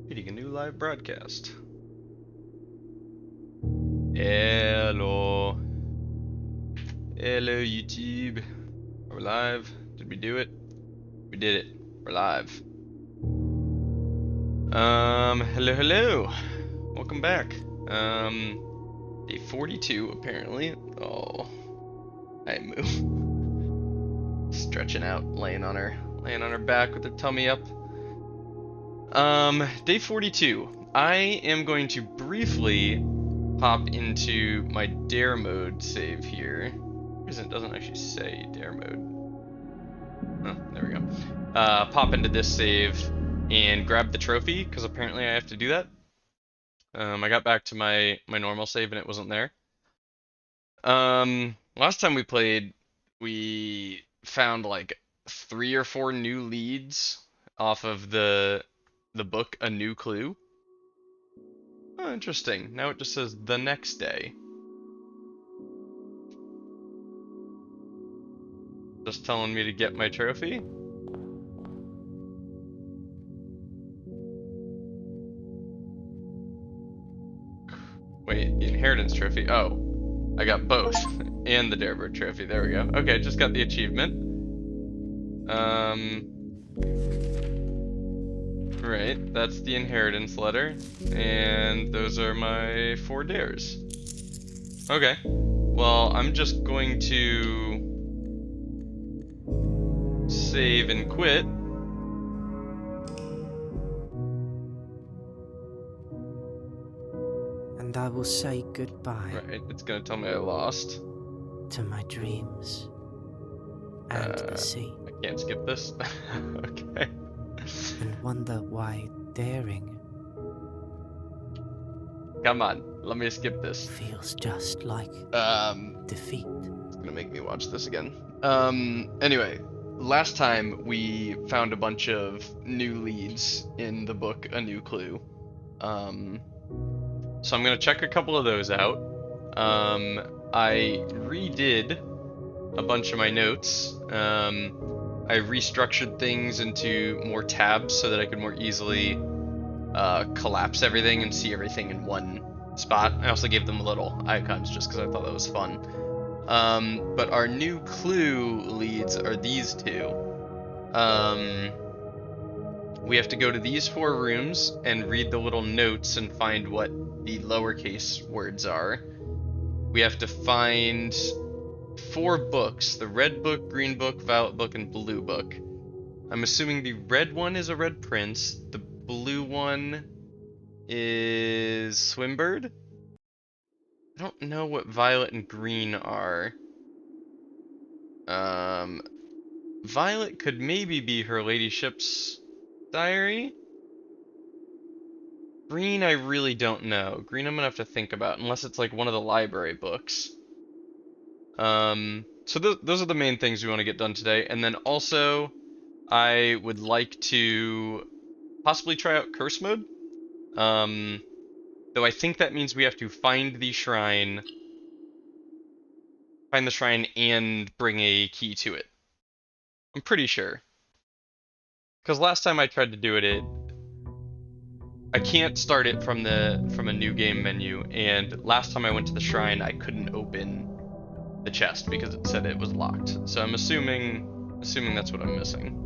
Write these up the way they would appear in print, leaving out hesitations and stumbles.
Creating a new live broadcast. Hello. Hello, YouTube. Are we live? Did we do it? We did it. We're live. Hello, hello. Welcome back. Day 42, apparently. Oh, I move. Stretching out, laying on her back with her tummy up. Day 42. I am going to briefly pop into my dare mode save here. It doesn't actually say dare mode. Oh, there we go. Pop into this save and grab the trophy, because apparently I have to do that. I got back to my normal save and it wasn't there. Last time we played, we found like 3 or 4 new leads off of the book A New Clue. Oh, interesting. Now it just says the next day. Just telling me to get my trophy. Wait, the inheritance trophy. Oh, I got both. And the Darebird trophy. There we go. Okay, just got the achievement. Right, that's the inheritance letter. And those are my 4 dares. Okay. Well, I'm just going to save and quit. And I will say goodbye. Right, it's gonna tell me I lost. To my dreams. And the sea. I can't skip this. Okay. And wonder why daring. Come on, let me skip this. Feels just like defeat. It's gonna make me watch this again. Anyway, last time we found a bunch of new leads in the book A New Clue. So I'm gonna check a couple of those out. I redid a bunch of my notes. I restructured things into more tabs so that I could more easily collapse everything and see everything in one spot. I also gave them little icons just because I thought that was fun. But our new clue leads are these 2. We have to go to these 4 rooms and read the little notes and find what the lowercase words are. We have to find 4 books: the red book, green book, violet book, and blue book. I'm assuming the red one is a red prince, the blue one is Swimbird. I don't know what violet and green are. Violet could maybe be her ladyship's diary. Green, I really don't know. Green I'm gonna have to think about, unless it's like one of the library books. So those are the main things we want to get done today. And then also, I would like to possibly try out curse mode. Though I think that means we have to find the shrine and bring a key to it. I'm pretty sure. Because last time I tried to do it, I can't start it from a new game menu, and last time I went to the shrine, I couldn't open the chest because it said it was locked. So I'm assuming that's what I'm missing.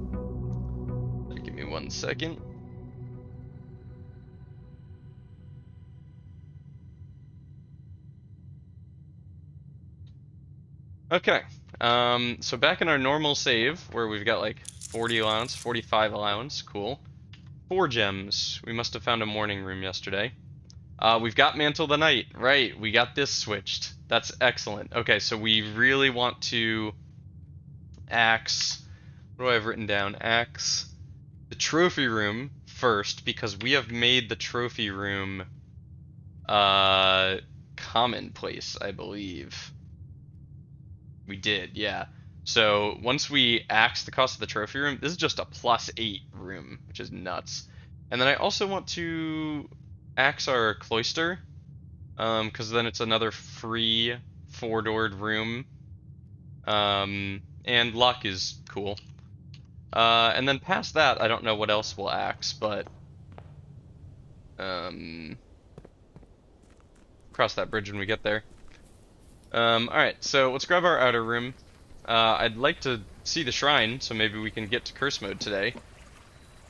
Give me 1 second. Okay. So back in our normal save, where we've got like 40 allowance, 45 allowance, cool. 4 gems. We must have found a morning room yesterday. We've got Mantle of the Night. Right, we got this switched. That's excellent. Okay, so we really want to axe... What do I have written down? Axe the trophy room first, because we have made the trophy room commonplace, I believe. We did, yeah. So once we axe the cost of the trophy room, this is just a +8 room, which is nuts. And then I also want to axe our cloister, because then it's another free 4-doored room. And luck is cool. And then past that, I don't know what else we'll axe, but Cross that bridge when we get there. Alright, so let's grab our outer room. I'd like to see the shrine, so maybe we can get to curse mode today.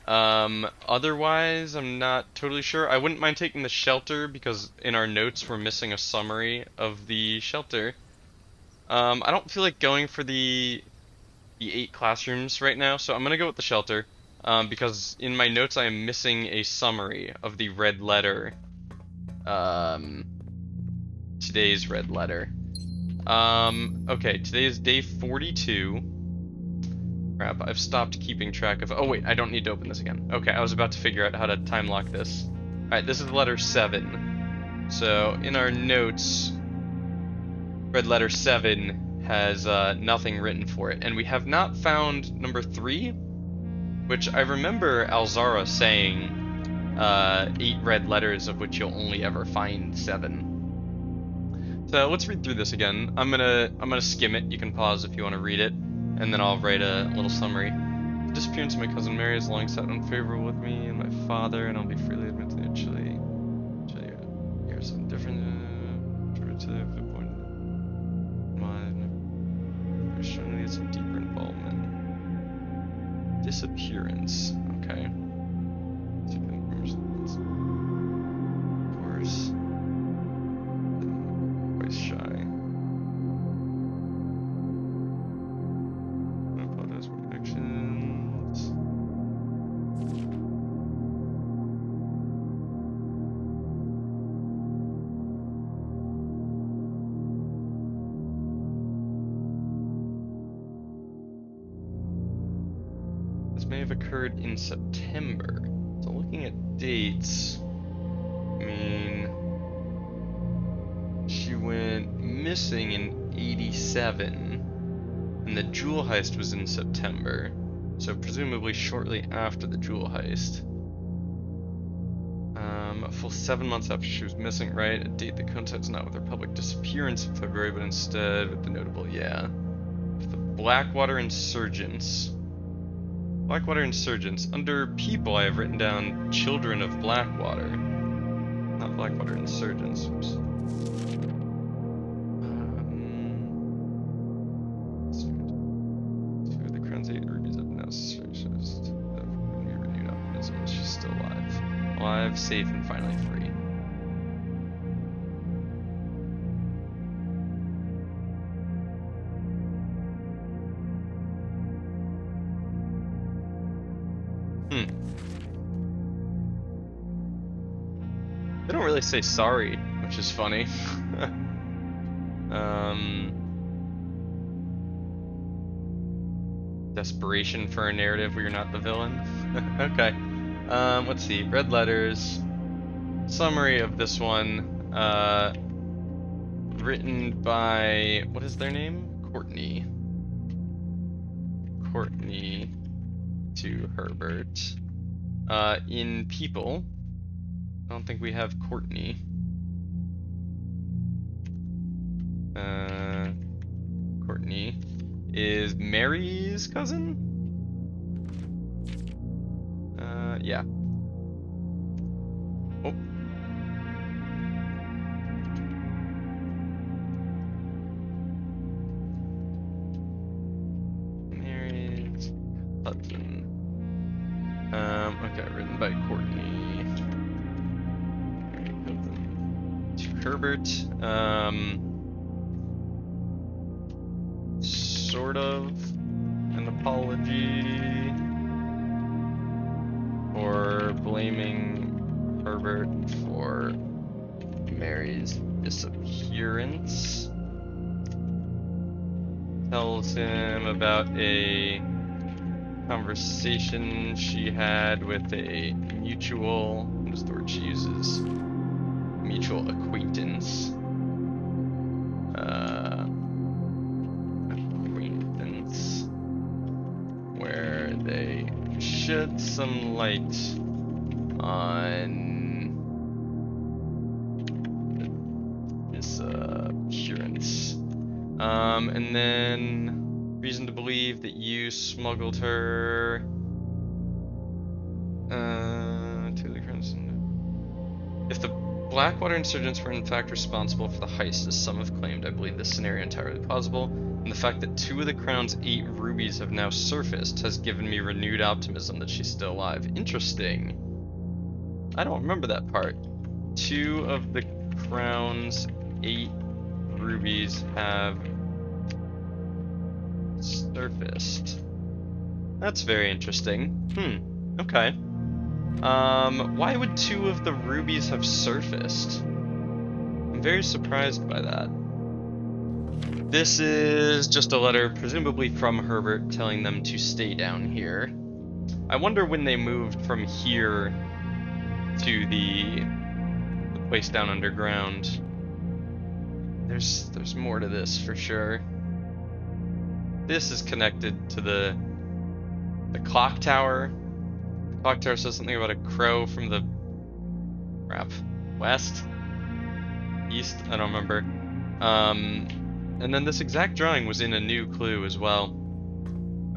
Otherwise, I'm not totally sure. I wouldn't mind taking the shelter, because in our notes we're missing a summary of the shelter. I don't feel like going for the 8 classrooms right now, so I'm gonna go with the shelter. Because in my notes I am missing a summary of the red letter. Today's red letter. Okay, today is day 42. Crap, I've stopped keeping track of... Oh wait, I don't need to open this again. Okay, I was about to figure out how to time lock this. Alright, this is letter 7. So, in our notes, red letter 7 has nothing written for it. And we have not found number 3, which I remember Alzara saying 8 red letters of which you'll only ever find 7. So let's read through this again. I'm gonna skim it. You can pause if you want to read it, and then I'll write a little summary. The disappearance of my cousin Mary has long sat unfavorable with me and my father, and I'll be freely admitted to Chile. Here's some different strongly had some deeper involvement. Disappearance. Okay. Of course. Quite shy. I apologize for my actions. This may have occurred in September. So looking at dates, I mean, she went missing in 87, and the jewel heist was in September, so presumably shortly after the jewel heist. A full 7 months after she was missing, right? A date that coincides not with her public disappearance in February, but instead with the notable, yeah. With the Blackwater Insurgents. Blackwater Insurgents. Under people, I have written down Children of Blackwater. Not Blackwater Insurgents. Oops. Two of the Crown's 8 rubies have now searched. Renewed optimism. She's still alive. Alive, safe, and finally free. They don't really say sorry, which is funny. Desperation for a narrative where you're not the villain. Okay. Let's see. Red letters. Summary of this one. Written by... what is their name? Courtney. Courtney to Herbert. In people. I don't think we have Courtney. Courtney is Mary's cousin? Yeah. Oh. Mary's cousin. Okay, written by Courtney. Herbert, sort of an apology for blaming Herbert for Mary's disappearance. Tells him about a conversation she had with a mutual, what is the word she uses? Mutual acquaintance. Acquaintance. Where they shed some light on the disappearance. And then reason to believe that you smuggled her to the Crimson. If the Blackwater insurgents were in fact responsible for the heist, as some have claimed, I believe this scenario entirely plausible, and the fact that 2 of the Crown's 8 rubies have now surfaced has given me renewed optimism that she's still alive. Interesting. I don't remember that part. 2 of the Crown's 8 rubies have surfaced. That's very interesting. Okay. Why would 2 of the rubies have surfaced? I'm very surprised by that. This is just a letter, presumably from Herbert, telling them to stay down here. I wonder when they moved from here to the place down underground. There's more to this for sure. This is connected to the clock tower. The clock tower says something about a crow from the west, east. I don't remember. And then this exact drawing was in a new clue as well.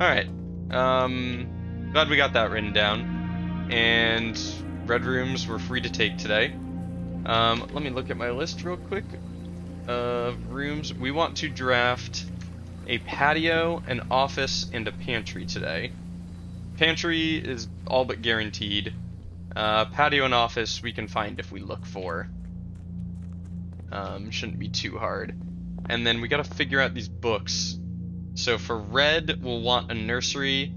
All right. Glad we got that written down. And red rooms were free to take today. Let me look at my list real quick of rooms. We want to draft a patio, an office, and a pantry today. Pantry is all but guaranteed. Patio and office we can find if we look for. Shouldn't be too hard. And then we gotta figure out these books. So for red, we'll want a nursery.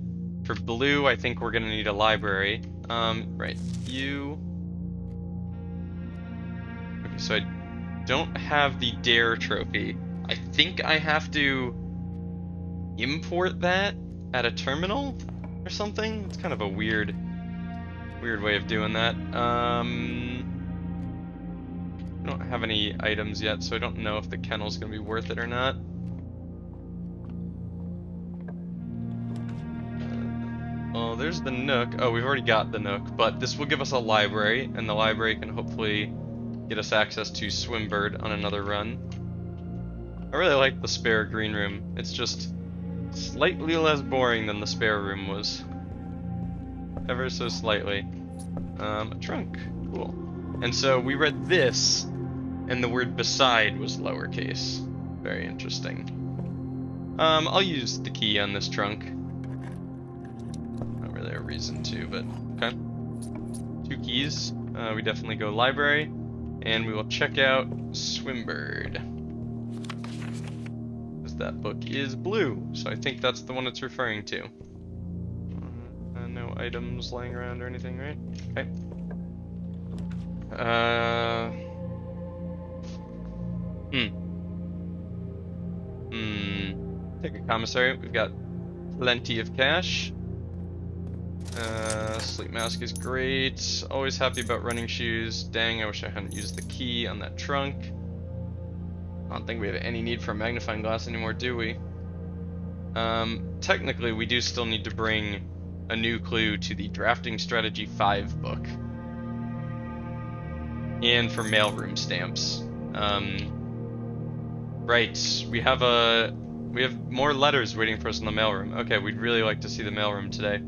For blue, I think we're gonna need a library. Right, you... Okay, so I don't have the Dare trophy. I think I have to import that at a terminal or something. It's kind of a weird way of doing that. I don't have any items yet, so I don't know if the kennel's gonna be worth it or not. Oh, there's the Nook. Oh, we've already got the Nook, but this will give us a library, and the library can hopefully get us access to Swimbird on another run. I really like the spare green room. It's just slightly less boring than the spare room was. Ever so slightly. A trunk. Cool. And so we read this, and the word beside was lowercase. Very interesting. I'll use the key on this trunk. Not really a reason to, but okay. 2 keys. We definitely go library, and we will check out Swimbird. Because that book is blue, so I think that's the one it's referring to. No items laying around or anything, right? Okay. Take a commissary. We've got plenty of cash. Sleep mask is great. Always happy about running shoes. Dang, I wish I hadn't used the key on that trunk. I don't think we have any need for a magnifying glass anymore, do we? Technically, we do still need to bring a new clue to the Drafting Strategy 5 book. And for mailroom stamps. Right, we have more letters waiting for us in the mailroom. Okay, we'd really like to see the mailroom today.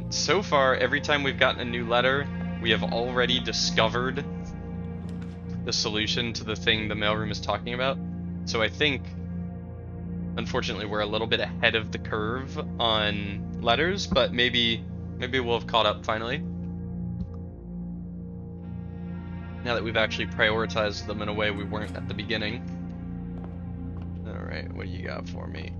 So far, every time we've gotten a new letter, we have already discovered the solution to the thing the mailroom is talking about. So I think, unfortunately, we're a little bit ahead of the curve on letters, but maybe we'll have caught up finally. Now that we've actually prioritized them in a way we weren't at the beginning. Alright, what do you got for me?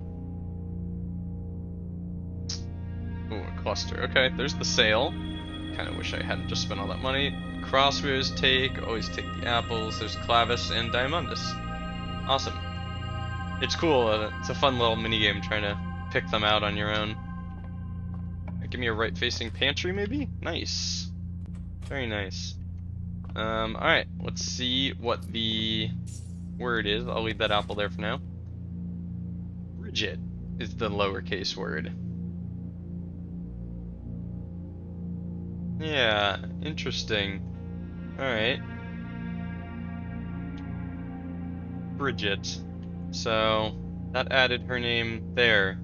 Ooh, a cluster. Okay, there's the sale. Kinda wish I hadn't just spent all that money. Crossroads take, always take the apples. There's Clavis and Diamondus. Awesome. It's cool, it's a fun little minigame trying to pick them out on your own. Give me a right-facing pantry, maybe? Nice. Very nice. Alright, let's see what the word is. I'll leave that apple there for now. Bridget is the lowercase word. Yeah, interesting. Alright. Bridget. So, that added her name there.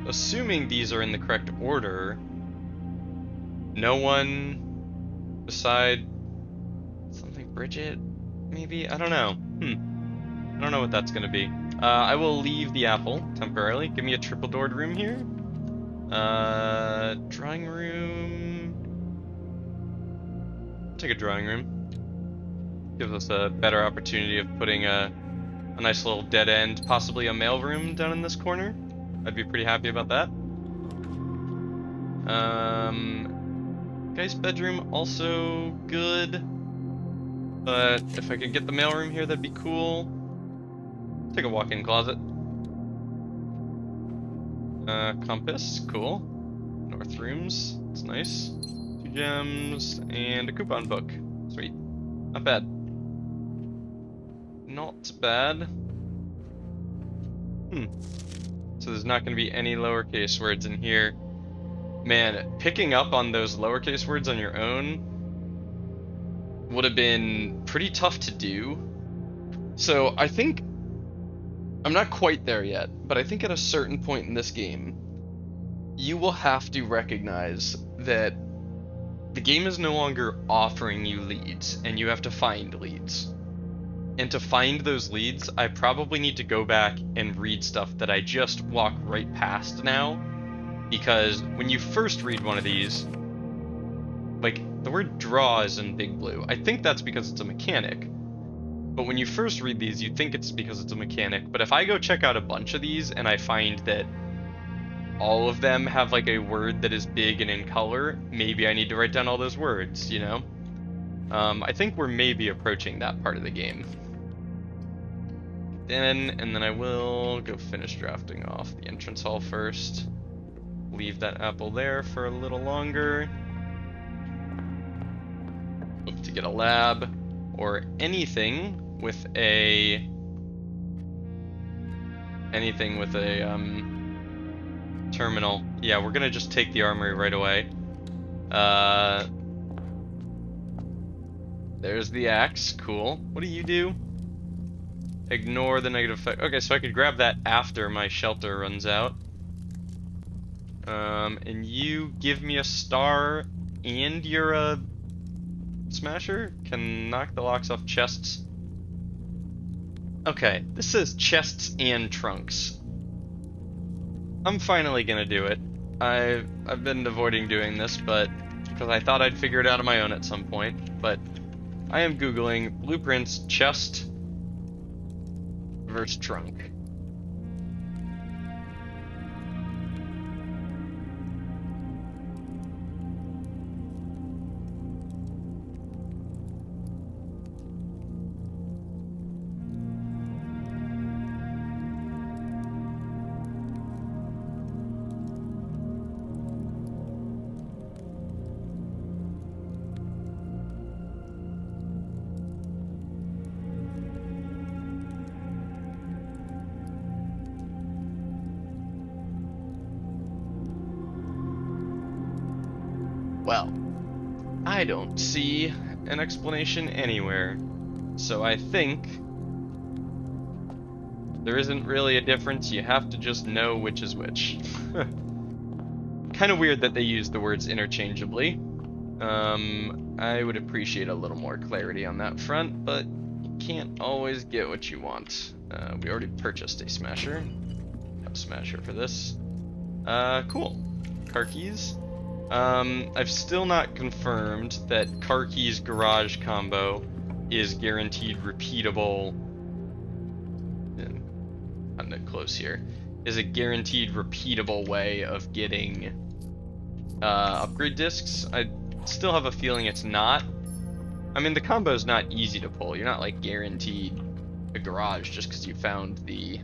assuming these are in the correct order, no one beside something Bridget, maybe? I don't know. I don't know what that's gonna be. I will leave the apple temporarily. Give me a triple doored room here. Drawing room. Take a drawing room. Gives us a better opportunity of putting a nice little dead end, possibly a mail room down in this corner. I'd be pretty happy about that. Guy's bedroom also good, but if I could get the mail room here, that'd be cool. Take a walk-in closet. Compass, cool. North rooms, it's nice. 2 gems and a coupon book. Sweet. Not bad. Not bad. So there's not going to be any lowercase words in here. Man, picking up on those lowercase words on your own would have been pretty tough to do. So I think I'm not quite there yet, but I think at a certain point in this game, you will have to recognize that the game is no longer offering you leads, and you have to find leads. And to find those leads, I probably need to go back and read stuff that I just walk right past now. Because when you first read one of these, like, the word draw is in big blue. I think that's because it's a mechanic. But when you first read these, you think it's because it's a mechanic. But if I go check out a bunch of these and I find that all of them have like a word that is big and in color, maybe I need to write down all those words, you know? I think we're maybe approaching that part of the game. And then I will go finish drafting off the entrance hall first. Leave that apple there for a little longer. Hope to get a lab or anything with a terminal. Yeah, we're gonna just take the armory right away. There's the axe. Cool. What do you do? Ignore the negative effect. Okay, so I could grab that after my shelter runs out. And you give me a star, and you're a smasher? Can knock the locks off chests. Okay, this says chests and trunks. I'm finally gonna do it. I've been avoiding doing this, but because I thought I'd figure it out on my own at some point. But I am Googling blueprints chest versus trunk. Well, I don't see an explanation anywhere, so I think there isn't really a difference. You have to just know which is which. Kind of weird that they use the words interchangeably. I would appreciate a little more clarity on that front, but you can't always get what you want. We already purchased a smasher. Have a smasher for this. Cool. Car keys. I've still not confirmed that car keys garage combo is guaranteed repeatable. I'm not close here. Is a guaranteed repeatable way of getting upgrade discs. I still have a feeling it's not. I mean, the combo is not easy to pull. You're not like guaranteed a garage just because you found the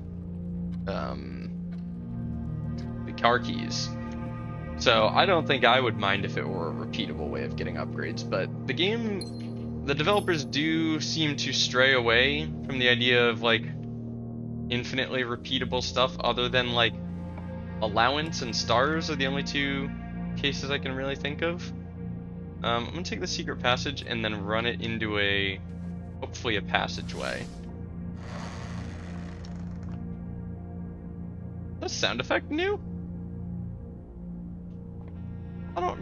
car keys. So I don't think I would mind if it were a repeatable way of getting upgrades, but the developers do seem to stray away from the idea of like infinitely repeatable stuff, other than like allowance and stars are the only two cases I can really think of. I'm gonna take the secret passage and then run it into hopefully a passageway. Is that sound effect new?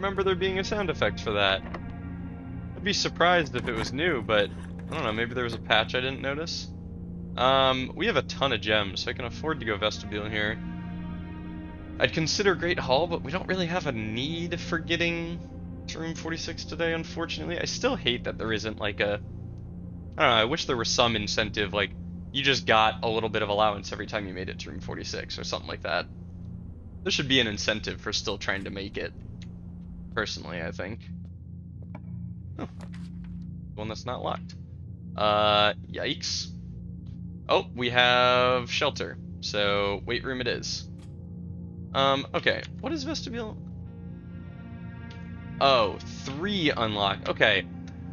remember there being a sound effect for that. I'd be surprised if it was new, but I don't know, maybe there was a patch I didn't notice. We have a ton of gems, so I can afford to go vestibule here. I'd consider Great Hall, but we don't really have a need for getting to room 46 today, unfortunately. I still hate that there isn't like a... I don't know, I wish there was some incentive, like, you just got a little bit of allowance every time you made it to room 46, or something like that. There should be an incentive for still trying to make it, personally, I think. Oh, one that's not locked. Yikes. Oh, we have shelter, so weight room it is. Okay, what is vestibule? Oh, 3 unlocked. Okay,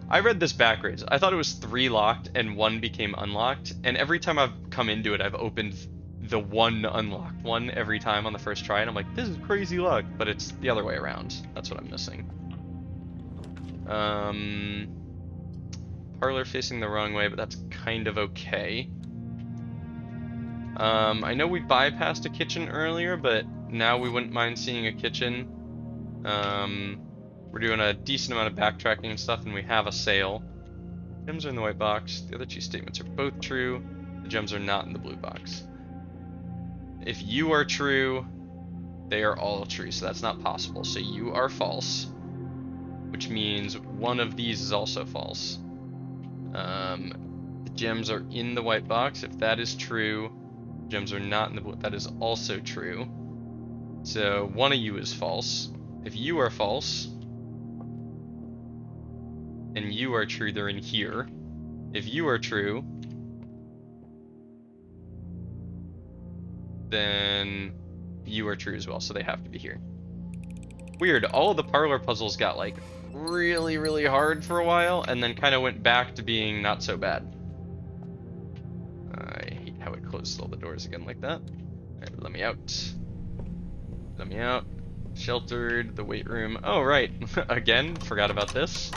I read this backwards. I thought it was 3 locked and 1 became unlocked, and every time I've come into it, I've opened the 1 unlocked one every time on the first try, and I'm like, this is crazy luck, but it's the other way around. That's what I'm missing. Parlor facing the wrong way, but that's kind of okay. I know we bypassed a kitchen earlier, but now we wouldn't mind seeing a kitchen. We're doing a decent amount of backtracking and stuff, and we have a sale. Gems are in the white box. The other 2 statements are both true. The gems are not in the blue box. If you are true, they are all true, so that's not possible. So you are false, which means one of these is also false. The gems are in the white box. If that is true, gems are not in the blue. That is also true. So one of you is false. If you are false, and you are true, they're in here. If you are true, then you are true as well, so they have to be here. Weird, all of the parlor puzzles got like really, really hard for a while, and then kind of went back to being not so bad. I hate how it closes all the doors again like that. Alright, let me out. Let me out. Sheltered, the weight room. Oh, right. Again, forgot about this.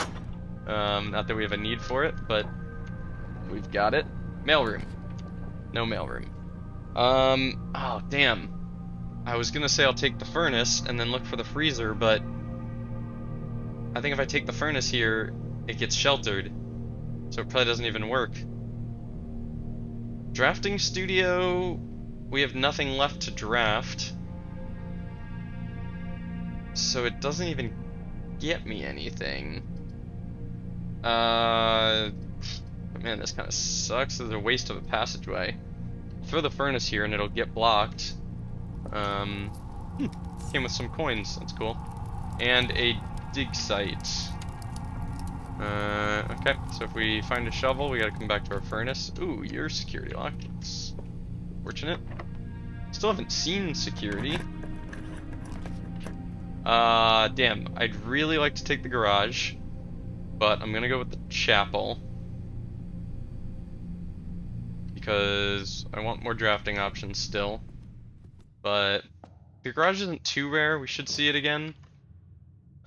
Not that we have a need for it, but we've got it. Mailroom. No mailroom. Oh, damn. I was gonna say I'll take the furnace and then look for the freezer, but I think if I take the furnace here, it gets sheltered. So it probably doesn't even work. Drafting studio, we have nothing left to draft. So it doesn't even get me anything. Man, this kind of sucks. There's a waste of a passageway. Throw the furnace here and it'll get blocked. Came with some coins. That's cool. And a dig site. Okay, so if we find a shovel, we gotta come back to our furnace. Ooh, your security lock. It's fortunate. Still haven't seen security. Damn. I'd really like to take the garage, but I'm gonna go with the chapel because I want more drafting options still. But the garage isn't too rare. We should see it again.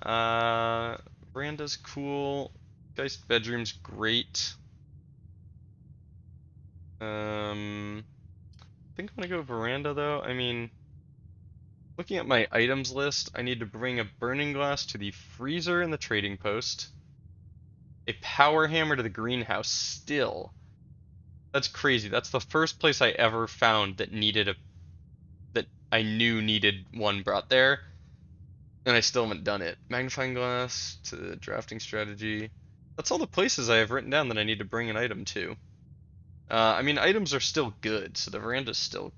Veranda's cool. Geist bedroom's great. I think I'm gonna go veranda though. I mean, looking at my items list, I need to bring a burning glass to the freezer in the trading post. A power hammer to the greenhouse still. That's crazy. That's the first place I ever found that needed that I knew needed one brought there. And I still haven't done it. Magnifying glass to the drafting strategy. That's all the places I have written down that I need to bring an item to. I mean, items are still good, so the veranda's still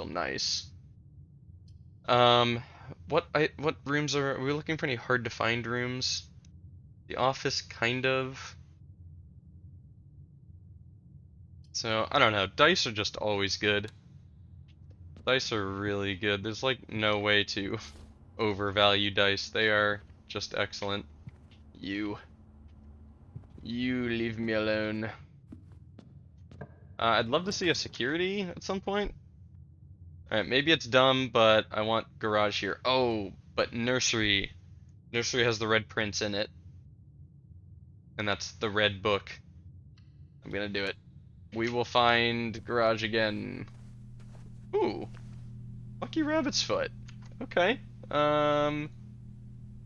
nice. What rooms are we looking for? Any hard to find rooms? The office, kind of. So I don't know. Dice are just always good. Dice are really good. There's like no way to overvalue dice. They are just excellent. You leave me alone. I'd love to see a security at some point. Alright, maybe it's dumb, but I want garage here. Oh, but nursery. Nursery has the red prints in it. And that's the red book. I'm gonna do it. We will find garage again. Ooh. Lucky rabbit's foot. Okay.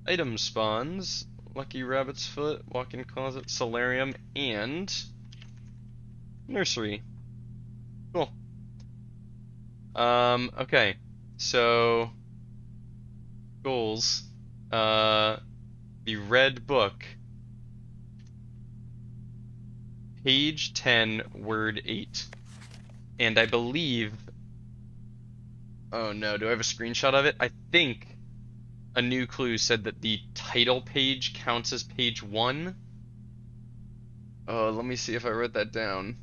item spawns, Lucky Rabbit's Foot, walk-in closet, solarium, and nursery. Cool. Okay, so goals. The red book. Page 10, word 8. And I believe... Oh no, do I have a screenshot of it? I think a new clue said that the title page counts as page 1. Oh, let me see if I wrote that down.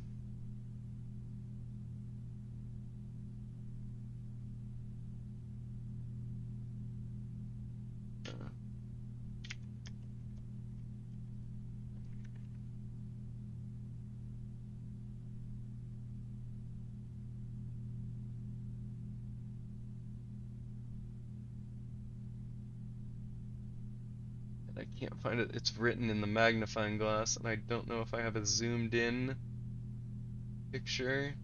I can't find it. It's written in the magnifying glass, and I don't know if I have a zoomed in picture.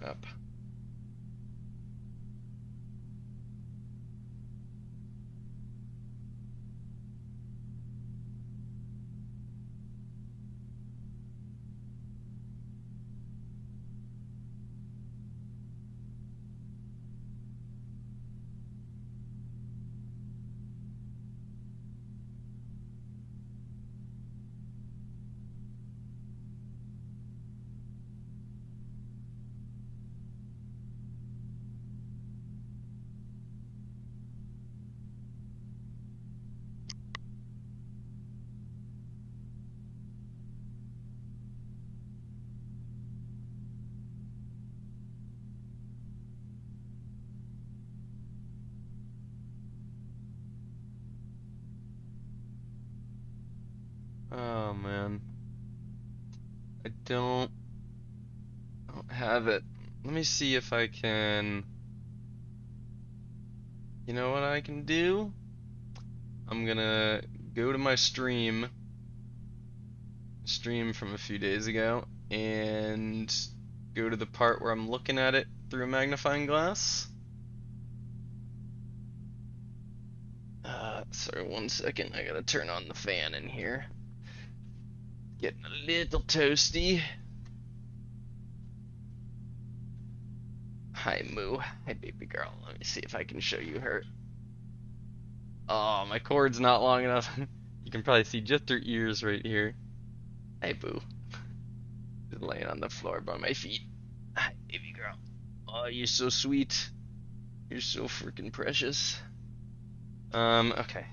Up. Oh man, I don't have it. Let me see if I can. You know what I can do? I'm gonna go to my stream from a few days ago and go to the part where I'm looking at it through a magnifying glass. Sorry, 1 second. I gotta turn on the fan in here. Getting a little toasty. Hi, Moo. Hi, baby girl. Let me see if I can show you her. Oh, my cord's not long enough. You can probably see just her ears right here. Hi, Boo. Just laying on the floor by my feet. Hi, baby girl. Oh, you're so sweet. You're so freaking precious. Okay.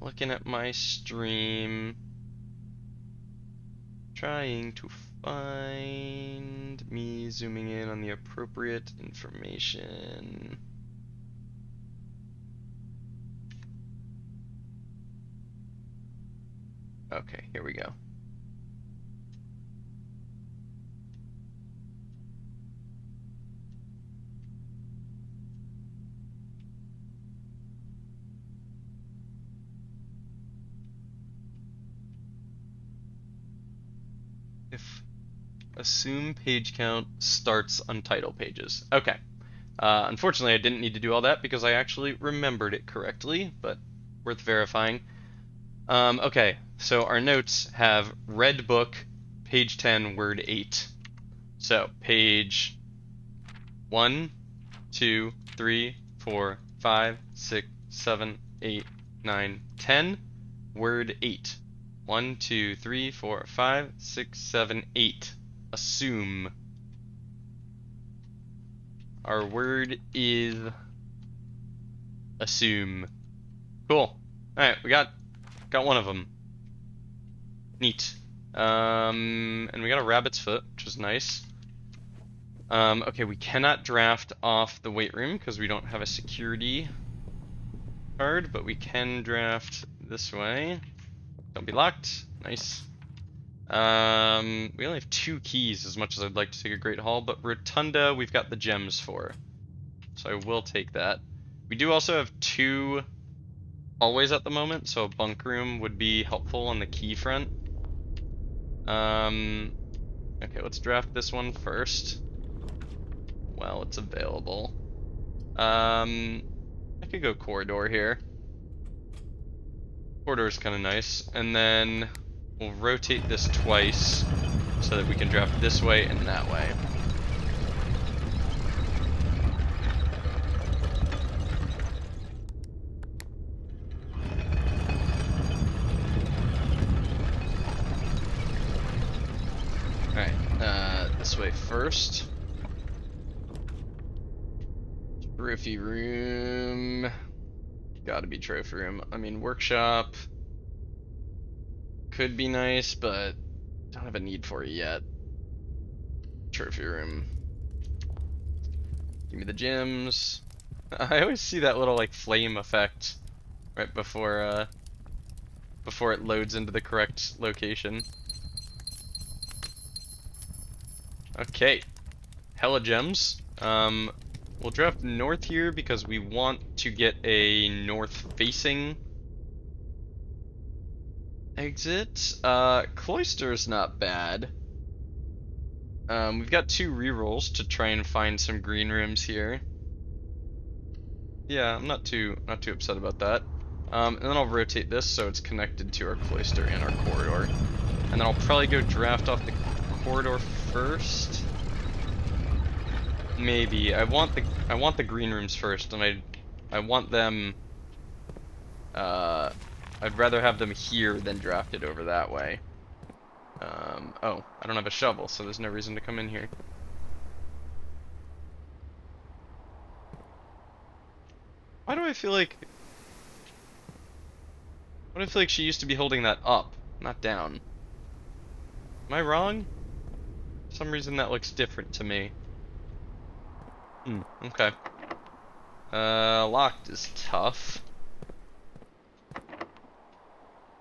Looking at my stream. Trying to find me zooming in on the appropriate information. Okay, here we go. If assume page count starts on title pages. Okay. Unfortunately, I didn't need to do all that because I actually remembered it correctly, but worth verifying. Okay, so our notes have red book, page 10, word 8. So page 1, 2, 3, 4, 5, 6, 7, 8, 9, 10, word 8. 1, 2, 3, 4, 5, 6, 7, 8. Assume. Our word is assume. Cool. Alright, we got one of them. Neat. And we got a rabbit's foot, which is nice. Okay, we cannot draft off the weight room because we don't have a security card, but we can draft this way. Don't be locked. Nice. We only have 2 keys as much as I'd like to take a Great Hall, but Rotunda we've got the gems for. So I will take that. We do also have 2 hallways at the moment, so a bunk room would be helpful on the key front. Okay, let's draft this one first. Well, it's available. I could go corridor here. Corridor is kind of nice, and then we'll rotate this twice so that we can draft this way and that way. Alright, this way first. Trophy room. Gotta be trophy room. I mean, workshop could be nice, but don't have a need for it yet. Trophy room. Give me the gems. I always see that little like flame effect right before it loads into the correct location. Okay, hella gems. We'll draft north here because we want to get a north-facing exit. Cloister's not bad. We've got 2 rerolls to try and find some green rooms here. Yeah, I'm not too upset about that. And then I'll rotate this so it's connected to our cloister and our corridor. And then I'll probably go draft off the corridor first. Maybe. I want the green rooms first, and I want them. I'd rather have them here than drafted over that way. Oh, I don't have a shovel, so there's no reason to come in here. Why do I feel like? Why do I feel like she used to be holding that up, not down? Am I wrong? For some reason that looks different to me. Okay. Locked is tough.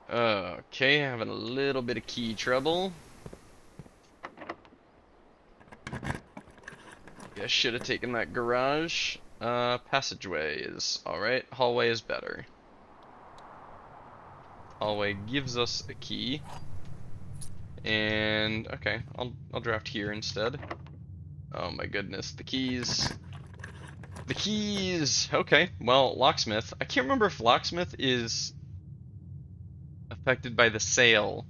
Okay, having a little bit of key trouble. Yeah, should have taken that garage. Passageway is alright. Hallway is better. Hallway gives us a key. And okay, I'll draft here instead. Oh my goodness, the keys. The keys! Okay, well, locksmith. I can't remember if locksmith is affected by the sale.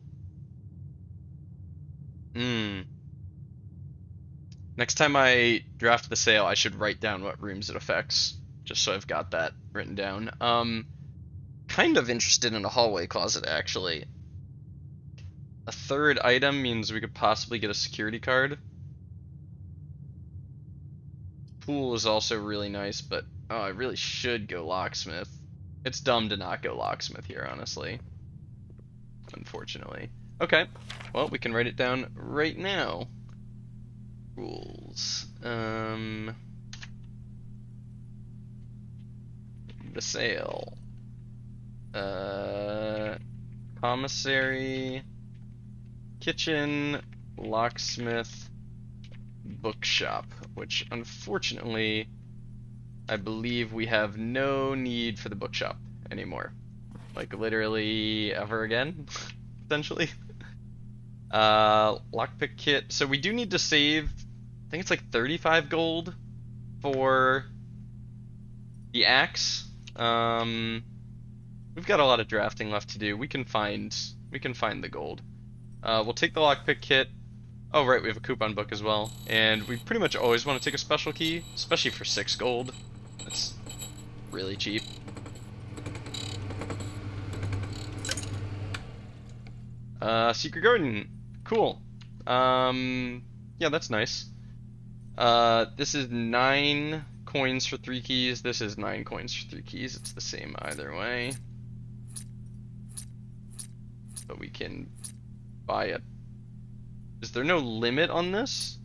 Next time I draft the sale, I should write down what rooms it affects, just so I've got that written down. Kind of interested in a hallway closet, actually. A 3rd item means we could possibly get a security card. Pool is also really nice, but oh, I really should go locksmith. It's dumb to not go locksmith here, honestly. Unfortunately. Okay, well, we can write it down right now. Rules. The sale. Commissary, kitchen, locksmith, bookshop, which unfortunately I believe we have no need for the bookshop anymore. Like literally ever again, potentially. Lockpick kit. So we do need to save, I think it's like 35 gold for the axe. We've got a lot of drafting left to do. We can find the gold. We'll take the lockpick kit. Oh right, we have a coupon book as well. And we pretty much always want to take a special key, especially for 6 gold. That's really cheap. Secret garden. Cool. Yeah, that's nice. This is 9 coins for 3 keys. This is 9 coins for 3 keys. It's the same either way. But we can buy it. Is there no limit on this?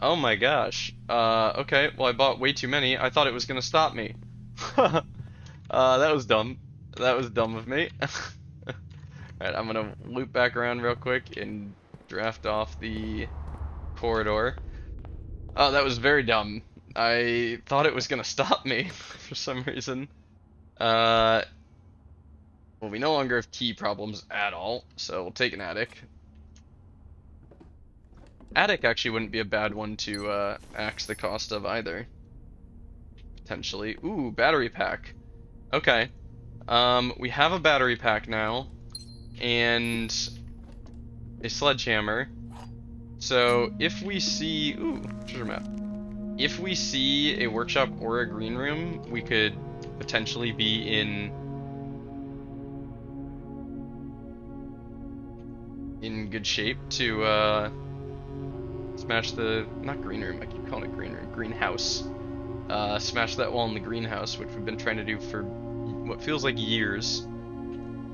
Oh my gosh. Okay, well I bought way too many. I thought it was gonna stop me. That was dumb. That was dumb of me. Alright, I'm gonna loop back around real quick and draft off the corridor. Oh, that was very dumb. I thought it was gonna stop me for some reason. Well, we no longer have key problems at all, so we'll take an attic. Attic actually wouldn't be a bad one to axe the cost of either. Potentially. Ooh, battery pack. Okay. We have a battery pack now, and a sledgehammer. So if we see, ooh, treasure map. If we see a workshop or a green room, we could potentially be in good shape to smash the, not green room, I keep calling it green room, greenhouse. Smash that wall in the greenhouse, which we've been trying to do for what feels like years.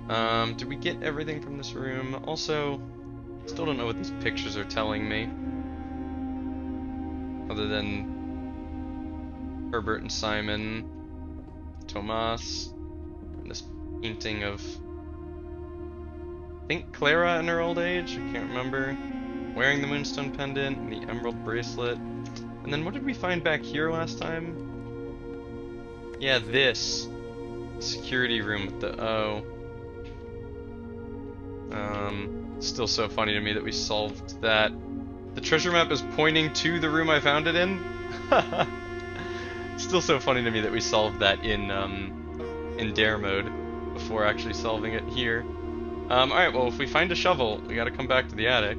Did we get everything from this room? Also, still don't know what these pictures are telling me. Other than Herbert and Simon, Tomas, and this painting of, I think Clara in her old age, I can't remember. Wearing the moonstone pendant and the emerald bracelet. And then what did we find back here last time? Yeah, this security room with the O. Still so funny to me that we solved that. The treasure map is pointing to the room I found it in. Still so funny to me that we solved that in dare mode before actually solving it here. Alright, well, if we find a shovel, we gotta come back to the attic.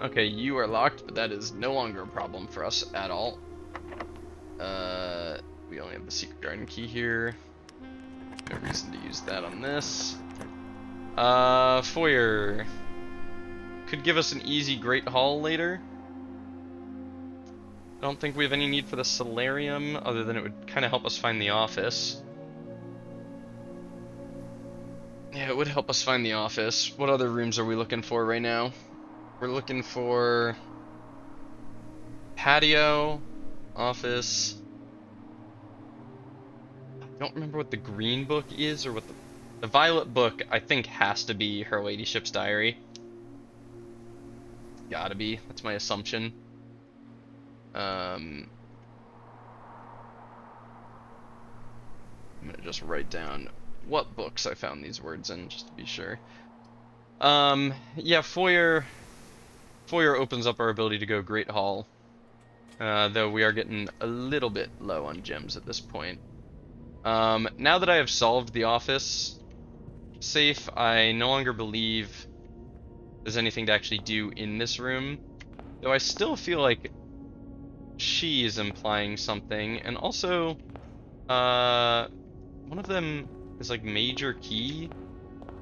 Okay, you are locked, but that is no longer a problem for us at all. We only have the secret garden key here. No reason to use that on this. Foyer. Could give us an easy great hall later. I don't think we have any need for the solarium, other than it would kind of help us find the office. Yeah, it would help us find the office. What other rooms are we looking for right now? We're looking for patio, office. I don't remember what the green book is, or what the violet book, I think, has to be Her Ladyship's Diary. Gotta be. That's my assumption. I'm gonna just write down what books I found these words in, just to be sure. Yeah, foyer opens up our ability to go Great Hall, though we are getting a little bit low on gems at this point. Now that I have solved the office safe, I no longer believe there's anything to actually do in this room, though I still feel like she is implying something, and also, one of them is like Major Key.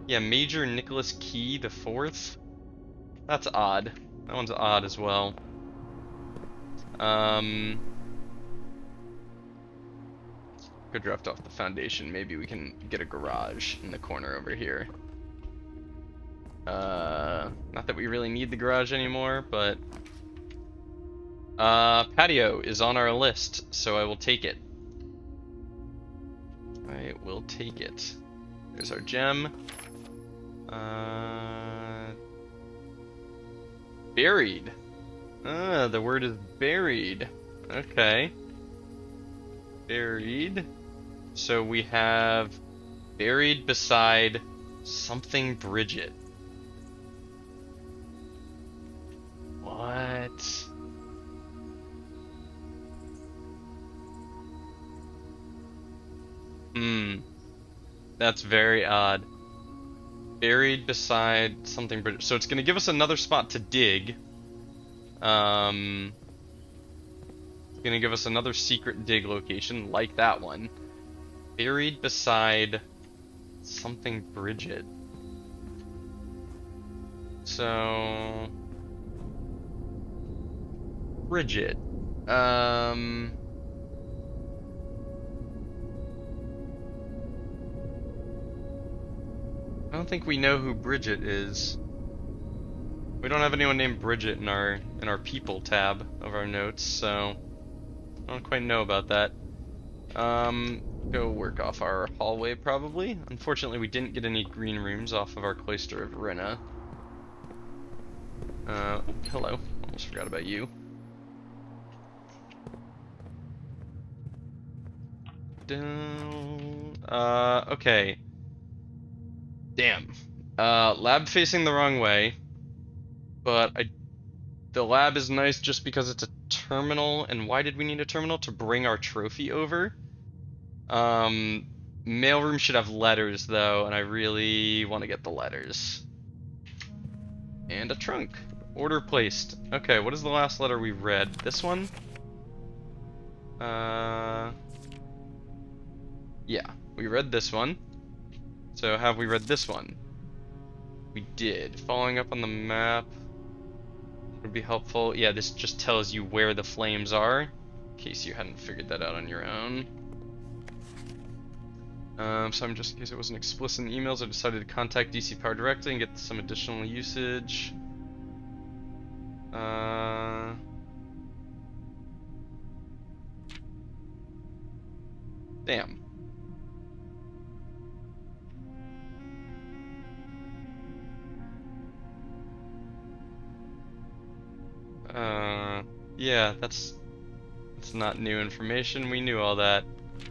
Yeah, Major Nicholas Key the Fourth. That's odd. That one's odd as well. Could draft off the foundation. Maybe we can get a garage in the corner over here. Not that we really need the garage anymore, but patio is on our list, so I will take it. I will take it. There's our gem. Buried. The word is buried. Okay. Buried. So we have buried beside something Bridget. What? That's very odd. Buried beside something Bridget. So it's going to give us another spot to dig. It's going to give us another secret dig location, like that one. Buried beside something Bridget. So Bridget. I don't think we know who Bridget is. We don't have anyone named Bridget in our people tab of our notes, so I don't quite know about that. Go work off our hallway, probably. Unfortunately, we didn't get any green rooms off of our Cloister of Rinna. Hello. Almost forgot about you. Okay. Damn. Lab facing the wrong way. But the lab is nice just because it's a terminal, and why did we need a terminal? To bring our trophy over? Mailroom should have letters, though, and I really want to get the letters. And a trunk. Order placed. Okay, what is the last letter we read? This one? Yeah, we read this one. So have we read this one? We did. Following up on the map would be helpful. Yeah, this just tells you where the flames are, in case you hadn't figured that out on your own. So I'm just in case it wasn't explicit in the emails, I decided to contact DC Power directly and get some additional usage. Damn. Yeah, that's not new information. We knew all that,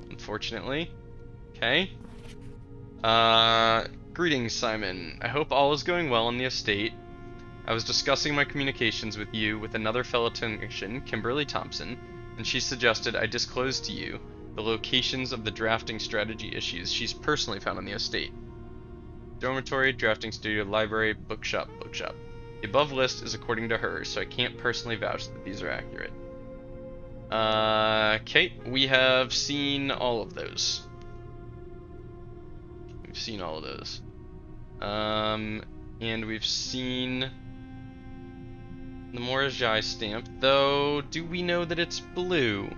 unfortunately. Okay. Greetings, Simon. I hope all is going well on the estate. I was discussing my communications with you with another fellow technician, Kimberly Thompson, and she suggested I disclose to you the locations of the drafting strategy issues she's personally found on the estate. Dormitory, drafting studio, library, bookshop, bookshop. The above list is according to her, so I can't personally vouch that these are accurate. Okay, we have seen all of those. We've seen all of those. And we've seen the Morajai stamp, though do we know that it's blue?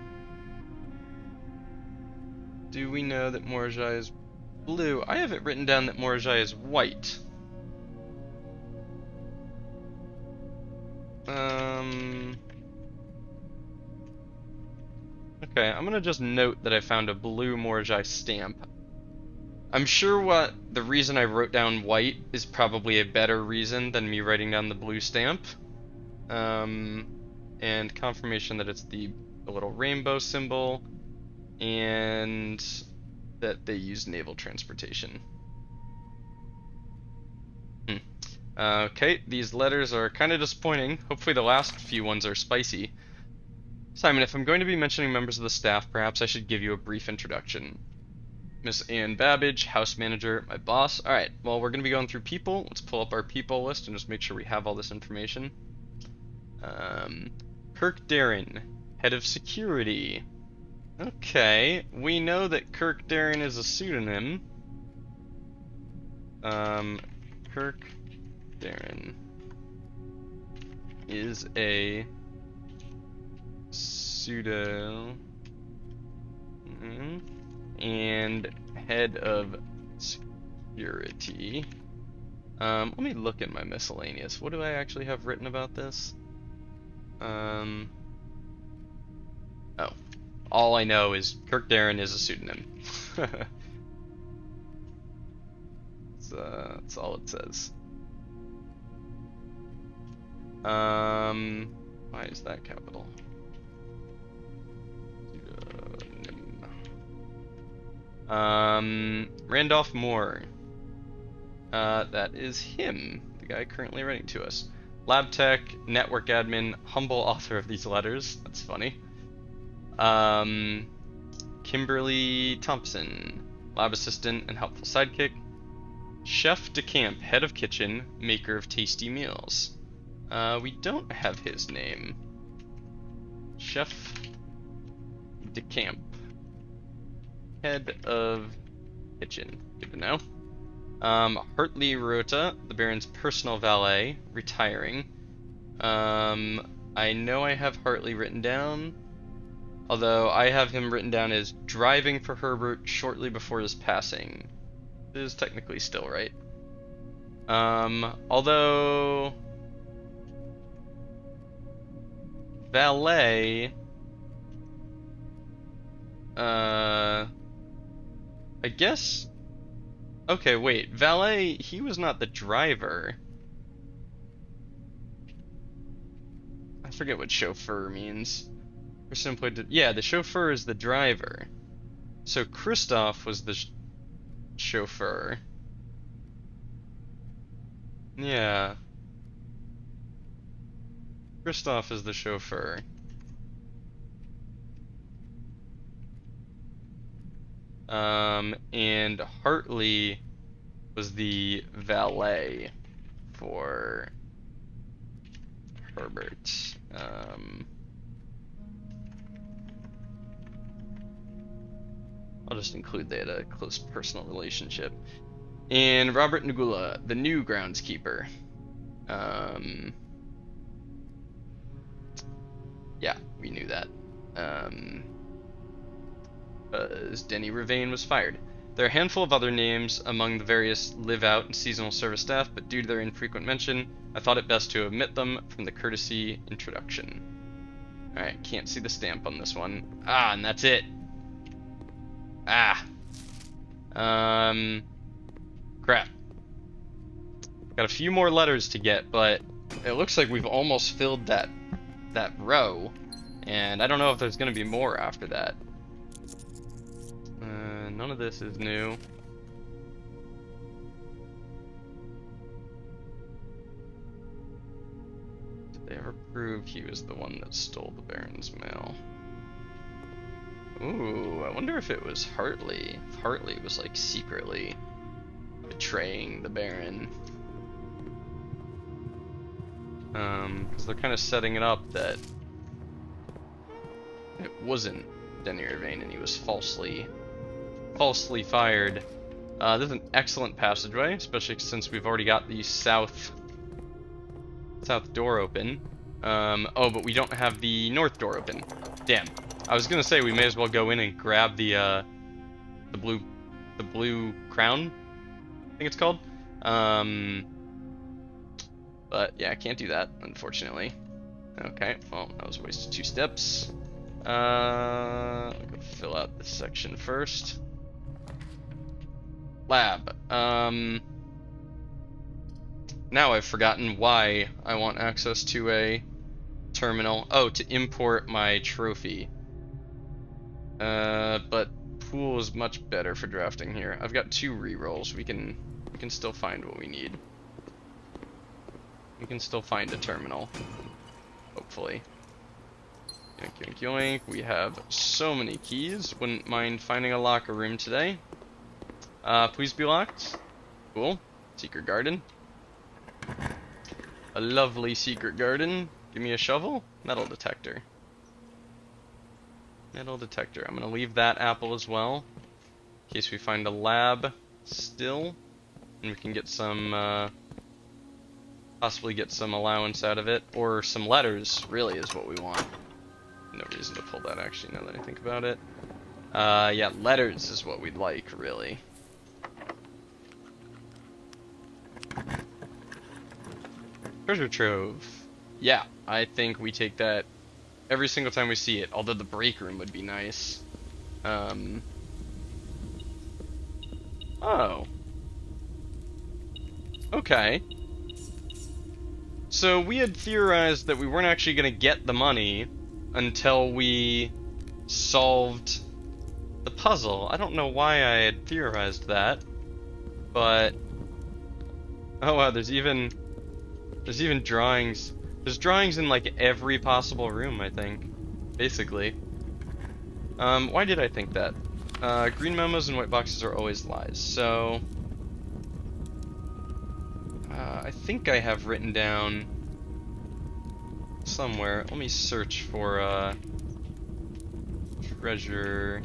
Do we know that Morajai is blue? I have it written down that Morajai is white. Okay, I'm gonna just note that I found a blue Morajai stamp. I'm sure what the reason I wrote down white is probably a better reason than me writing down the blue stamp. And confirmation that it's the little rainbow symbol, and that they use naval transportation. Okay, these letters are kind of disappointing. Hopefully the last few ones are spicy. Simon, if I'm going to be mentioning members of the staff, perhaps I should give you a brief introduction. Miss Ann Babbage, house manager, my boss. Alright, well, we're going to be going through people. Let's pull up our people list and just make sure we have all this information. Kirk Darren, head of security. Okay, we know that Kirk Darren is a pseudonym. Kirk Darren is a pseudo and head of security. Let me look at my miscellaneous. What do I actually have written about this? Oh, all I know is Kirk Darren is a pseudonym. That's all it says. Why is that capital? Randolph Moore. That is him, the guy currently writing to us. Lab tech, network admin, humble author of these letters. That's funny. Kimberly Thompson, lab assistant and helpful sidekick. Chef de Camp, head of kitchen, maker of tasty meals. We don't have his name. Chef de Camp, head of kitchen. Good to know. Hartley Rota, the Baron's personal valet, retiring. I know I have Hartley written down, although I have him written down as driving for Herbert shortly before his passing. It is technically still right. Although valet I guess... Okay, wait. Valet, he was not the driver. I forget what chauffeur means. Person employed to... Yeah, the chauffeur is the driver. So Kristoff was the chauffeur. Yeah. Kristoff is the chauffeur. And Hartley was the valet for Herbert. I'll just include they had a close personal relationship. And Robert Nagula, the new groundskeeper. Yeah, we knew that. As Denny Ravain was fired. There are a handful of other names among the various live-out and seasonal service staff, but due to their infrequent mention, I thought it best to omit them from the courtesy introduction. Alright, can't see the stamp on this one. Ah, and that's it. Ah. Crap. Got a few more letters to get, but it looks like we've almost filled that row, and I don't know if there's gonna be more after that. None of this is new. Did they ever prove he was the one that stole the Baron's mail? Ooh, I wonder if it was Hartley. If Hartley was like secretly betraying the Baron. Because they're kind of setting it up that it wasn't Denny Irvine and he was falsely fired. This is an excellent passageway, especially since we've already got the south door open. Oh, but we don't have the north door open. Damn. I was gonna say we may as well go in and grab the blue crown, I think it's called. But yeah, I can't do that, unfortunately. Okay, well, that was a waste of 2 steps. I'll go fill out this section first. Lab. Now I've forgotten why I want access to a terminal. Oh, to import my trophy. But pool is much better for drafting here. I've got 2 rerolls. We can still find what we need. We can still find a terminal. Hopefully. Yoink, yoink, yoink. We have so many keys. Wouldn't mind finding a locker room today. Please be locked. Cool. Secret garden. A lovely secret garden. Give me a shovel. Metal detector. Metal detector. I'm gonna leave that apple as well, in case we find a lab still, and we can get some, possibly get some allowance out of it, or some letters. Really, is what we want. No reason to pull that, actually, now that I think about it. Yeah, letters is what we'd like, really. Treasure trove. Yeah, I think we take that every single time we see it, although the break room would be nice. Oh. Okay. So we had theorized that we weren't actually going to get the money until we solved the puzzle. I don't know why I had theorized that, but... Oh wow, there's even drawings. There's drawings in like every possible room, I think. Basically. Why did I think that? Green memos and white boxes are always lies. So I think I have written down somewhere. Let me search for treasure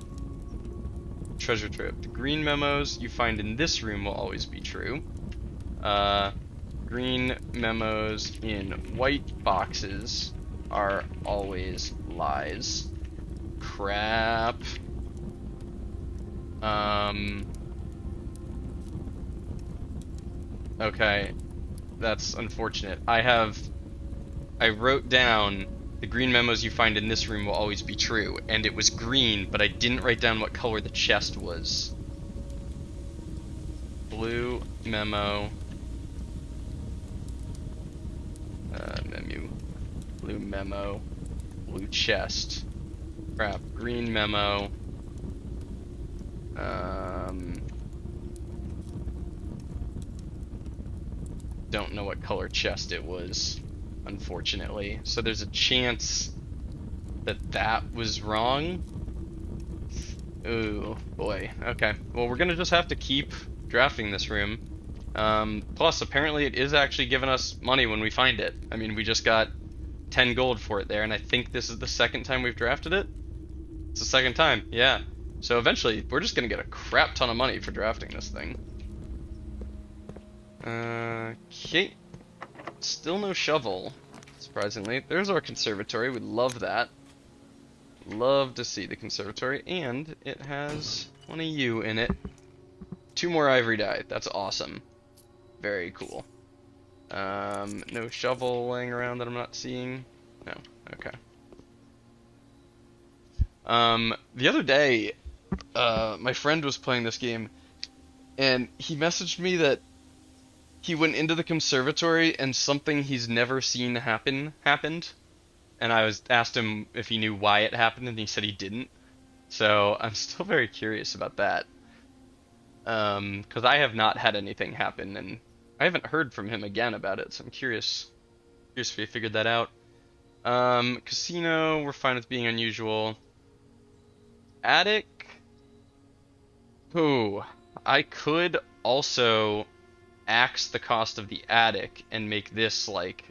trove. The green memos you find in this room will always be true. Green memos in white boxes are always lies. Crap. Okay. That's unfortunate. I wrote down The green memos you find in this room will always be true. And it was green, but I didn't write down what color the chest was. Blue memo. Menu. Blue memo. Blue chest. Crap. Green memo. Don't know what color chest it was, unfortunately. So there's a chance that that was wrong. Ooh, boy. Okay. Well, we're gonna just have to keep drafting this room. Plus, apparently it is actually giving us money when we find it. I mean, we just got 10 gold for it there, and I think this is the second time we've drafted it. It's the second time, yeah. So eventually, we're just gonna get a crap ton of money for drafting this thing. Okay. Still no shovel, surprisingly. There's our conservatory. We love that. Love to see the conservatory, and it has one of you in it. 2 more ivory dye. That's awesome. Very cool. No shovel laying around that I'm not seeing. No. Okay. The other day, my friend was playing this game, and he messaged me that he went into the conservatory and something he's never seen happened. And I asked him if he knew why it happened, and he said he didn't. So I'm still very curious about that. Because I have not had anything happen, and I haven't heard from him again about it, so I'm curious if he figured that out. Casino, we're fine with being unusual. Attic? Ooh, I could also axe the cost of the attic and make this, like,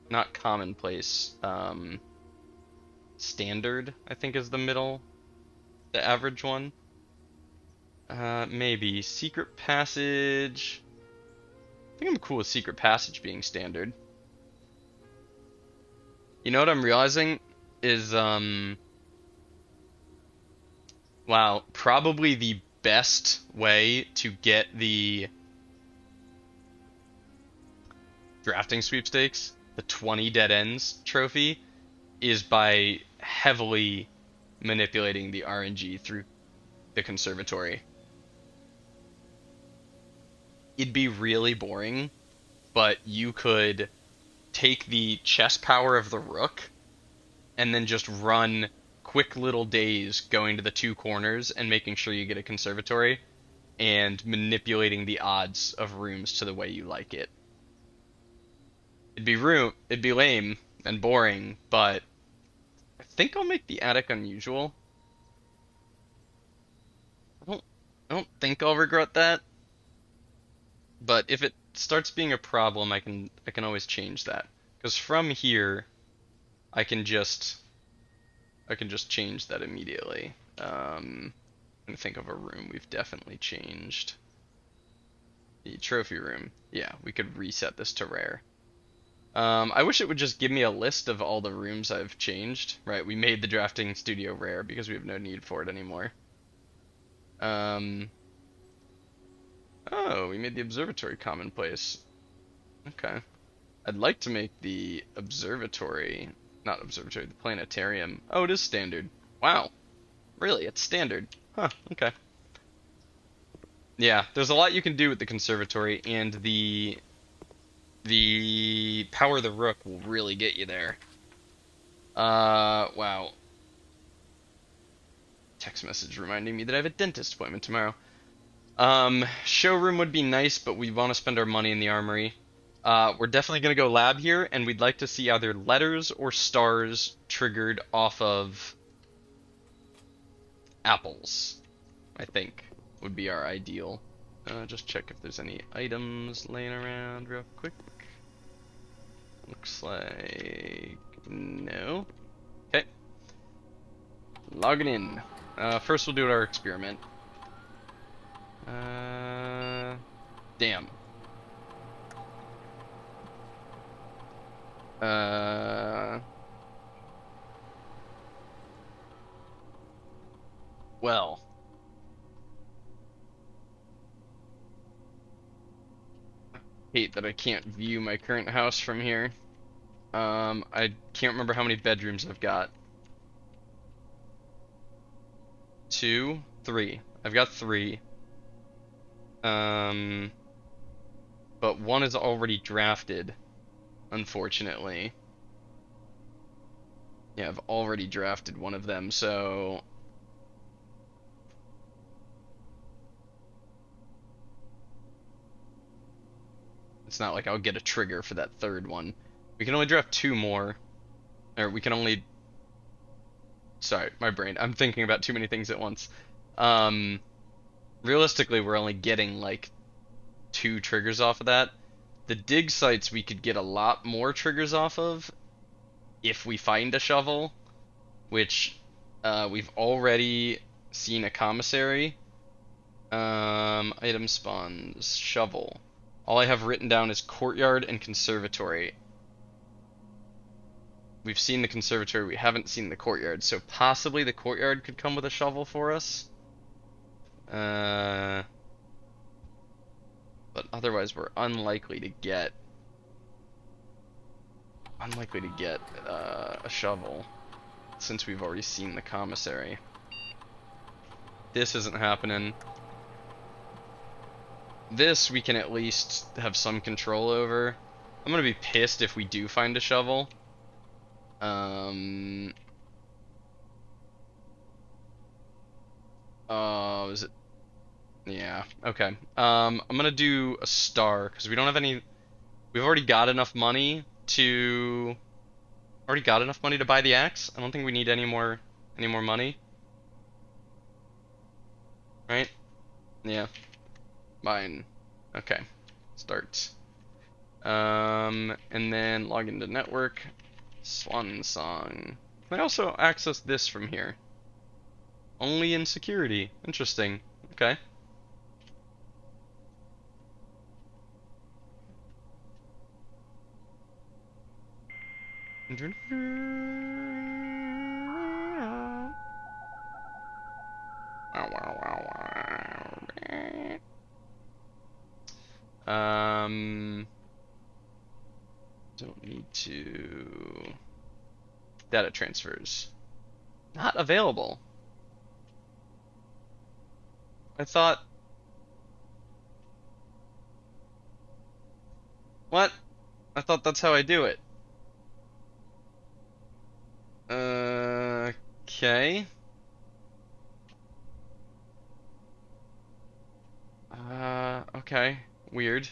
not commonplace, standard, I think is the average one. Maybe secret passage. I think I'm cool with secret passage being standard. You know what I'm realizing is, wow, probably the best way to get the drafting sweepstakes, the 20 dead ends trophy, is by heavily manipulating the RNG through the conservatory. It'd be really boring, but you could take the chess power of the rook and then just run quick little days going to the 2 corners and making sure you get a conservatory and manipulating the odds of rooms to the way you like it. It'd be lame and boring, but I think I'll make the attic unusual. I don't think I'll regret that. But if it starts being a problem, I can always change that. Because from here, I can just change that immediately. I'm gonna think of a room we've definitely changed. The trophy room. Yeah, we could reset this to rare. I wish it would just give me a list of all the rooms I've changed. Right, we made the drafting studio rare because we have no need for it anymore. Oh, we made the observatory commonplace. Okay. I'd like to make the observatory, not observatory, the planetarium. Oh, it is standard. Wow. Really, it's standard. Huh, okay. Yeah, there's a lot you can do with the conservatory, and the power of the rook will really get you there. Wow. Text message reminding me that I have a dentist appointment tomorrow. Showroom would be nice, but we want to spend our money in the armory. We're definitely going to go lab here, and we'd like to see either letters or stars triggered off of apples, I think, would be our ideal. Just check if there's any items laying around real quick. Looks like no. Okay. Logging in. First we'll do our experiment. Damn. Well. Hate that I can't view my current house from here. I can't remember how many bedrooms I've got. 2, 3. I've got 3. But one is already drafted, unfortunately. Yeah, I've already drafted one of them, so... It's not like I'll get a trigger for that third one. We can only draft 2 more. Or we can only... Sorry, my brain. I'm thinking about too many things at once. Realistically, we're only getting, like, 2 triggers off of that. The dig sites we could get a lot more triggers off of if we find a shovel, which we've already seen a commissary. Item spawns, shovel. All I have written down is courtyard and conservatory. We've seen the conservatory, we haven't seen the courtyard, so possibly the courtyard could come with a shovel for us. But otherwise we're unlikely to get a shovel since we've already seen the commissary. This isn't happening. This we can at least have some control over. I'm gonna be pissed if we do find a shovel. Is it? Yeah, okay. I'm gonna do a star, because we don't have any... We've already got enough money to... buy the axe. I don't think we need any more money. Right? Yeah. Fine. Okay. Start. And then log into network. Swan Song. Can I also access this from here? Only in security. Interesting. Okay. Don't need to... Data transfers. Not available. I thought... What? I thought that's how I do it. Okay. Okay. Weird.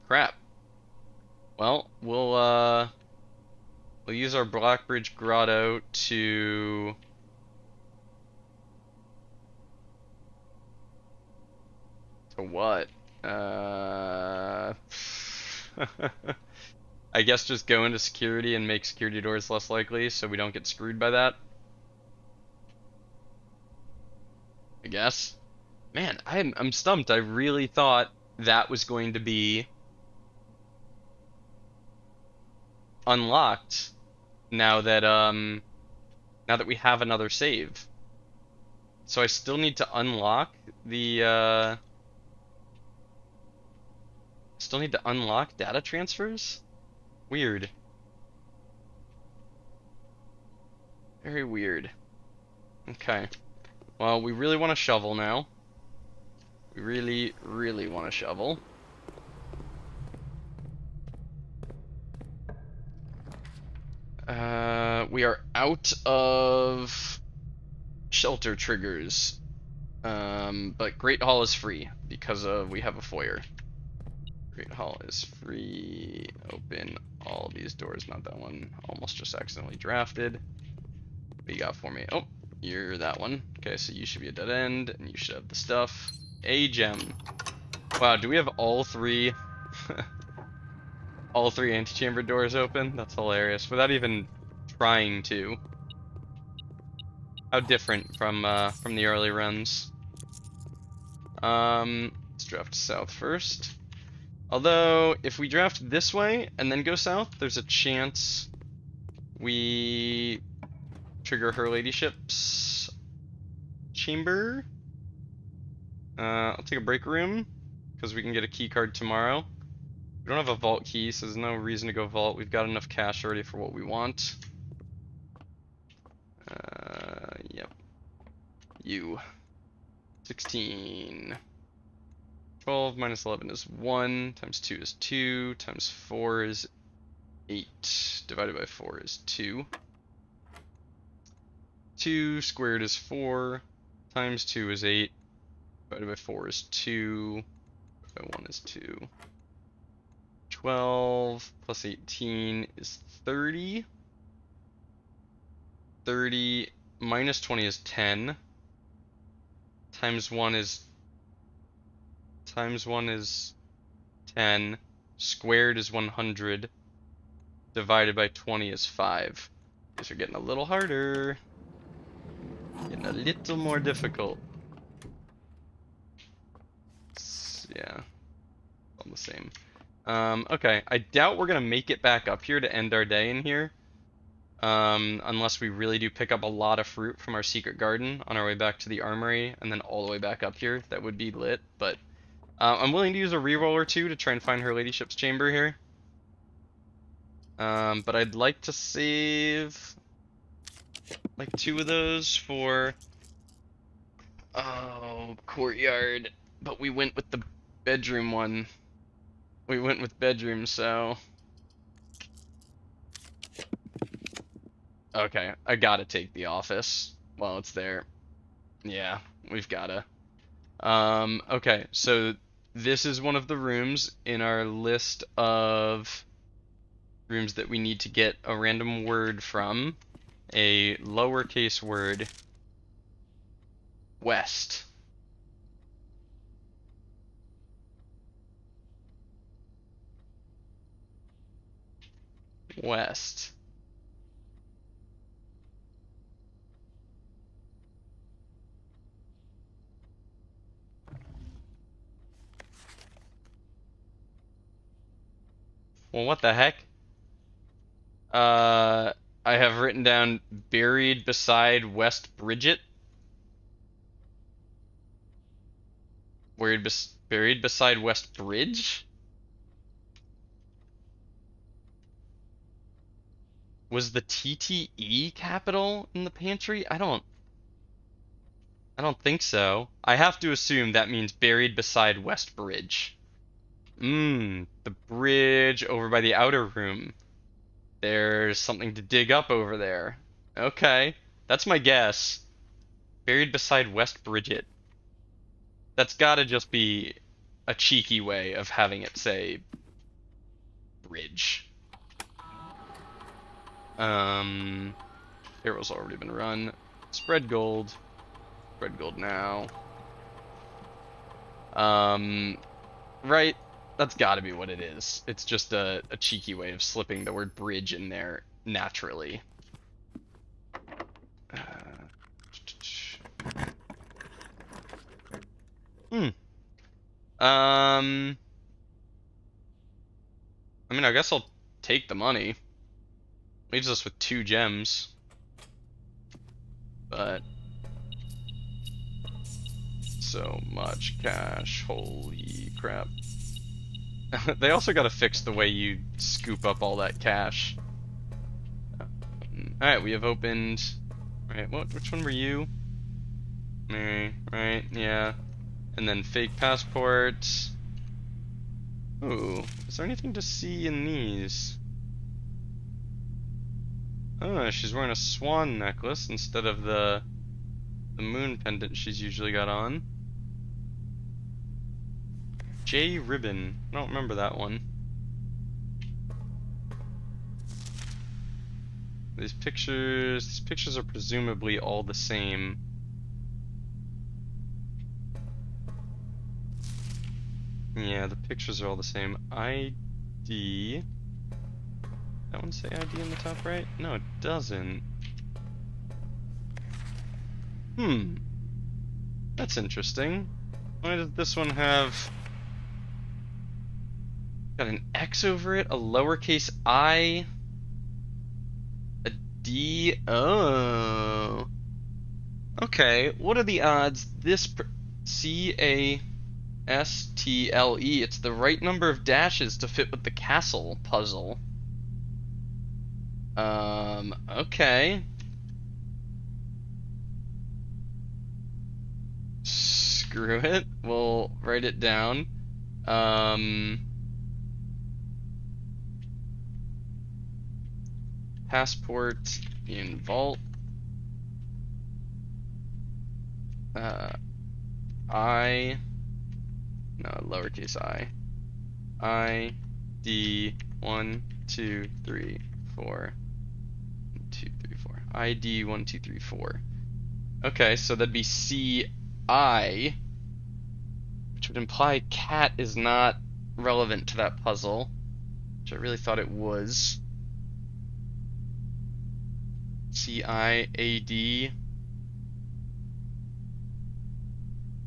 Crap. Well, we'll use our Blackbridge Grotto to... To what? I guess just go into security and make security doors less likely so we don't get screwed by that. I guess. Man, I'm stumped. I really thought that was going to be unlocked now that we have another save. So I still need to unlock the still need to unlock data transfers? Weird. Very weird. Okay. Well, we really want a shovel now. We really, really want a shovel. We are out of shelter triggers. But Great Hall is free because we have a foyer. Great Hall is free. Open all these doors. Not that one. Almost just accidentally drafted. What do you got for me? Oh, you're that one. Okay, so you should be a dead end, and you should have the stuff. A gem. Wow, do we have all 3 all 3 antechamber doors open? That's hilarious. Without even trying to. How different from the early runs. Let's draft south first. Although, if we draft this way and then go south, there's a chance we trigger Her Ladyship's chamber. I'll take a break room, because we can get a key card tomorrow. We don't have a vault key, so there's no reason to go vault. We've got enough cash already for what we want. Yep. 16. 12 minus 11 is 1, times 2 is 2, times 4 is 8, divided by 4 is 2. 2 squared is 4, times 2 is 8, divided by 4 is 2, divided by 1 is 2. 12 plus 18 is 30. 30 minus 20 is 10. Times 1 is 10. Squared is 100. Divided by 20 is 5. These are getting a little harder. Getting a little more difficult. Yeah, all the same. Okay, I doubt we're gonna make it back up here to end our day in here. Unless we really do pick up a lot of fruit from our secret garden on our way back to the armory, and then all the way back up here. That would be lit, but I'm willing to use a reroll or two to try and find her ladyship's chamber here. But I'd like to save like 2 of those for courtyard, but we went with the bedroom one. We went with bedroom, so okay, I gotta take the office while it's there. Yeah, we've gotta. Okay, so this is one of the rooms in our list of rooms that we need to get a random word from. A lowercase word. West. West. Well, what the heck? I have written down buried beside West Bridget. Buried beside West Bridge? Was the TTE capital in the pantry? I don't think so. I have to assume that means buried beside West Bridge. The bridge over by the outer room. There's something to dig up over there. Okay, that's my guess. Buried beside West Bridget. That's gotta just be a cheeky way of having it say bridge. Arrow's already been run. Spread gold. Spread gold now. Right. That's gotta be what it is. It's just a cheeky way of slipping the word bridge in there naturally. I mean, I guess I'll take the money. Leaves us with 2 gems. But so much cash, holy crap. They also gotta fix the way you scoop up all that cash. Alright, we have opened... Right, which one were you? Mary, right, yeah. And then fake passports. Ooh, is there anything to see in these? Oh, she's wearing a swan necklace instead of the moon pendant she's usually got on. J ribbon. I don't remember that one. These pictures are presumably all the same. Yeah, the pictures are all the same. ID. That one say ID in the top right? No, it doesn't. That's interesting. Why does this one have... Got an X over it, a lowercase I, a D. Oh. Okay, what are the odds this STLE. It's the right number of dashes to fit with the castle puzzle. Okay. Screw it. We'll write it down. Passport in vault. Lowercase I. D 1 2 3 4. 2 3 4. ID 1 2 3 4. Okay, so that'd be CI, which would imply cat is not relevant to that puzzle, which I really thought it was. CIAD.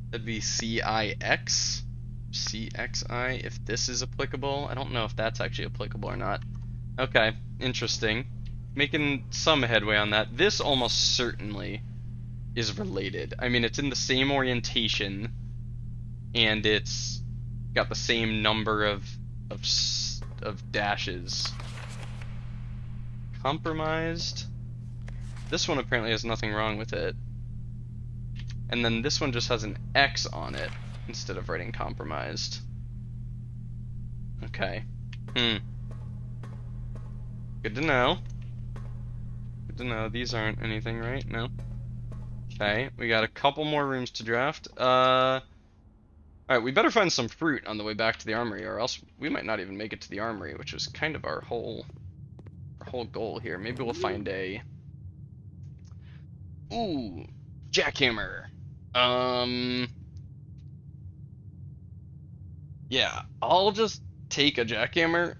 That'd be CIX. CXI, if this is applicable. I don't know if that's actually applicable or not. Okay, interesting. Making some headway on that. This almost certainly is related. I mean, it's in the same orientation, and it's got the same number of dashes. Compromised. This one apparently has nothing wrong with it. And then this one just has an X on it instead of writing compromised. Okay. Good to know. Good to know. These aren't anything, right? No. Okay, we got a couple more rooms to draft. Alright, we better find some fruit on the way back to the armory, or else we might not even make it to the armory, which was kind of our whole goal here. Maybe we'll find a... Ooh, jackhammer. Yeah, I'll just take a jackhammer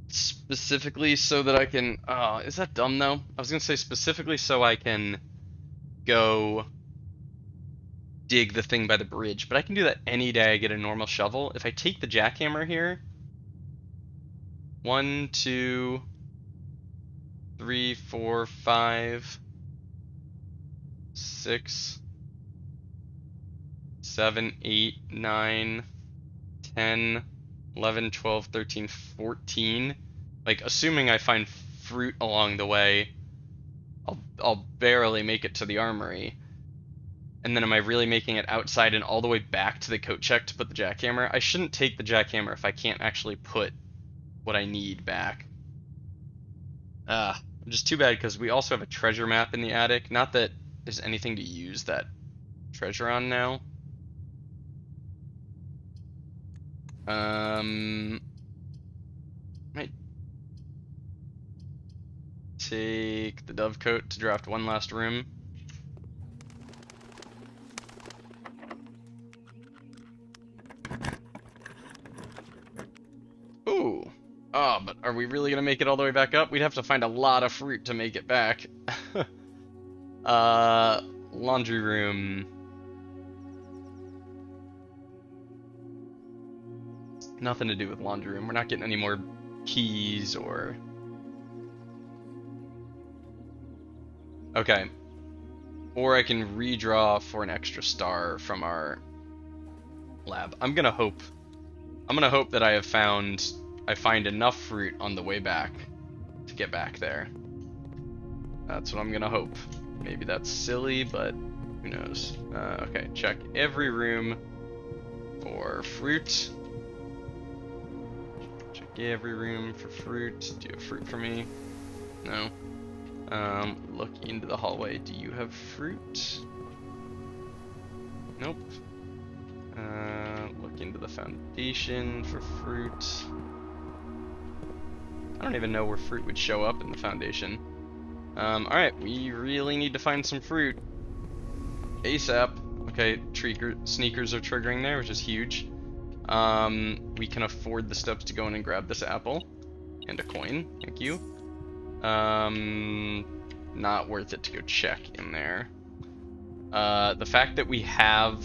specifically so that I can... is that dumb though? I was gonna say specifically so I can go dig the thing by the bridge, but I can do that any day I get a normal shovel. If I take the jackhammer here, 1 2 3 4 5 6 7 8 9 10 11 12 13 14, like assuming I find fruit along the way, I'll barely make it to the armory. And then am I really making it outside and all the way back to the coat check to put the jackhammer? I shouldn't take the jackhammer if I can't actually put what I need back. Just too bad, because we also have a treasure map in the attic. Not that there's anything to use that treasure on now. Might take the dovecoat to draft one last room. Ooh. Oh, but are we really gonna make it all the way back up? We'd have to find a lot of fruit to make it back. Laundry room. Nothing to do with laundry room. We're not getting any more keys or... Okay. Or I can redraw for an extra star from our lab. I'm gonna hope that I find enough fruit on the way back to get back there. That's what I'm gonna hope. Maybe that's silly, but who knows. Okay, check every room for fruit. Check every room for fruit. Do you have fruit for me? No. Look into the hallway. Do you have fruit? Nope. Look into the foundation for fruit. I don't even know where fruit would show up in the foundation. Alright, we really need to find some fruit. ASAP. Okay, sneakers are triggering there, which is huge. We can afford the steps to go in and grab this apple. And a coin, thank you. Not worth it to go check in there. The fact that we have...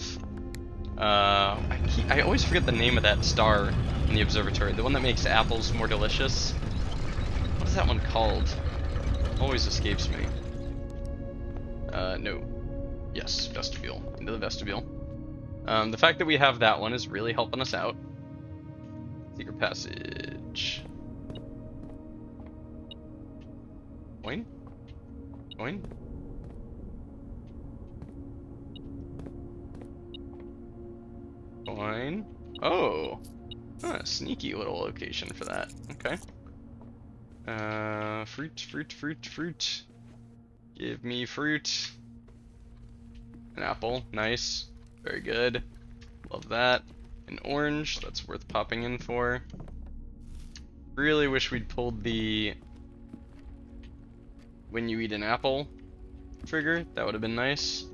I always forget the name of that star in the observatory. The one that makes apples more delicious. What is that one called? Always escapes me. No. Yes, vestibule. Into the vestibule. The fact that we have that one is really helping us out. Secret passage. Coin? Coin? Coin? Oh! Huh, sneaky little location for that. Okay. Fruit. Give me fruit. An apple. Nice. Very good. Love that. An orange. That's worth popping in for. Really wish we'd pulled the when you eat an apple trigger. That would have been nice.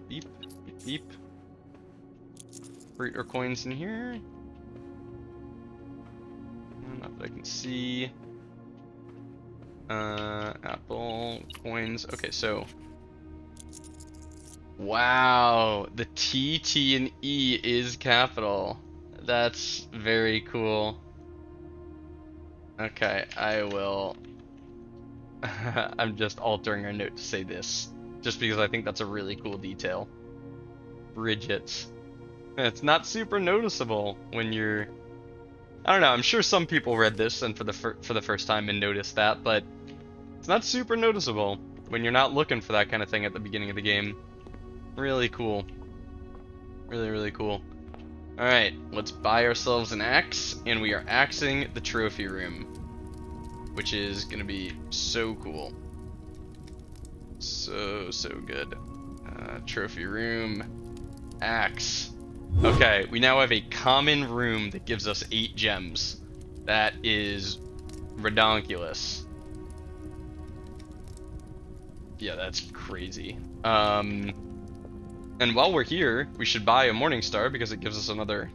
Beep. Beep. Beep. Fruit or coins in here? Not that I can see. Apple, coins. Okay, so. Wow, the T, T, and E is capital. That's very cool. Okay, I will. I'm just altering our note to say this, just because I think that's a really cool detail. Bridget. It's not super noticeable when you're. I don't know. I'm sure some people read this and for the first time and noticed that, but it's not super noticeable when you're not looking for that kind of thing at the beginning of the game. Really cool. Really, really cool. All right, let's buy ourselves an axe, and we are axing the trophy room, which is gonna be so cool. So good. Trophy room, axe. Okay, we now have a common room that gives us 8 gems. That is redonkulous. Yeah, that's crazy. And while we're here, we should buy a Morning Star because it gives us another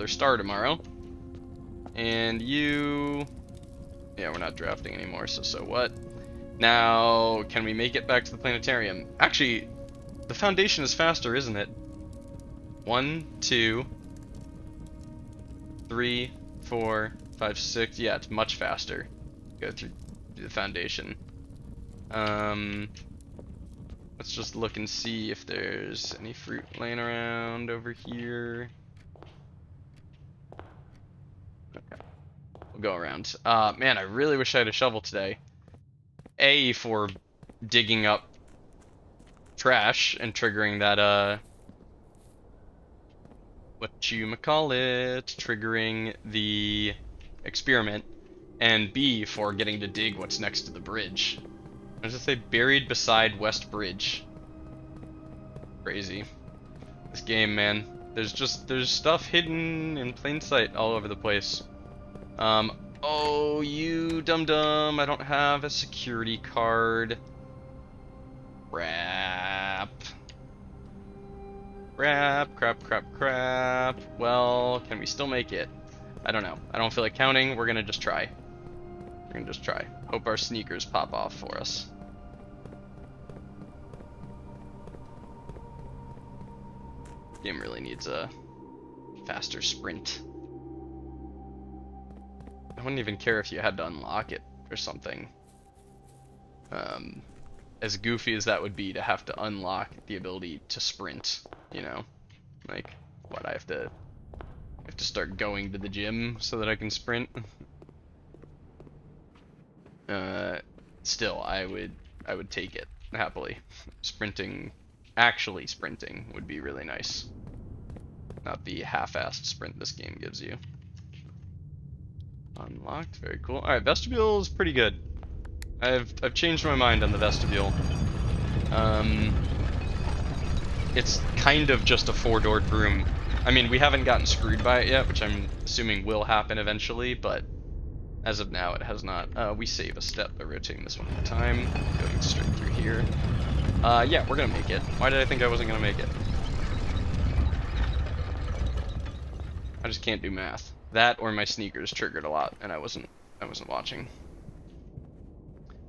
star tomorrow. And you... Yeah, we're not drafting anymore, so what? Now, can we make it back to the planetarium? Actually, the foundation is faster, isn't it? 1, 2, 3, 4, 5, 6. Yeah, it's much faster. Go through the foundation. Let's just look and see if there's any fruit laying around over here. Okay. We'll go around. Man, I really wish I had a shovel today. A, for digging up trash and triggering that, triggering the experiment, and B, for getting to dig what's next to the bridge. What does it say? Buried beside West Bridge. Crazy. This game, man. There's stuff hidden in plain sight all over the place. Oh, you dum-dum, I don't have a security card. Crap. Crap. Well, can we still make it? I don't know. I don't feel like counting. We're gonna just try. Hope our sneakers pop off for us. Game really needs a faster sprint. I wouldn't even care if you had to unlock it or something. As goofy as that would be to have to unlock the ability to sprint, you know? Like, what, I have to start going to the gym so that I can sprint? Still, I would take it happily. Actually sprinting would be really nice. Not the half-assed sprint this game gives you. Unlocked, very cool. Alright, vestibule is pretty good. I've changed my mind on the vestibule. It's kind of just a 4-doored room. I mean, we haven't gotten screwed by it yet, which I'm assuming will happen eventually, but as of now, it has not. We save a step by rotating this one at a time, going straight through here. Yeah, we're gonna make it. Why did I think I wasn't gonna make it? I just can't do math. That or my sneakers triggered a lot, and I wasn't watching.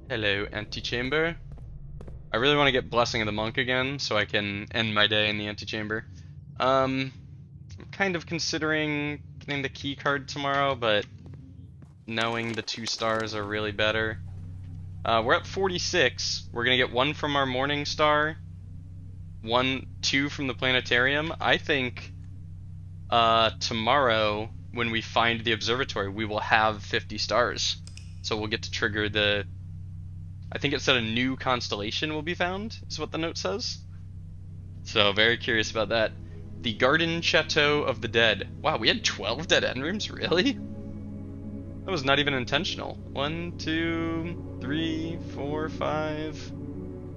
Hello, antechamber. I really want to get Blessing of the Monk again, so I can end my day in the antechamber. I'm kind of considering getting the key card tomorrow, but knowing the 2 stars are really better. We're at 46. We're gonna get 1 from our Morning Star, 2 2 from the planetarium. I think tomorrow, when we find the observatory, we will have 50 stars. So we'll get to trigger the... I think it said a new constellation will be found, is what the note says. So very curious about that. The Garden Chateau of the Dead. Wow, we had 12 dead end rooms? Really? That was not even intentional. 1, 2, 3, 4, 5.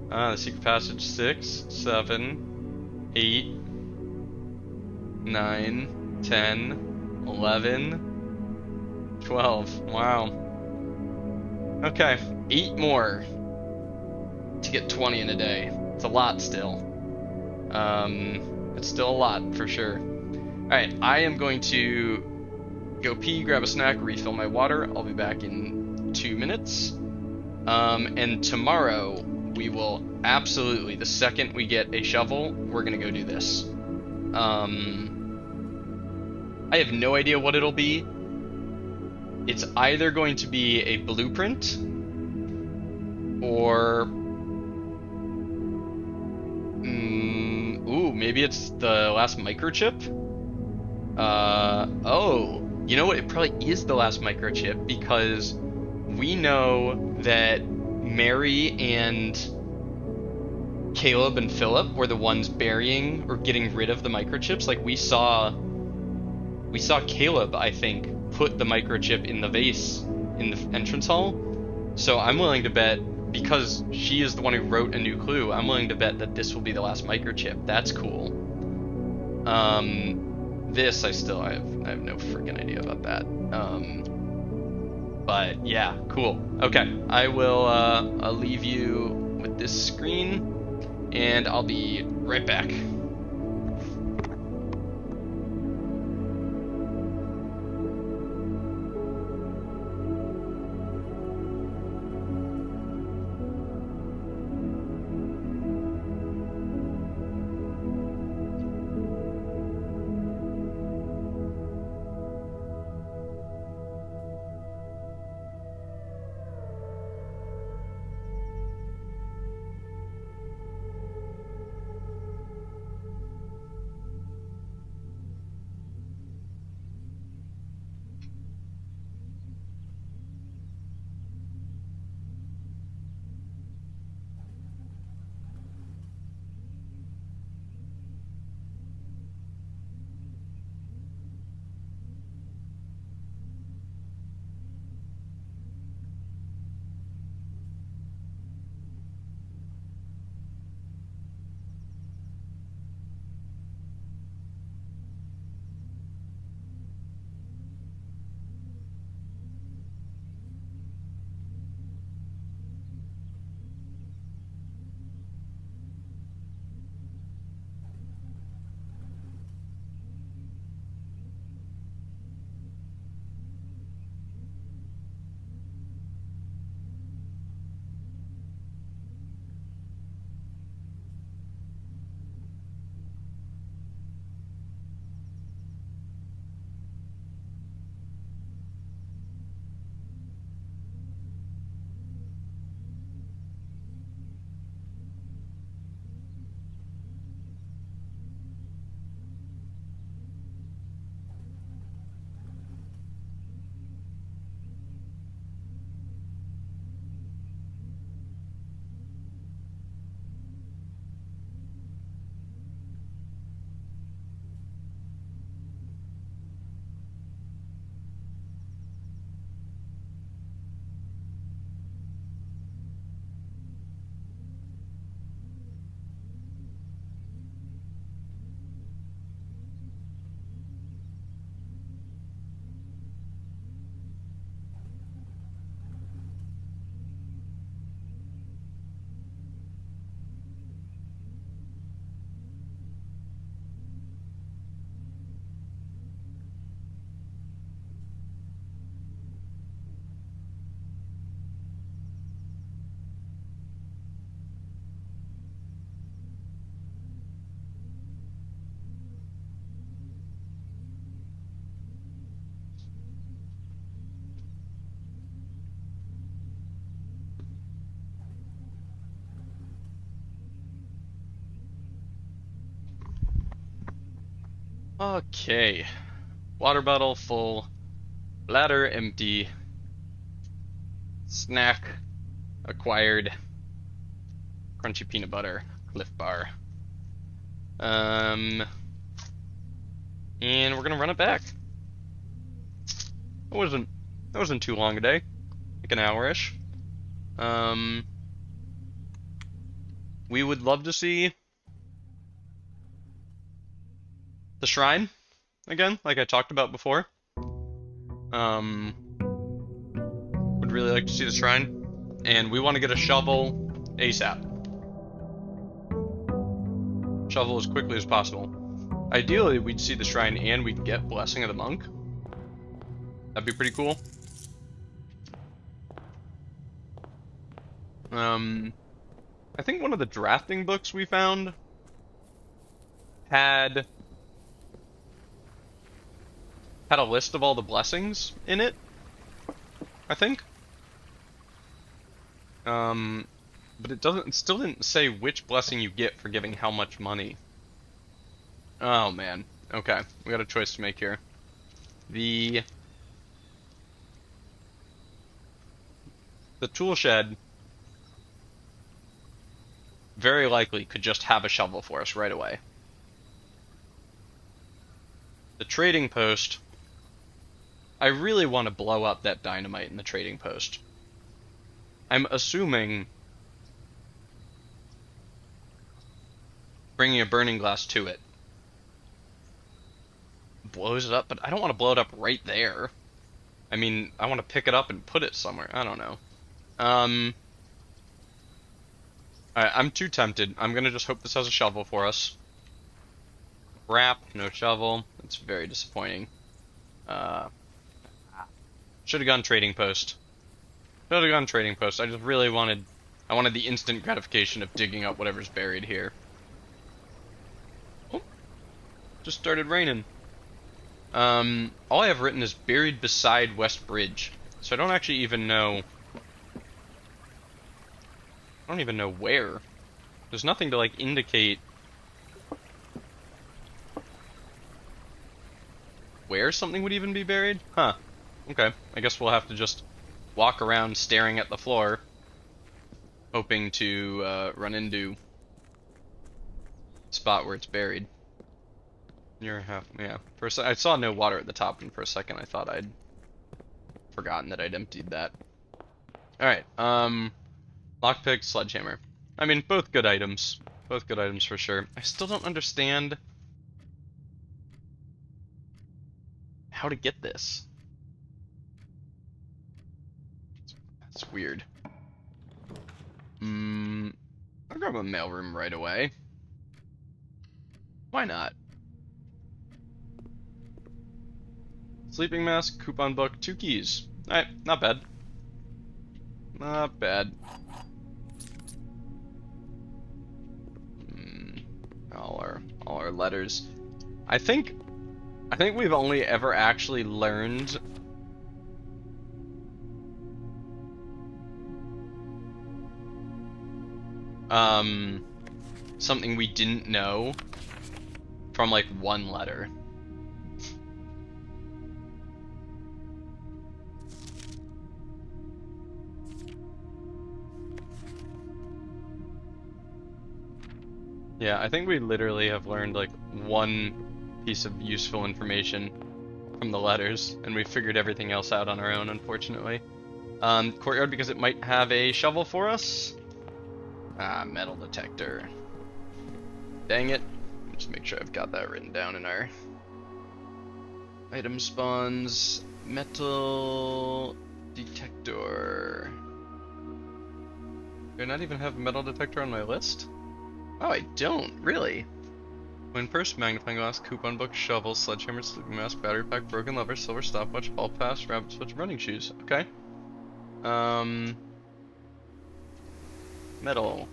The secret passage 6, 7, 8, 9, 10, 11, 12. Wow. Okay, 8 more to get 20 in a day. It's a lot still. It's still a lot for sure. Alright, I am going to go pee, grab a snack, refill my water. I'll be back in 2 minutes. And tomorrow we will absolutely, the second we get a shovel, we're gonna go do this. I have no idea what it'll be. It's either going to be a blueprint or ooh, maybe it's the last microchip. Oh, you know what? It probably is the last microchip because we know that Mary and Caleb and Philip were the ones burying or getting rid of the microchips. Like we saw Caleb, I think, put the microchip in the vase in the entrance hall. So I'm willing to bet, because she is the one who wrote a new clue, I'm willing to bet that this will be the last microchip. That's cool. This I have no freaking idea about that. But yeah, cool. Okay, I will I'll leave you with this screen and I'll be right back. Okay. Water bottle full. Bladder empty. Snack acquired. Crunchy peanut butter. Cliff bar. And we're gonna run it back. That wasn't too long a day. Like an hour-ish. We would love to see the shrine again, like I talked about before. Would really like to see the shrine, and we want to get a shovel ASAP. Shovel as quickly as possible. Ideally, we'd see the shrine and we'd get Blessing of the Monk. That'd be pretty cool. I think one of the drafting books we found had a list of all the blessings in it, I think. But it still didn't say which blessing you get for giving how much money. Oh man. Okay, we got a choice to make here. The tool shed very likely could just have a shovel for us right away. The trading post, I really want to blow up that dynamite in the trading post. I'm assuming bringing a burning glass to it blows it up, but I don't want to blow it up right there. I mean, I want to pick it up and put it somewhere. I don't know. Alright, I'm too tempted. I'm gonna just hope this has a shovel for us. Wrap, no shovel. It's very disappointing. Should have gone trading post. Should have gone trading post. I just really wanted the instant gratification of digging up whatever's buried here. Oh, just started raining. All I have written is buried beside West Bridge, so I don't actually even know. I don't even know where. There's nothing to, like, indicate where something would even be buried? Huh. Okay. I guess we'll have to just walk around staring at the floor, hoping to run into the spot where it's buried. Yeah. I saw no water at the top, and for a second I thought I'd forgotten that I'd emptied that. Alright, lockpick, sledgehammer. I mean, both good items. Both good items for sure. I still don't understand how to get this. That's weird. I'll grab a mailroom right away. Why not? Sleeping mask, coupon book, 2 keys. Alright, not bad. Not bad. All our letters. I think we've only ever actually learned something we didn't know from like one letter. Yeah, I think we literally have learned like one piece of useful information from the letters, and we figured everything else out on our own, unfortunately. Courtyard, because it might have a shovel for us. Metal detector. Dang it. Just make sure I've got that written down in our item spawns. Metal detector. Do I not even have a metal detector on my list? Oh, I don't, really. When purse, magnifying glass, coupon book, shovel, sledgehammer, sleeping mask, battery pack, broken lever, silver stopwatch, hall pass, rabbit switch, running shoes. Okay. Metal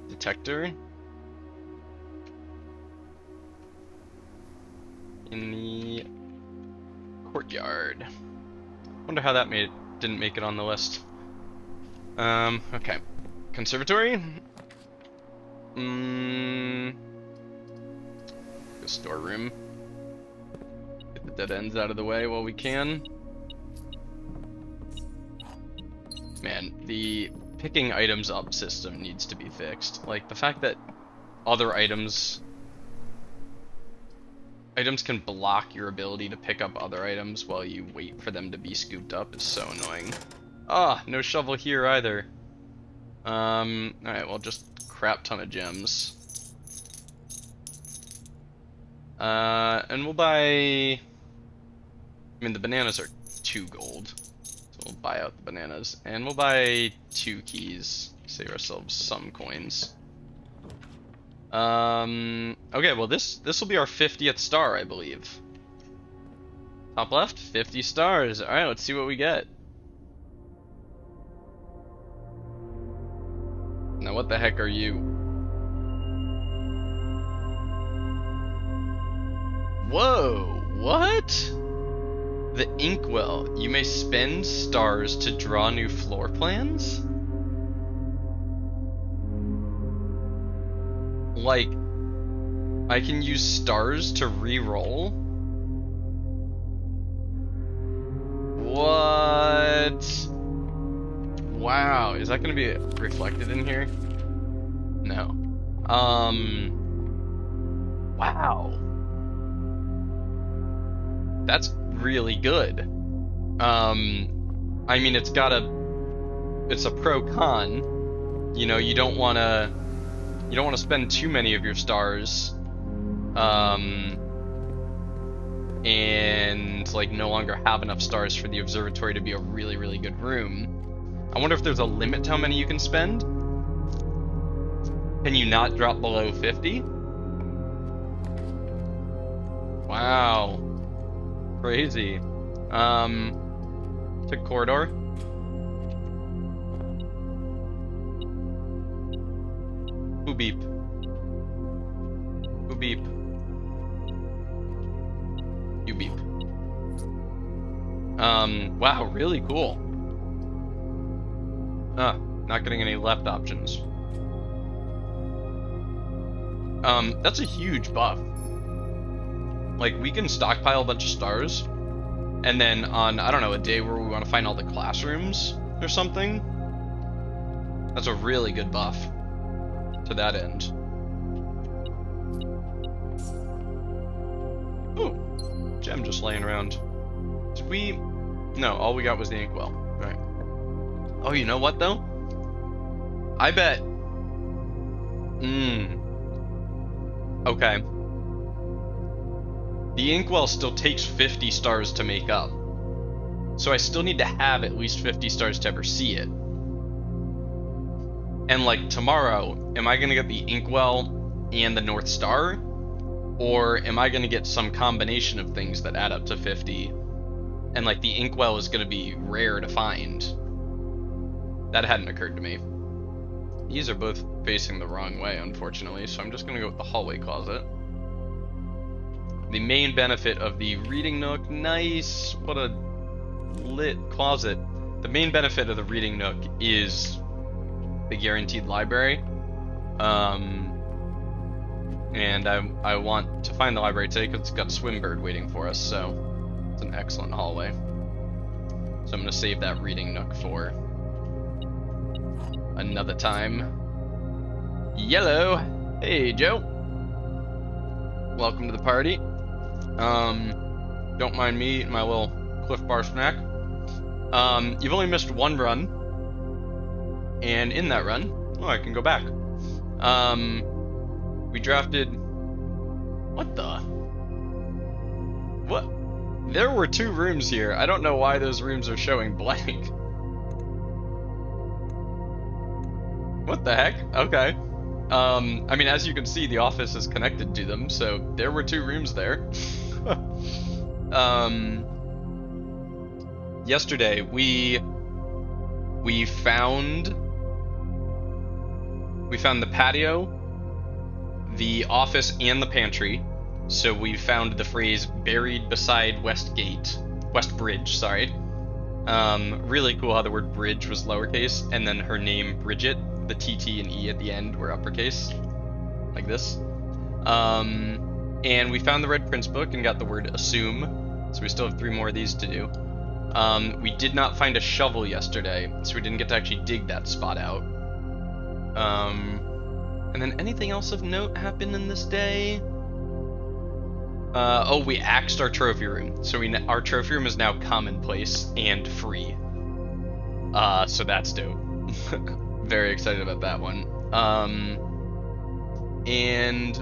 detector. In the courtyard. Wonder how that didn't make it on the list. Okay. Conservatory. The storeroom. dead ends out of the way while we can. Man, the picking items up system needs to be fixed. Like, the fact that other items can block your ability to pick up other items while you wait for them to be scooped up is so annoying. Ah, no shovel here either. Alright, well, just crap ton of gems. And we'll buy... I mean, the bananas are 2 gold. So we'll buy out the bananas. And we'll buy 2 keys. Save ourselves some coins. Okay, well this will be our 50th star, I believe. Top left, 50 stars. Alright, let's see what we get. Now what the heck are you? Whoa, what? The Inkwell. You may spend stars to draw new floor plans? Like, I can use stars to re-roll? What? Wow, is that gonna be reflected in here? No. Wow. That's really good. I mean, it's a pro-con. You know, you don't wanna spend too many of your stars, and like no longer have enough stars for the observatory to be a really, really good room. I wonder if there's a limit to how many you can spend? Can you not drop below 50? Wow. Crazy. To corridor. Who beep? Who beep? You beep. Wow, really cool. Not getting any left options. That's a huge buff. Like, we can stockpile a bunch of stars, and then on, I don't know, a day where we want to find all the classrooms or something, that's a really good buff to that end. Ooh, gem just laying around. Did we... No, all we got was the Inkwell. Right. Oh, you know what, though? I bet... Okay. The Inkwell still takes 50 stars to make up. So I still need to have at least 50 stars to ever see it. And like tomorrow, am I gonna get the Inkwell and the North Star? Or am I gonna get some combination of things that add up to 50? And like the Inkwell is gonna be rare to find. That hadn't occurred to me. These are both facing the wrong way, unfortunately, so I'm just gonna go with the hallway closet. The main benefit of the reading nook, nice, what a lit closet. The main benefit of the reading nook is the guaranteed library. And I want to find the library today because it's got Swimbird waiting for us, so it's an excellent hallway. So I'm gonna save that reading nook for another time. Yellow! Hey, Joe! Welcome to the party. Don't mind me eating my little Cliff Bar snack. You've only missed one run. And in that run, oh, I can go back. We drafted... What the? What? There were 2 rooms here. I don't know why those rooms are showing blank. What the heck? Okay. I mean, as you can see, the office is connected to them, so there were 2 rooms there. Yesterday, we found the patio, the office, and the pantry. So we found the phrase "buried beside West Bridge," sorry. Really cool how the word bridge was lowercase, and then her name, Bridget, the TT and E at the end were uppercase, like this. And we found the Red Prince book and got the word assume So we still have 3 more of these to do. We did not find a shovel yesterday, so we didn't get to actually dig that spot out. And then anything else of note happened in this day? Oh, we axed our trophy room. So our trophy room is now commonplace and free. So that's dope. Very excited about that one. And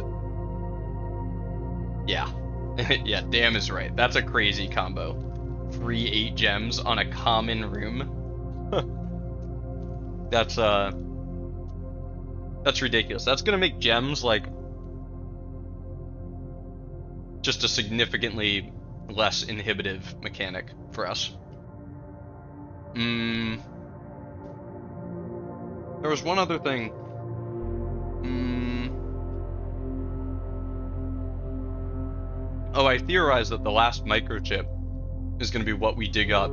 yeah. Yeah, damn is right. That's a crazy combo. Free 8 gems on a common room. That's ridiculous. That's gonna make gems like just a significantly less inhibitive mechanic for us. There was one other thing. Oh, I theorized that the last microchip is going to be what we dig up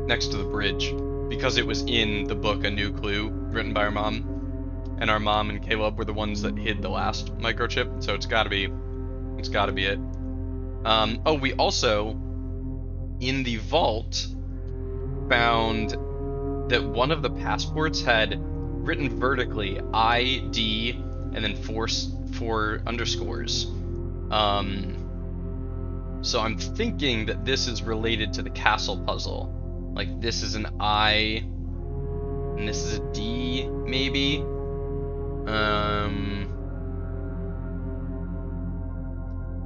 next to the bridge, because it was in the book A New Clue, written by our mom. And our mom and Caleb were the ones that hid the last microchip, so it's gotta be it. Oh, we also, in the vault, found that one of the passports had written vertically ID and then four underscores. So I'm thinking that this is related to the castle puzzle. Like this is an I and this is a D, maybe.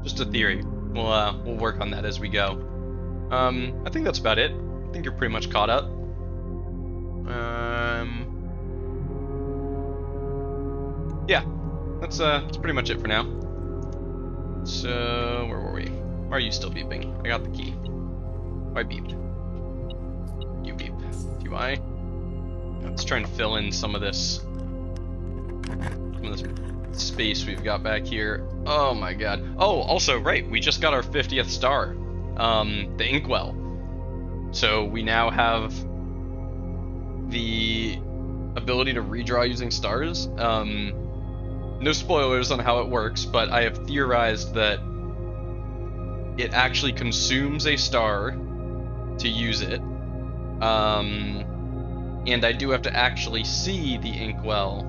Just a theory. We'll work on that as we go. I think that's about it. I think you're pretty much caught up. Yeah, that's pretty much it for now. So where were we? Why are you still beeping? I got the key. Why beep? You beep. Do I? Let's try and fill in some of this space we've got back here. Oh my god. Oh, also, right, we just got our 50th star. The Inkwell. So we now have the ability to redraw using stars. No spoilers on how it works, but I have theorized that it actually consumes a star to use it. And I do have to actually see the Inkwell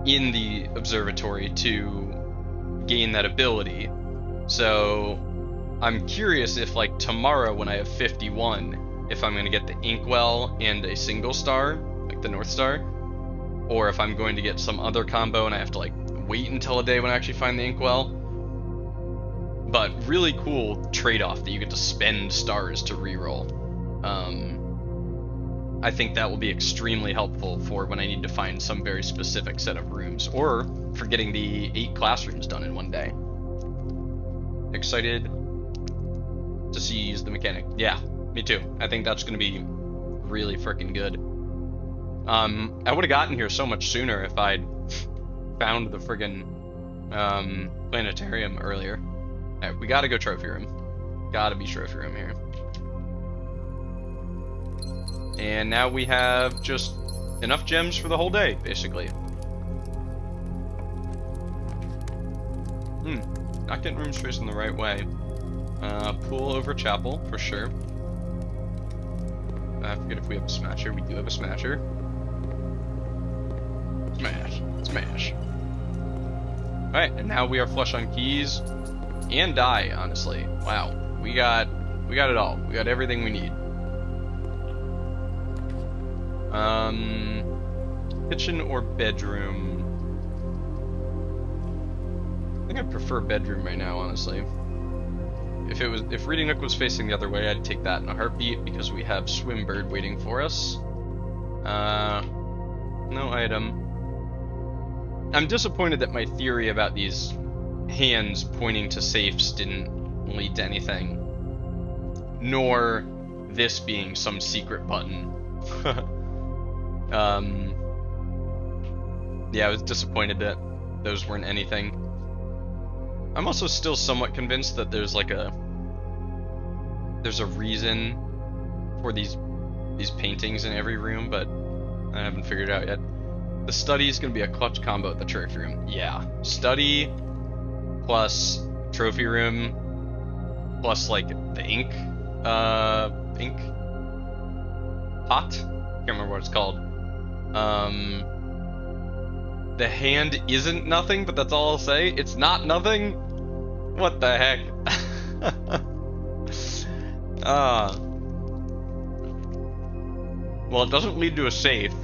in the observatory to gain that ability. So I'm curious if, like, tomorrow when I have 51, if I'm going to get the Inkwell and a single star, like the North Star, or if I'm going to get some other combo and I have to, like, wait until a day when I actually find the Inkwell. But really cool trade-off that you get to spend stars to reroll. I think that will be extremely helpful for when I need to find some very specific set of rooms, or for getting the 8 classrooms done in one day. Excited to see you use the mechanic. Yeah, me too. I think that's going to be really freaking good. I would have gotten here so much sooner if I'd found the friggin' planetarium earlier. Alright, we gotta go trophy room. Gotta be trophy room here. And now we have just enough gems for the whole day, basically. Not getting rooms facing the right way. Pool over chapel, for sure. I forget if we have a smasher. We do have a smasher. Smash. Smash. Alright, and now we are flush on keys and die, honestly. Wow. We got it all. We got everything we need. Kitchen or bedroom? I think I'd prefer bedroom right now, honestly. If Reading Nook was facing the other way, I'd take that in a heartbeat because we have Swimbird waiting for us. No item. I'm disappointed that my theory about these hands pointing to safes didn't lead to anything. Nor this being some secret button. Yeah, I was disappointed that those weren't anything. I'm also still somewhat convinced that there's like there's a reason for these paintings in every room, but I haven't figured it out yet. The study is going to be a clutch combo at the trophy room. Yeah, study plus trophy room plus like the ink pot. Can't remember what it's called. The hand isn't nothing, but that's all I'll say. It's not nothing. What the heck? Well, it doesn't lead to a safe.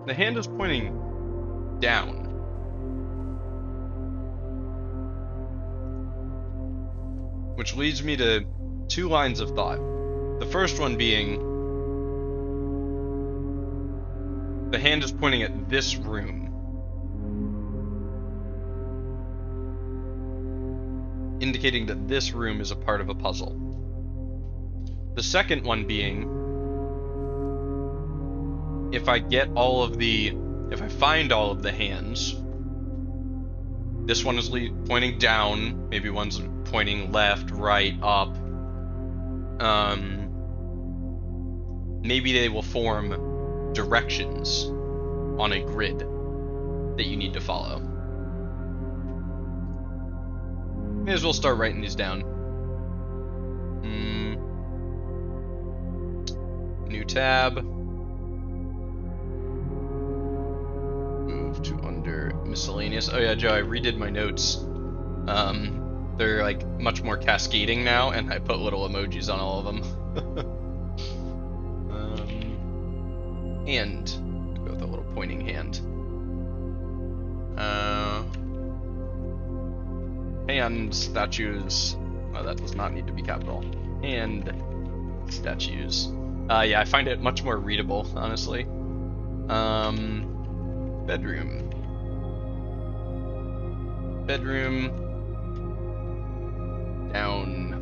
The hand is pointing down. Which leads me to two lines of thought. The first one being, the hand is pointing at this room, indicating that this room is a part of a puzzle. The second one being, if I find all of the hands, this one is pointing down, maybe one's pointing left, right, up. Maybe they will form directions on a grid that you need to follow. May as well start writing these down. New tab. Move to under miscellaneous. Oh yeah, Joe, I redid my notes. They're like much more cascading now, and I put little emojis on all of them. And go with a little pointing hand. Hand statues. Oh, that does not need to be capital. And statues. Yeah, I find it much more readable, honestly. Bedroom. Bedroom. Down.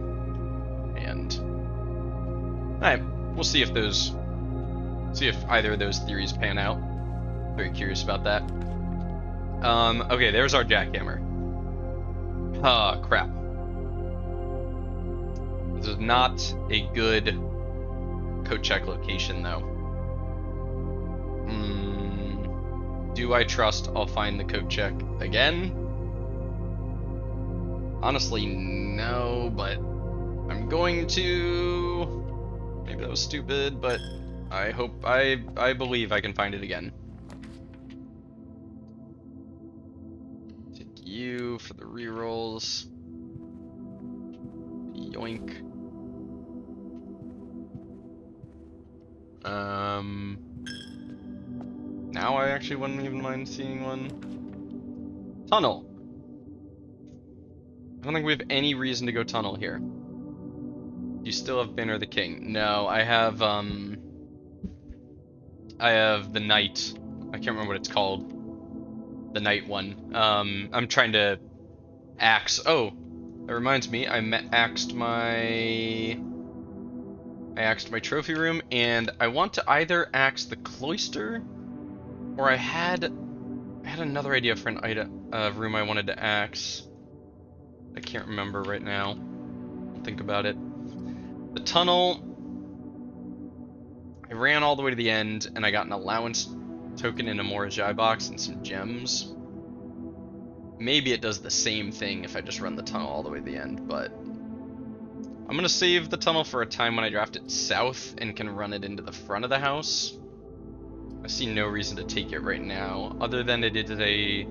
And. Alright, we'll see if either of those theories pan out. Very curious about that. Okay, there's our jackhammer. Ah, crap. This is not a good coat check location, though. Do I trust I'll find the coat check again? Honestly, no, but I'm going to. Maybe that was stupid, but I believe I can find it again. Take you for the rerolls. Yoink. Now I actually wouldn't even mind seeing one. Tunnel. I don't think we have any reason to go tunnel here. You still have Banner the King. No, I have the Knight. I can't remember what it's called. The Knight one. I'm trying to axe. Oh, that reminds me. I axed my trophy room, and I want to either axe the cloister, or I had another idea for an room I wanted to axe. I can't remember right now. I'll think about it. The tunnel. I ran all the way to the end, and I got an allowance token in a Morajai box and some gems. Maybe it does the same thing if I just run the tunnel all the way to the end, but I'm gonna save the tunnel for a time when I draft it south and can run it into the front of the house. I see no reason to take it right now, other than it is a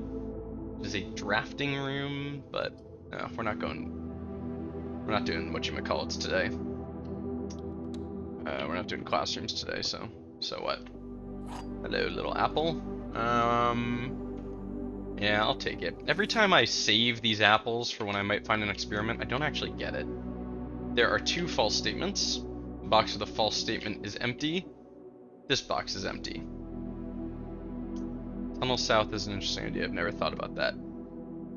drafting room, but no, we're not doing whatchamacallits today. We're not doing classrooms today, so what? Hello, little apple. Yeah, I'll take it. Every time I save these apples for when I might find an experiment, I don't actually get it. There are two false statements. The box with a false statement is empty. This box is empty. Tunnel south is an interesting idea. I've never thought about that.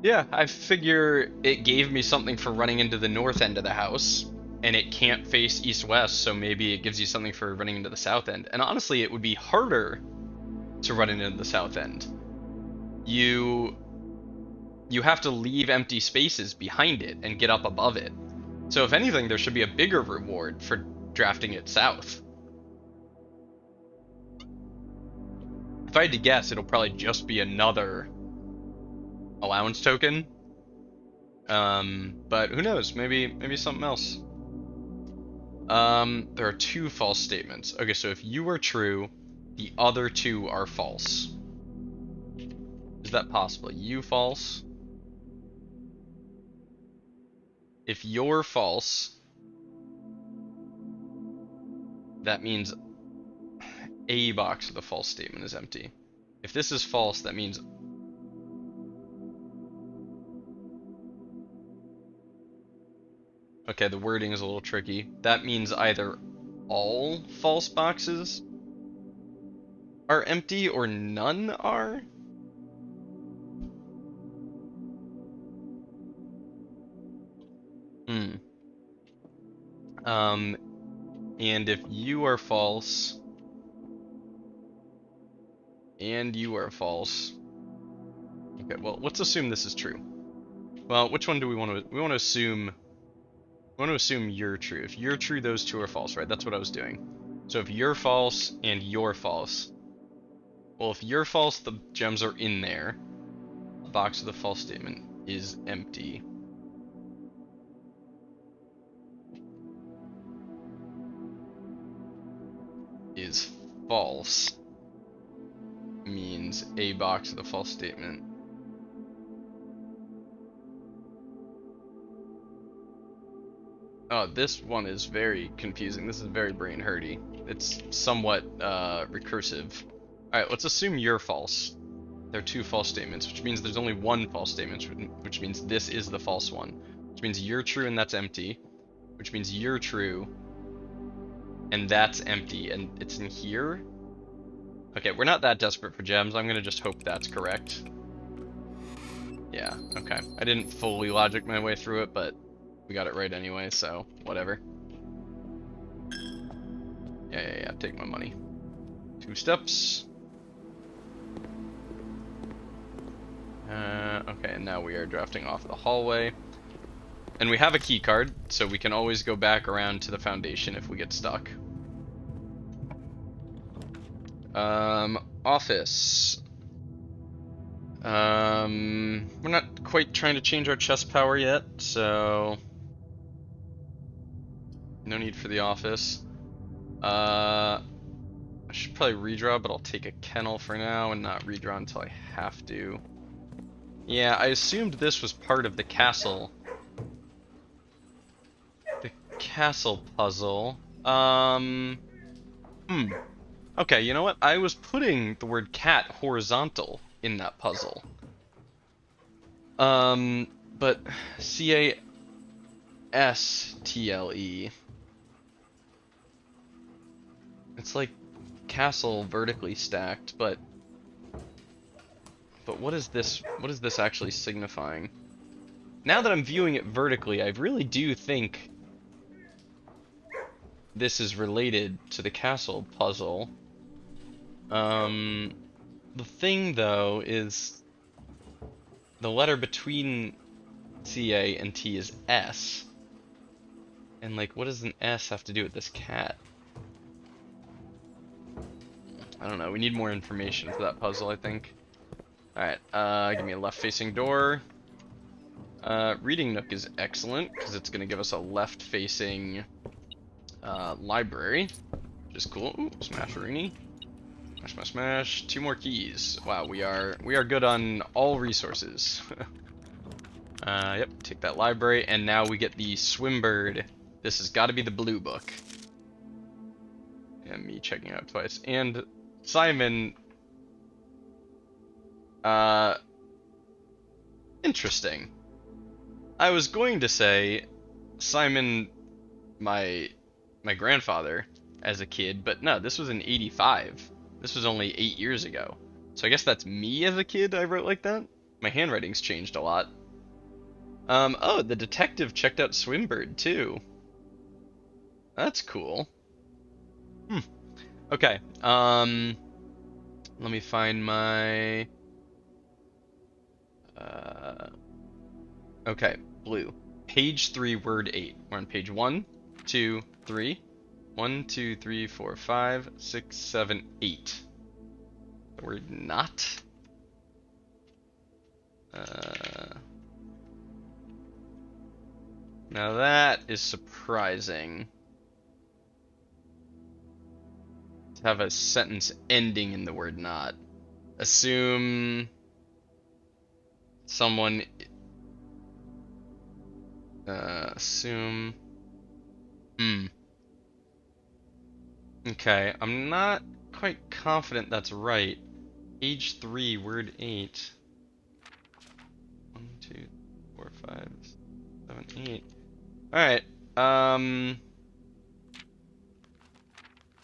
Yeah, I figure it gave me something for running into the north end of the house, and it can't face east-west, so maybe it gives you something for running into the south end. And honestly, it would be harder to run into the south end. You have to leave empty spaces behind it and get up above it. So if anything, there should be a bigger reward for drafting it south. If I had to guess, it'll probably just be another allowance token. But who knows? Maybe something else. There are two false statements. Okay, so if you are true, the other two are false. Is that possible? You false? If you're false, that means a box of the false statement is empty. If this is false, that means okay, the wording is a little tricky. That means either all false boxes are empty or none are? And if you are false, and you are false. Okay, well, let's assume this is true. Well, which one do we want to? We want to assume you're true. If you're true, those two are false, right? That's what I was doing. So if you're false and you're false, well, if you're false, the gems are in there. The box of the false statement is empty. Is false means a box of the false statement oh, this one is very confusing. This is very brain hurty. It's somewhat recursive. Alright, let's assume you're false. There are two false statements, which means there's only one false statement, which means this is the false one. Which means you're true and that's empty. Which means you're true and that's empty, and it's in here? Okay, we're not that desperate for gems. I'm gonna just hope that's correct. Yeah, okay. I didn't fully logic my way through it, but we got it right anyway, so whatever. Yeah, take my money. 2 steps. Okay, and now we are drafting off the hallway. And we have a key card, so we can always go back around to the foundation if we get stuck. Office. We're not quite trying to change our chest power yet, so no need for the office. I should probably redraw, but I'll take a kennel for now and not redraw until I have to. Yeah, I assumed this was part of the castle. The castle puzzle. Okay, you know what? I was putting the word cat horizontal in that puzzle. But C-A-S-T-L-E. It's like castle vertically stacked, but what is this actually signifying? Now that I'm viewing it vertically, I really do think this is related to the castle puzzle. The thing though is the letter between C-A and T is S. And like, what does an S have to do with this cat? I don't know, we need more information for that puzzle, I think. Alright, give me a left-facing door. Reading nook is excellent, because it's going to give us a left-facing library, which is cool. Ooh, smash-a-rooney. Smash. 2 more keys. Wow, we are good on all resources. Yep, take that library, and now we get the Swimbird. This has got to be the blue book. And me checking out twice. And Simon... interesting. I was going to say Simon, my grandfather, as a kid, but no, this was in '85. This was only 8 years ago. So I guess that's me as a kid I wrote like that? My handwriting's changed a lot. Oh, the detective checked out Swimbird too. That's cool. Okay. Let me find my. Okay, blue. Page 3, word 8. We're on page 1, 2, 3. 1, 2, 3, 4, 5, 6, 7, 8. The word not. Now that is surprising. To have a sentence ending in the word not. Assume someone. Assume. Okay, I'm not quite confident that's right. Page 3, word 8. 1, 2, 4, 5, 7, 8. Alright,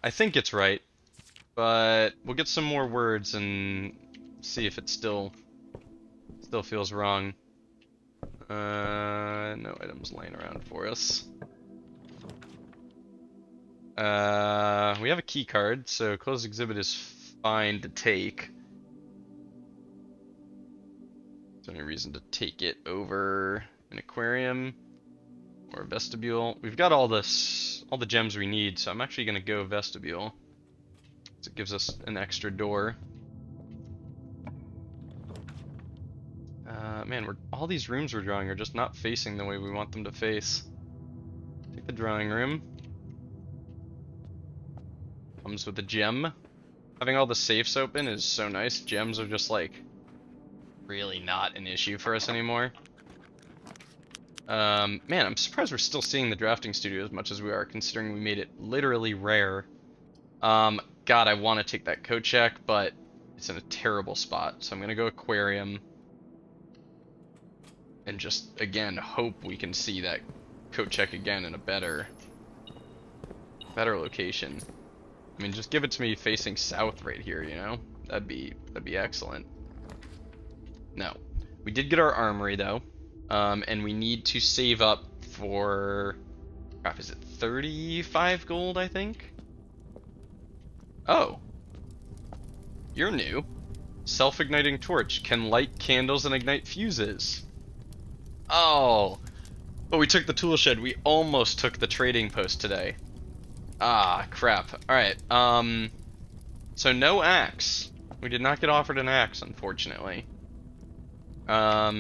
I think it's right, but we'll get some more words and see if it still feels wrong. No items laying around for us. We have a key card, so closed exhibit is fine to take. There's any reason to take it over an aquarium or a vestibule. We've got all the gems we need, so I'm actually gonna go vestibule. So it gives us an extra door. Man, all these rooms we're drawing are just not facing the way we want them to face. Take the drawing room. Comes with a gem. Having all the safes open is so nice. Gems are just like really not an issue for us anymore. Man, I'm surprised we're still seeing the drafting studio as much as we are, considering we made it literally rare. God, I want to take that coat check, but it's in a terrible spot. So I'm gonna go aquarium. And just, again, hope we can see that coat check again in a better location. I mean, just give it to me facing south right here, you know? That'd be excellent. No. We did get our armory, though. And we need to save up for... Crap, is it 35 gold, I think? Oh. You're new. Self-igniting torch. Can light candles and ignite fuses. Oh. But we took the tool shed. We almost took the trading post today. Ah, crap. Alright, so no axe. We did not get offered an axe, unfortunately. I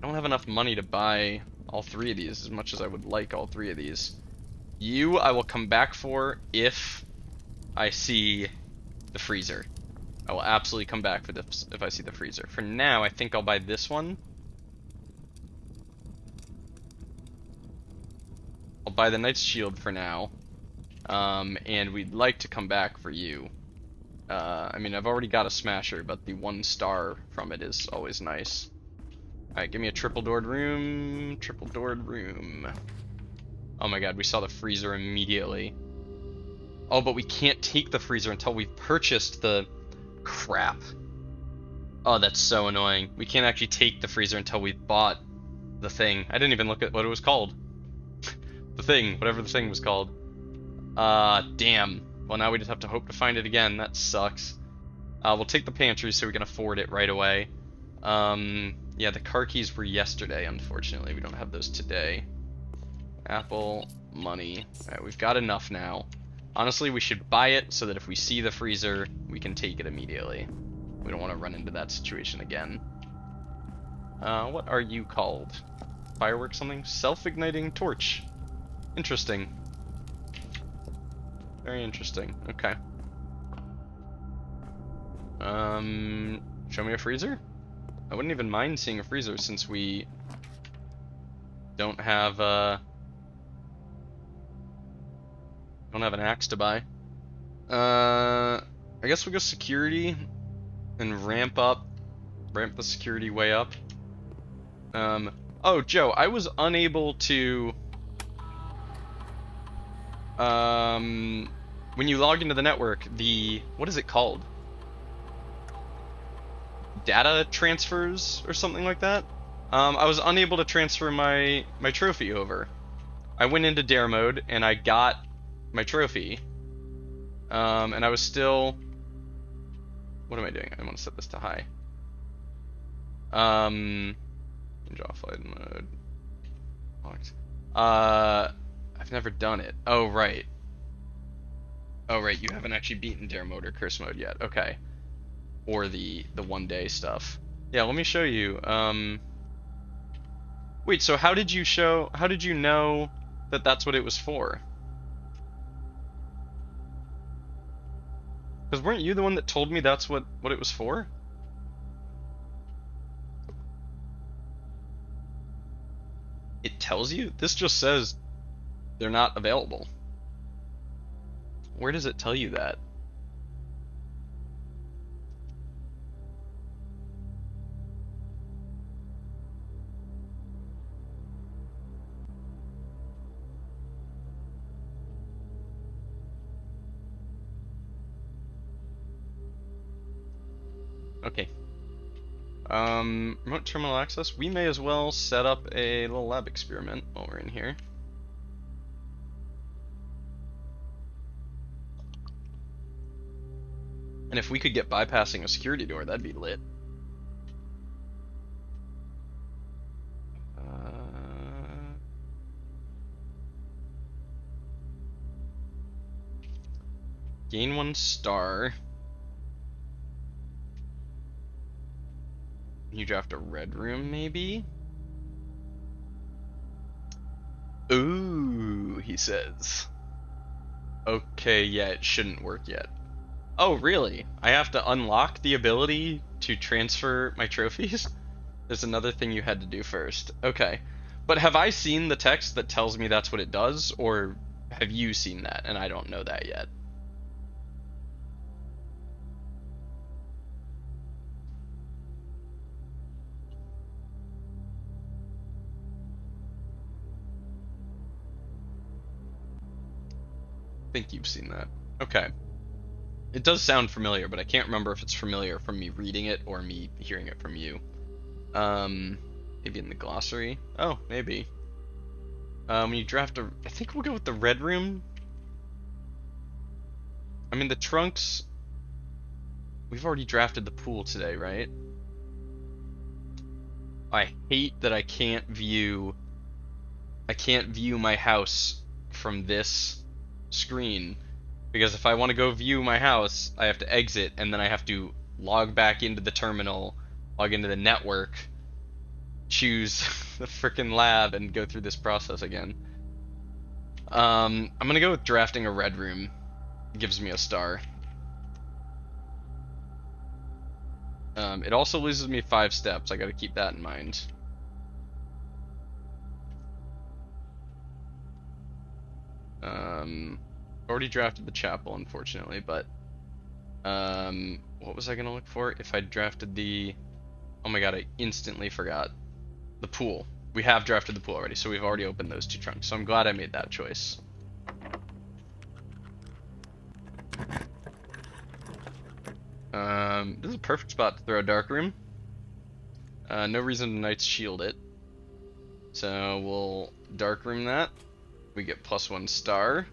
don't have enough money to buy all 3 of these as much as I would like all 3 of these. You, I will come back for if I see the freezer. I will absolutely come back for this if I see the freezer. For now, I think I'll buy this one. I'll buy the Knight's Shield for now. And we'd like to come back for you. I mean, I've already got a Smasher, but the 1 star from it is always nice. Alright, give me a triple-doored room. Triple-doored room. Oh my god, we saw the freezer immediately. Oh, but we can't take the freezer until we've purchased the... Crap. Oh, that's so annoying. We can't actually take the freezer until we've bought the thing. I didn't even look at what it was called. The thing, whatever the thing was called. Damn. Well, now we just have to hope to find it again. That sucks. We'll take the pantry so we can afford it right away. Yeah, the car keys were yesterday, unfortunately. We don't have those today. Apple, money. Alright, we've got enough now. Honestly, we should buy it so that if we see the freezer, we can take it immediately. We don't want to run into that situation again. What are you called? Fireworks something? Self-igniting torch. Interesting. Very interesting. Okay. Show me a freezer? I wouldn't even mind seeing a freezer since we don't have an axe to buy. I guess we'll go security and ramp the security way up. Oh, Joe, I was unable to when you log into the network, what is it called? data transfers or something like that. I was unable to transfer my trophy over. I went into dare mode and I got my trophy. And I was still... What am I doing? I want to set this to high. Draw flight mode. Locked. I've never done it. Oh, right. Oh, right, you haven't actually beaten dare mode or curse mode yet. Okay. Or the 1 day stuff. Yeah, let me show you. Wait, so how did you know that that's what it was for? Because weren't you the one that told me that's what it was for? It tells you? This just says they're not available. Where does it tell you that? Okay. Remote terminal access. We may as well set up a little lab experiment while we're in here. And if we could get bypassing a security door, that'd be lit. Gain 1 star. You draft a red room, maybe? Ooh, he says. Okay, yeah, it shouldn't work yet. Oh, really? I have to unlock the ability to transfer my trophies? There's another thing you had to do first. Okay. But have I seen the text that tells me that's what it does, or have you seen that and I don't know that yet? I think you've seen that. Okay. It does sound familiar, but I can't remember if it's familiar from me reading it or me hearing it from you. Maybe in the glossary? Oh, maybe. When you draft a... I think we'll go with the red room. I mean, the trunks... We've already drafted the pool today, right? I hate that I can't view my house from this screen, because if I want to go view my house, I have to exit and then I have to log back into the terminal, log into the network, choose the frickin' lab, and go through this process again. I'm gonna go with drafting a red room. It gives me a star. It also loses me 5 steps. I gotta keep that in mind. Already drafted the chapel, unfortunately, but what was I gonna look for if I drafted the... Oh my god, I instantly forgot. The pool. We have drafted the pool already, so we've already opened those 2 trunks, so I'm glad I made that choice. This is a perfect spot to throw a dark room. No reason to Knight's Shield it. So we'll dark room that. We get +1 star.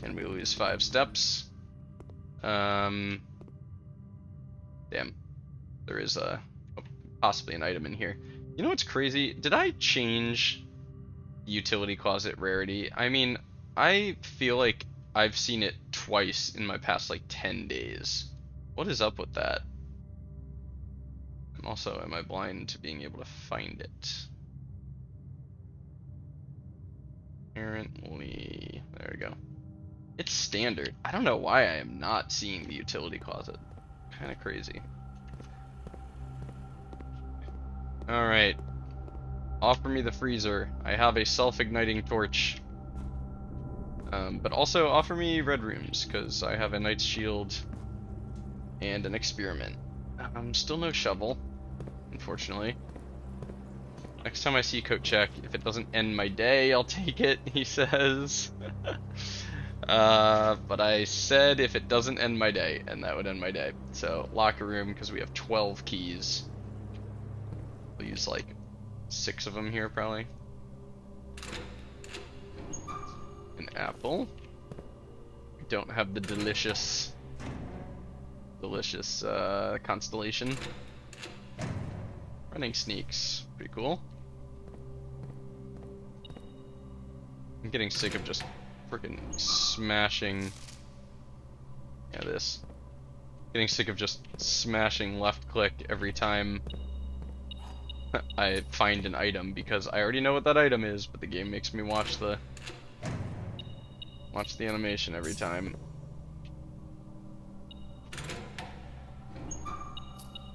And we lose 5 steps. Damn. There is possibly an item in here. You know what's crazy? Did I change utility closet rarity? I mean, I feel like I've seen it twice in my past like 10 days. What is up with that? And also, am I blind to being able to find it? Apparently, there we go. It's standard. I don't know why I am not seeing the utility closet. Kind of crazy. Alright. Offer me the freezer. I have a self-igniting torch. But also offer me red rooms, because I have a Knight's Shield and an experiment. Still no shovel, unfortunately. Next time I see coat check, if it doesn't end my day, I'll take it, he says. But I said if it doesn't end my day, and that would end my day. So, locker room, because we have 12 keys. We'll use like 6 of them here, probably. An apple. We don't have the delicious constellation. Running sneaks. Pretty cool. I'm getting sick of just freaking smashing. Yeah, this. Getting sick of just smashing left click every time I find an item, because I already know what that item is, but the game makes me watch the animation every time.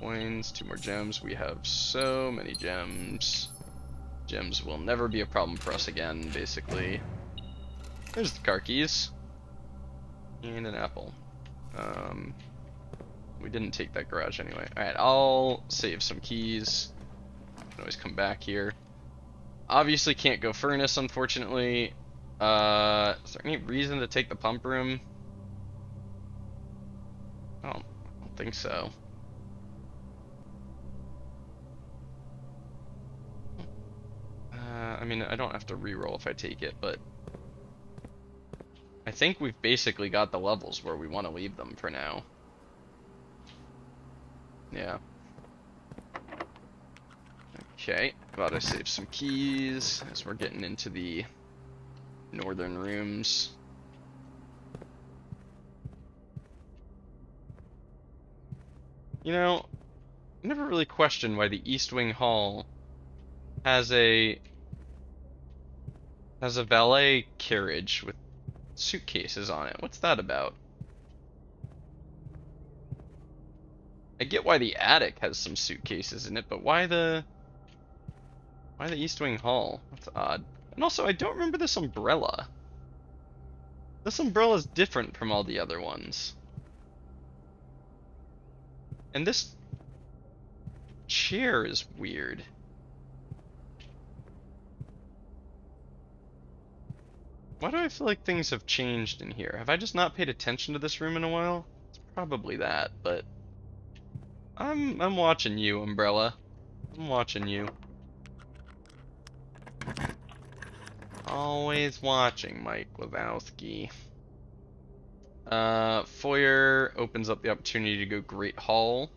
Coins, 2 more gems. We have so many gems. Gems will never be a problem for us again, basically. There's the car keys. And an apple. We didn't take that garage anyway. Alright, I'll save some keys. Can always come back here. Obviously can't go furnace, unfortunately. Is there any reason to take the pump room? I don't think so. I mean, I don't have to reroll if I take it, but I think we've basically got the levels where we want to leave them for now. Yeah. Okay, about to save some keys as we're getting into the northern rooms. You know, I never really questioned why the East Wing Hall has a valet carriage with suitcases on it. What's that about? I get why the attic has some suitcases in it, but why the East Wing Hall? That's odd. And also, I don't remember this umbrella. This umbrella's different from all the other ones. And this chair is weird. Why do I feel like things have changed in here? Have I just not paid attention to this room in a while? It's probably that, but I'm watching you, Umbrella. I'm watching you. Always watching, Mike Wazowski. Foyer opens up the opportunity to go Great Hall.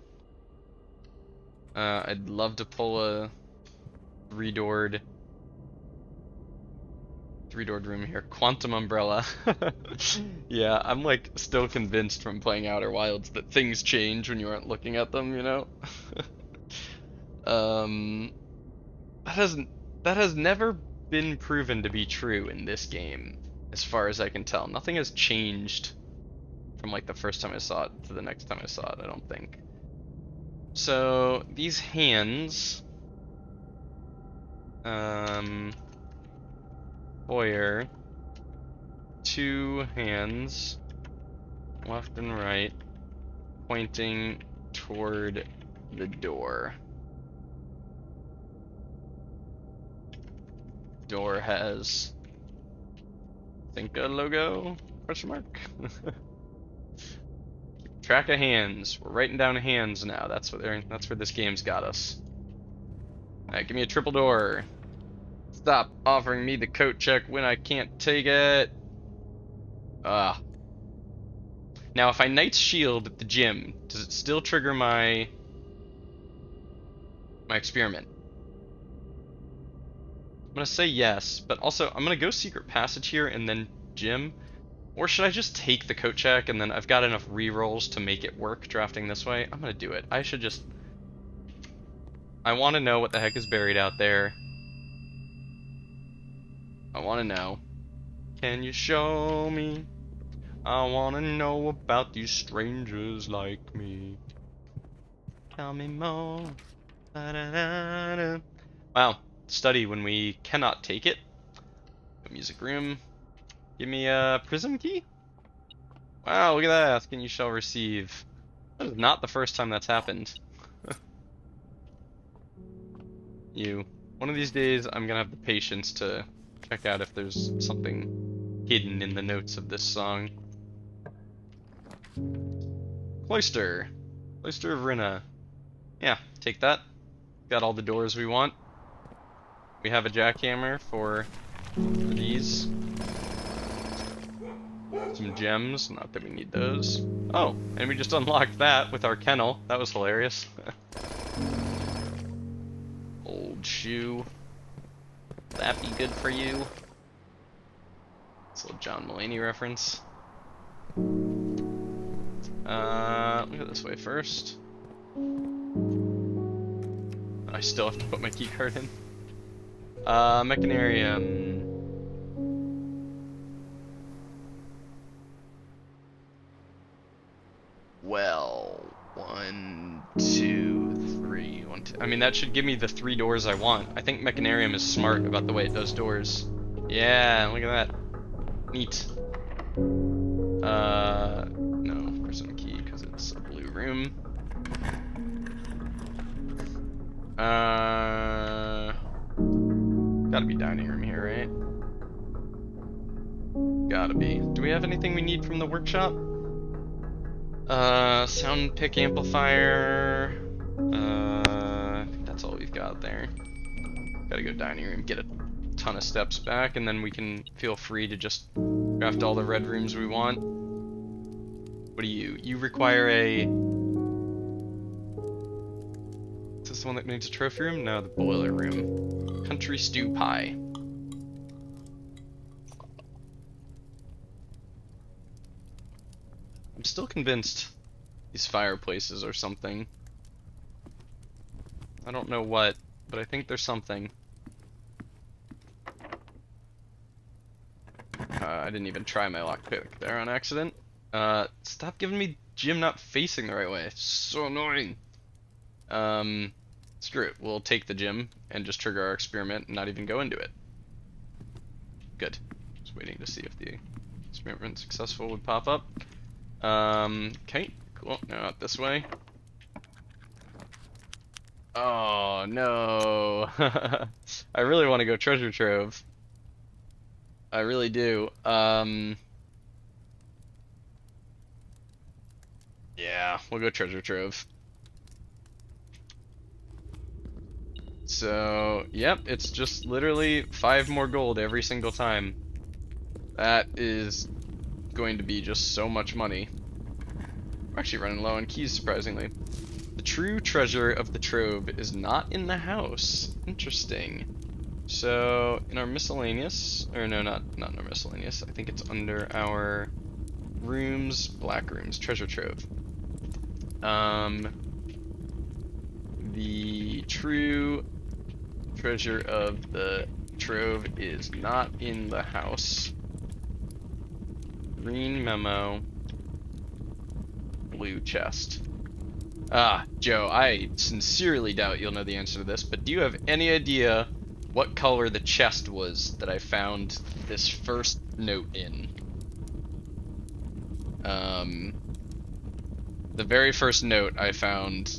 I'd love to pull a three-doored room here. Quantum Umbrella. Yeah, I'm like still convinced from playing Outer Wilds that things change when you aren't looking at them, you know? That has never been proven to be true in this game, as far as I can tell. Nothing has changed from like the first time I saw it to the next time I saw it, I don't think. So, these hands... Foyer, 2 hands, left and right, pointing toward the door. Door has Thinka logo? Question mark? Track of hands. We're writing down hands now. That's where this game's got us. Alright, give me a triple door. Stop offering me the coat check when I can't take it. Now, if I Knight's Shield at the gym, does it still trigger my experiment? I'm gonna say yes, but also I'm gonna go Secret Passage here and then gym. Or should I just take the coat check and then I've got enough rerolls to make it work drafting this way? I'm gonna do it. I want to know what the heck is buried out there. I want to know. Can you show me? I want to know about these strangers like me. Tell me more. Da-da-da-da. Wow. Study when we cannot take it. Music room. Give me a prism key? Wow, look at that. Asking you shall receive. That is not the first time that's happened. You. One of these days, I'm gonna have the patience to check out if there's something hidden in the notes of this song. Cloister. Cloister of Rinna. Yeah, take that. Got all the doors we want. We have a jackhammer for these. Some gems, not that we need those. Oh, and we just unlocked that with our kennel. That was hilarious. Old shoe. That be good for you? It's a little John Mulaney reference. Look at this way first. I still have to put my keycard in. Mechanarium. Well, 1, 2, 3, 1, 2. I mean, that should give me the 3 doors I want. I think Mechanarium is smart about the way it does doors. Yeah, look at that. Neat. No, where's my key? Because it's a blue room. Gotta be dining room here, right? Gotta be. Do we have anything we need from the workshop? Sound pick amplifier. I think that's all we've got there. Gotta go dining room, get a ton of steps back, and then we can feel free to just craft all the red rooms we want. What do you? You require a... Is this the one that needs a trophy room? No, the boiler room. Country stew pie. I'm still convinced these fireplaces are something. I don't know what, but I think there's something. I didn't even try my lockpick there on accident. Stop giving me Jim not facing the right way. It's so annoying. Screw it. We'll take the gym and just trigger our experiment and not even go into it. Good. Just waiting to see if the experiment successful would pop up. Okay, cool. Now out this way. Oh, no. I really want to go treasure trove. I really do. Yeah, we'll go treasure trove. So, yep, it's just literally 5 more gold every single time. That is going to be just so much money. We're actually running low on keys, surprisingly. The true treasure of the trove is not in the house. Interesting. So, in our miscellaneous, or no, not in our miscellaneous, I think it's under our rooms, black rooms, treasure trove. The true treasure of the trove is not in the house. Green memo, blue chest. Ah, Joe, I sincerely doubt you'll know the answer to this, but do you have any idea what color the chest was that I found this first note in? The very first note I found,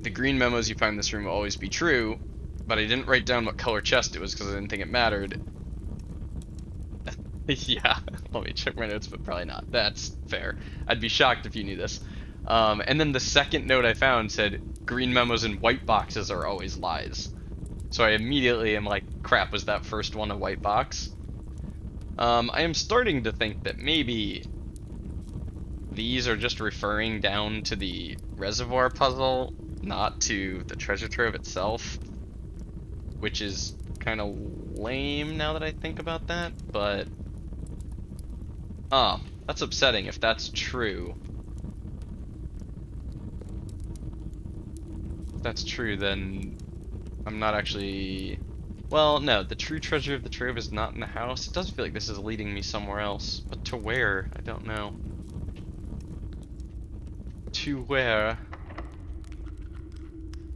the green memos you find in this room will always be true, but I didn't write down what color chest it was because I didn't think it mattered. Yeah, let me check my notes, but probably not. That's fair. I'd be shocked if you knew this. And then the second note I found said, green memos in white boxes are always lies. So I immediately am like, crap, was that first one a white box? I am starting to think that maybe these are just referring down to the reservoir puzzle, not to the treasure trove itself, which is kind of lame now that I think about that, but... Oh, that's upsetting if that's true. If that's true, then I'm not actually... Well, no, the true treasure of the trove is not in the house. It does feel like this is leading me somewhere else, but to where? I don't know. To where?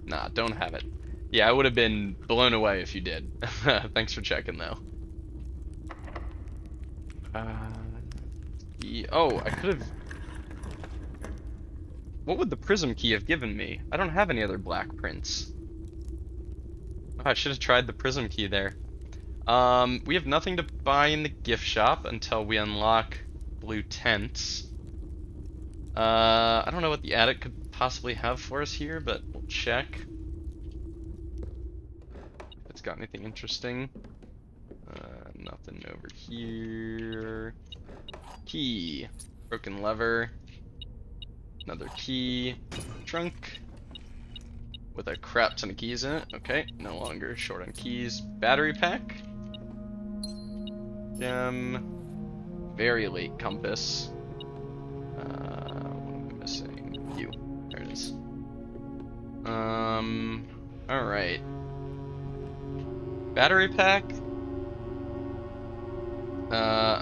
Nah, don't have it. Yeah, I would have been blown away if you did. Thanks for checking, though. Oh, I could have... What would the prism key have given me? I don't have any other black prints. Oh, I should have tried the prism key there. We have nothing to buy in the gift shop until we unlock blue tents. I don't know what the attic could possibly have for us here, but we'll check. If it's got anything interesting. Nothing over here. Key. Broken lever. Another key. Trunk. With a crap ton of keys in it. Okay, no longer short on keys. Battery pack. Gem. Very late compass. What am I missing? You. There it is. Alright. Battery pack.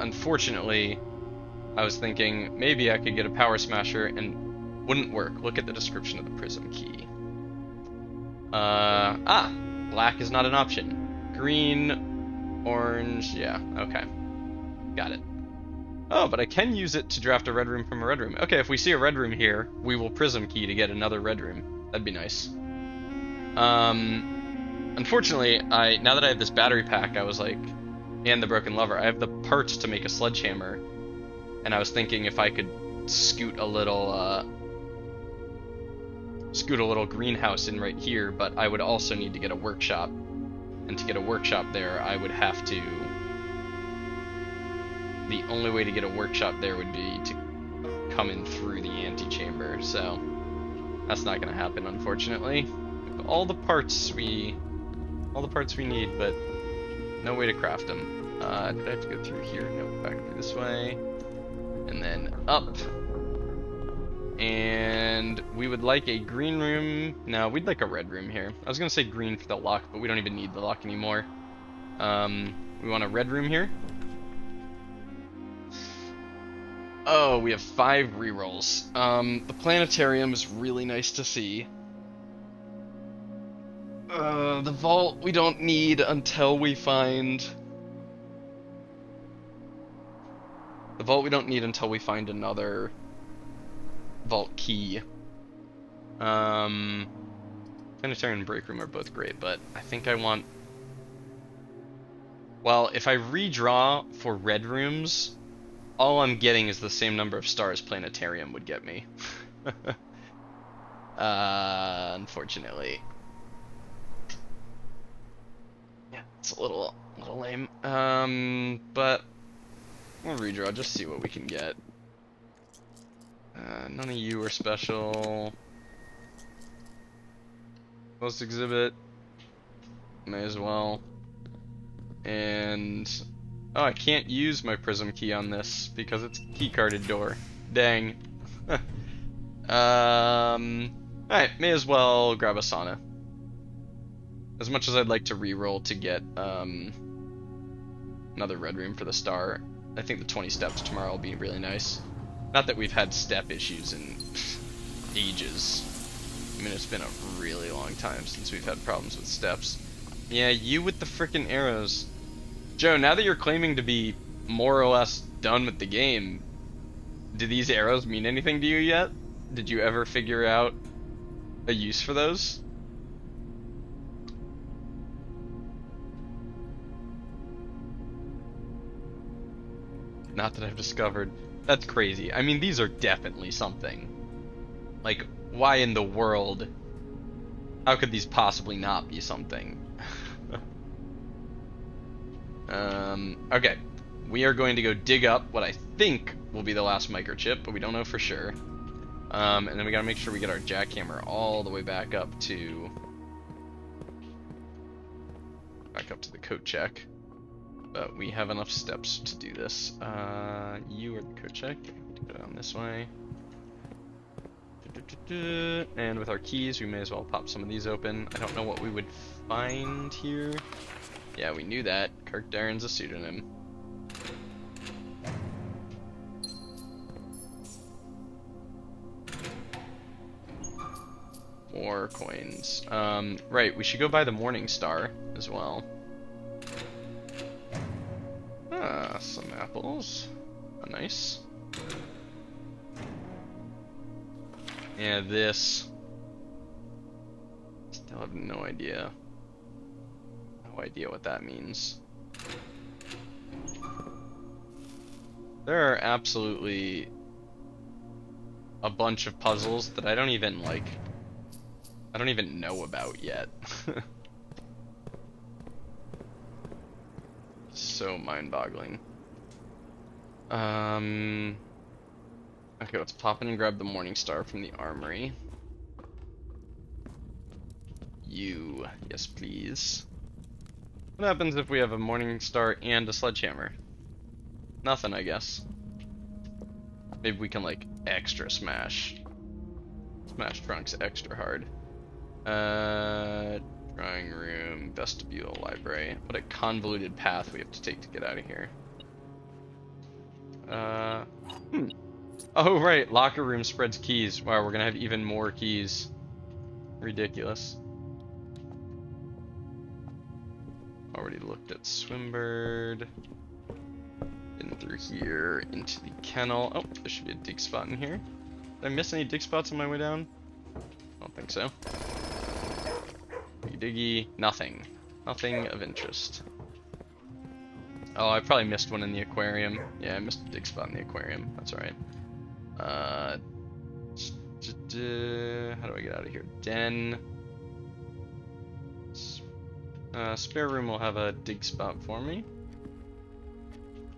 Unfortunately, I was thinking maybe I could get a power smasher and wouldn't work. Look at the description of the prism key. Black is not an option. Green, orange, yeah, okay. Got it. Oh, but I can use it to draft a red room from a red room. Okay, if we see a red room here, we will prism key to get another red room. That'd be nice. Unfortunately, now that I have this battery pack, I was like, and the broken lever, I have the parts to make a sledgehammer, and I was thinking if I could scoot a little greenhouse in right here, but I would also need to get a workshop, and to get a workshop there, I would have to. The only way to get a workshop there would be to come in through the antechamber, so that's not going to happen, unfortunately. All the parts we need, but no way to craft them. Did I have to go through here? No, back through this way, and then up. And we would like a green room. No, we'd like a red room here. I was gonna say green for the lock, but we don't even need the lock anymore. We want a red room here. Oh, we have 5 rerolls. The planetarium is really nice to see. The vault we don't need until we find... The vault we don't need until we find another vault key. Planetarium and break room are both great, but I think I want... Well, if I redraw for red rooms, all I'm getting is the same number of stars planetarium would get me. Unfortunately. Yeah, it's a little lame. But we'll redraw, just see what we can get. None of you are special. Most exhibit. May as well. And oh, I can't use my prism key on this because it's a keycarded door. Dang. Alright, may as well grab a sauna. As much as I'd like to reroll to get another red room for the star, I think the 20 steps tomorrow will be really nice. Not that we've had step issues in ages. I mean, it's been a really long time since we've had problems with steps. Yeah, you with the frickin' arrows. Joe, now that you're claiming to be more or less done with the game, do these arrows mean anything to you yet? Did you ever figure out a use for those? Not that I've discovered. That's crazy. I mean, these are definitely something. Like, why in the world? How could these possibly not be something? Okay. We are going to go dig up what I think will be the last microchip, but we don't know for sure. And then we gotta make sure we get our jackhammer all the way back up to the coat check. But we have enough steps to do this. You are the coat check. Go down this way. And with our keys, we may as well pop some of these open. I don't know what we would find here. Yeah, we knew that. Kirk Darren's a pseudonym. More coins. Right, we should go buy the Morning Star as well. Some apples. Oh, nice. Yeah, this. Still have no idea. No idea what that means. There are absolutely a bunch of puzzles that I don't even know about yet. So mind-boggling. Okay, let's pop in and grab the Morning Star from the armory. Yes please. What happens if we have a Morning Star and a sledgehammer? Nothing, I guess. Maybe we can, like, extra smash trunks extra hard. Drawing room, vestibule, library. What a convoluted path we have to take to get out of here. Oh right, locker room spreads keys. Wow, we're gonna have even more keys. Ridiculous. Already looked at Swimbird. In through here, into the kennel. Oh, there should be a dig spot in here. Did I miss any dig spots on my way down? I don't think so. Diggy diggy, nothing. Nothing of interest. Oh, I probably missed one in the aquarium. Yeah, I missed a dig spot in the aquarium. That's alright. How do I get out of here? Den. Spare room will have a dig spot for me.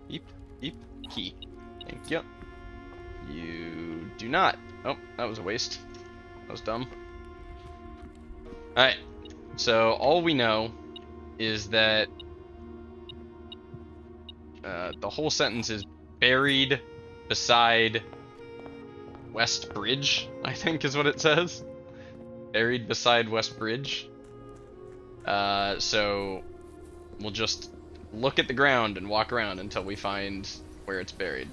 Eep, eep, key. Thank you. You do not. Oh, that was a waste. That was dumb. Alright. So, all we know is that the whole sentence is buried beside West Bridge, I think is what it says. Buried beside West Bridge. So we'll just look at the ground and walk around until we find where it's buried.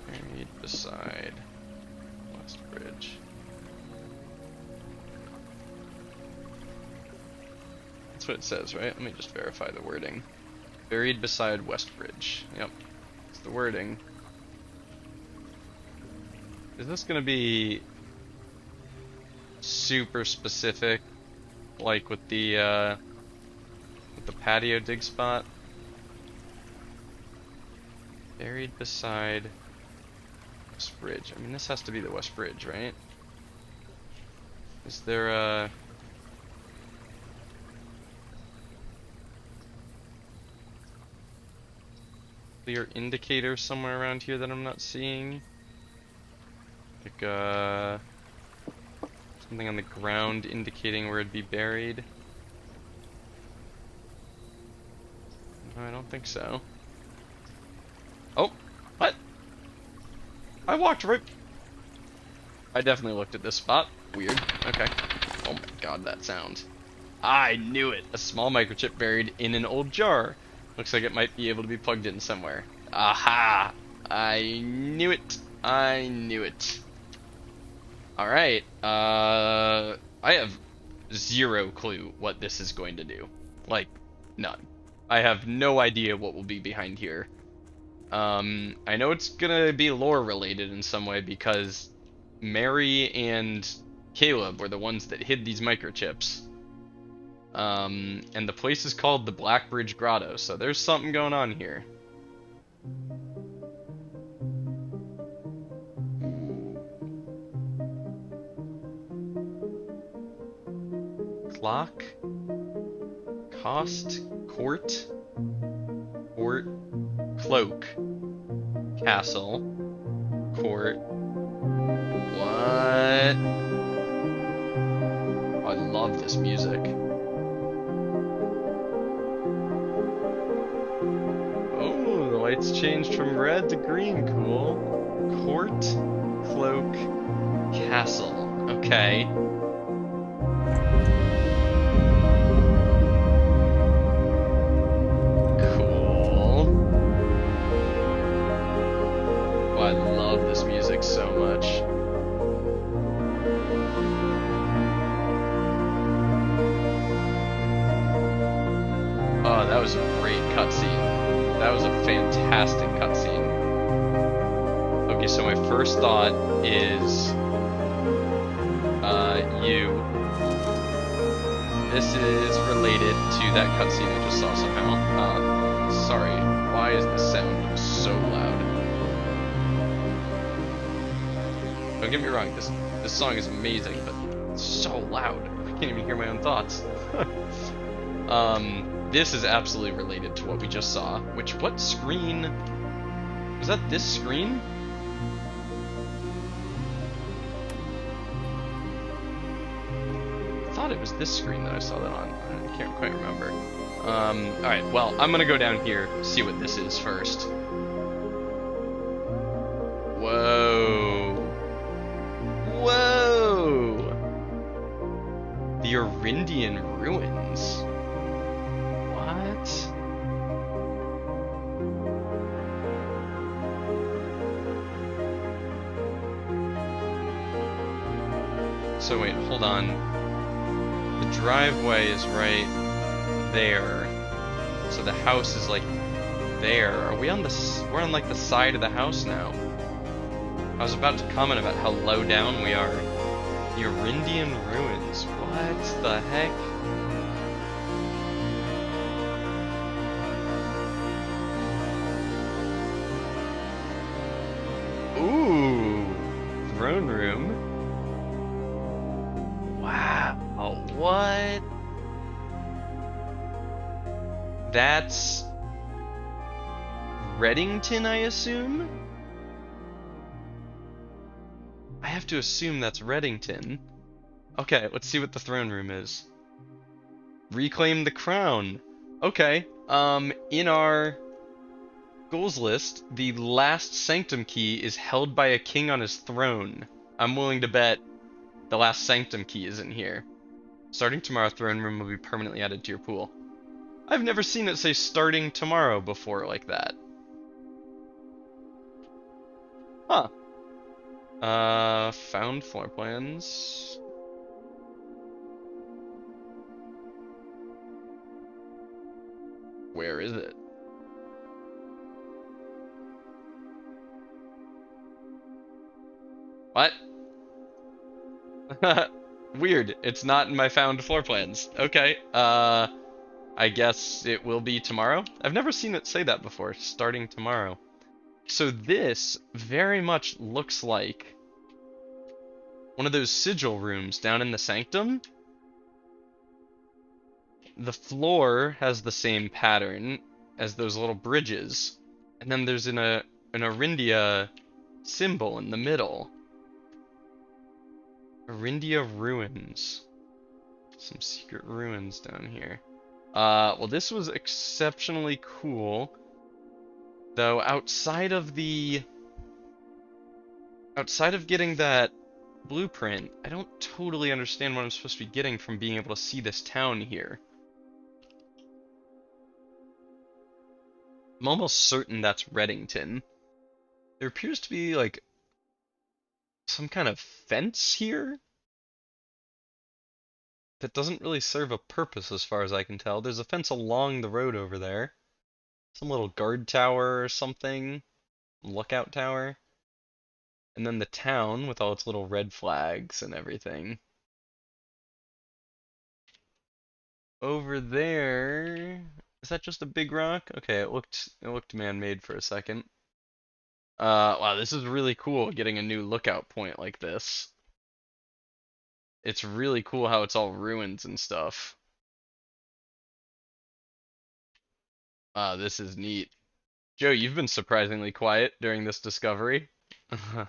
Buried beside West Bridge. That's what it says, right? Let me just verify the wording. Buried beside West Bridge. Yep. It's the wording. Is this gonna be super specific, like with the patio dig spot? Buried beside West Bridge. I mean, this has to be the West Bridge, right? Is there a clear indicator somewhere around here that I'm not seeing? Like, something on the ground indicating where it'd be buried? No, I don't think so. Oh, what? I walked right... I definitely looked at this spot. Weird. Okay. Oh my god, that sound. I knew it! A small microchip buried in an old jar. Looks like it might be able to be plugged in somewhere. Aha! I knew it! I knew it. Alright, I have zero clue what this is going to do. Like, none. I have no idea what will be behind here. I know it's gonna be lore related in some way because Mary and Caleb were the ones that hid these microchips. And the place is called the Black Bridge Grotto, so there's something going on here. Clock, cost, court, cloak, castle, court. What? Oh, I love this music. Oh, the lights changed from red to green. Cool. Court, cloak, castle. Okay. So much. Oh, that was a great cutscene. That was a fantastic cutscene. Okay, so my first thought is you. This is related to that cutscene I just saw somehow. Sorry, why is this sound so loud? Don't get me wrong, this song is amazing, but it's so loud. I can't even hear my own thoughts. This is absolutely related to what we just saw. What screen? Was that this screen? I thought it was this screen that I saw that on. I can't quite remember. Alright, well, I'm gonna go down here, see what this is first. Whoa. Whoa! The Arindian Ruins. What? So wait, hold on. The driveway is right there. So the house is like there. Are we on we're on like the side of the house now. I was about to comment about how low down we are. The Arindian Ruins. What the heck? Ooh, throne room. Wow, what? That's Reddington, I assume? I have to assume that's Reddington. Okay, let's see what the throne room is. Reclaim the crown. Okay, in our goals list, the last sanctum key is held by a king on his throne. I'm willing to bet the last sanctum key is in here. Starting tomorrow, throne room will be permanently added to your pool. I've never seen it say starting tomorrow before like that. Huh. Found floor plans. Where is it? What? Weird. It's not in my found floor plans. Okay. I guess it will be tomorrow? I've never seen it say that before. Starting tomorrow. So this very much looks like one of those sigil rooms down in the sanctum. The floor has the same pattern as those little bridges. And then there's an Arindia symbol in the middle. Arindia Ruins. Some secret ruins down here. Well, this was exceptionally cool. Though outside of getting that blueprint, I don't totally understand what I'm supposed to be getting from being able to see this town here. I'm almost certain that's Reddington. There appears to be, like, some kind of fence here that doesn't really serve a purpose as far as I can tell. There's a fence along the road over there. Some little guard tower or something. Lookout tower. And then the town with all its little red flags and everything. Over there, is that just a big rock? Okay, it looked man-made for a second. Wow, this is really cool getting a new lookout point like this. It's really cool how it's all ruins and stuff. This is neat. Joe, you've been surprisingly quiet during this discovery. Okay,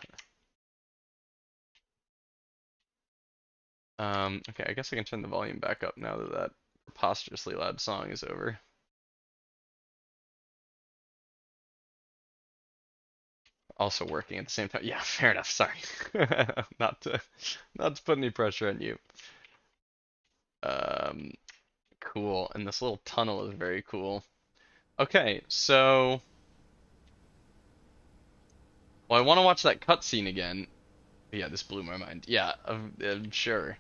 I guess I can turn the volume back up now that that preposterously loud song is over. Also working at the same time. Yeah, fair enough. Sorry. Not to put any pressure on you. Cool. And this little tunnel is very cool. Okay, so well, I want to watch that cutscene again. Yeah, this blew my mind. Yeah, sure.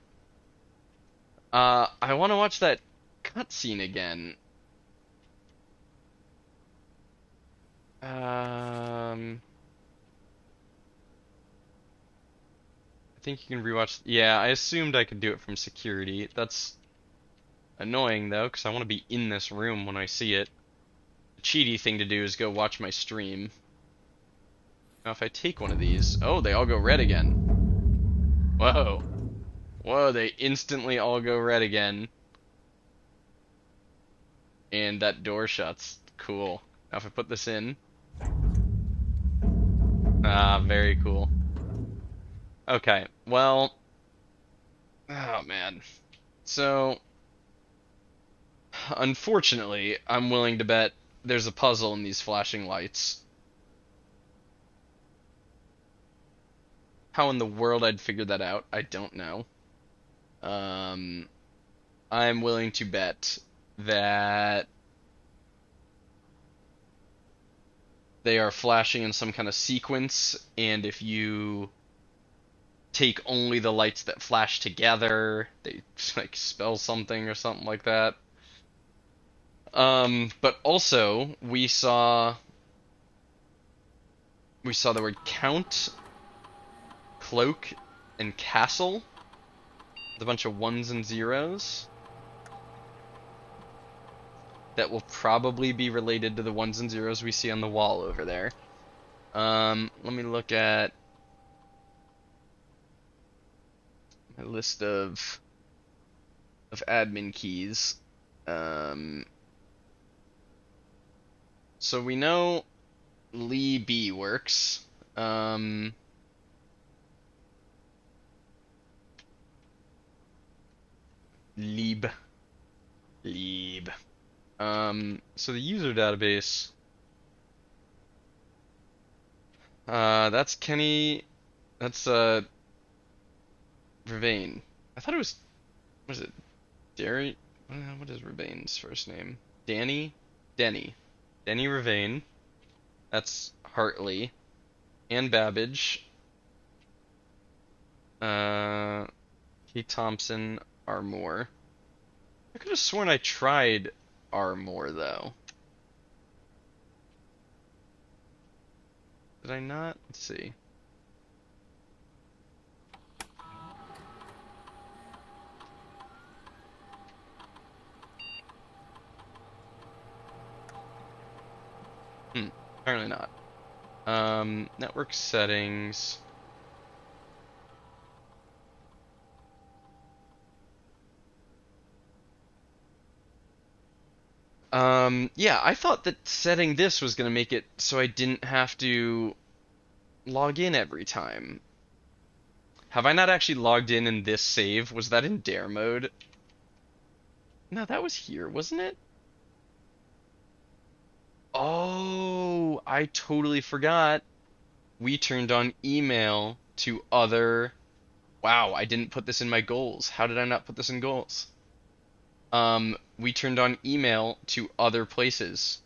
I want to watch that cutscene again. think you can rewatch. Yeah, I assumed I could do it from security. That's annoying though, because I want to be in this room when I see it. The cheaty thing to do is go watch my stream. Now if I take one of these, oh, they all go red again. Whoa. Whoa, they instantly all go red again. And that door shuts. Cool. Now if I put this in. Ah, very cool. Okay, well. Oh man. So, unfortunately, I'm willing to bet there's a puzzle in these flashing lights. How in the world I'd figure that out, I don't know. I'm willing to bet that they are flashing in some kind of sequence, and if you take only the lights that flash together, they like spell something or something like that. But also we saw the word count, cloak, and castle with a bunch of ones and zeros that will probably be related to the ones and zeros we see on the wall over there. Let me look at my list of admin keys. So we know Lee B works. Lieb. So the user database. That's Kenny. That's Ravain. I thought it was. What is it? Derry. What is Ravain's first name? Danny. Denny Ravain. That's Hartley. Ann Babbage. Kate Thompson. Armour. I could have sworn I tried Armour though. Did I not? Let's see. Apparently not. Network settings. Yeah, I thought that setting this was gonna make it so I didn't have to log in every time. Have I not actually logged in this save? Was that in dare mode? No, that was here, wasn't it? Oh, I totally forgot. We turned on email to other... Wow, I didn't put this in my goals. How did I not put this in goals? We turned on email to other places.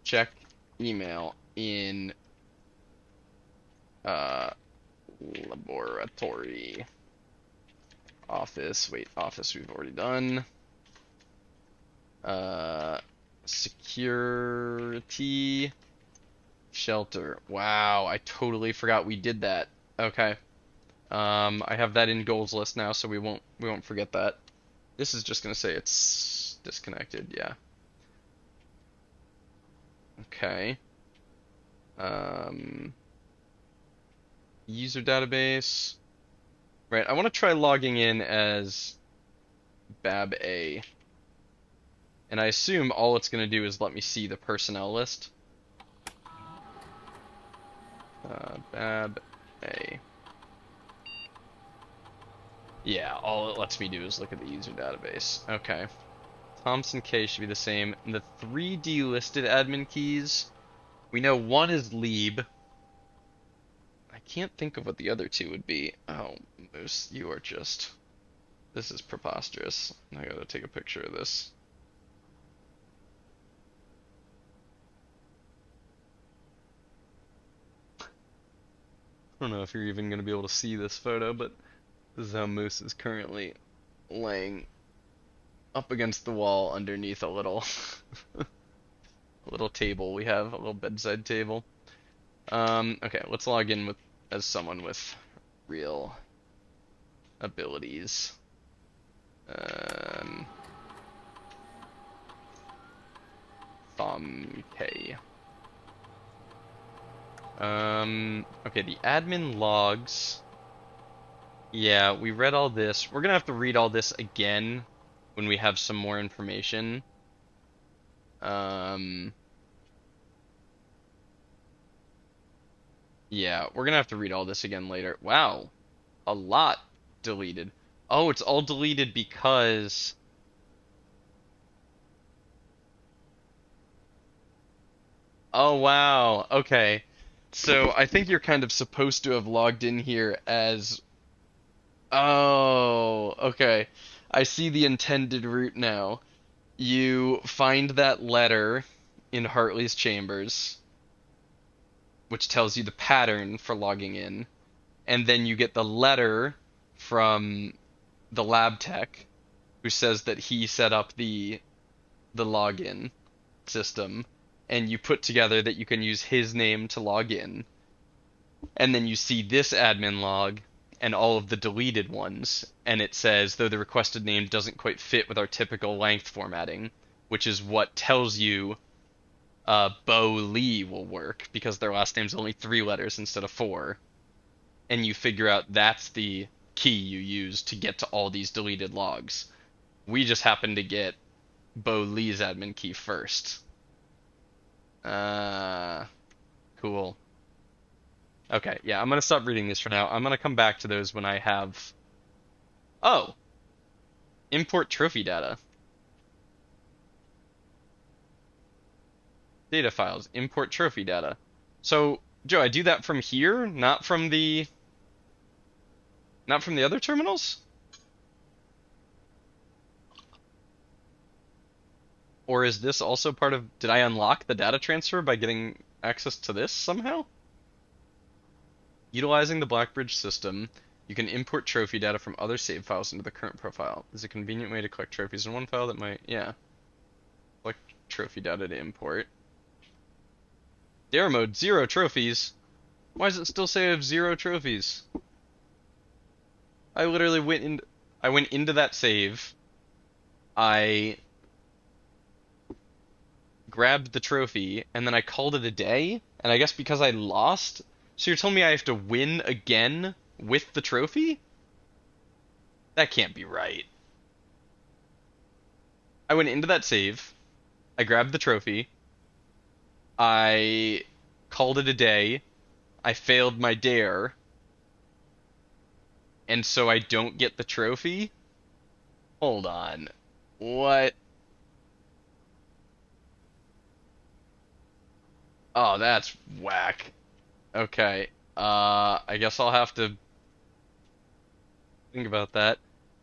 Check email in laboratory. Office. Wait, office we've already done. Security. Shelter. Wow, I totally forgot we did that. Okay. I have that in goals list now, so we won't forget that. This is just gonna say it's disconnected, yeah. Okay. User database. Right, I want to try logging in as Bab A. And I assume all it's gonna do is let me see the personnel list. Bab A. Yeah, all it lets me do is look at the user database. Okay. Thompson K should be the same. And the 3D listed admin keys, we know one is Lieb. I can't think of what the other two would be. Oh, Moose, you are just... This is preposterous. I gotta take a picture of this. I don't know if you're even gonna be able to see this photo, but this is how Moose is currently laying up against the wall underneath a little a little table we have, a little bedside table. Okay, let's log in with as someone with real abilities. K. Okay, the admin logs. Yeah, we read all this. We're gonna have to read all this again when we have some more information. Yeah, we're gonna have to read all this again later. Wow, a lot deleted. Oh, it's all deleted because... Oh, wow. Okay. So I think you're kind of supposed to have logged in here as... Oh, okay. I see the intended route now. You find that letter in Hartley's chambers, which tells you the pattern for logging in, and then you get the letter from the lab tech, who says that he set up the login system, and you put together that you can use his name to log in, and then you see this admin log and all of the deleted ones, and it says, though the requested name doesn't quite fit with our typical length formatting, which is what tells you Bo Lee will work, because their last name's only 3 letters instead of 4. And you figure out that's the key you use to get to all these deleted logs. We just happen to get Bo Lee's admin key first. Cool. Okay, yeah, I'm gonna stop reading this for now. I'm gonna come back to those when I have... Oh! Import trophy data. Data files. Import trophy data. So, Joe, I do that from here, not from the other terminals? Or is this also part of... Did I unlock the data transfer by getting access to this somehow? Utilizing the Blackbridge system, you can import trophy data from other save files into the current profile. There's a convenient way to collect trophies in one file that might... Yeah. Collect trophy data to import. Dare mode, 0 trophies. Why does it still say I have 0 trophies? I literally went into that save. I grabbed the trophy, and then I called it a day, and I guess because I lost... So you're telling me I have to win again with the trophy? That can't be right. I went into that save, I grabbed the trophy, I called it a day, I failed my dare, and so I don't get the trophy? Hold on. What? Oh, that's whack. Okay, I guess I'll have to think about that.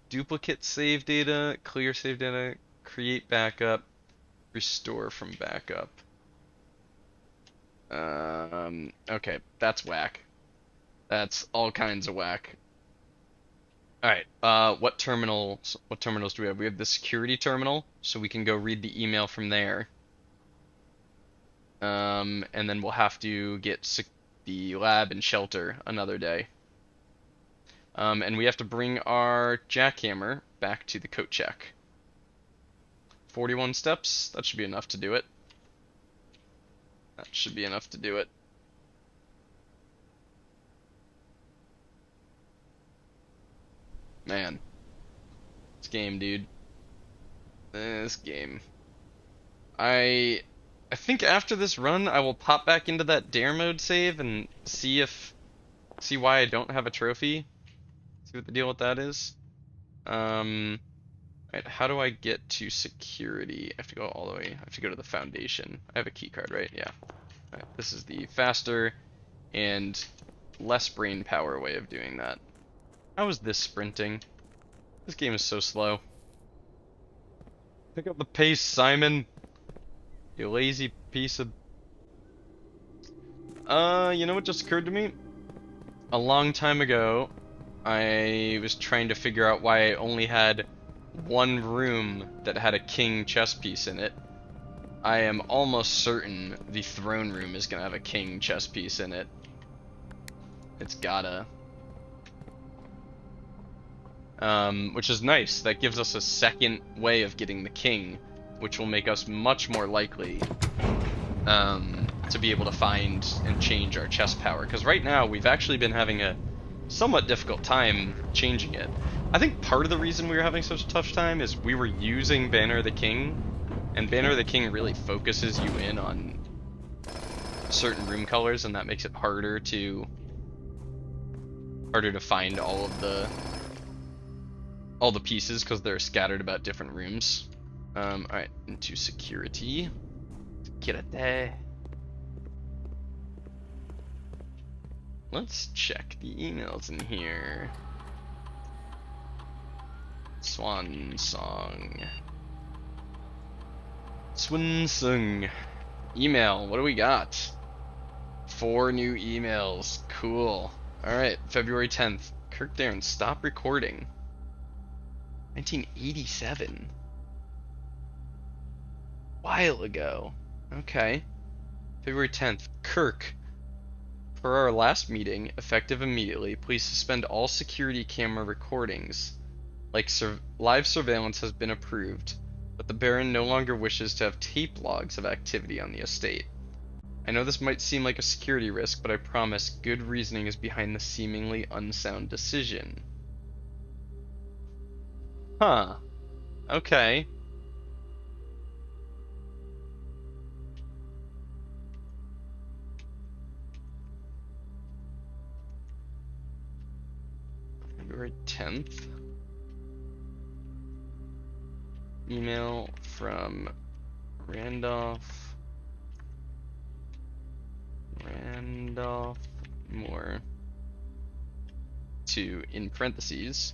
Duplicate save data, clear save data, create backup, restore from backup. Okay, that's whack. That's all kinds of whack. Alright, what terminals do we have? We have the security terminal, so we can go read the email from there. And then we'll have to get the lab and shelter another day. And we have to bring our jackhammer back to the coat check. 41 steps, that should be enough to do it. That should be enough to do it. Man. This game, dude. This game. I think after this run, I will pop back into that dare mode save and see why I don't have a trophy. See what the deal with that is. Right, how do I get to security? I have to go all the way. I have to go to the foundation. I have a key card, right? Yeah. Right, this is the faster and less brain power way of doing that. How is this sprinting? This game is so slow. Pick up the pace, Simon. You lazy piece of... You know what just occurred to me? A long time ago, I was trying to figure out why I only had one room that had a king chess piece in it. I am almost certain the throne room is gonna have a king chess piece in it. It's gotta. Which is nice. That gives us a second way of getting the king, which will make us much more likely to be able to find and change our chess power. Because right now, we've actually been having a somewhat difficult time changing it. I think part of the reason we were having such a tough time is we were using Banner of the King, and Banner of the King really focuses you in on certain room colors, and that makes it harder to find all the pieces because they're scattered about different rooms. Alright, into security. Security. Let's check the emails in here. Swan Song. Swan Song. Email, what do we got? 4 new emails. Cool. Alright, February 10th. Kirk Darren, stop recording. 1987. While ago. Okay. February 10th. Kirk. For our last meeting, effective immediately, please suspend all security camera recordings. Like live surveillance has been approved, but the Baron no longer wishes to have tape logs of activity on the estate. I know this might seem like a security risk, but I promise good reasoning is behind the seemingly unsound decision. Huh. Okay. February 10th. Email from Randolph Moore to, in parentheses,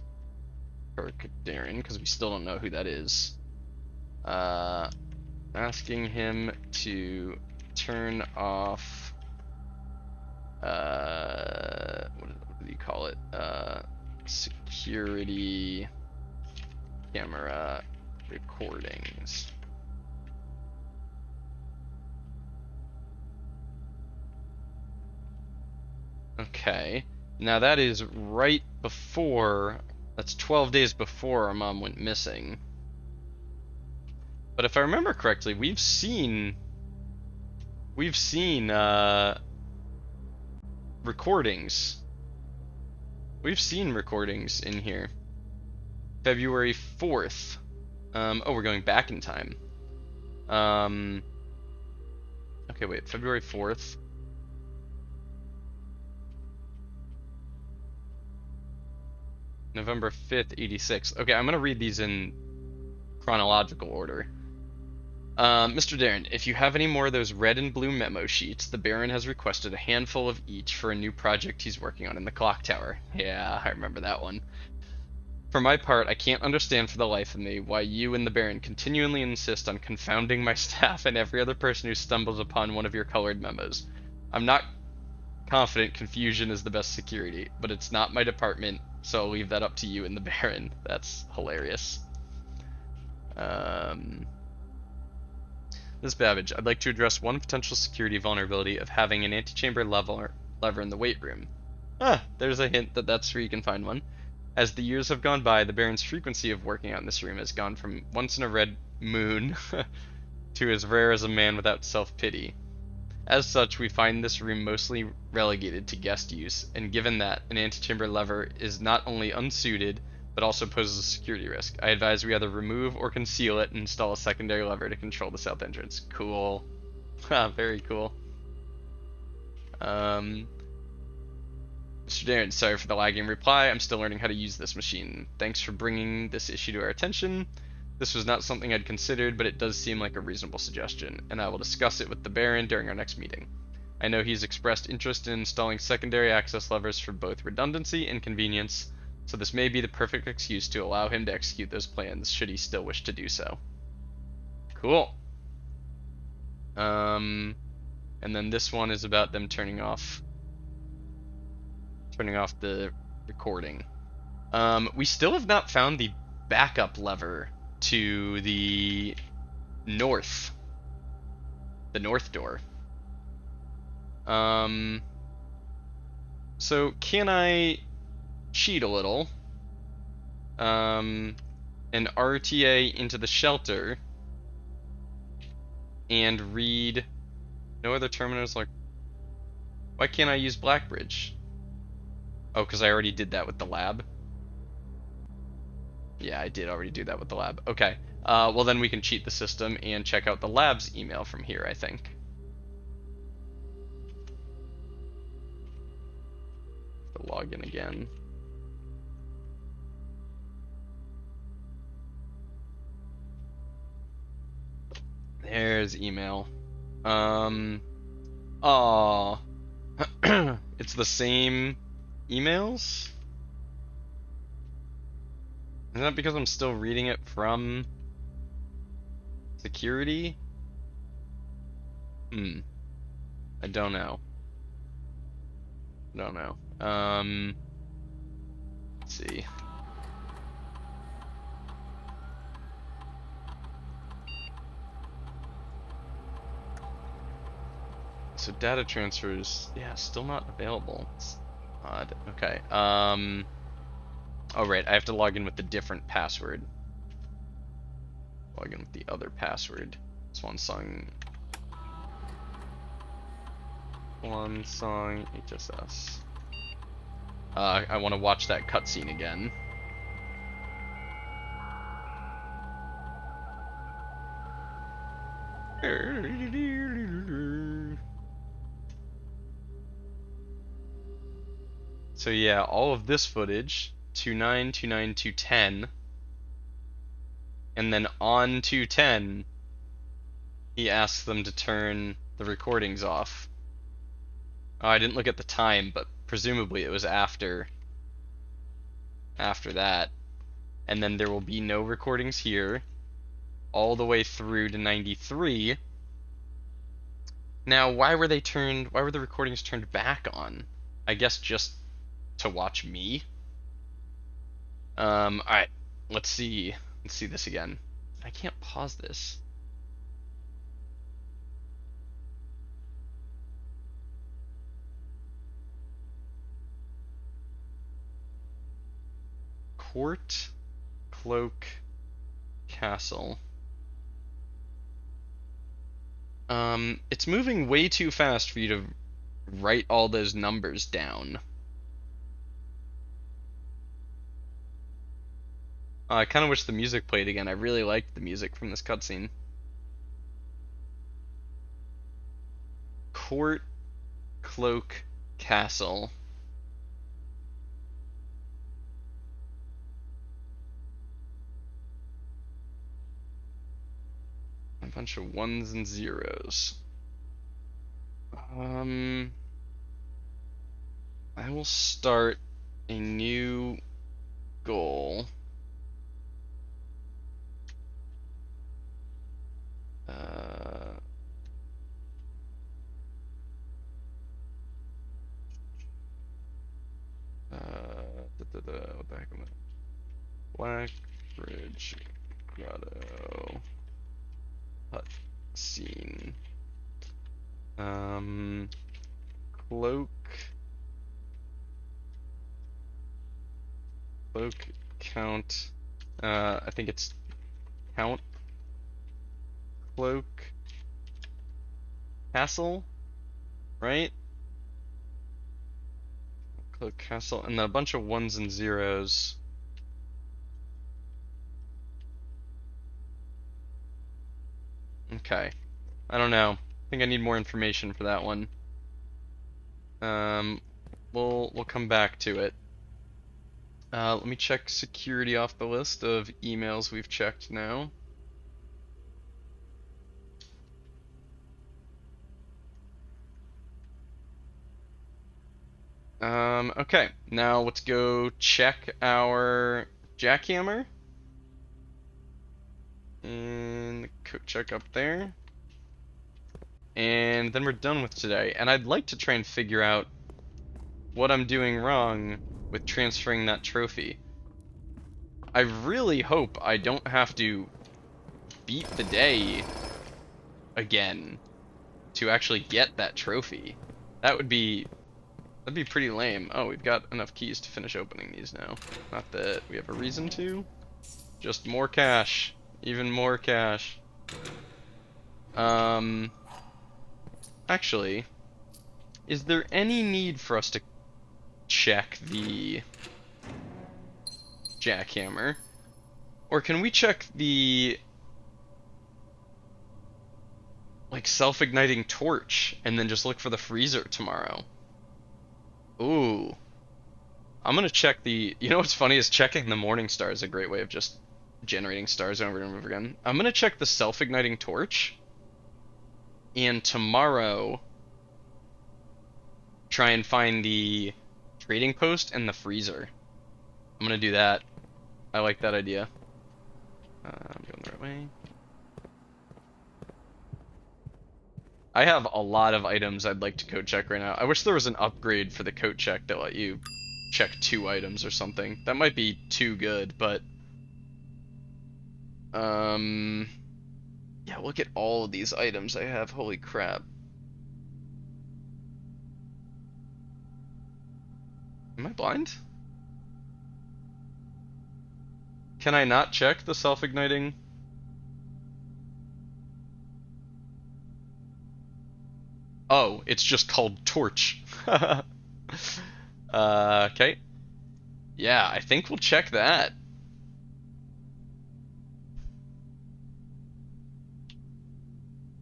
Kirk Darren, because we still don't know who that is, asking him to turn off, what do you call it, security camera recordings. Okay, now that is right before, that's 12 days before our mom went missing. But if I remember correctly, we've seen recordings. We've seen recordings in here. February 4th. Oh, we're going back in time. Okay, wait, February 4th. November 5th, 86. Okay, I'm gonna read these in chronological order. Mr. Darren, if you have any more of those red and blue memo sheets, the Baron has requested a handful of each for a new project he's working on in the clock tower. Yeah, I remember that one. For my part, I can't understand for the life of me why you and the Baron continually insist on confounding my staff and every other person who stumbles upon one of your colored memos. I'm not confident confusion is the best security, but it's not my department, so I'll leave that up to you and the Baron. That's hilarious. This Babbage, I'd like to address one potential security vulnerability of having an antechamber lever in the weight room. Ah, there's a hint that that's where you can find one. As the years have gone by, the Baron's frequency of working out in this room has gone from once in a red moon to as rare as a man without self-pity. As such, we find this room mostly relegated to guest use, and given that an antechamber lever is not only unsuited, but also poses a security risk, I advise we either remove or conceal it and install a secondary lever to control the south entrance. Cool. Very cool. Mr. Darren, sorry for the lagging reply. I'm still learning how to use this machine. Thanks for bringing this issue to our attention. This was not something I'd considered, but it does seem like a reasonable suggestion, and I will discuss it with the Baron during our next meeting. I know he's expressed interest in installing secondary access levers for both redundancy and convenience, so this may be the perfect excuse to allow him to execute those plans, should he still wish to do so. Cool. And then this one is about them turning off the recording. We still have not found the backup lever to the north. the north door. So can I cheat a little? And RTA into the shelter and read no other terminals. Like, why can't I use Blackbridge? Oh, because I already did that with the lab. Yeah, I did already do that with the lab. Okay. Well, then we can cheat the system and check out the lab's email from here, I think. Log in again. There's email. Aw. It's the same emails? Is that because I'm still reading it from security? I don't know. Don't know. Let's see. So data transfers, yeah, still not available. It's odd. Okay. Oh right, I have to log in with the different password. Log in with the other password. Swansong HSS. I want to watch that cutscene again. So yeah, all of this footage, 2.9, 2.9, 2.10, and then on 2.10, he asks them to turn the recordings off. Oh, I didn't look at the time, but presumably it was after that. And then there will be no recordings here, all the way through to 93. Now, why were the recordings turned back on? I guess just to watch me. Alright, let's see this again. I can't pause this. Court, Cloak, Castle. It's moving way too fast for you to write all those numbers down. I kind of wish the music played again. I really liked the music from this cutscene. Court, Cloak, Castle. A bunch of ones and zeros. I will start a new goal. What the heck am I? Blackbridge Grotto hut scene. Cloak count. I think it's count Cloak Castle, right? Cloak Castle, and then a bunch of ones and zeros. Okay. I don't know. I think I need more information for that one. We'll come back to it. Let me check security off the list of emails we've checked now. Okay, now let's go check our jackhammer. And the code check up there. And then we're done with today. And I'd like to try and figure out what I'm doing wrong with transferring that trophy. I really hope I don't have to beat the day again to actually get that trophy. That'd be pretty lame. Oh, we've got enough keys to finish opening these now. Not that we have a reason to. Just more cash. Even more cash. Actually, is there any need for us to check the jackhammer? Or can we check the like self-igniting torch and then just look for the freezer tomorrow? Ooh. I'm gonna check the... You know what's funny is checking the morning star is a great way of just generating stars over and over again. I'm gonna check the self-igniting torch, and tomorrow try and find the trading post and the freezer. I'm gonna do that. I like that idea. I'm going the right way. I have a lot of items I'd like to code check right now. I wish there was an upgrade for the code check that let you check 2 items or something. That might be too good, but yeah, look at all of these items I have. Holy crap. Am I blind? Can I not check the self-igniting? Oh, it's just called torch. Okay. Yeah, I think we'll check that.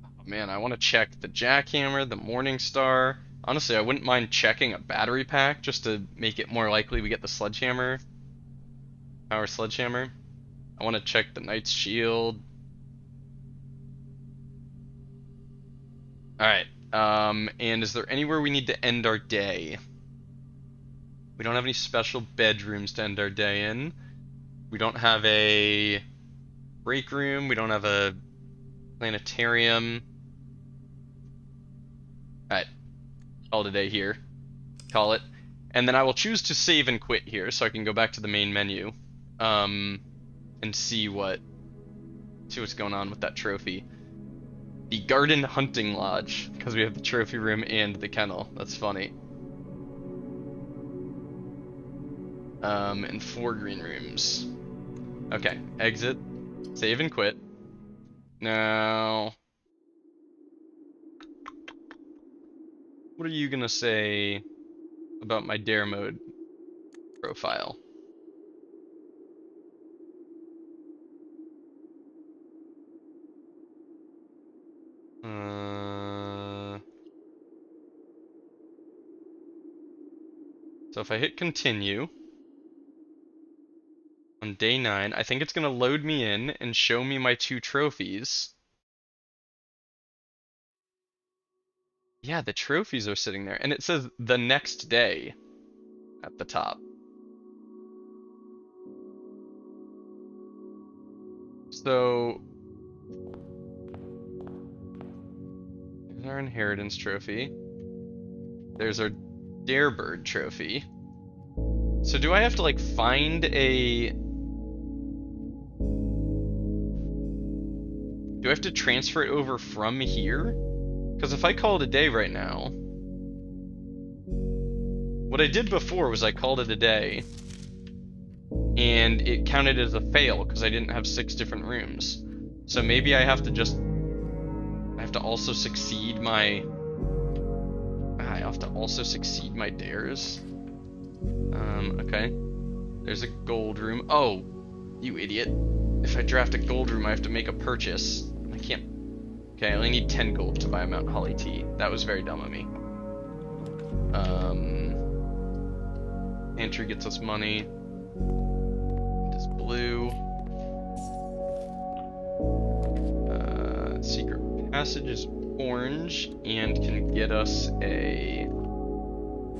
Oh man, I want to check the jackhammer, the morning star. Honestly, I wouldn't mind checking a battery pack just to make it more likely we get the sledgehammer. Power sledgehammer. I want to check the knight's shield. Alright, and is there anywhere we need to end our day? We don't have any special bedrooms to end our day in. We don't have a break room. We don't have a planetarium. Alright, call it a day here. Call it. And then I will choose to save and quit here so I can go back to the main menu. And see what's going on with that trophy. The Garden Hunting Lodge, because we have the trophy room and the kennel. That's funny. And 4 green rooms. Okay, exit, save and quit. Now, what are you gonna say about my dare mode profile? So if I hit continue on day 9, I think it's gonna load me in and show me my 2 trophies. Yeah, the trophies are sitting there, and it says the next day at the top. So there's our inheritance trophy. There's our Darebird trophy. So do I have to like find a... Do I have to transfer it over from here? Because if I call it a day right now... What I did before was I called it a day, and it counted as a fail because I didn't have 6 different rooms. So maybe I have to just... I have to also succeed my... I have to also succeed my dares. Okay. There's a gold room. Oh, you idiot. If I draft a gold room, I have to make a purchase. I can't... Okay, I only need 10 gold to buy a Mount Holly tea. That was very dumb of me. Entry gets us money. It is blue. Secret passage is orange and can get us a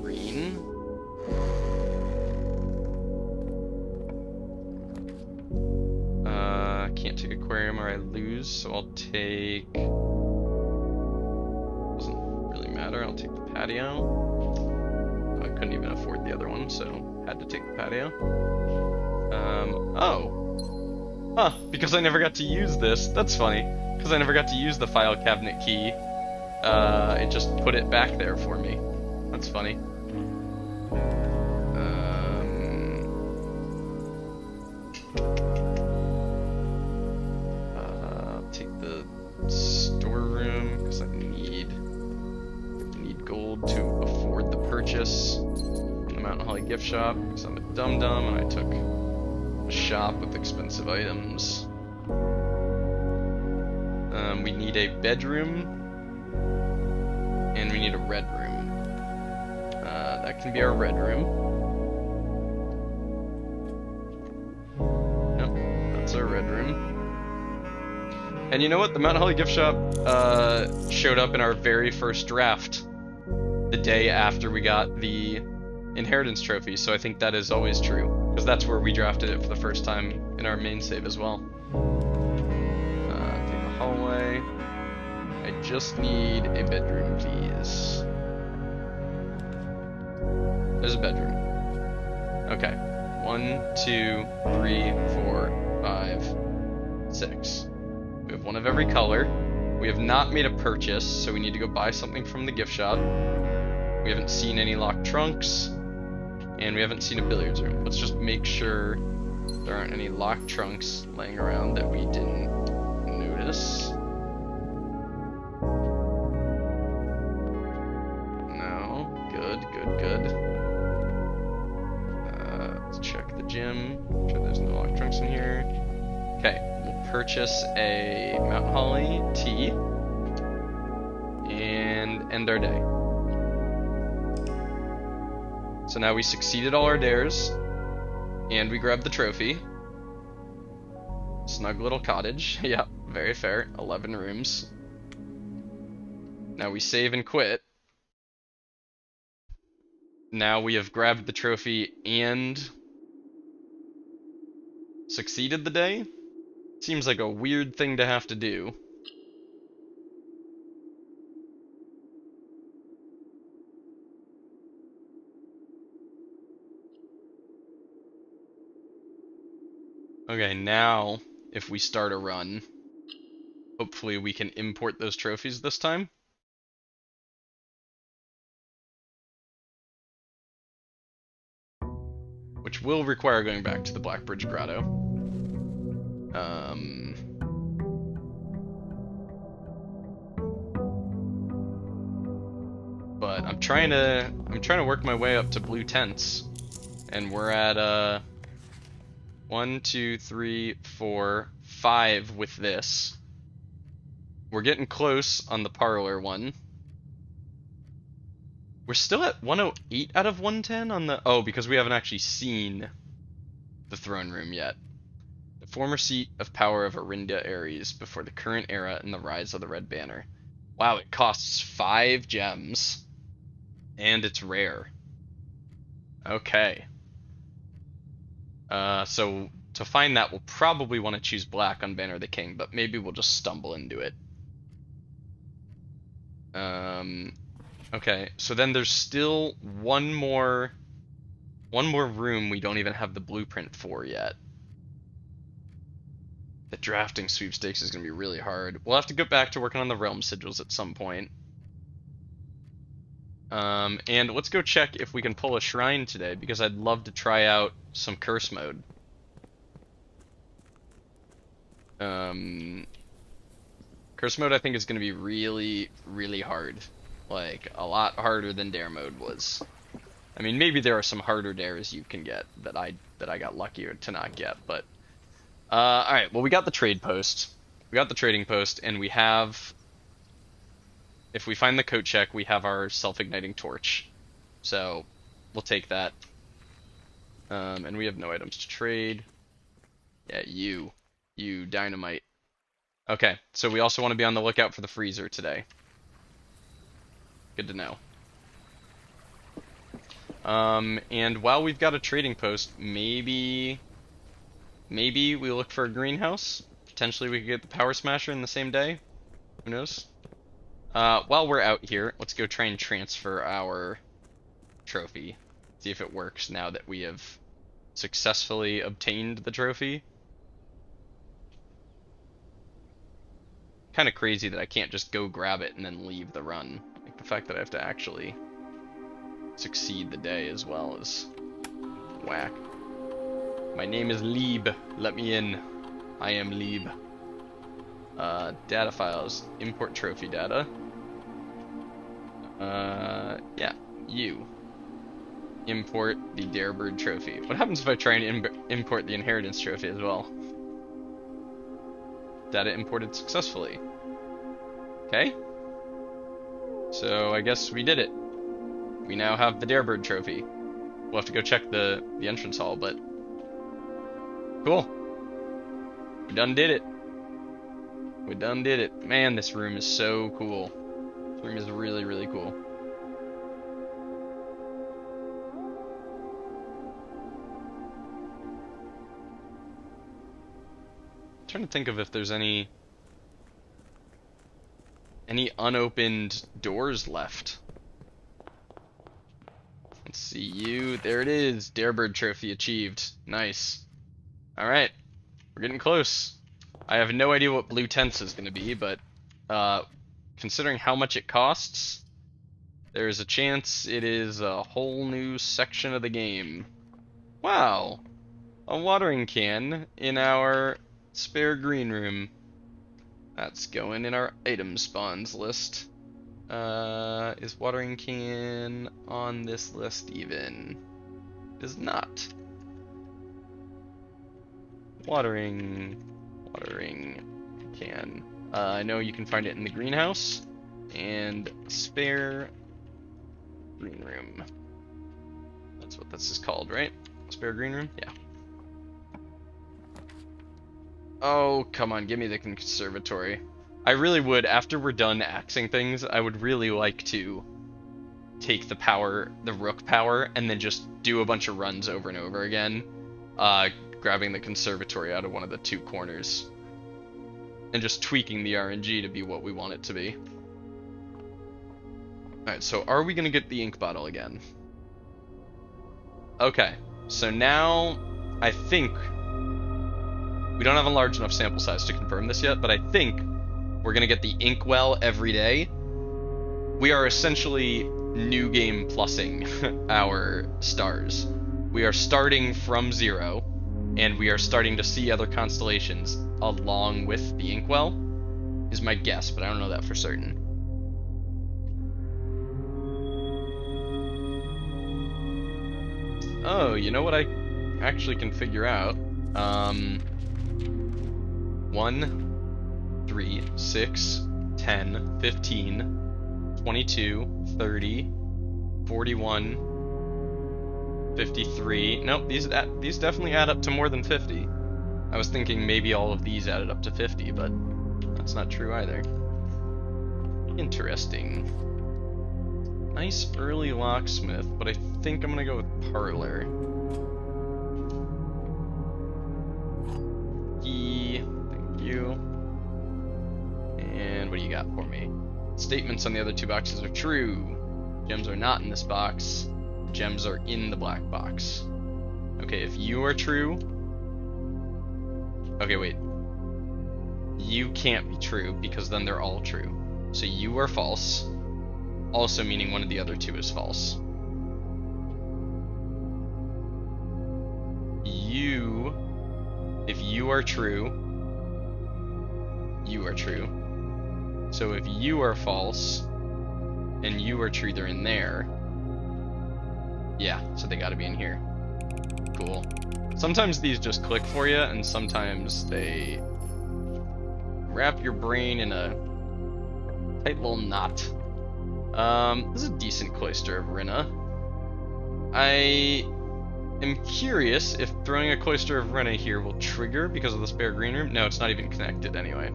green. Can't take aquarium or I lose, so I'll take... Doesn't really matter, I'll take the patio. I couldn't even afford the other one, so had to take the patio. Oh. Huh, because I never got to use this. That's funny. Because I never got to use the file cabinet key it just put it back there for me. That's funny. Take the storeroom because I need gold to afford the purchase from the Mountain Holly gift shop because I'm a dum-dum and I took a shop with expensive items. We need a bedroom and we need a red room. That can be our red room. Yep, that's our red room. And you know what? The Mountain Holly gift shop showed up in our very first draft the day after we got the inheritance trophy, so I think that is always true, because that's where we drafted it for the first time in our main save as well. Take a hallway. I just need a bedroom, please. There's a bedroom. Okay. 1, 2, 3, 4, 5, 6. We have one of every color. We have not made a purchase, so we need to go buy something from the gift shop. We haven't seen any locked trunks, and we haven't seen a billiards room. Let's just make sure there aren't any locked trunks laying around that we didn't notice. No. Good, good, good. Let's check the gym. Make sure there's no locked trunks in here. Okay. Purchase a Mountain Holly tea and end our day. So now we succeeded all our dares and we grabbed the trophy. Snug little cottage. Yeah, very fair. 11 rooms. Now we save and quit. Now we have grabbed the trophy and succeeded the day. Seems like a weird thing to have to do. Okay, now if we start a run, hopefully we can import those trophies this time. Which will require going back to the Blackbridge Grotto. But I'm trying to work my way up to blue tents, and we're at 1, 2, 3, 4, 5 with this. We're getting close on the parlor one. We're still at 108 out of 110 on the... Oh, because we haven't actually seen the throne room yet. The former seat of power of Arinda Ares before the current era and the rise of the Red Banner. Wow, it costs 5 gems. And it's rare. Okay. So to find that, we'll probably want to choose black on Banner of the King, but maybe we'll just stumble into it. Okay, so then there's still one more room we don't even have the blueprint for yet. The drafting sweepstakes is going to be really hard. We'll have to get back to working on the realm sigils at some point. And let's go check if we can pull a shrine today, because I'd love to try out some curse mode. Curse mode I think is going to be really, really hard. Like, a lot harder than dare mode was. I mean, maybe there are some harder dares you can get that I got luckier to not get, but... Alright, well we got the trade post. We got the trading post, and we have... If we find the coat check, we have our self-igniting torch. So, we'll take that. And we have no items to trade. Yeah, you dynamite. Okay, so we also want to be on the lookout for the freezer today. Good to know. And while we've got a trading post, maybe we look for a greenhouse. Potentially we could get the Power Smasher in the same day. Who knows? While we're out here, let's go try and transfer our trophy. See if it works now that we have successfully obtained the trophy. kind of crazy that I can't just go grab it and then leave the run. Like, the fact that I have to actually succeed the day as well is whack. My name is Lieb. Let me in. I am Lieb. Data files. Import trophy data. Yeah. You. Import the Darebird trophy. What happens if I try and import the inheritance trophy as well? Data imported successfully. Okay. So I guess we did it. We now have the Darebird trophy. We'll have to go check the entrance hall, but cool. We done did it. We done did it. Man, this room is so cool. This room is really, really cool. I'm trying to think of if there's any unopened doors left. Let's see you. There it is. Darebird trophy achieved. Nice. Alright. We're getting close. I have no idea what Blue Tents is going to be, but considering how much it costs, there's a chance it is a whole new section of the game. Wow. A watering can in our spare green room. That's going in our item spawns list. Is watering can on this list even? It is not. Watering can. I know you can find it in the greenhouse and spare green room. That's what this is called, right? Spare green room? Yeah. Oh, come on, give me the conservatory. I really would, after we're done axing things, I would really like to take the power, the rook power, and then just do a bunch of runs over and over again, grabbing the conservatory out of one of the two corners, and just tweaking the RNG to be what we want it to be. Alright, so are we gonna get the ink bottle again? Okay, so now I think we don't have a large enough sample size to confirm this yet, but I think we're gonna get the inkwell every day. We are essentially new game plussing our stars. We are starting from 0, and we are starting to see other constellations along with the inkwell, is my guess, but I don't know that for certain. Oh, you know what I actually can figure out? 1, 3, 6, 10, 15, 22, 30, 41, 53. Nope, these definitely add up to more than 50. I was thinking maybe all of these added up to 50, but that's not true either. Interesting. Nice early locksmith, but I think I'm gonna go with parlor. Key, thank you. And what do you got for me? Statements on the other two boxes are true. Gems are not in this box. Gems are in the black box. Okay, if you are true... Okay, wait. You can't be true, because then they're all true. So you are false, also meaning one of the other two is false. You... If you are true, you are true. So if you are false, and you are true, they're in there. Yeah, so they gotta be in here. Cool. Sometimes these just click for you, and sometimes they wrap your brain in a tight little knot. This is a decent cloister of Rinna. I am curious if throwing a cloister of Rinna here will trigger because of the spare green room. No, it's not even connected anyway.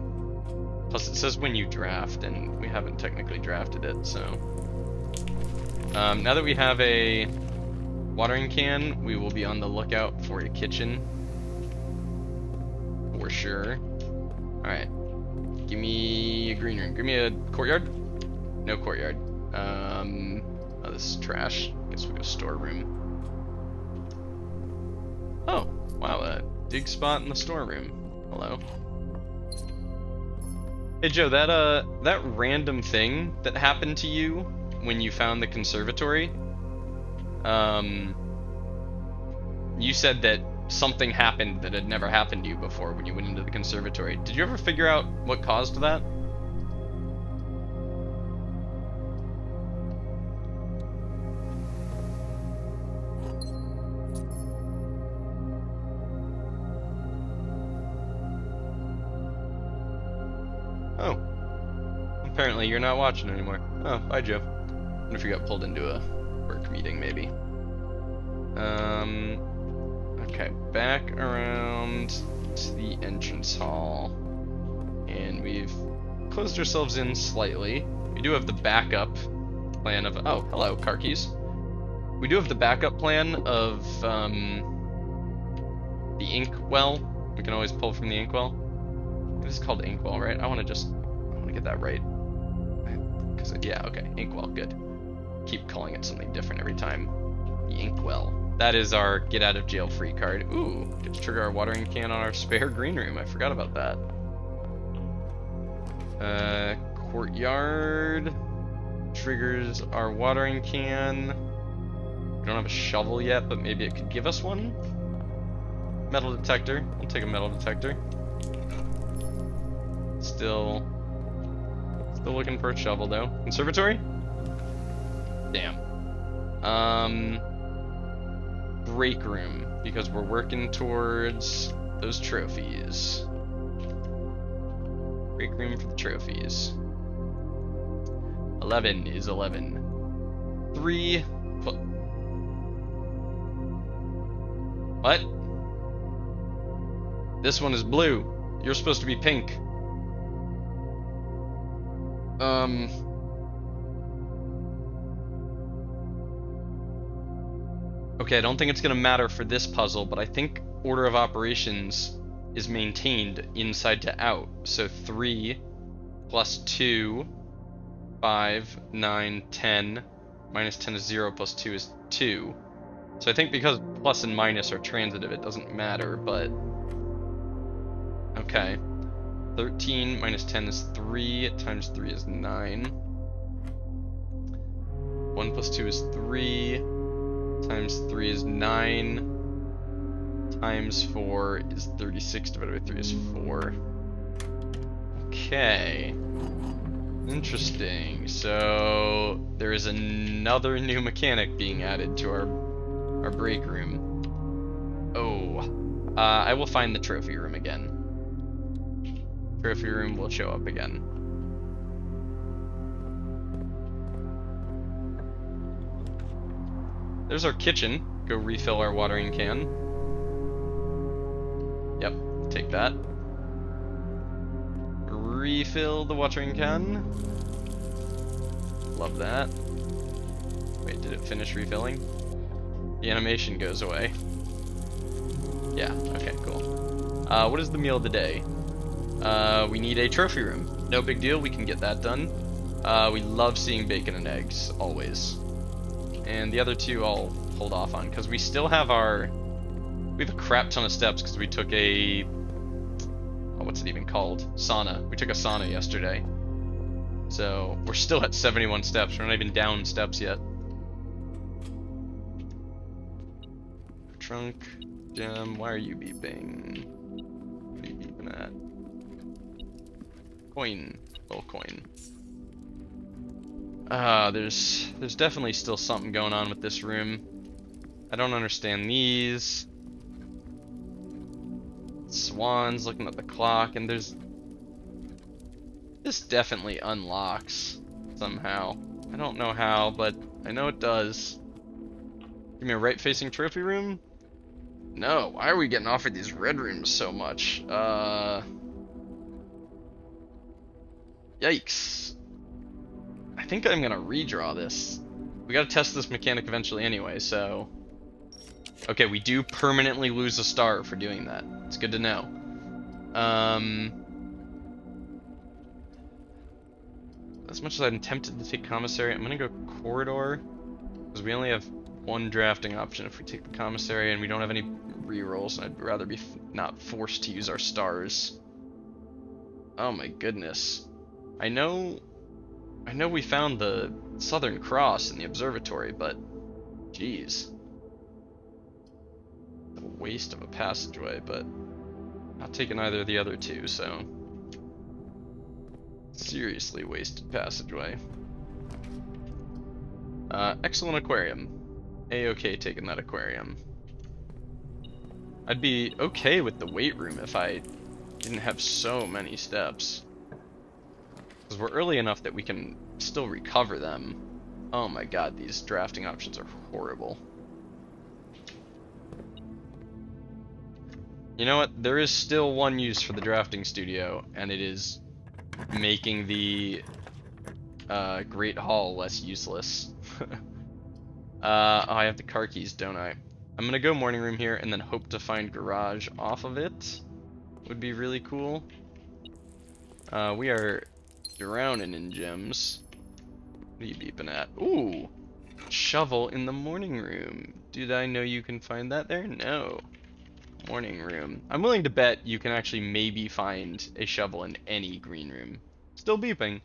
Plus it says when you draft, and we haven't technically drafted it, so... now that we have a watering can, we will be on the lookout for a kitchen. For sure. Alright. Give me a green room. Give me a courtyard? No courtyard. Oh, this is trash. Guess we'll go storeroom. Oh, wow, a dig spot in the storeroom. Hello. Hey Joe, that random thing that happened to you when you found the conservatory, you said that something happened that had never happened to you before when you went into the conservatory. Did you ever figure out what caused that? Oh. Apparently you're not watching anymore. Oh, bye Joe. I wonder if you got pulled into a work meeting, maybe. Okay, back around to the entrance hall. And we've closed ourselves in slightly. We do have the backup plan of... Oh, hello, car keys. We do have the backup plan of the inkwell. We can always pull from the inkwell. It is called inkwell, right? I want to get that right. Yeah, okay, inkwell, good. Keep calling it something different every time. The inkwell. That is our get out of jail free card. Ooh, get to trigger our watering can on our spare green room. I forgot about that. Courtyard triggers our watering can. We don't have a shovel yet, but maybe it could give us one. Metal detector. I'll take a metal detector. Still looking for a shovel though. Conservatory? Damn. Break room, because we're working towards those trophies. Break room for the trophies. 11 is 11. 3. What? This one is blue. You're supposed to be pink. Okay, I don't think it's gonna matter for this puzzle, but I think order of operations is maintained inside to out. So 3 plus 2, 5, 9, 10. Minus 10 is 0, plus 2 is 2. So I think because plus and minus are transitive, it doesn't matter, but... Okay. 13 minus 10 is 3, times 3 is 9. 1 plus 2 is 3, times 3 is 9, times 4 is 36, divided by 3 is 4. Okay. Interesting. So there is another new mechanic being added to our break room. Oh. I will find the trophy room again. Trophy room will show up again. There's our kitchen. Go refill our watering can. Yep, take that. Refill the watering can. Love that. Wait, did it finish refilling? The animation goes away. Yeah, okay, cool. What is the meal of the day? We need a trophy room. No big deal, we can get that done. We love seeing bacon and eggs, always. And the other two I'll hold off on, because we still have we have a crap ton of steps, because we took a... what's it even called? Sauna. We took a sauna yesterday. So, we're still at 71 steps. We're not even down steps yet. Trunk, gem, why are you beeping? What are you beeping at? Coin. Little coin. There's definitely still something going on with this room. I don't understand these. Swans looking at the clock, and this definitely unlocks somehow. I don't know how, but I know it does. Give me a right-facing trophy room? No, why are we getting offered these red rooms so much? Yikes. I think I'm gonna redraw this. We gotta test this mechanic eventually anyway, so... Okay, we do permanently lose a star for doing that. It's good to know. As much as I'm tempted to take commissary, I'm gonna go corridor, because we only have one drafting option if we take the commissary, and we don't have any rerolls, and I'd rather be not forced to use our stars. Oh my goodness. I know we found the Southern Cross in the observatory, but geez. A waste of a passageway, but not taking either of the other two, so seriously wasted passageway. Excellent aquarium. A-okay taking that aquarium. I'd be okay with the weight room if I didn't have so many steps. Because we're early enough that we can still recover them. Oh my god, these drafting options are horrible. You know what? There is still one use for the drafting studio, and it is making the Great Hall less useless. Oh, I have the car keys, don't I? I'm gonna go morning room here and then hope to find garage off of it. Would be really cool. We are drowning in gems. What are you beeping at? Ooh! Shovel in the morning room. Did I know you can find that there? No. Morning room. I'm willing to bet you can actually maybe find a shovel in any green room. Still beeping.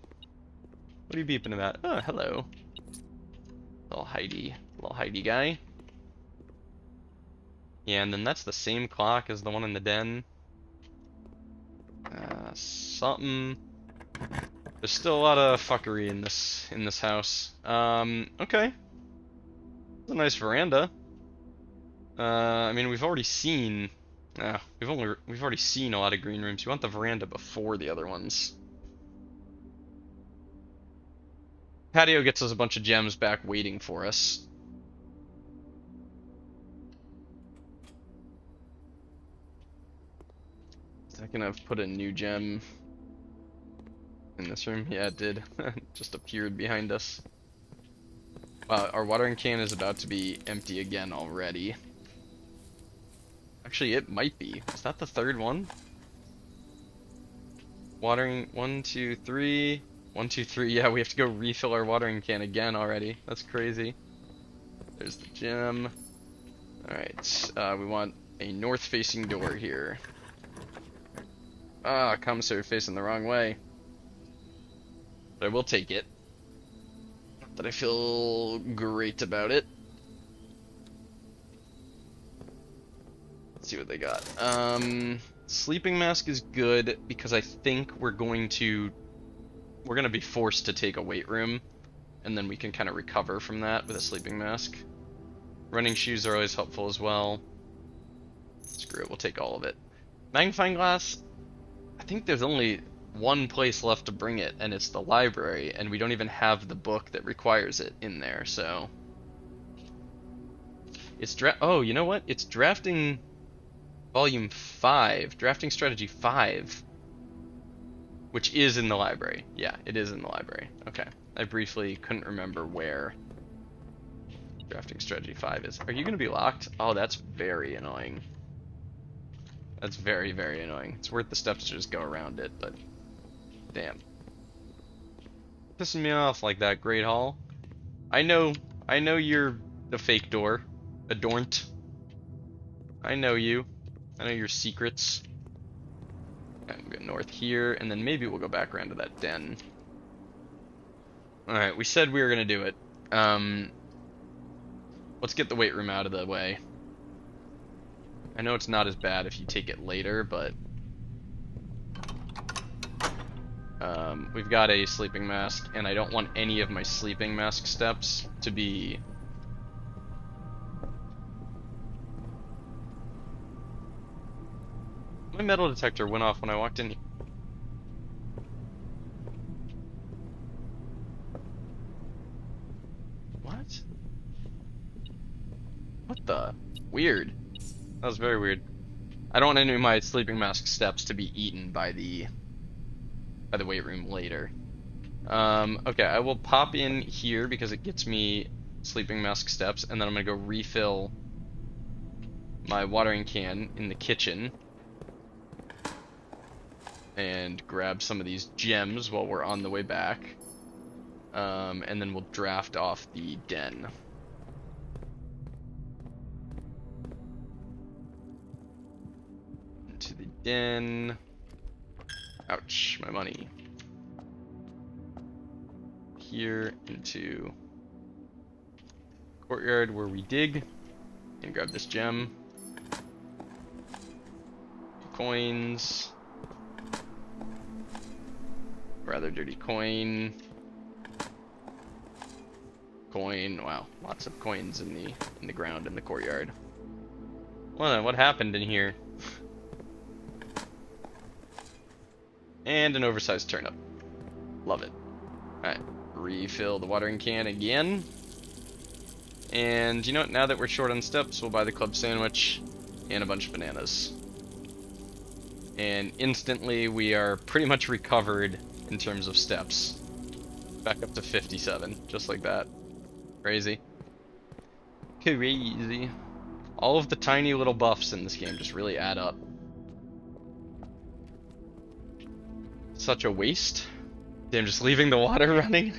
What are you beeping about? Oh, hello. Little Heidi guy. Yeah, and then that's the same clock as the one in the den. Something. There's still a lot of fuckery in this house. Okay. It's a nice veranda. I mean, we've already seen. We've already seen a lot of green rooms. You want the veranda before the other ones. Patio gets us a bunch of gems back waiting for us. Is that gonna put a new gem in this room? Yeah, it did. Just appeared behind us. Wow, our watering can is about to be empty again already. Actually, it might be. Is that the third one? Watering, 1, 2, 3. 1, 2, 3. Yeah, we have to go refill our watering can again already. That's crazy. There's the gem. Alright, we want a north-facing door here. Ah, commissary facing the wrong way. But I will take it. Not that I feel great about it. Let's see what they got. Sleeping mask is good because I think we're gonna be forced to take a weight room, and then we can kind of recover from that with a sleeping mask. Running shoes are always helpful as well. Screw it, we'll take all of it. Magnifying glass, I think there's only one place left to bring it, and it's the library, and we don't even have the book that requires it in there, so. It's oh, you know what? It's drafting volume 5, drafting strategy 5, which is in the library. Yeah, it is in the library. Okay. I briefly couldn't remember where drafting strategy 5 is. Are you going to be locked? Oh, that's very annoying. That's very, very annoying. It's worth the steps to just go around it, but damn. Pissing me off like that, Great Hall. I know you're the fake door. Adorned. I know you. I know your secrets. Okay, we'll go north here, and then maybe we'll go back around to that den. Alright, we said we were gonna do it. Let's get the weight room out of the way. I know it's not as bad if you take it later, but we've got a sleeping mask, and I don't want any of my sleeping mask steps to be my metal detector went off when I walked in. What? What the? Weird. That was very weird. I don't want any of my sleeping mask steps to be eaten by the weight room later. Okay, I will pop in here because it gets me sleeping mask steps, and then I'm gonna go refill my watering can in the kitchen and grab some of these gems while we're on the way back, and then we'll draft off the den. Into the den. Ouch, my money. here into courtyard where we dig and grab this gem. Coins. Rather dirty coin. Coin. Wow, lots of coins in the ground in the courtyard. What happened in here? And an oversized turnip. Love it. Alright, refill the watering can again. And you know what, now that we're short on steps, we'll buy the club sandwich and a bunch of bananas. And instantly we are pretty much recovered in terms of steps. Back up to 57, just like that. Crazy. Crazy. All of the tiny little buffs in this game just really add up. Such a waste. Damn, just leaving the water running.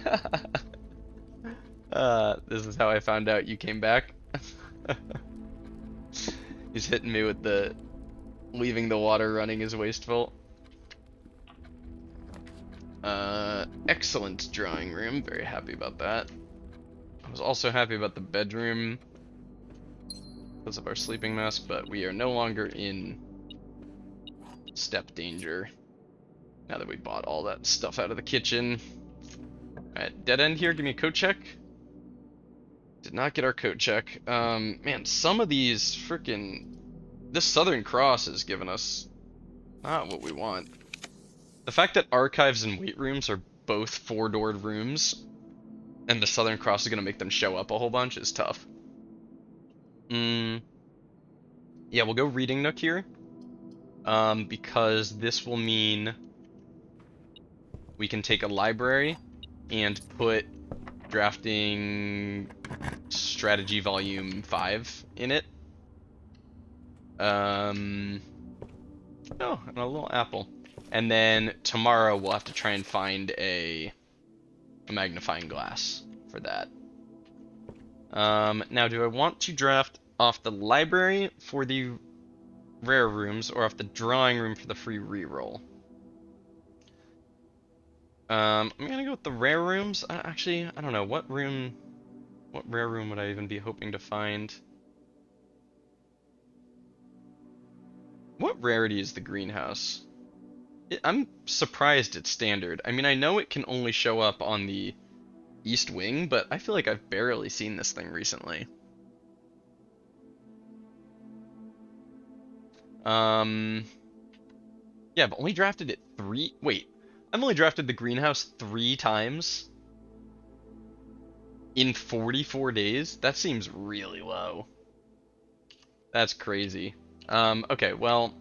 This is how I found out you came back. He's hitting me with the leaving the water running is wasteful. Excellent drawing room. Very happy about that. I was also happy about the bedroom because of our sleeping mask, but we are no longer in step danger now that we bought all that stuff out of the kitchen. Alright, dead end here. Give me a coat check. Did not get our coat check. Man, some of these freaking... This Southern Cross has given us not what we want. The fact that archives and weight rooms are both four-doored rooms, and the Southern Cross is going to make them show up a whole bunch is tough. Yeah, we'll go Reading Nook here. Because this will mean we can take a library and put Drafting Strategy Volume 5 in it. Oh, and a little apple. And then tomorrow we'll have to try and find a magnifying glass for that. Now, do I want to draft off the library for the rare rooms or off the drawing room for the free reroll? I'm gonna go with the rare rooms. Actually, I don't know what rare room would I even be hoping to find? What rarity is the greenhouse? I'm surprised it's standard. I mean, I know it can only show up on the East Wing, but I feel like I've barely seen this thing recently. Yeah, I've only drafted it I've only drafted the greenhouse 3 times in 44 days? That seems really low. That's crazy. Okay, well,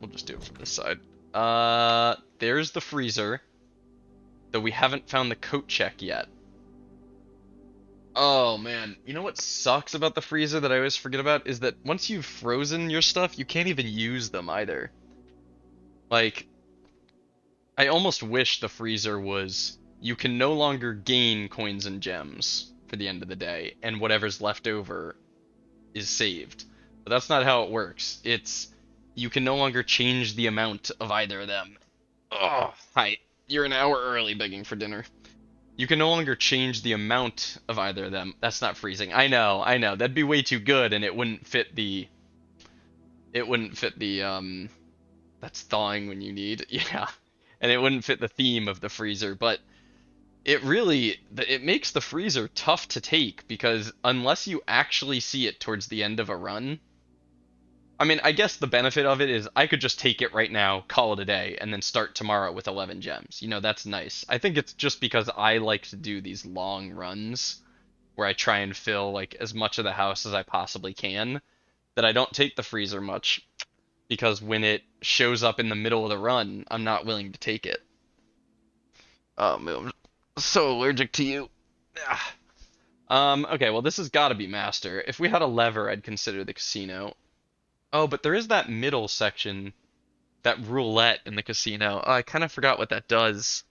we'll just do it from this side. There's the freezer, though we haven't found the coat check yet. Oh man, you know what sucks about the freezer that I always forget about is that once you've frozen your stuff, you can't even use them either. Like, I almost wish the freezer was, you can no longer gain coins and gems for the end of the day, and whatever's left over is saved. But that's not how it works. It's, you can no longer change the amount of either of them. Oh, hi. You're an hour early begging for dinner. You can no longer change the amount of either of them. That's not freezing. I know. That'd be way too good, and it wouldn't fit the... That's thawing when you need. Yeah. And it wouldn't fit the theme of the freezer, but it makes the freezer tough to take, because unless you actually see it towards the end of a run... I mean, I guess the benefit of it is I could just take it right now, call it a day, and then start tomorrow with 11 gems. You know, that's nice. I think it's just because I like to do these long runs where I try and fill, like, as much of the house as I possibly can, that I don't take the freezer much, because when it shows up in the middle of the run, I'm not willing to take it. Oh, man, I'm so allergic to you. Okay, well, this has got to be master. If we had a lever, I'd consider the casino. Oh, but there is that middle section, that roulette in the casino. Oh, I kind of forgot what that does.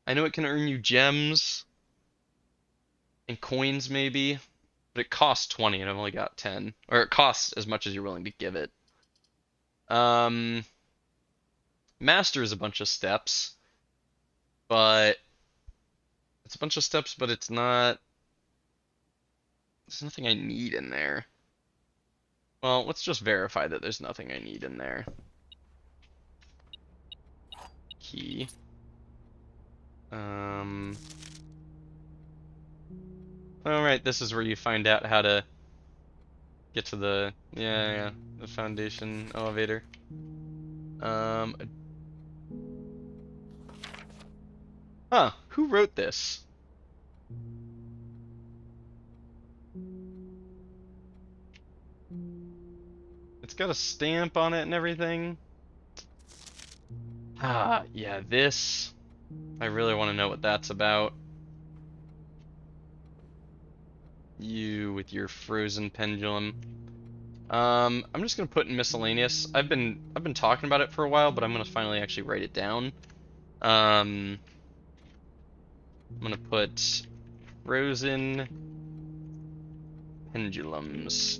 I know it can earn you gems and coins maybe, but it costs 20 and I've only got 10. Or it costs as much as you're willing to give it. Master is a bunch of steps. but it's a bunch of steps, but it's not. There's nothing I need in there. Well, let's just verify that there's nothing I need in there. Key. Alright, this is where you find out how to get to the, the foundation elevator. Huh, who wrote this? It's got a stamp on it and everything. Ah, yeah, this. I really want to know what that's about. You with your frozen pendulum. I'm just gonna put in miscellaneous. I've been talking about it for a while, but I'm gonna finally actually write it down. I'm gonna put frozen pendulums.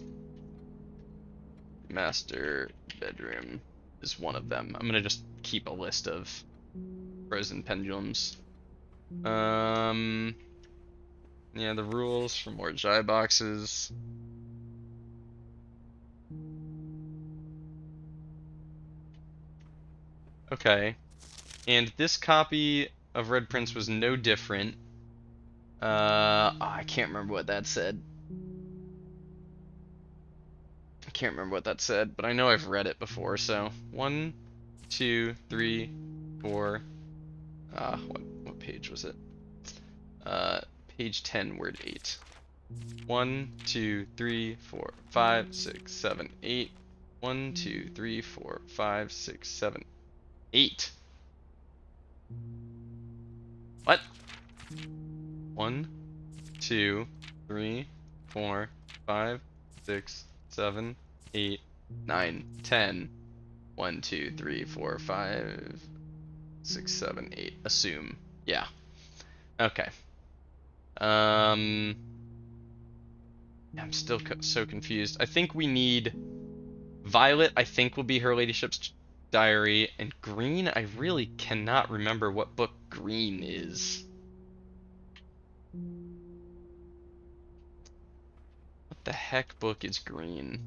Master bedroom is one of them. I'm gonna just keep a list of frozen pendulums. Yeah, the rules for more Jai boxes. Okay. And this copy of Red Prince was no different. I can't remember what that said. I can't remember what that said, but I know I've read it before, so 1, 2, 3, 4. What page was it? Page 10, word 8. 1, 2, 3, 4, 5, 6, 7, 8. 1, 2, 3, 4, 5, 6, 7, 8. What? 1, 2, 3, 4, 5, 6, 7, 8, 9, 10. 1, 2, 3, 4, 5, 6, 7, 8. Assume. Yeah. Okay. I'm still so confused. I think we need Violet. I think will be Her Ladyship's diary, and Green. I really cannot remember what book Green is. What the heck book is Green?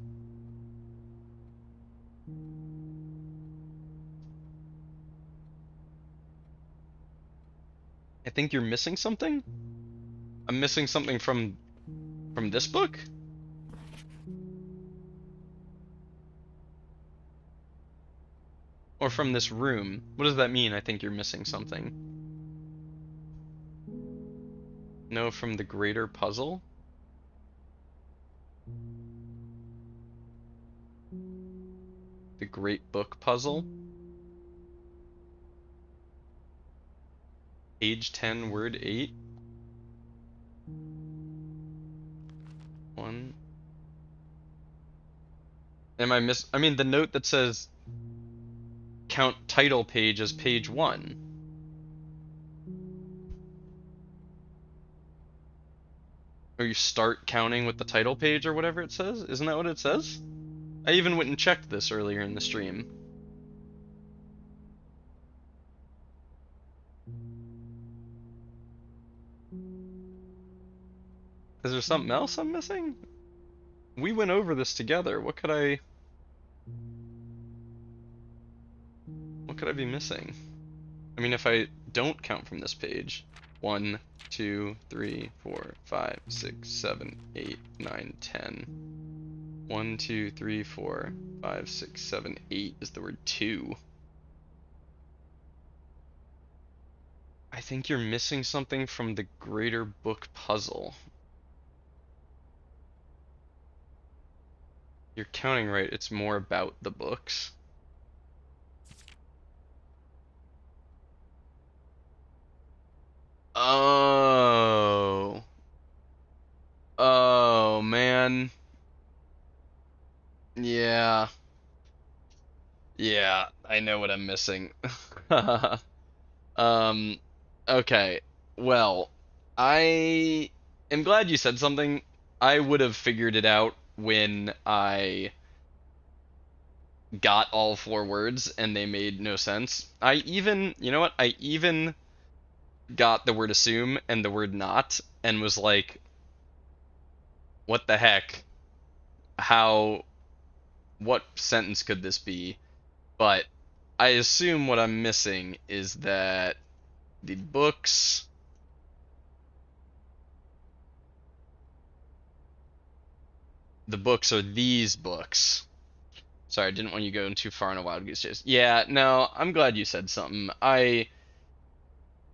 I think you're missing something? I'm missing something from this book? Or from this room? What does that mean? I think you're missing something. No, from the greater puzzle? The Great Book Puzzle? Page 10, word 8? 1. Am I I mean, the note that says count title page as page 1. Or you start counting with the title page or whatever it says? Isn't that what it says? I even went and checked this earlier in the stream. Is there something else I'm missing? We went over this together. What could I be missing? I mean, if I don't count from this page, 1, 2, 3, 4, 5, 6, 7, 8, 9, 10. 1, 2, 3, 4, 5, 6, 7, 8 is the word 2. I think you're missing something from the greater book puzzle. You're counting right, it's more about the books. Oh. Oh, man. Yeah. Yeah, I know what I'm missing. Okay. Well, I am glad you said something. I would have figured it out when I got all 4 words and they made no sense. You know what? I even got the word assume and the word not and was like, what the heck? What sentence could this be? But I assume what I'm missing is that the books are these books. Sorry, I didn't want you going too far on a wild goose chase. Yeah, no, I'm glad you said something.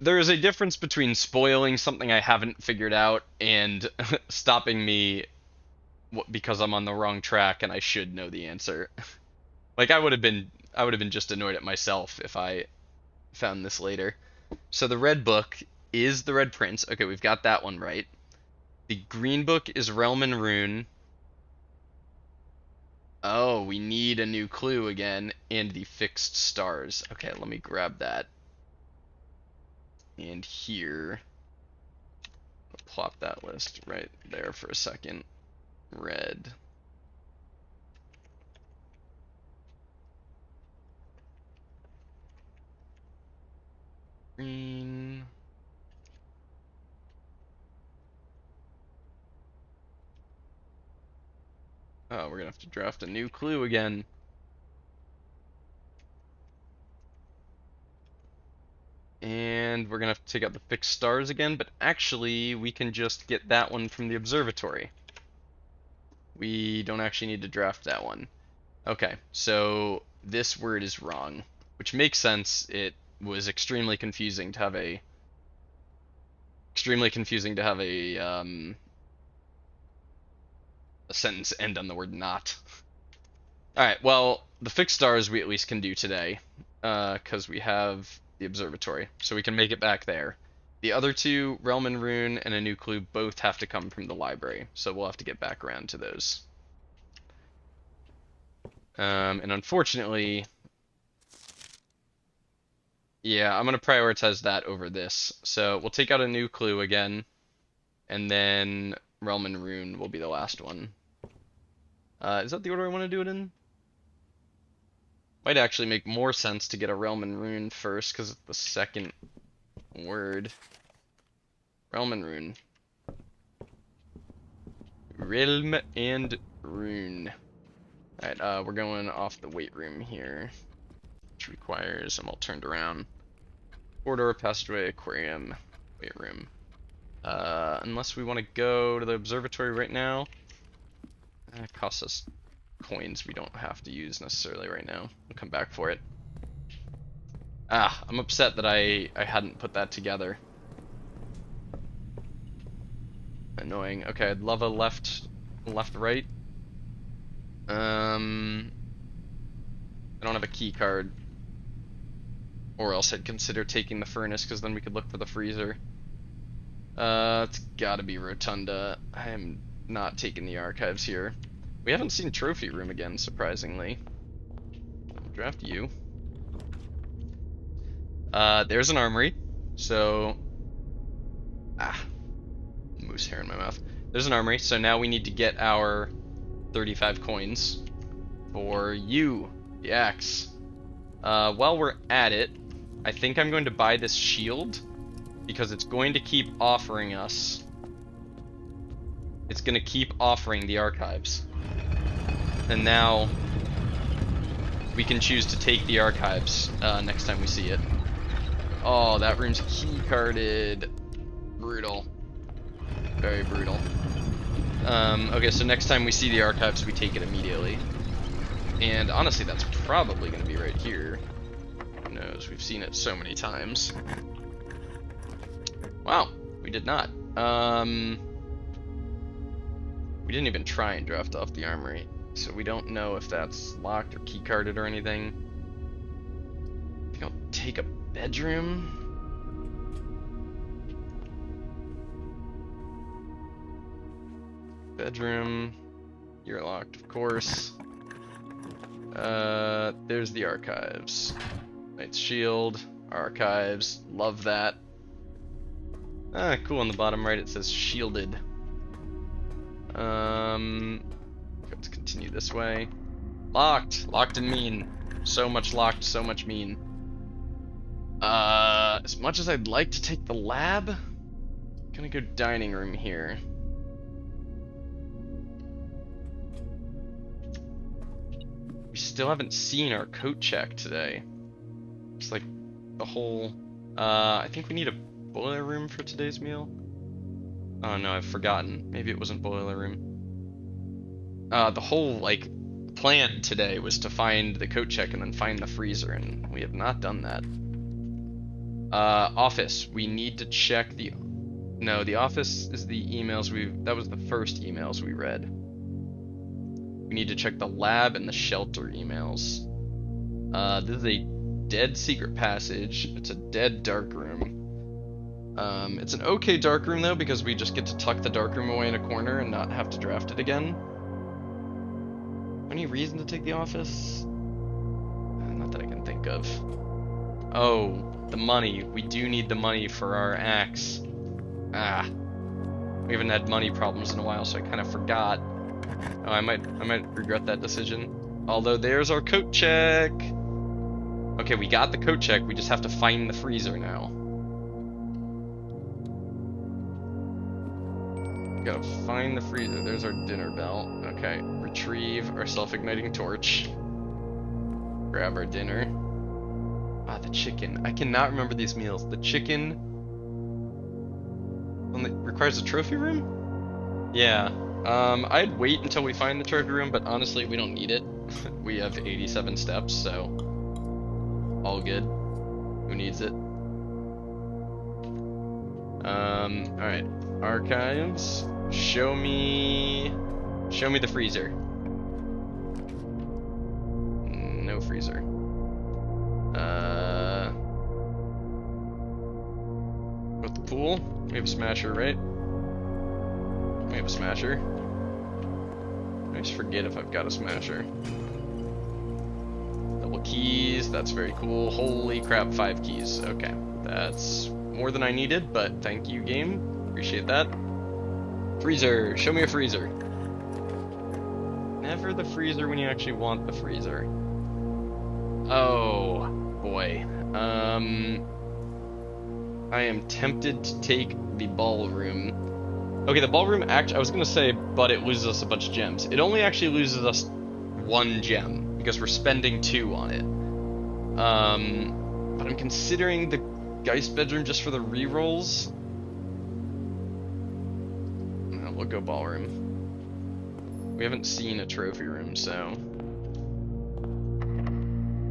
There is a difference between spoiling something I haven't figured out and stopping me because I'm on the wrong track and I should know the answer. Like I would have been just annoyed at myself if I found this later. So the red book is the Red Prince. Okay, we've got that one right. The green book is Realm and Rune. Oh, we need a new clue again, and the fixed stars. Okay, let me grab that. And here, I'll plop that list right there for a second. Red. Green. Oh, we're gonna have to draft a new clue again. And we're gonna have to take out the fixed stars again, but actually we can just get that one from the observatory. We don't actually need to draft that one. Okay, so this word is wrong, which makes sense. It was extremely confusing to have a sentence end on the word not. Alright, well, the fixed stars we at least can do today, because we have the observatory, so we can make it back there. The other two, Realm and Rune and a new clue, both have to come from the library, so we'll have to get back around to those. And unfortunately, yeah, I'm going to prioritize that over this. So we'll take out a new clue again, and then Realm and Rune will be the last one. Is that the order I want to do it in? Might actually make more sense to get a Realm and Rune first, because it's the second word. Realm and Rune. Realm and Rune. Alright, we're going off the weight room here, which requires, I'm all turned around. Corridor, passageway, aquarium, weight room. Unless we want to go to the observatory right now. It costs us coins we don't have to use necessarily right now. We'll come back for it. I'm upset that I hadn't put that together. Annoying. Okay, I'd love a left, right. I don't have a key card. Or else I'd consider taking the furnace, because then we could look for the freezer. It's gotta be Rotunda. I am not taking the archives here. We haven't seen Trophy Room again, surprisingly. I'll draft you. There's an armory. So... moose hair in my mouth. There's an armory, so now we need to get our 35 coins for you, the axe. While we're at it, I think I'm going to buy this shield, because it's going to keep offering us. It's going to keep offering the archives. And now we can choose to take the archives next time we see it. Oh, that room's key carded. Brutal. Very brutal. Okay, so next time we see the archives, we take it immediately. And honestly, that's probably going to be right here. Who knows? We've seen it so many times. Wow, we did not. We didn't even try and draft off the armory, so we don't know if that's locked or keycarded or anything. I think I'll take a bedroom. Bedroom. You're locked, of course. There's the archives. Knight's Shield, archives, love that. Cool, on the bottom right it says shielded. Let's continue this way. Locked! Locked and mean. So much locked, so much mean. As much as I'd like to take the lab, I'm gonna go dining room here. We still haven't seen our coat check today. It's like the whole... I think we need a boiler room for today's meal. Oh no, I've forgotten. Maybe it wasn't boiler room. The whole, like, plan today was to find the coat check and then find the freezer, and we have not done that. Office. We need to check the... No, the office is the emails that was the first emails we read. We need to check the lab and the shelter emails. This is a dead secret passage. It's a dead dark room. It's an okay dark room though, because we just get to tuck the dark room away in a corner and not have to draft it again. Any reason to take the office? Not that I can think of. Oh, the money. We do need the money for our axe. Ah. We haven't had money problems in a while, so I kind of forgot. Oh, I might regret that decision. Although there's our coat check. Okay, we got the coat check. We just have to find the freezer now. Gotta find the freezer. There's our dinner bell. Okay, retrieve our self-igniting torch. Grab our dinner. Ah, the chicken. I cannot remember these meals. The chicken only requires a trophy room? Yeah. I'd wait until we find the trophy room, but honestly, we don't need it. We have 87 steps, so all good. Who needs it? Alright. Archives. Show me the freezer. No freezer. With the pool, we have a smasher, right? We have a smasher. I just forget if I've got a smasher. Double keys, that's very cool. Holy crap, 5 keys. Okay, that's more than I needed, but thank you, game. Appreciate that. Freezer, show me a freezer. Never the freezer when you actually want the freezer. Oh, boy. I am tempted to take the ballroom. Okay, the ballroom, I was gonna say, but it loses us a bunch of gems. It only actually loses us 1 gem, because we're spending 2 on it. But I'm considering the Geist bedroom just for the rerolls. We'll go ballroom. We haven't seen a trophy room, so...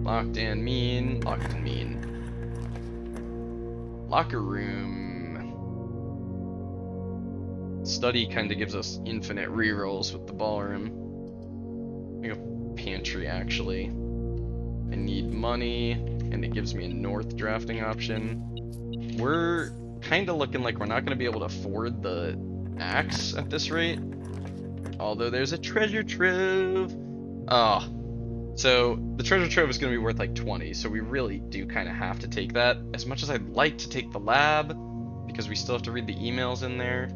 Locked and mean, locked and mean. Locker room. Study kind of gives us infinite rerolls with the ballroom. I think a pantry, actually. I need money, and it gives me a north drafting option. We're kind of looking like we're not going to be able to afford the axe at this rate. Although there's a treasure trove. Oh. So the treasure trove is going to be worth like 20, so we really do kind of have to take that. As much as I'd like to take the lab, because we still have to read the emails in there.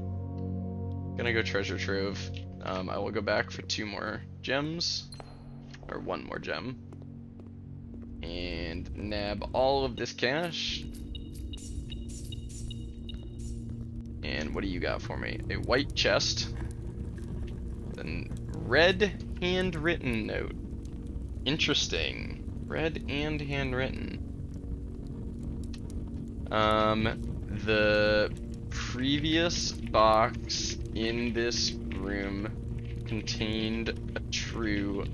Gonna go treasure trove. I will go back for 2 more gems, or 1 more gem, and nab all of this cash. And what do you got for me? A white chest, then red handwritten note. Interesting. Red and handwritten. The previous box in this room contained a true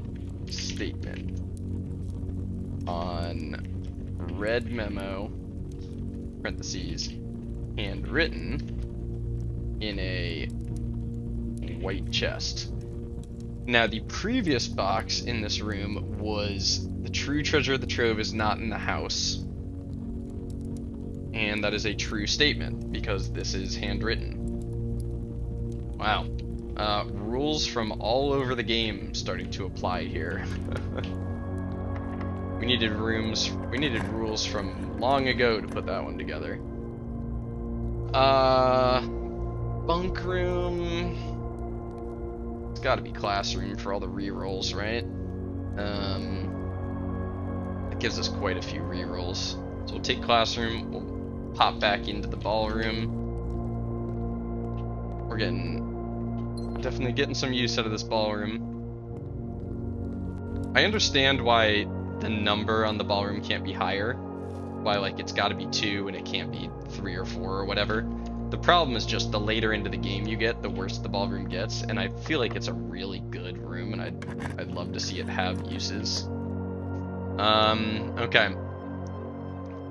statement. On red memo, parentheses, handwritten, in a white chest. Now, the previous box in this room was the true treasure of the trove is not in the house. And that is a true statement, because this is handwritten. Wow. Rules from all over the game starting to apply here. We needed rules from long ago to put that one together. Bunk room. It's gotta be classroom for all the rerolls, right? It gives us quite a few rerolls. So we'll take classroom, we'll pop back into the ballroom. We're definitely getting some use out of this ballroom. I understand why the number on the ballroom can't be higher. Why, like, it's gotta be 2 and it can't be 3 or 4 or whatever. The problem is just the later into the game you get, the worse the ballroom gets, and I feel like it's a really good room, and I'd love to see it have uses. Okay.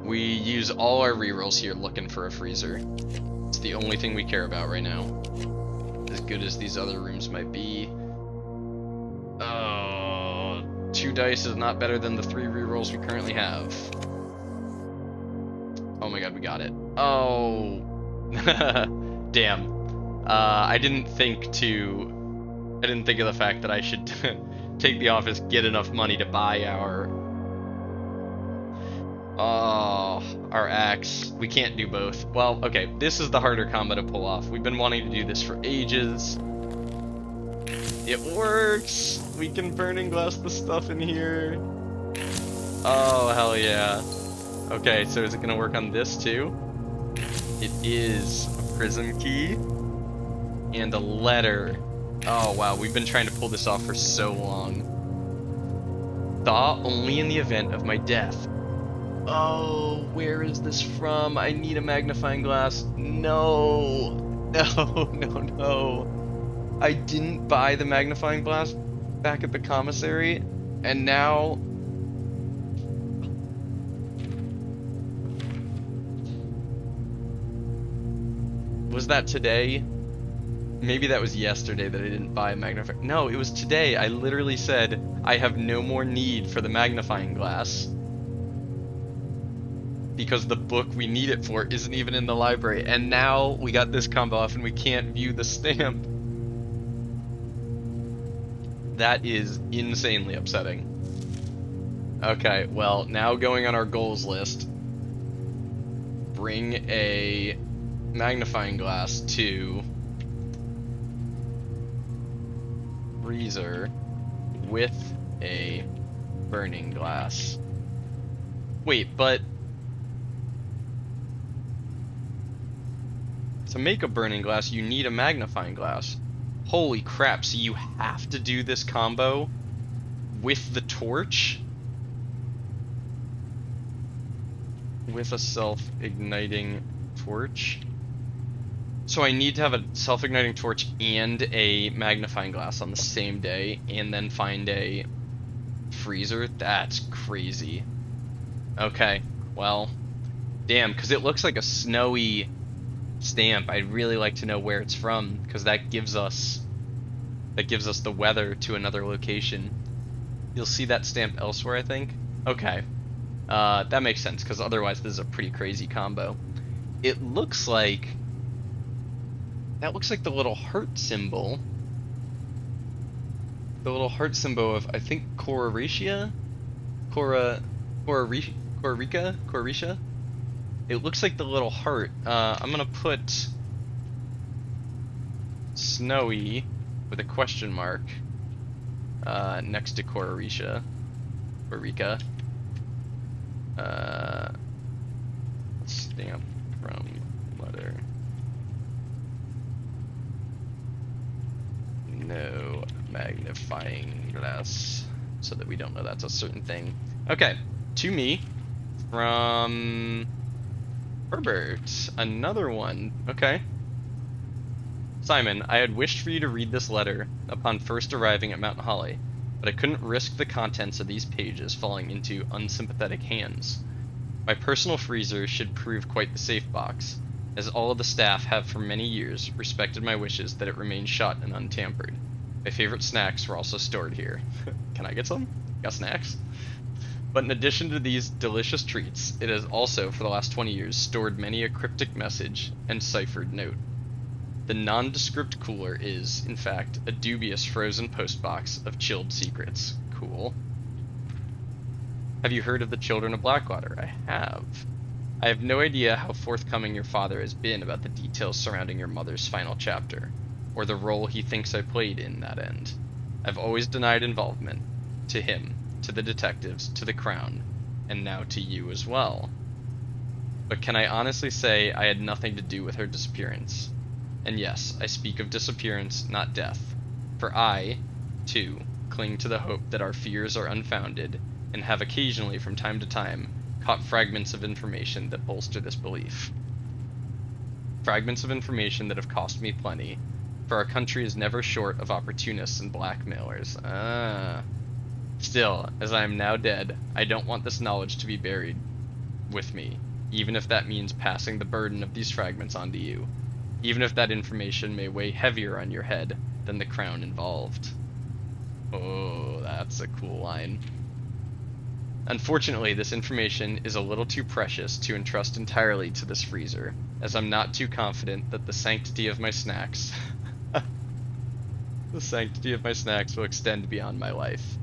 We use all our rerolls here looking for a freezer. It's the only thing we care about right now. As good as these other rooms might be. 2 dice is not better than the 3 rerolls we currently have. Oh my god, we got it. Oh. Damn. I didn't think of the fact that I should take the office, get enough money to buy our axe. We can't do both. Well, okay, this is the harder combo to pull off. We've been wanting to do this for ages. It works! We can burning glass the stuff in here. Oh, hell yeah. Okay, so is it gonna work on this too? It is a prism key and a letter. Oh wow, we've been trying to pull this off for so long. Thaw only in the event of my death. Oh, where is this from? I need a magnifying glass. No. No. I didn't buy the magnifying glass back at the commissary, and now... Was that today? Maybe that was yesterday that I didn't buy a magnifying... No, it was today. I literally said, I have no more need for the magnifying glass. Because the book we need it for isn't even in the library. And now we got this combo off and we can't view the stamp. That is insanely upsetting. Okay, well, now going on our goals list. Bring a magnifying glass to freezer with a burning glass. Wait, but to make a burning glass, you need a magnifying glass. Holy crap, so you have to do this combo with the torch? With a self-igniting torch? So I need to have a self-igniting torch and a magnifying glass on the same day, and then find a freezer? That's crazy. Okay, well, damn, because it looks like a snowy stamp. I'd really like to know where it's from, because that gives us the weather to another location. You'll see that stamp elsewhere, I think. Okay, that makes sense, because otherwise this is a pretty crazy combo. It looks like that looks like the little heart symbol. The little heart symbol of, I think, Corisha? Corisha? It looks like the little heart. I'm gonna put Snowy with a question mark next to Corisha. Stamp from letter. No magnifying glass, so that we don't know that's a certain thing. Okay, to me from Herbert, another one. Okay. Simon, I had wished for you to read this letter upon first arriving at Mount Holly, but I couldn't risk the contents of these pages falling into unsympathetic hands. My personal freezer should prove quite the safe box, as all of the staff have for many years respected my wishes that it remain shut and untampered. My favorite snacks were also stored here. Can I get some? Got snacks? But in addition to these delicious treats, it has also, for the last 20 years, stored many a cryptic message and ciphered note. The nondescript cooler is, in fact, a dubious frozen postbox of chilled secrets. Cool. Have you heard of the Children of Blackwater? I have. I have no idea how forthcoming your father has been about the details surrounding your mother's final chapter, or the role he thinks I played in that end. I've always denied involvement. To him, to the detectives, to the Crown, and now to you as well. but can I honestly say I had nothing to do with her disappearance? And yes, I speak of disappearance, not death. For I, too, cling to the hope that our fears are unfounded, and have occasionally, from time to time, caught fragments of information that bolster this belief. Fragments of information that have cost me plenty, for our country is never short of opportunists and blackmailers. Still, as I am now dead, I don't want this knowledge to be buried with me, even if that means passing the burden of these fragments on to you, even if that information may weigh heavier on your head than the crown involved. Oh, that's a cool line. Unfortunately, this information is a little too precious to entrust entirely to this freezer, as I'm not too confident that the sanctity of my snacks will extend beyond my life.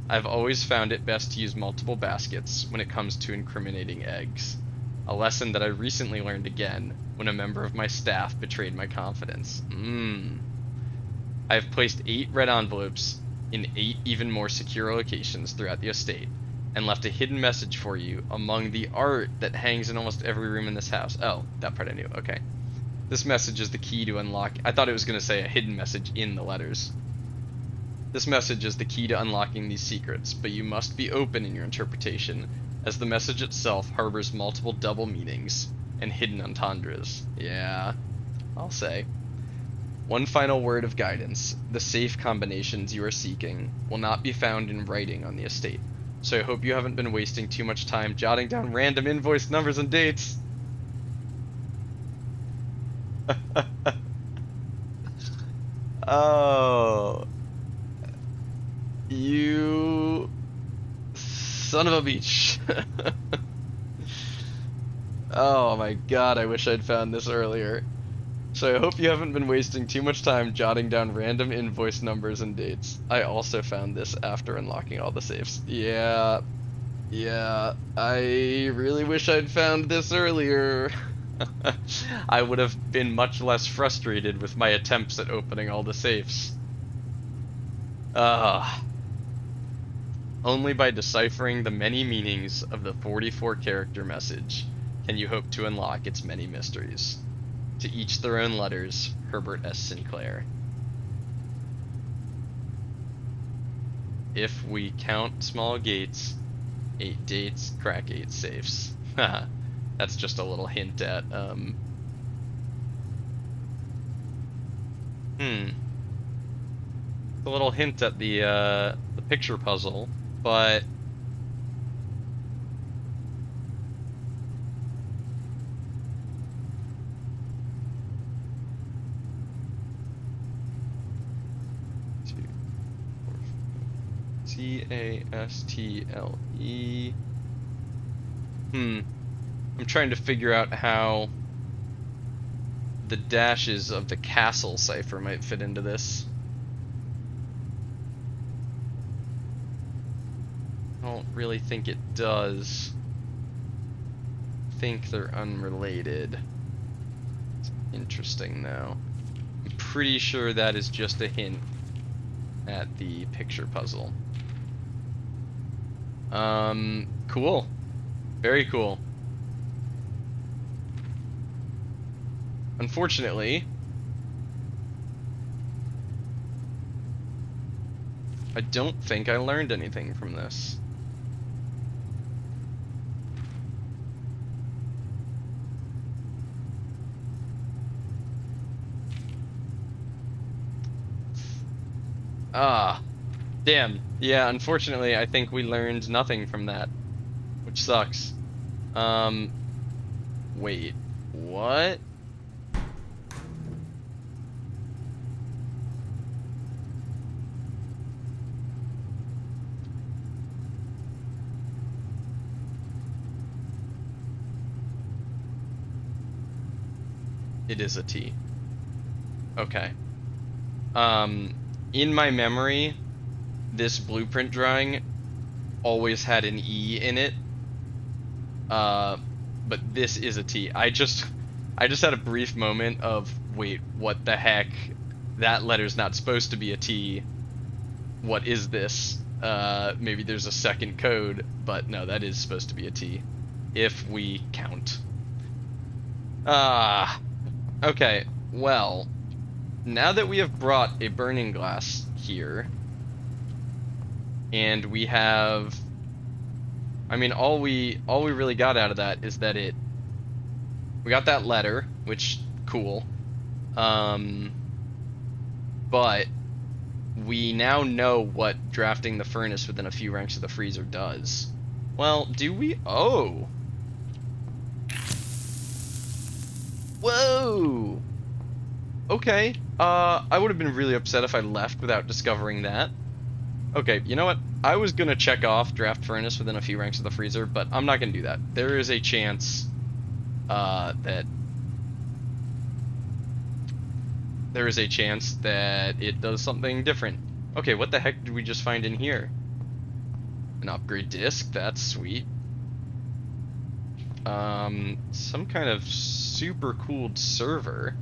I've always found it best to use multiple baskets when it comes to incriminating eggs, a lesson that I recently learned again when a member of my staff betrayed my confidence. I have placed 8 red envelopes in 8 even more secure locations throughout the estate, and left a hidden message for you among the art that hangs in almost every room in this house. Oh, that part I knew, okay. This message is the key to unlock... I thought it was going to say a hidden message in the letters. This message is the key to unlocking these secrets, but you must be open in your interpretation, as the message itself harbors multiple double meanings and hidden entendres. Yeah, I'll say. One final word of guidance: the safe combinations you are seeking will not be found in writing on the estate, so I hope you haven't been wasting too much time jotting down random invoice numbers and dates. Oh, you son of a beach. Oh my god, I wish I'd found this earlier. So I hope you haven't been wasting too much time jotting down random invoice numbers and dates. I also found this after unlocking all the safes. Yeah, I really wish I'd found this earlier. I would have been much less frustrated with my attempts at opening all the safes. Only by deciphering the many meanings of the 44-character message can you hope to unlock its many mysteries. To each their own letters, Herbert S. Sinclair. If we count small gates, 8 dates, crack 8 safes. That's just a little hint at, a little hint at the picture puzzle, but C-A-S-T-L-E. I'm trying to figure out how the dashes of the castle cipher might fit into this. I don't really think it does. I think they're unrelated. It's interesting though. I'm pretty sure that is just a hint at the picture puzzle. Cool. Very cool. Unfortunately, I don't think I learned anything from this. Damn. Yeah, unfortunately, I think we learned nothing from that, which sucks. Wait, what? It is a T. Okay. In my memory, this blueprint drawing always had an E in it. But this is a T. I just had a brief moment of, wait, what the heck? That letter's not supposed to be a T. What is this? Maybe there's a second code, but no, that is supposed to be a T. if we count. Okay, well, now that we have brought a burning glass here, and we have, I mean, all we really got out of that is that we got that letter, which, cool, but we now know what drafting the furnace within a few ranks of the freezer does. Well, do we? Oh! Whoa! Okay, I would have been really upset if I left without discovering that. Okay, you know what? I was gonna check off draft furnace within a few ranks of the freezer, but I'm not gonna do that. There is a chance, that it does something different. Okay, what the heck did we just find in here? An upgrade disc, that's sweet. Some kind of super cooled server.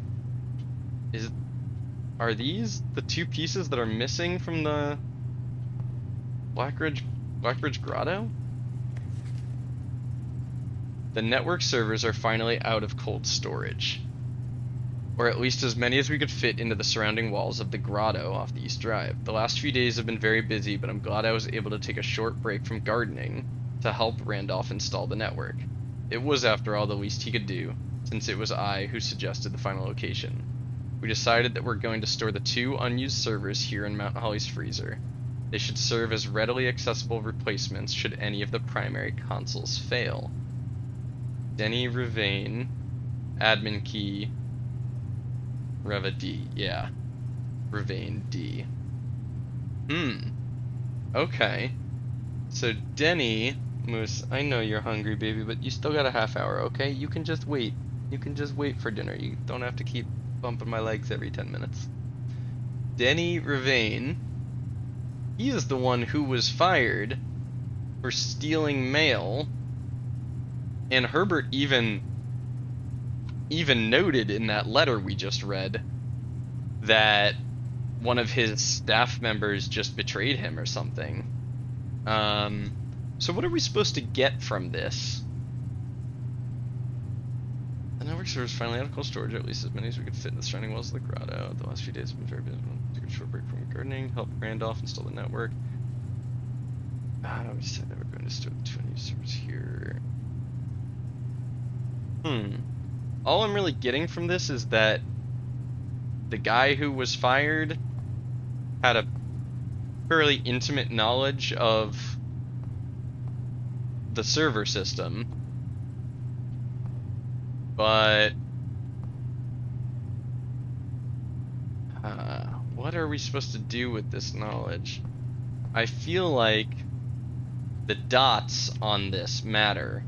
Are these the two pieces that are missing from the Blackridge Grotto? The network servers are finally out of cold storage. Or at least as many as we could fit into the surrounding walls of the grotto off the East Drive. The last few days have been very busy, but I'm glad I was able to take a short break from gardening to help Randolph install the network. It was, after all, the least he could do, since it was I who suggested the final location. We decided that we're going to store the 2 unused servers here in Mount Holly's freezer. They should serve as readily accessible replacements should any of the primary consoles fail. Denny Ravane, admin key, Reva D, yeah. Ravane D. Okay. So Denny, Moose, I know you're hungry, baby, but you still got a half hour, okay? You can just wait. You can just wait for dinner. You don't have to keep bumping my legs every 10 minutes. Denny Ravane, he is the one who was fired for stealing mail, and Herbert even noted in that letter we just read that one of his staff members just betrayed him or something. So what are we supposed to get from this? The network server is finally out of cold storage, at least as many as we could fit in the surrounding walls of the grotto. The last few days have been very busy. Took a short break from gardening, help Randolph install the network. We said that we're going to store the 2 new servers here. All I'm really getting from this is that the guy who was fired had a fairly intimate knowledge of the server system, but what are we supposed to do with this knowledge? I feel like the dots on this matter,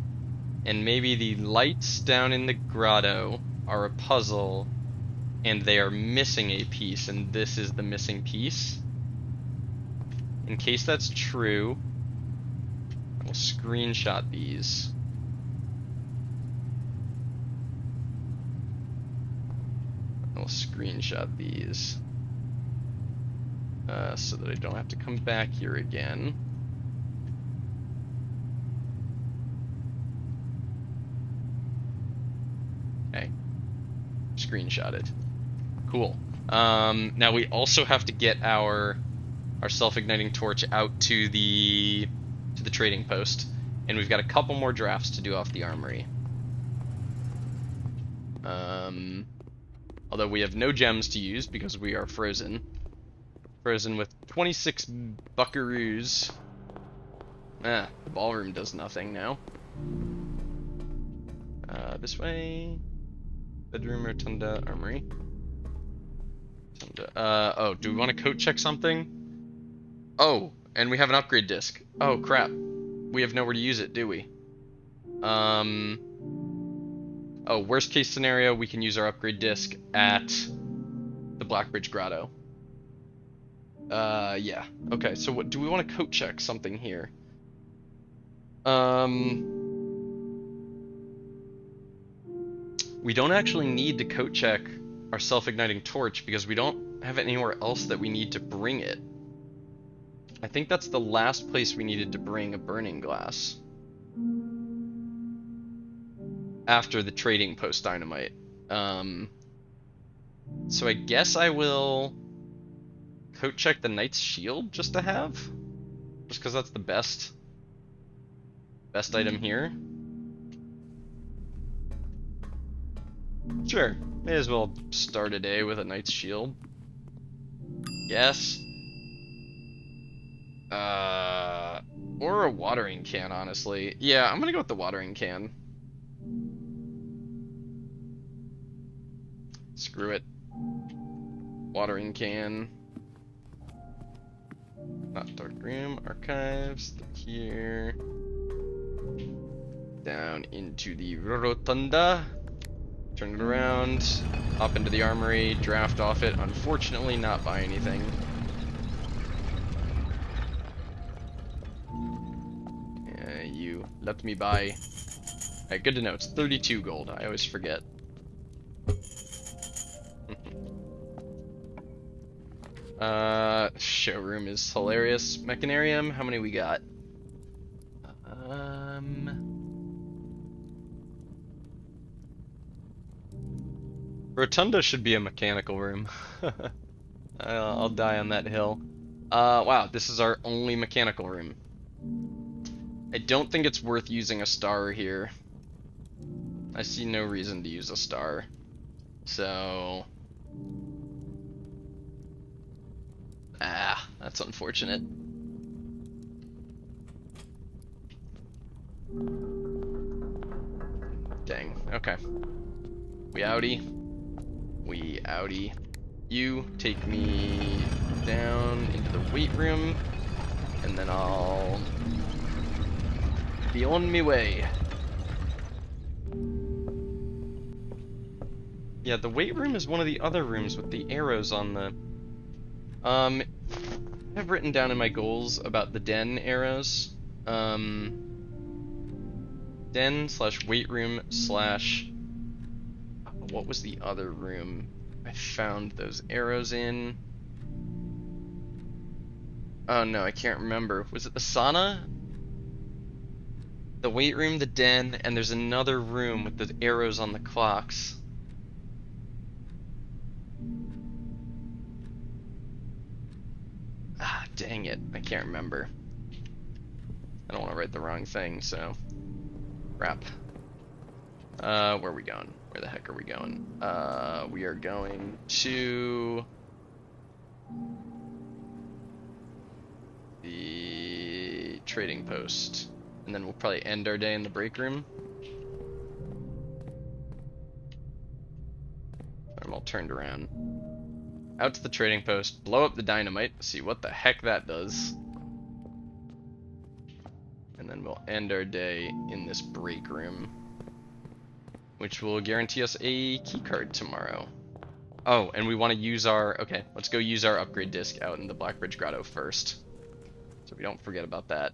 and maybe the lights down in the grotto are a puzzle and they are missing a piece, and this is the missing piece. In case that's true, I will screenshot these. I'll screenshot these so that I don't have to come back here again. Okay, screenshot it. Cool. Now we also have to get our self-igniting torch out to the trading post, and we've got a couple more drafts to do off the armory. Although we have no gems to use because we are frozen with 26 buckaroos. The ballroom does nothing now. This way. Bedroom, rotunda, armory. Oh, do we want to coat check something? Oh, and we have an upgrade disc. Oh, crap. We have nowhere to use it, do we? Oh, worst case scenario, we can use our upgrade disc at the Blackridge Grotto. Yeah. Okay, so what do we want to coat check something here? We don't actually need to coat check our self-igniting torch because we don't have anywhere else that we need to bring it. I think that's the last place we needed to bring a burning glass. after the trading post dynamite. So I guess I will coat check the Knight's Shield just to have, just because that's the best item here. Sure, may as well start a day with a Knight's Shield. Yes. Or a watering can, honestly. Yeah, I'm gonna go with the watering can. Screw it. Watering can. Not Dark Room, Archives, here. Down into the Rotunda. Turn it around, hop into the armory, draft off it, unfortunately not buy anything. You let me buy. Alright, good to know, it's 32 gold, I always forget. Showroom is hilarious. Mechanarium, how many we got? Rotunda should be a mechanical room. I'll die on that hill. Wow, this is our only mechanical room. I don't think it's worth using a star here. I see no reason to use a star. So... that's unfortunate. Dang, okay. We outie. We outie. You take me down into the weight room, and then I'll be on my way. Yeah, the weight room is one of the other rooms with the arrows on the... I've written down in my goals about the den arrows. Den slash weight room slash... What was the other room I found those arrows in? Oh no, I can't remember. Was it the sauna? The weight room, the den, and there's another room with the arrows on the clocks. Ah, dang it. I can't remember. I don't want to write the wrong thing, so... Crap. Where are we going? Where the heck are we going? We are going to... the trading post. And then we'll probably end our day in the break room. I'm all turned around. Out to the trading post, blow up the dynamite, see what the heck that does. And then we'll end our day in this break room, which will guarantee us a key card tomorrow. Oh, and we want to use our... Okay, let's go use our upgrade disc out in the Blackbridge Grotto first, so we don't forget about that.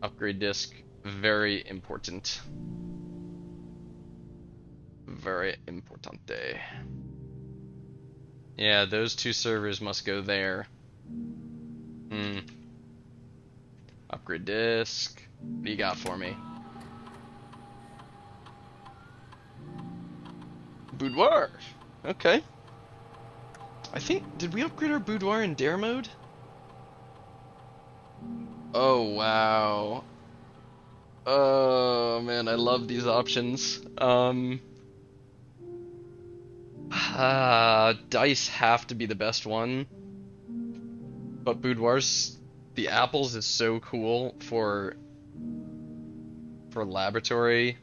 Upgrade disc, very important. Very importante. Yeah, those two servers must go there. Upgrade disc. What do you got for me? Boudoir. Okay. I think, did we upgrade our boudoir in dare mode? Oh wow. Oh man, I love these options. Dice have to be the best one, but boudoirs, the apples is so cool for laboratory.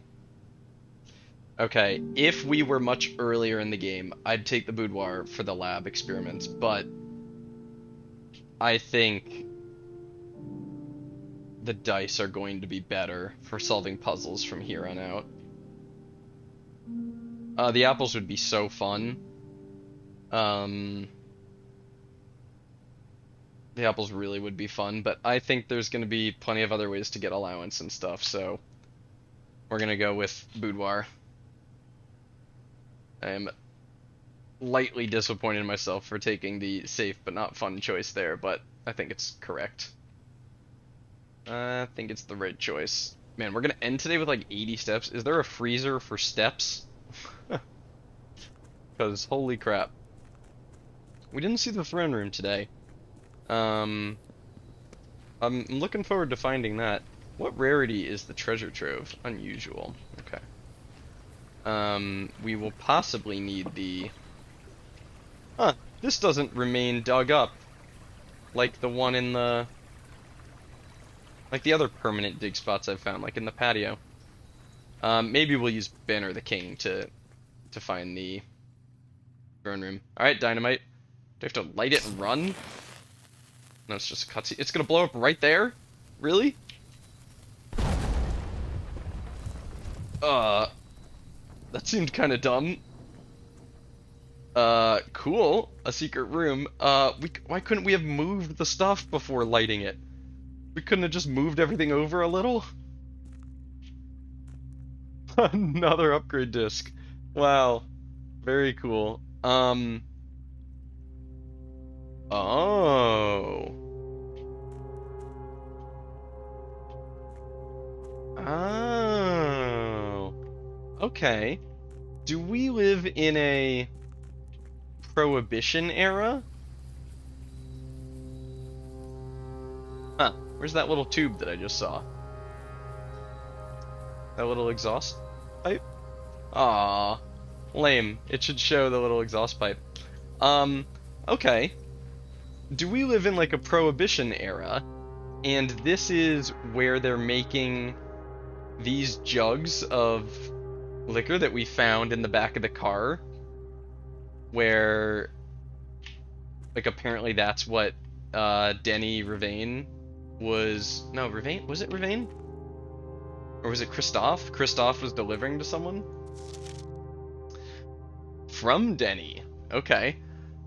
Okay, if we were much earlier in the game, I'd take the boudoir for the lab experiments, but I think the dice are going to be better for solving puzzles from here on out. The apples would be so fun. The apples really would be fun, but I think there's going to be plenty of other ways to get allowance and stuff, so we're going to go with boudoir. I am lightly disappointed in myself for taking the safe but not fun choice there, but I think it's correct. I think it's the right choice. Man, we're gonna end today with like 80 steps. Is there a freezer for steps? Because holy crap. We didn't see the throne room today. I'm looking forward to finding that. What rarity is the treasure trove? Unusual. Okay. We will possibly need the... Huh, this doesn't remain dug up. Like the one in the... Like the other permanent dig spots I've found, like in the patio. Maybe we'll use Banner the King to find the throne room. Alright, Dynamite. Do I have to light it and run? No, it's just a cutscene. It's gonna blow up right there? Really? That seemed kinda dumb. Cool. A secret room. Why couldn't we have moved the stuff before lighting it? We couldn't have just moved everything over a little? Another upgrade disc. Wow. Very cool. Oh. Oh. Okay. Do we live in a Prohibition era? Huh. Where's that little tube that I just saw? That little exhaust pipe? Aww. Lame. It should show the little exhaust pipe. Okay. Do we live in like a Prohibition era? And this is where they're making these jugs of liquor that we found in the back of the car? Where, like, apparently that's what Denny Ravane was... No, Ravane? Was it Ravane? Or was it Christoph? Christoph was delivering to someone? From Denny. Okay.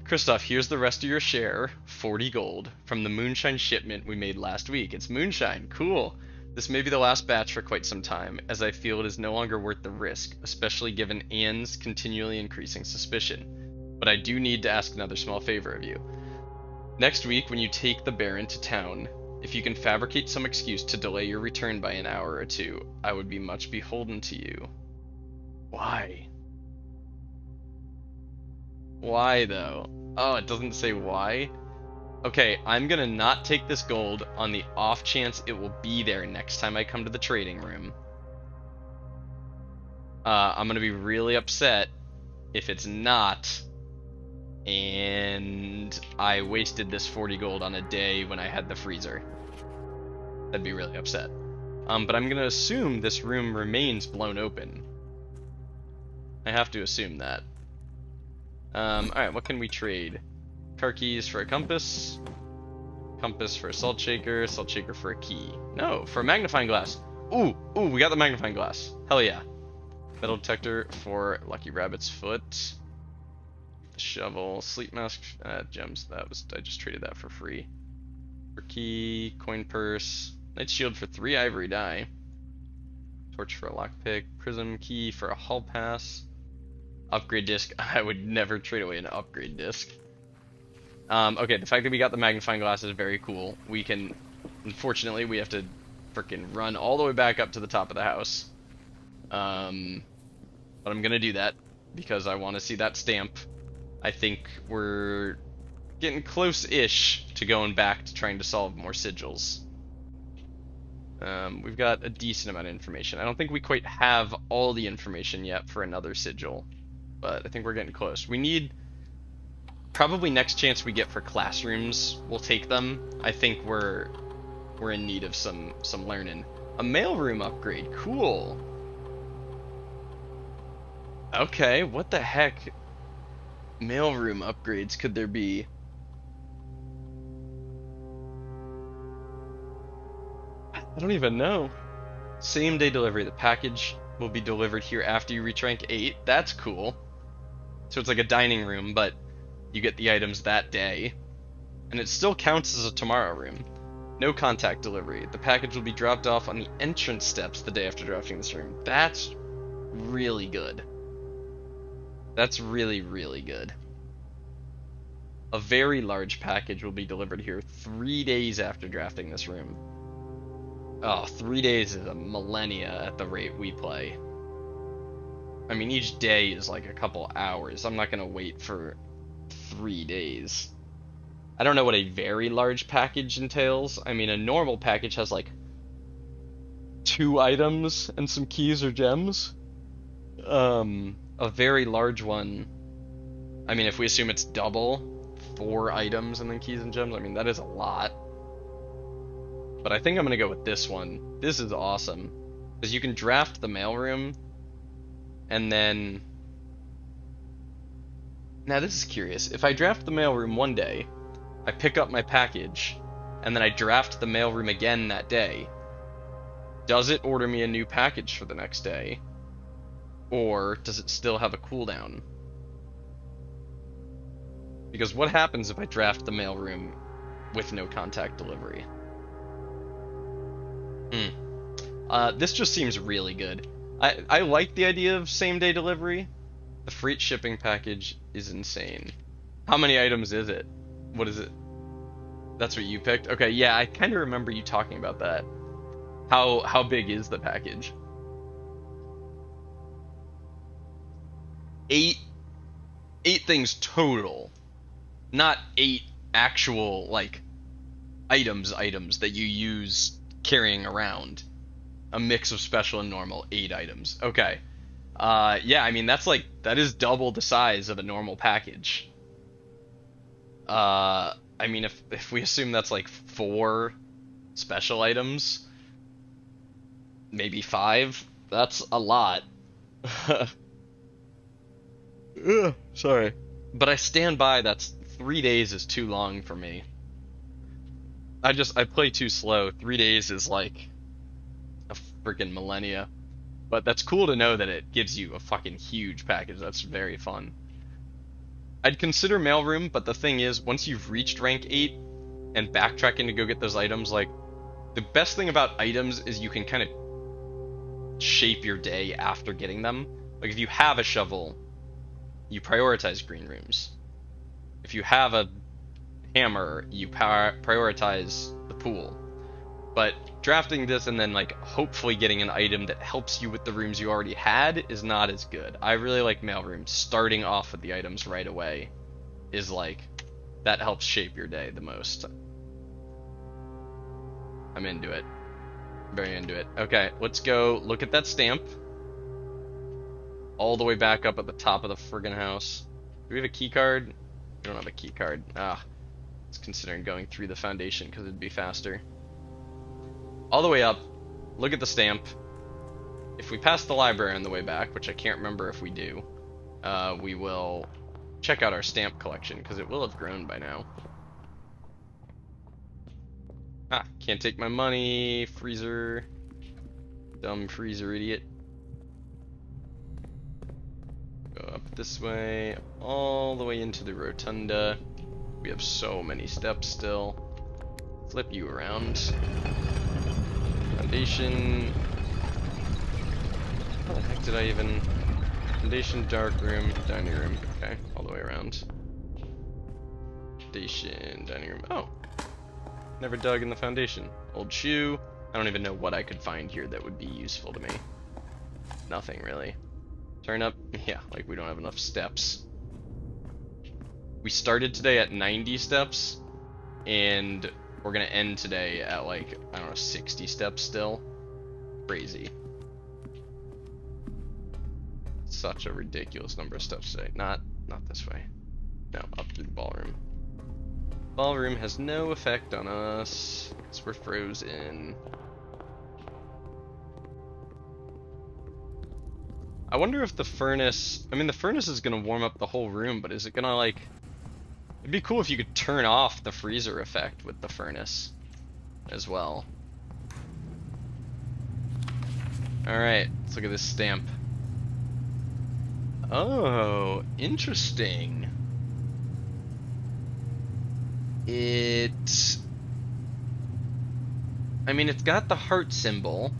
Christoph, here's the rest of your share. 40 gold. From the moonshine shipment we made last week. It's moonshine. Cool. This may be the last batch for quite some time, as I feel it is no longer worth the risk, especially given Anne's continually increasing suspicion. But I do need to ask another small favor of you. Next week, when you take the Baron to town, if you can fabricate some excuse to delay your return by an hour or two, I would be much beholden to you. Why? Why, though? Oh, it doesn't say why? Okay, I'm gonna not take this gold on the off chance it will be there next time I come to the trading room. I'm gonna be really upset if it's not, and I wasted this 40 gold on a day when I had the freezer. I'd be really upset. But I'm gonna assume this room remains blown open. I have to assume that. Alright, what can we trade? Car keys for a compass. Compass for a salt shaker for a key. No, for a magnifying glass. Ooh, we got the magnifying glass. Hell yeah. Metal detector for Lucky Rabbit's foot. Shovel, sleep mask, gems. I just traded that for free. For key, coin purse, Knight's shield for 3 ivory dye. Torch for a lockpick, prism key for a hall pass. Upgrade disc. I would never trade away an upgrade disc. Okay, the fact that we got the magnifying glass is very cool. We can, unfortunately, we have to freaking run all the way back up to the top of the house. But I'm gonna do that because I want to see that stamp. I think we're getting close-ish to going back to trying to solve more sigils. We've got a decent amount of information. I don't think we quite have all the information yet for another sigil, but I think we're getting close. We need... Probably next chance we get for classrooms, we'll take them. I think we're in need of some learning. A mailroom upgrade, cool. Okay, what the heck mailroom upgrades could there be? I don't even know. Same day delivery. The package will be delivered here after you reach rank 8. That's cool. So it's like a dining room, but you get the items that day. And it still counts as a tomorrow room. No contact delivery. The package will be dropped off on the entrance steps the day after drafting this room. That's really good. That's really, really good. A very large package will be delivered here 3 days after drafting this room. Oh, 3 days is a millennia at the rate we play. I mean, each day is like a couple hours. I'm not gonna wait for 3 days. I don't know what a very large package entails. I mean, a normal package has like 2 items and some keys or gems. A very large one, I mean, if we assume it's double, 4 items and then keys and gems, I mean, that is a lot. But I think I'm gonna go with this one. This is awesome. Because you can draft the mailroom, and then... Now this is curious. If I draft the mailroom one day, I pick up my package, and then I draft the mailroom again that day, does it order me a new package for the next day? Or does it still have a cooldown? Because what happens if I draft the mailroom with no contact delivery? This just seems really good. I like the idea of same-day delivery. The freight shipping package is insane. How many items is it? What is it? That's what you picked? Okay, yeah, I kind of remember you talking about that. How big is the package? 8 things total. Not 8 actual, like, items that you use carrying around. A mix of special and normal, 8 items. Okay. Yeah, I mean, that is double the size of a normal package. I mean, if we assume that's like 4 special items, maybe 5, that's a lot. Ugh, sorry. But I stand by, that's 3 days is too long for me. I play too slow. 3 days is like a freaking millennia. But that's cool to know that it gives you a fucking huge package. That's very fun. I'd consider mailroom, but the thing is, once you've reached rank 8 and backtracking to go get those items, like, the best thing about items is you can kind of shape your day after getting them. Like, if you have a shovel, you prioritize green rooms. If you have a hammer, you prioritize the pool. But drafting this and then, like, hopefully getting an item that helps you with the rooms you already had is not as good. I really like mailrooms. Starting off with the items right away is, like, that helps shape your day the most. I'm into it. Very into it. Okay, let's go look at that stamp. All the way back up at the top of the friggin' house. Do we have a key card? We don't have a key card. I was considering going through the foundation because it'd be faster. All the way up, look at the stamp. If we pass the library on the way back, which I can't remember if we do, we will check out our stamp collection, because it will have grown by now. Can't take my money, freezer. Dumb freezer idiot. Go up this way, all the way into the rotunda. We have so many steps still. Flip you around. Foundation. How the heck did I even... Foundation, dark room, dining room. Okay, all the way around. Foundation, dining room. Oh. Never dug in the foundation. Old shoe. I don't even know what I could find here that would be useful to me. Nothing, really. Turn up. Yeah, like we don't have enough steps. We started today at 90 steps, and we're gonna end today at, like, I don't know, 60 steps still. Crazy. Such a ridiculous number of steps today. Not this way. No, up through the ballroom. Ballroom has no effect on us, because we're frozen. I wonder if the furnace... I mean, the furnace is gonna warm up the whole room, but is it gonna, like... It'd be cool if you could turn off the freezer effect with the furnace as well. Alright, let's look at this stamp. Oh, interesting. I mean, it's got the heart symbol,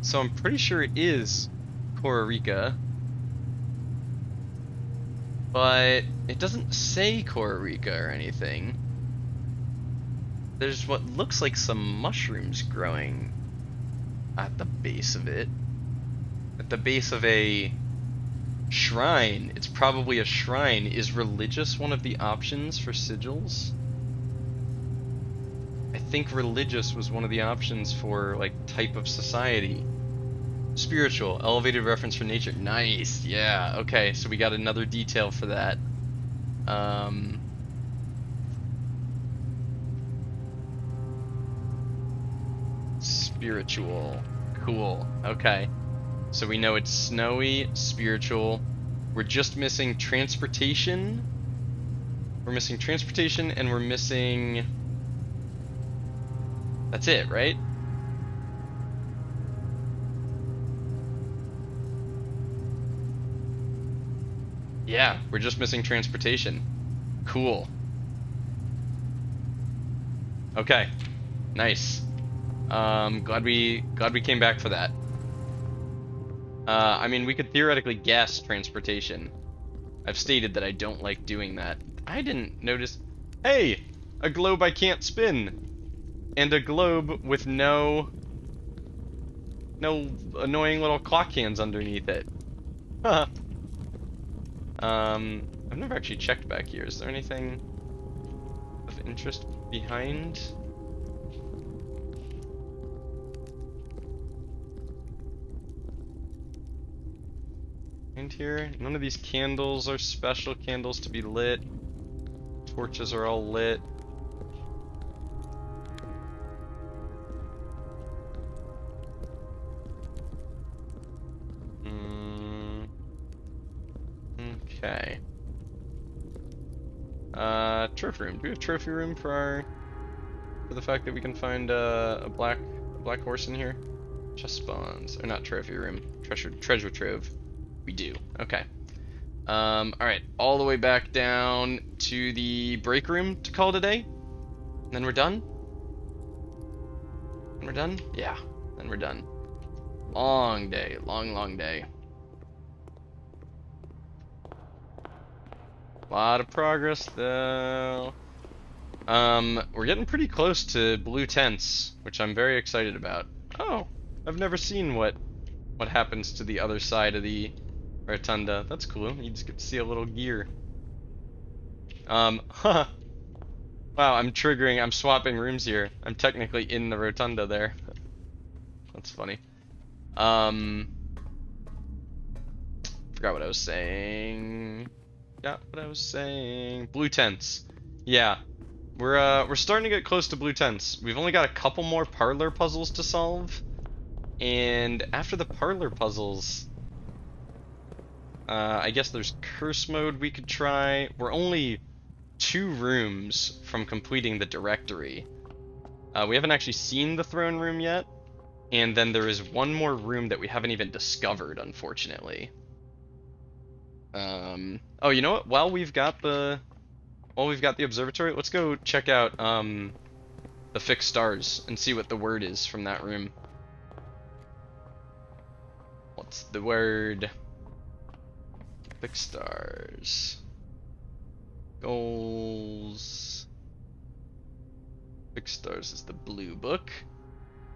so I'm pretty sure it is Kororika. But it doesn't say Kororika or anything. There's what looks like some mushrooms growing at the base of it. At the base of a shrine. It's probably a shrine. Is religious one of the options for sigils? I think religious was one of the options for, like, type of society. Spiritual, elevated reference for nature. Nice, yeah, okay, so we got another detail for that. Spiritual, cool, okay. So we know it's snowy, spiritual. We're just missing transportation. We're missing transportation and we're missing... That's it, right? Yeah, we're just missing transportation. Cool. Okay. Nice. Glad we came back for that. I mean, we could theoretically guess transportation. I've stated that I don't like doing that. I didn't notice... Hey! A globe I can't spin! And a globe with no annoying little clock hands underneath it. Huh. I've never actually checked back here. Is there anything of interest behind? And here, none of these candles are special candles to be lit. Torches are all lit. Okay. Trophy room. Do we have trophy room for the fact that we can find a black horse in here? Chest spawns. Or not trophy room. Treasure trove. We do. Okay. Alright. All the way back down to the break room to call it a day. And then we're done? And we're done? Yeah. Then we're done. Long day. Long day. A lot of progress though. We're getting pretty close to blue tents, which I'm very excited about. Oh, I've never seen what happens to the other side of the rotunda. That's cool. You just get to see a little gear. Huh. Wow, I'm swapping rooms here. I'm technically in the rotunda there. That's funny. Forgot what I was saying. Blue tents. Yeah. We're starting to get close to blue tents. We've only got a couple more parlor puzzles to solve. And after the parlor puzzles, I guess there's curse mode we could try. We're only 2 rooms from completing the directory. We haven't actually seen the throne room yet. And then there is one more room that we haven't even discovered, unfortunately. Oh, you know what? While we've got the observatory, let's go check out the fixed stars and see what the word is from that room. What's the word? Fixed stars. Goals. Fixed stars is the blue book.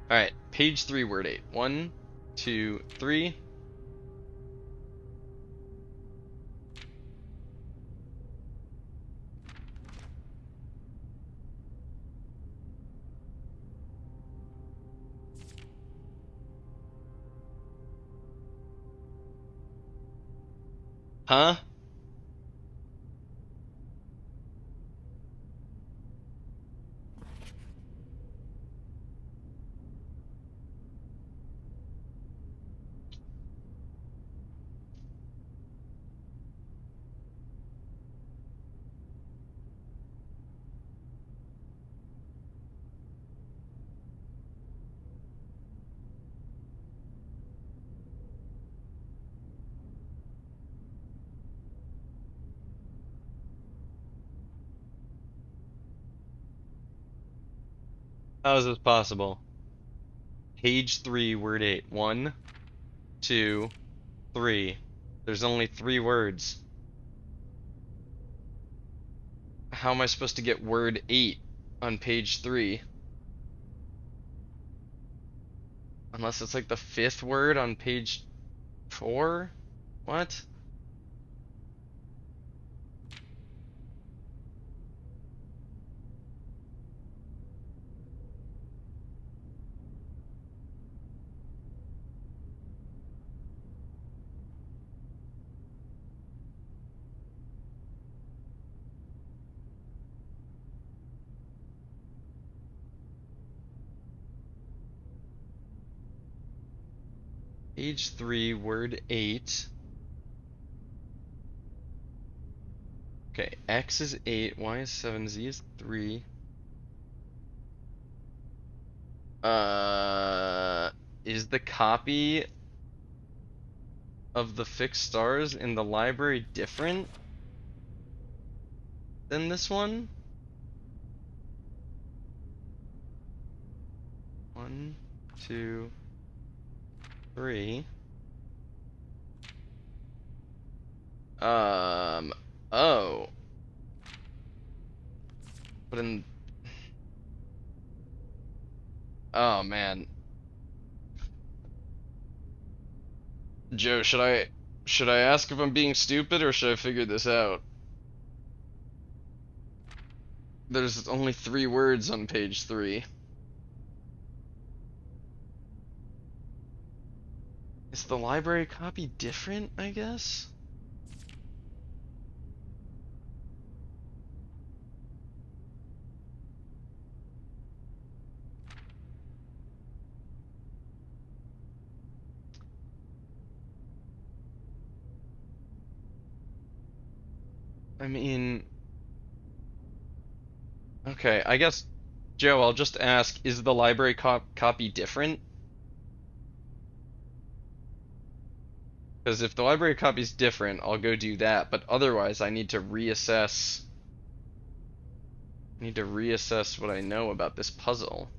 Alright, page 3, word 8. 1, 2, 3. Huh? How is this possible? Page 3, word 8. 1, 2, 3. There's only 3 words. How am I supposed to get word 8 on page 3? Unless it's like the 5th word on page 4? What? Page 3, word 8. Okay, X is 8, Y is 7, Z is 3. Is the copy of the fixed stars in the library different than this one? 1, 2, 3. Oh. But in... Oh, man. Joe, should I ask if I'm being stupid, or should I figure this out? There's only 3 words on page 3. Is the library copy different, I guess? I mean... Okay, I guess, Joe, I'll just ask, is the library copy different? Because if the library copy's different, I'll go do that, but otherwise I need to reassess... what I know about this puzzle.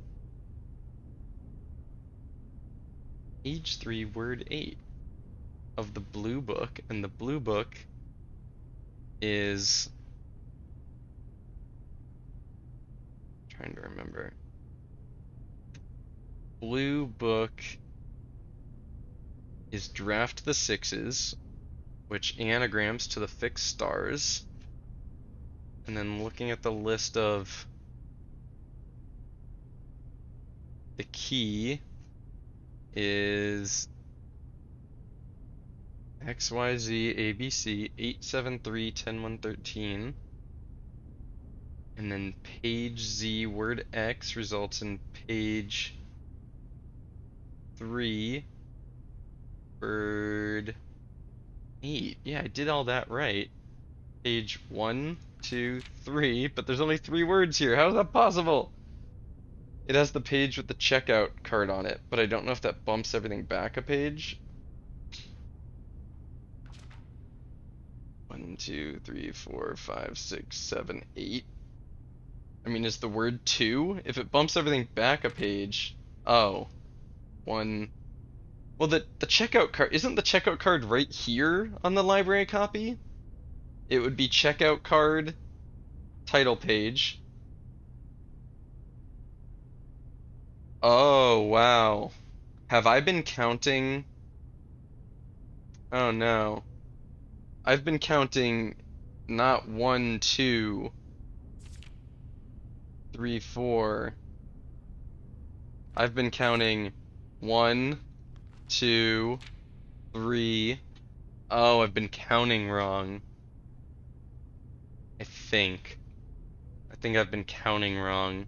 Page 3, word 8 of the blue book, and the blue book is... trying to remember. Blue book is Draft the Sixes, which anagrams to the fixed stars. And then looking at the list of the key is XYZ ABC 873 10 13. And then page Z word X results in page 3 word 8. Yeah, I did all that right. Page 1, 2, 3, but there's only 3 words here. How is that possible? It has the page with the checkout card on it, but I don't know if that bumps everything back a page. 1, 2, 3, 4, 5, 6, 7, 8. I mean, is the word 2? If it bumps everything back a page... Oh. 1... Well, the checkout card... Isn't the checkout card right here on the library copy? It would be checkout card, title page. Oh, wow. Have I been counting... Oh, no. I've been counting not 1, 2... 3, 4. I've been counting 1, 2, 3. Oh, I've been counting wrong. I think I've been counting wrong.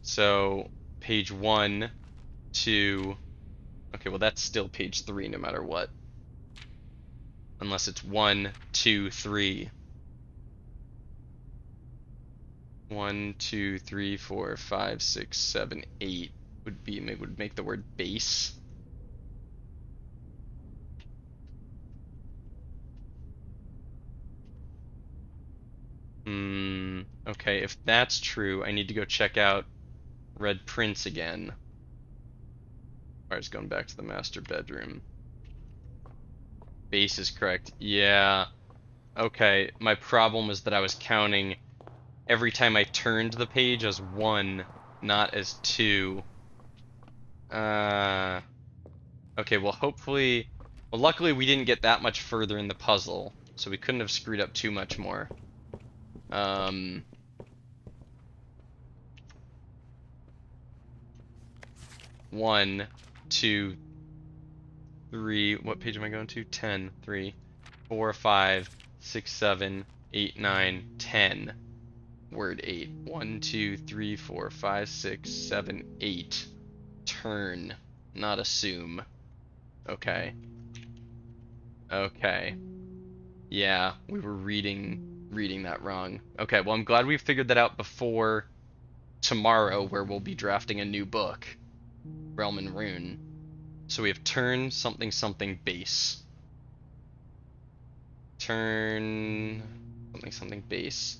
So, page 1, 2. Okay, well that's still page 3 no matter what. Unless it's 1, 2, 3. 1, 2, 3, 4, 5, 6, 7, 8 would make the word base. Okay, if that's true, I need to go check out Red Prince again. Alright, it's going back to the master bedroom. Base is correct. Yeah. Okay, my problem was that I was counting every time I turned the page as 1, not as 2. Okay, well, hopefully... Well, luckily we didn't get that much further in the puzzle, so we couldn't have screwed up too much more. 1, 2, 3... What page am I going to? 10, 3, 4, 5, 6, 7, 8, 9, 10. Word 8. 1, 2, 3, 4, 5, 6, 7, 8. Turn, not assume. Okay. Okay. Yeah, we were reading that wrong. Okay, well, I'm glad we figured that out before tomorrow, where we'll be drafting a new book, Realm and Rune. So we have turn something something base. Turn something something base.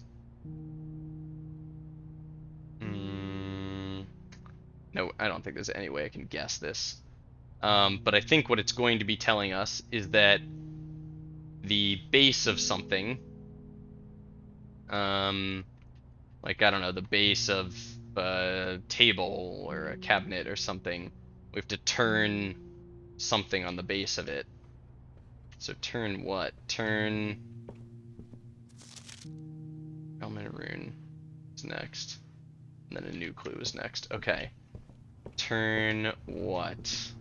No, I don't think there's any way I can guess this. But I think what it's going to be telling us is that the base of something, like, I don't know, the base of a table or a cabinet or something, we have to turn something on the base of it. So turn what? Turn Element Rune is next. And then a new clue is next. Okay. Turn what?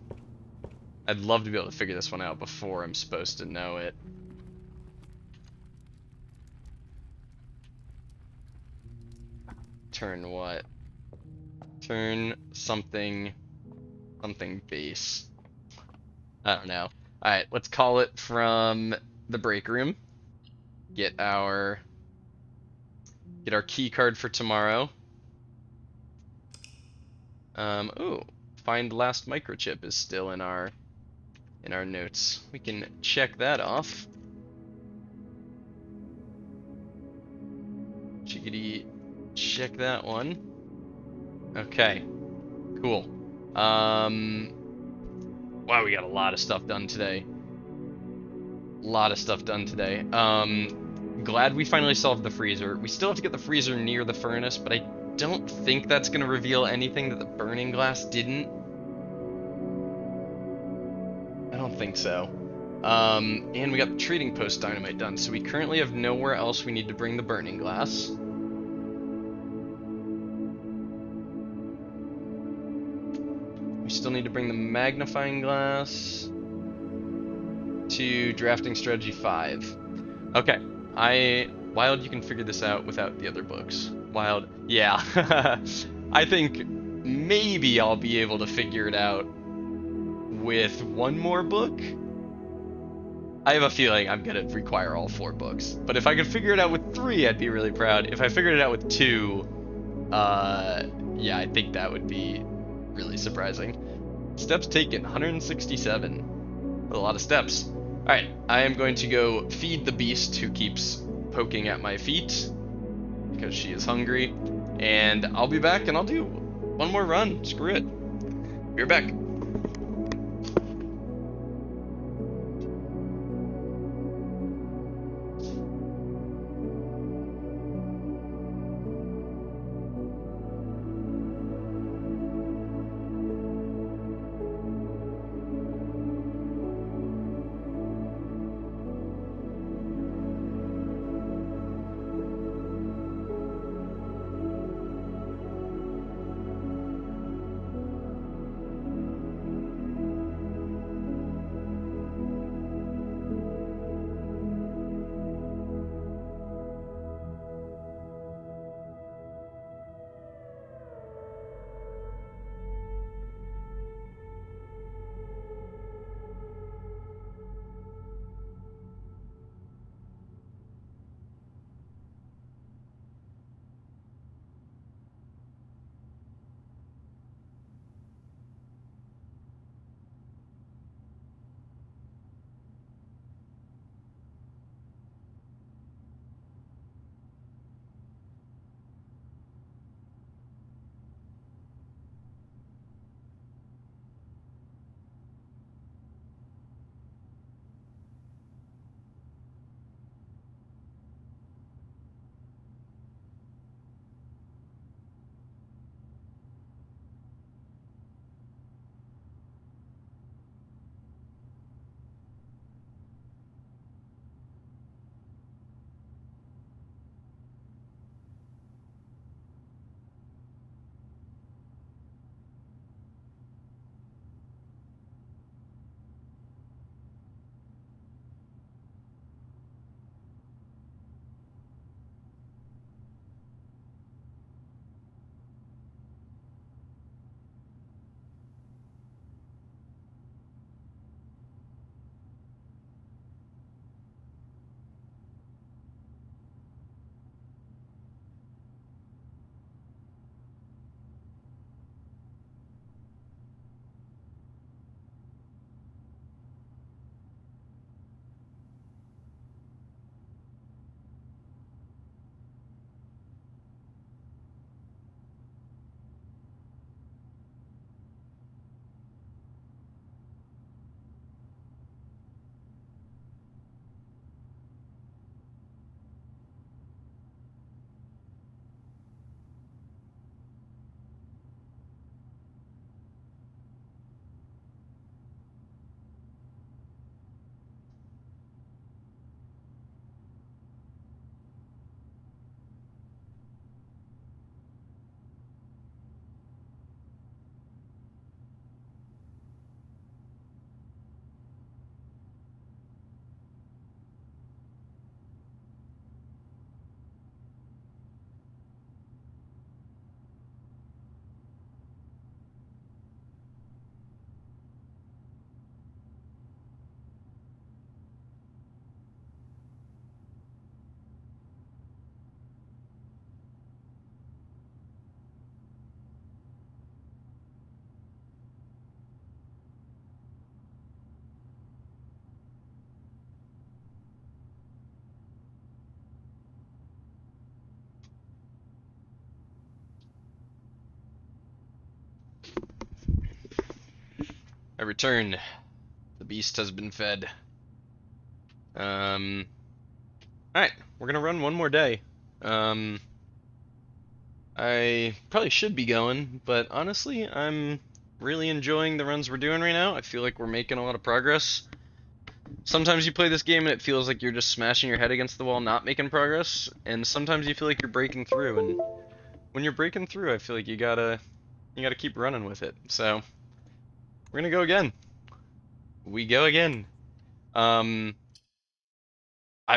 I'd love to be able to figure this one out before I'm supposed to know it. Turn what? Turn something base. I don't know. Alright, let's call it from the break room. Get our key card for tomorrow. Ooh, find last microchip is still in our notes. We can check that off. Chickadee, check that one. Okay, cool. Wow, we got a lot of stuff done today. Glad we finally solved the freezer. We still have to get the freezer near the furnace, but I don't think that's gonna reveal anything that the burning glass didn't. I don't think so. And we got the trading post dynamite done, so we currently have nowhere else we need to bring the burning glass. We still need to bring the magnifying glass to drafting strategy 5. Okay, Wild, you can figure this out without the other books. Wild, yeah. I think maybe I'll be able to figure it out with one more book. I have a feeling I'm gonna require all 4 books. But if I could figure it out with 3, I'd be really proud. If I figured it out with 2, yeah, I think that would be really surprising. Steps taken, 167. A lot of steps. Alright, I am going to go feed the beast who keeps poking at my feet because she is hungry. And I'll be back and I'll do one more run. Screw it. Be right back. I return. The beast has been fed. Alright, we're gonna run one more day. I probably should be going, but honestly, I'm really enjoying the runs we're doing right now. I feel like we're making a lot of progress. Sometimes you play this game and it feels like you're just smashing your head against the wall, not making progress, and sometimes you feel like you're breaking through, and when you're breaking through, I feel like you gotta keep running with it. So, we're gonna go again. We go again. I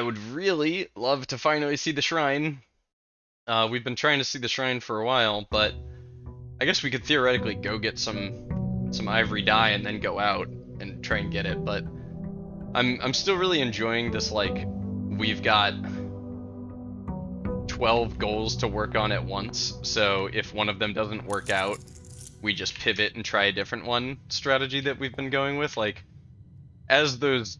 would really love to finally see the shrine. We've been trying to see the shrine for a while, but I guess we could theoretically go get some ivory dye and then go out and try and get it, but I'm still really enjoying this, like, we've got 12 goals to work on at once, so if one of them doesn't work out, we just pivot and try a different one strategy that we've been going with. Like, as those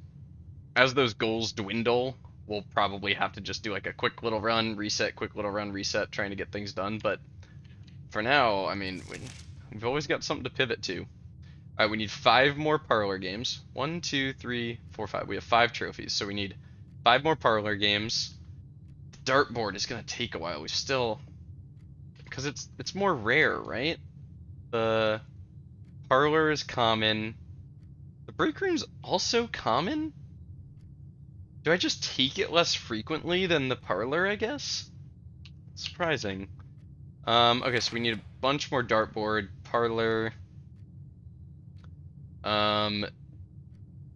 goals dwindle, we'll probably have to just do like a quick little run, reset, quick little run, reset, trying to get things done, but for now, I mean, we've always got something to pivot to. Alright, we need 5 more parlor games. 1, 2, 3, 4, 5. We have 5 trophies, so we need 5 more parlor games. The dartboard is gonna take a while. We still, because it's more rare, right? The parlor is common. The break room's also common? Do I just take it less frequently than the parlor, I guess? Surprising. Okay, so we need a bunch more dartboard, parlor.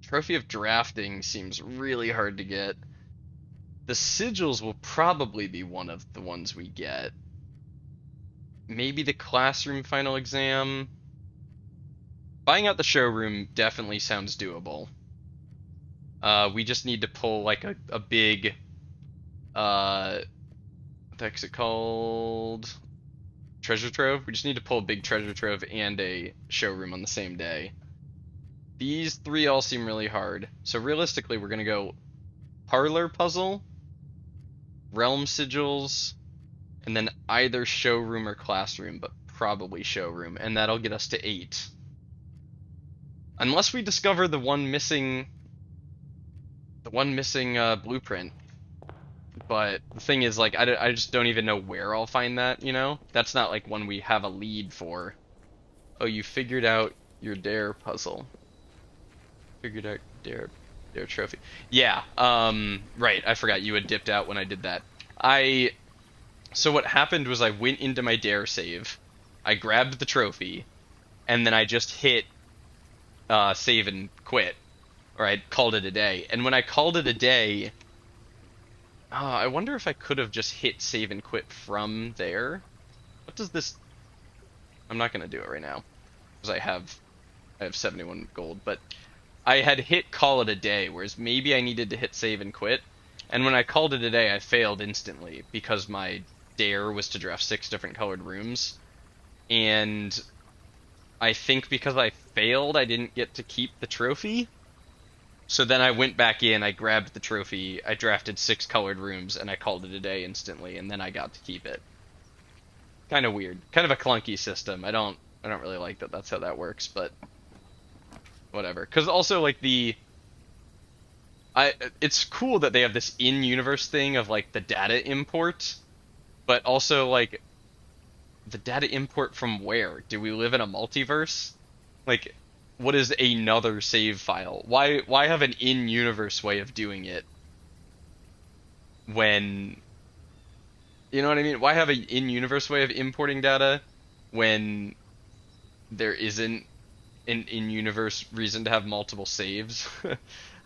Trophy of drafting seems really hard to get. The sigils will probably be one of the ones we get. Maybe the classroom final exam. Buying out the showroom definitely sounds doable. We just need to pull like a big, what the heck's it called? Treasure trove? We just need to pull a big treasure trove and a showroom on the same day. These 3 all seem really hard. So realistically, we're gonna go parlor puzzle, realm sigils, and then either showroom or classroom, but probably showroom, and that'll get us to 8. Unless we discover the one missing blueprint. But the thing is, like, I just don't even know where I'll find that, you know? That's not like one we have a lead for. Oh, you figured out your dare puzzle. Figured out dare trophy. Yeah, right, I forgot you had dipped out when I did that. So what happened was I went into my dare save, I grabbed the trophy, and then I just hit save and quit. Or I called it a day. And when I called it a day, I wonder if I could have just hit save and quit from there. What does this... I'm not going to do it right now, because I have 71 gold, but I had hit call it a day, whereas maybe I needed to hit save and quit. And when I called it a day, I failed instantly, because my dare was to draft 6 different colored rooms. And I think because I failed, I didn't get to keep the trophy. So then I went back in, I grabbed the trophy, I drafted 6 colored rooms, and I called it a day instantly, and then I got to keep it. Kind of weird. Kind of a clunky system. I don't really like that that's how that works, but whatever. Because also, like, it's cool that they have this in-universe thing of, like, the data import, but also, like, the data import from where? Do we live in a multiverse? Like, what is another save file? Why have an in-universe way of doing it when... You know what I mean? Why have an in-universe way of importing data when there isn't an in-universe reason to have multiple saves?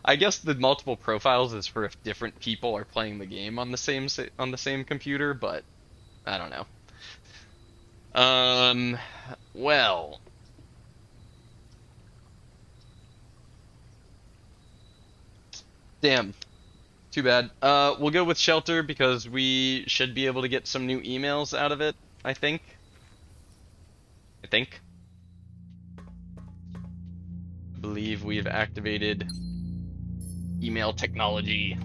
I guess the multiple profiles is for if different people are playing the game on the same computer, but I don't know. Well... Damn. Too bad. We'll go with Shelter because we should be able to get some new emails out of it, I think. I believe we've activated email technology.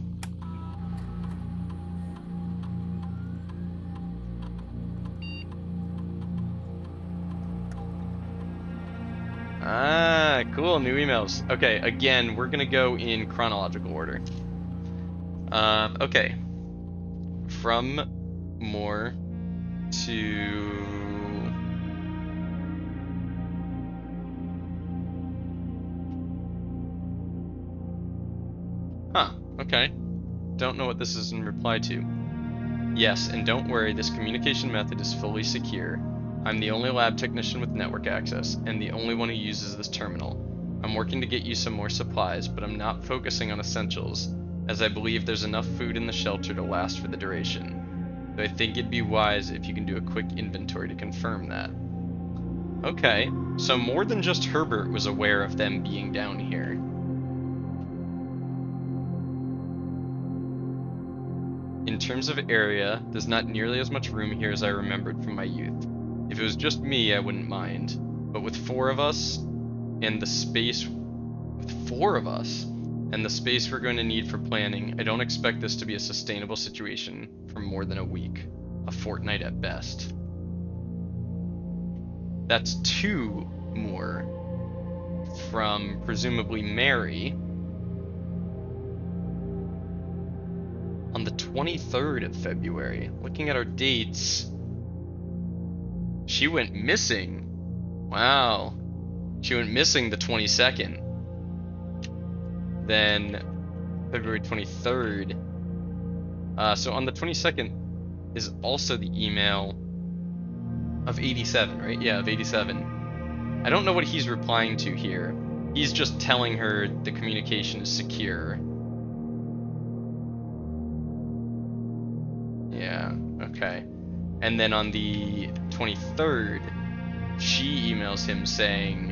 Ah, cool, new emails. Okay, again, we're gonna go in chronological order. Okay. From more to... Huh, okay. Don't know what this is in reply to. Yes, and don't worry, this communication method is fully secure. I'm the only lab technician with network access, and the only one who uses this terminal. I'm working to get you some more supplies, but I'm not focusing on essentials, as I believe there's enough food in the shelter to last for the duration. But I think it'd be wise if you can do a quick inventory to confirm that. Okay, so more than just Herbert was aware of them being down here. In terms of area, there's not nearly as much room here as I remembered from my youth. If it was just me, I wouldn't mind. But with four of us, and the space we're going to need for planning, I don't expect this to be a sustainable situation for more than a week. A fortnight at best. That's 2 more from presumably Mary. On the 23rd of February, looking at our dates, she went missing. Wow. She went missing the 22nd. Then February 23rd. So on the 22nd is also the email of 87, right? Yeah, of 87. I don't know what he's replying to here. He's just telling her the communication is secure. Yeah, okay. And then on the 23rd, she emails him saying,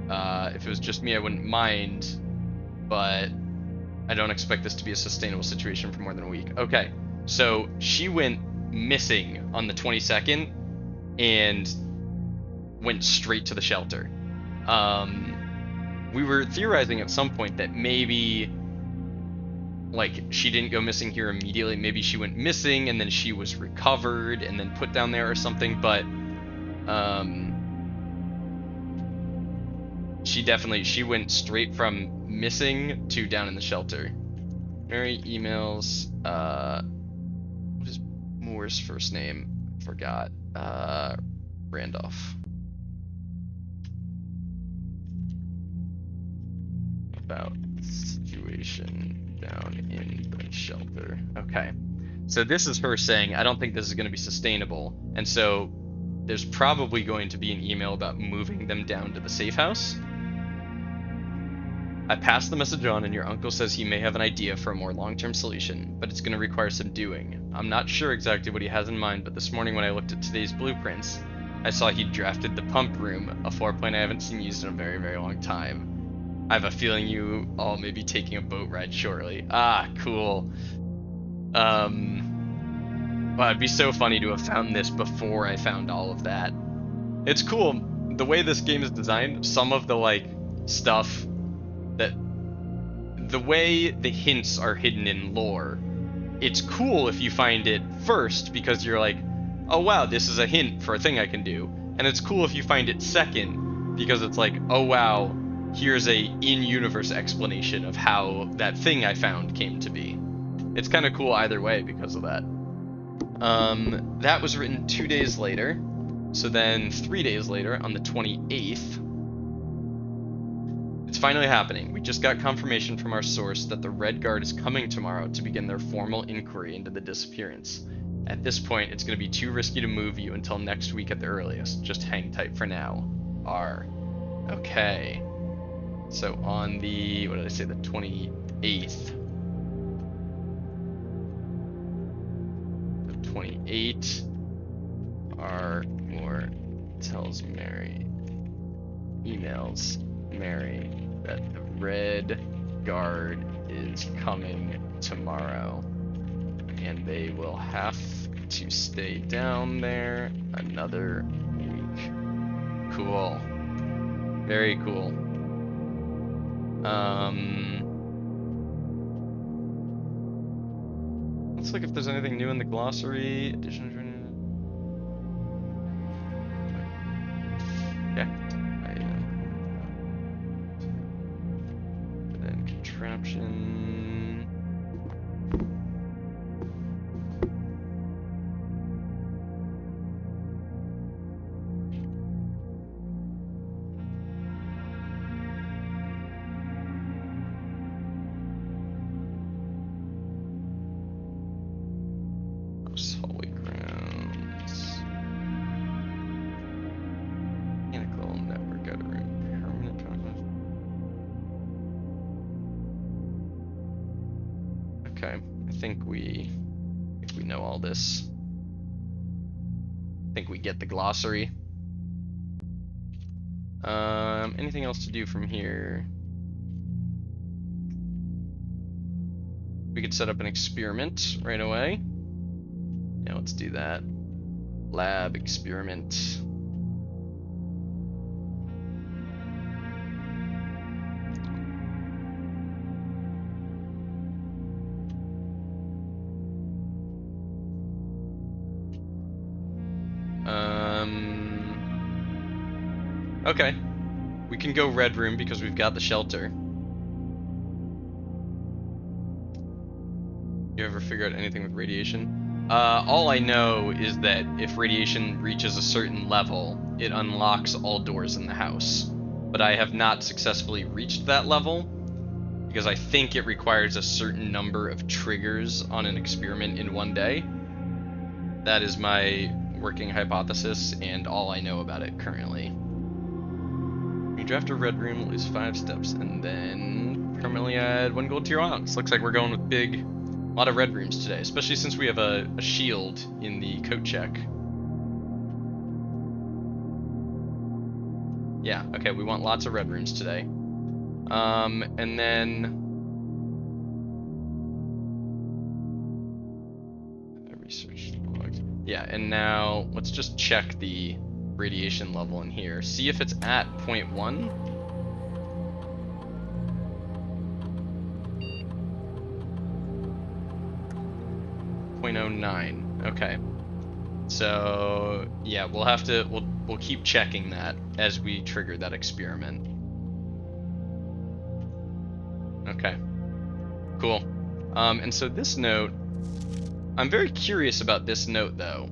if it was just me, I wouldn't mind, but I don't expect this to be a sustainable situation for more than a week. Okay, so she went missing on the 22nd and went straight to the shelter. We were theorizing at some point that maybe, like, she didn't go missing here immediately. Maybe she went missing and then she was recovered and then put down there or something, but she went straight from missing to down in the shelter. Mary emails, what is Moore's first name? Forgot. Randolph. About situation down in the shelter. Okay. So this is her saying, I don't think this is going to be sustainable. And so there's probably going to be an email about moving them down to the safe house. I passed the message on, and your uncle says he may have an idea for a more long-term solution, but it's going to require some doing. I'm not sure exactly what he has in mind, but this morning when I looked at today's blueprints, I saw he'd drafted the pump room, a floor plan I haven't seen used in a very, very long time. I have a feeling you all may be taking a boat ride shortly. Ah, cool. Well, it'd be so funny to have found this before I found all of that. It's cool. The way this game is designed, some of the, like, stuff that... The way the hints are hidden in lore, it's cool if you find it first, because you're like, oh wow, this is a hint for a thing I can do. And it's cool if you find it second, because it's like, oh wow, here's a in-universe explanation of how that thing I found came to be. It's kind of cool either way because of that. That was written 2 days later. So then 3 days later, on the 28th, it's finally happening. We just got confirmation from our source that the Red Guard is coming tomorrow to begin their formal inquiry into the disappearance. At this point, it's going to be too risky to move you until next week at the earliest. Just hang tight for now. R. Okay. So on the, what did I say, the 28th. The 28th, R. Moore tells Mary, emails Mary that the Red Guard is coming tomorrow, and they will have to stay down there another week. Cool. Very cool. Let's look if there's anything new in the glossary. Addition. Yeah. Contraption. Holy grounds. Mechanical network out of room. Permanent content. Okay, I think we know all this. I think we get the glossary. Anything else to do from here? We could set up an experiment right away. Yeah, let's do that. Lab experiment. Okay. We can go red room because we've got the shelter. You ever figure out anything with radiation? All I know is that if radiation reaches a certain level, it unlocks all doors in the house. But I have not successfully reached that level because I think it requires a certain number of triggers on an experiment in one day. That is my working hypothesis and all I know about it currently. You draft a red room, lose 5 steps, and then permanently add 1 gold to your allowance. Looks like we're going with a lot of red rooms today, especially since we have a shield in the coat check. Yeah, okay, we want lots of red rooms today. And then research logs. Yeah, and now let's just check the radiation level in here. See if it's at 0.1. .09. Okay. So yeah, we'll keep checking that as we trigger that experiment. Okay. Cool. And so this note, I'm very curious about this note though.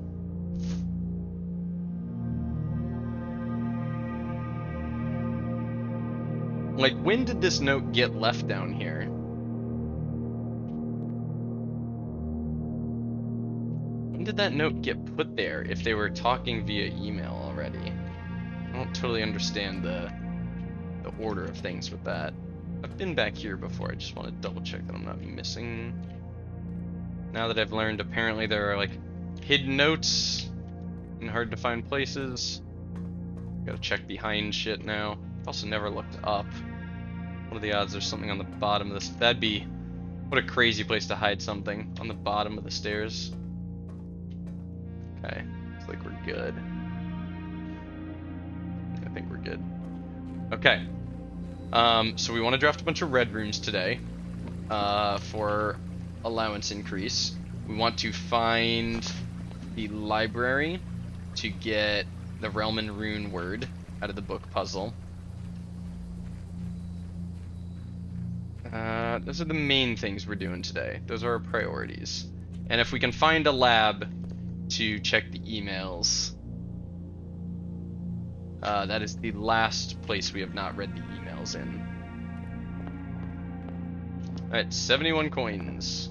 Like, when did this note get left down here? When did that note get put there if they were talking via email already? I don't totally understand the order of things with that. I've been back here before, I just want to double check that I'm not missing. Now that I've learned apparently there are like hidden notes in hard to find places. Gotta check behind shit now. Also never looked up. What are the odds there's something on the bottom of this? That'd be... what a crazy place to hide something. On the bottom of the stairs. Okay. Looks like we're good. I think we're good. Okay. So we want to draft a bunch of red rooms today. For allowance increase. We want to find the library to get the Relman rune word out of the book puzzle. Those are the main things we're doing today. Those are our priorities. And if we can find a lab to check the emails, that is the last place we have not read the emails in. Alright, 71 coins.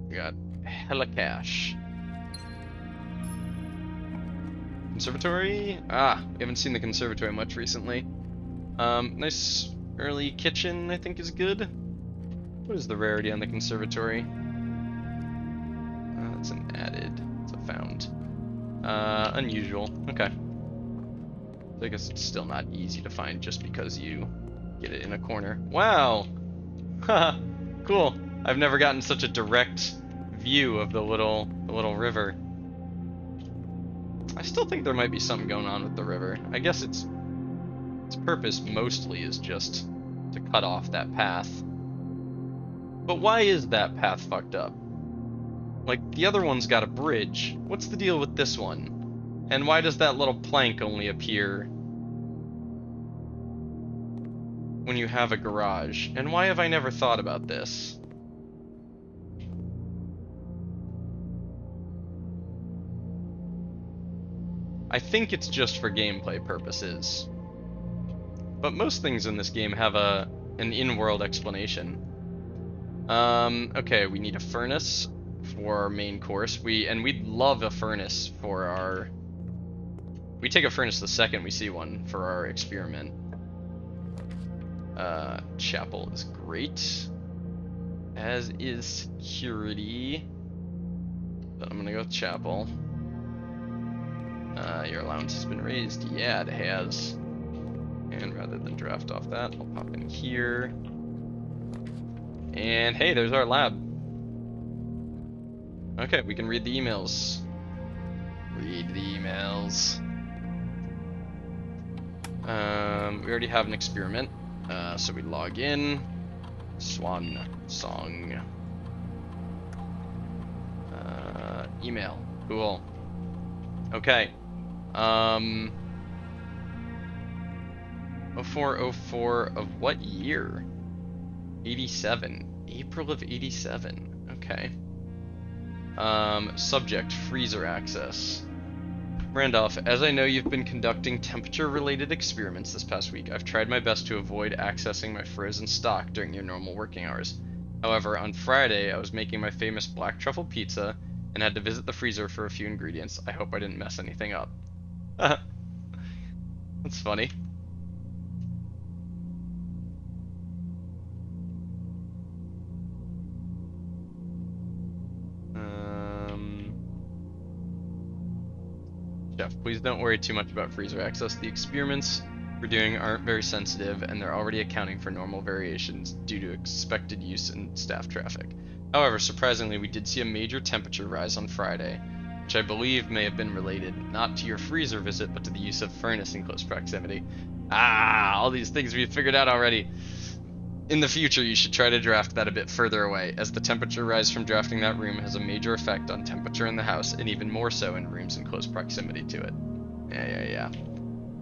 We got hella cash. Conservatory? Ah, we haven't seen the conservatory much recently. Nice early kitchen, I think, is good. What is the rarity on the conservatory? It's an added. It's a found. Unusual. Okay. I guess it's still not easy to find just because you get it in a corner. Wow! Haha, cool. I've never gotten such a direct view of the little river. I still think there might be something going on with the river. I guess its purpose mostly is just to cut off that path. But why is that path fucked up? Like, the other one's got a bridge. What's the deal with this one? And why does that little plank only appear when you have a garage? And why have I never thought about this? I think it's just for gameplay purposes. But most things in this game have an in-world explanation. Okay, we need a furnace for our main course. We'd love a furnace for our... We take a furnace the second we see one for our experiment. Chapel is great. As is security. But I'm gonna go with chapel. Your allowance has been raised. Yeah, it has. And rather than draft off that, I'll pop in here. And hey, there's our lab. Okay, we can read the emails. Read the emails. We already have an experiment. So we log in. Swan song. Email. Cool. Okay. 0404 of what year? 87. April of 87. Okay. Subject, freezer access. Randolph, as I know you've been conducting temperature-related experiments this past week, I've tried my best to avoid accessing my frozen stock during your normal working hours. However, on Friday, I was making my famous black truffle pizza and had to visit the freezer for a few ingredients. I hope I didn't mess anything up. That's funny. Jeff, please don't worry too much about freezer access. The experiments we're doing aren't very sensitive, and they're already accounting for normal variations due to expected use in staff traffic. However, surprisingly, we did see a major temperature rise on Friday, which I believe may have been related not to your freezer visit, but to the use of furnace in close proximity. Ah, all these things we've figured out already. In the future, you should try to draft that a bit further away, as the temperature rise from drafting that room has a major effect on temperature in the house, and even more so in rooms in close proximity to it. Yeah.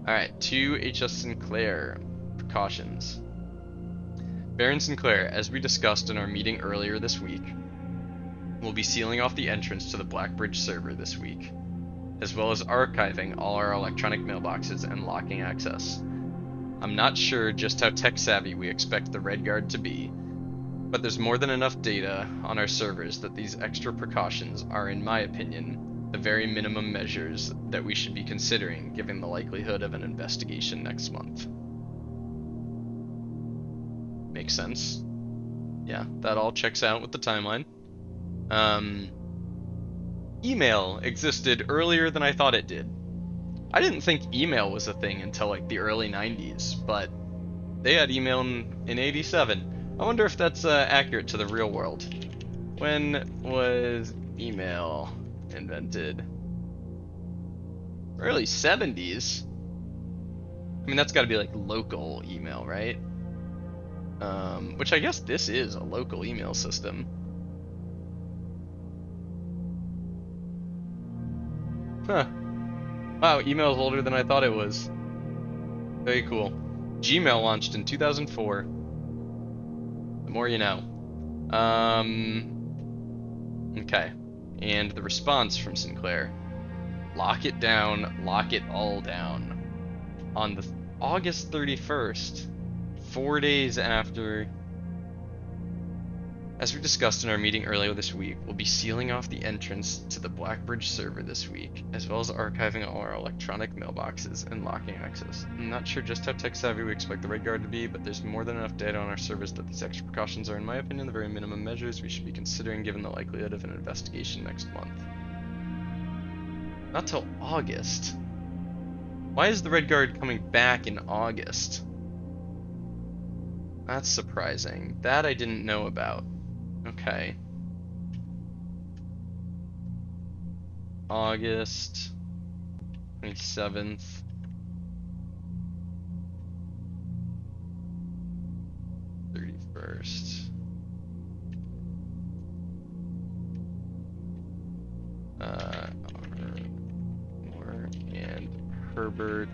Alright, to H.S. Sinclair. Precautions. Baron Sinclair, as we discussed in our meeting earlier this week, will be sealing off the entrance to the Blackbridge server this week, as well as archiving all our electronic mailboxes and locking access. I'm not sure just how tech-savvy we expect the Red Guard to be, but there's more than enough data on our servers that these extra precautions are, in my opinion, the very minimum measures that we should be considering given the likelihood of an investigation next month. Makes sense. Yeah, that all checks out with the timeline. Email existed earlier than I thought it did. I didn't think email was a thing until like the early 90s, but they had email in 87. I wonder if that's accurate to the real world. When was email invented? Early 70s? I mean, that's got to be like local email, right? Which I guess this is a local email system. Huh. Wow, email is older than I thought it was. Very cool. Gmail launched in 2004. The more you know. Okay. And the response from Sinclair. Lock it down, lock it all down. On the August 31st, 4 days after... As we discussed in our meeting earlier this week, we'll be sealing off the entrance to the Blackbridge server this week, as well as archiving all our electronic mailboxes and locking access. I'm not sure just how tech-savvy we expect the Red Guard to be, but there's more than enough data on our servers that these extra precautions are, in my opinion, the very minimum measures we should be considering given the likelihood of an investigation next month. Not till August. Why is the Red Guard coming back in August? That's surprising. That I didn't know about. Okay. August 27th. Moore and Herbert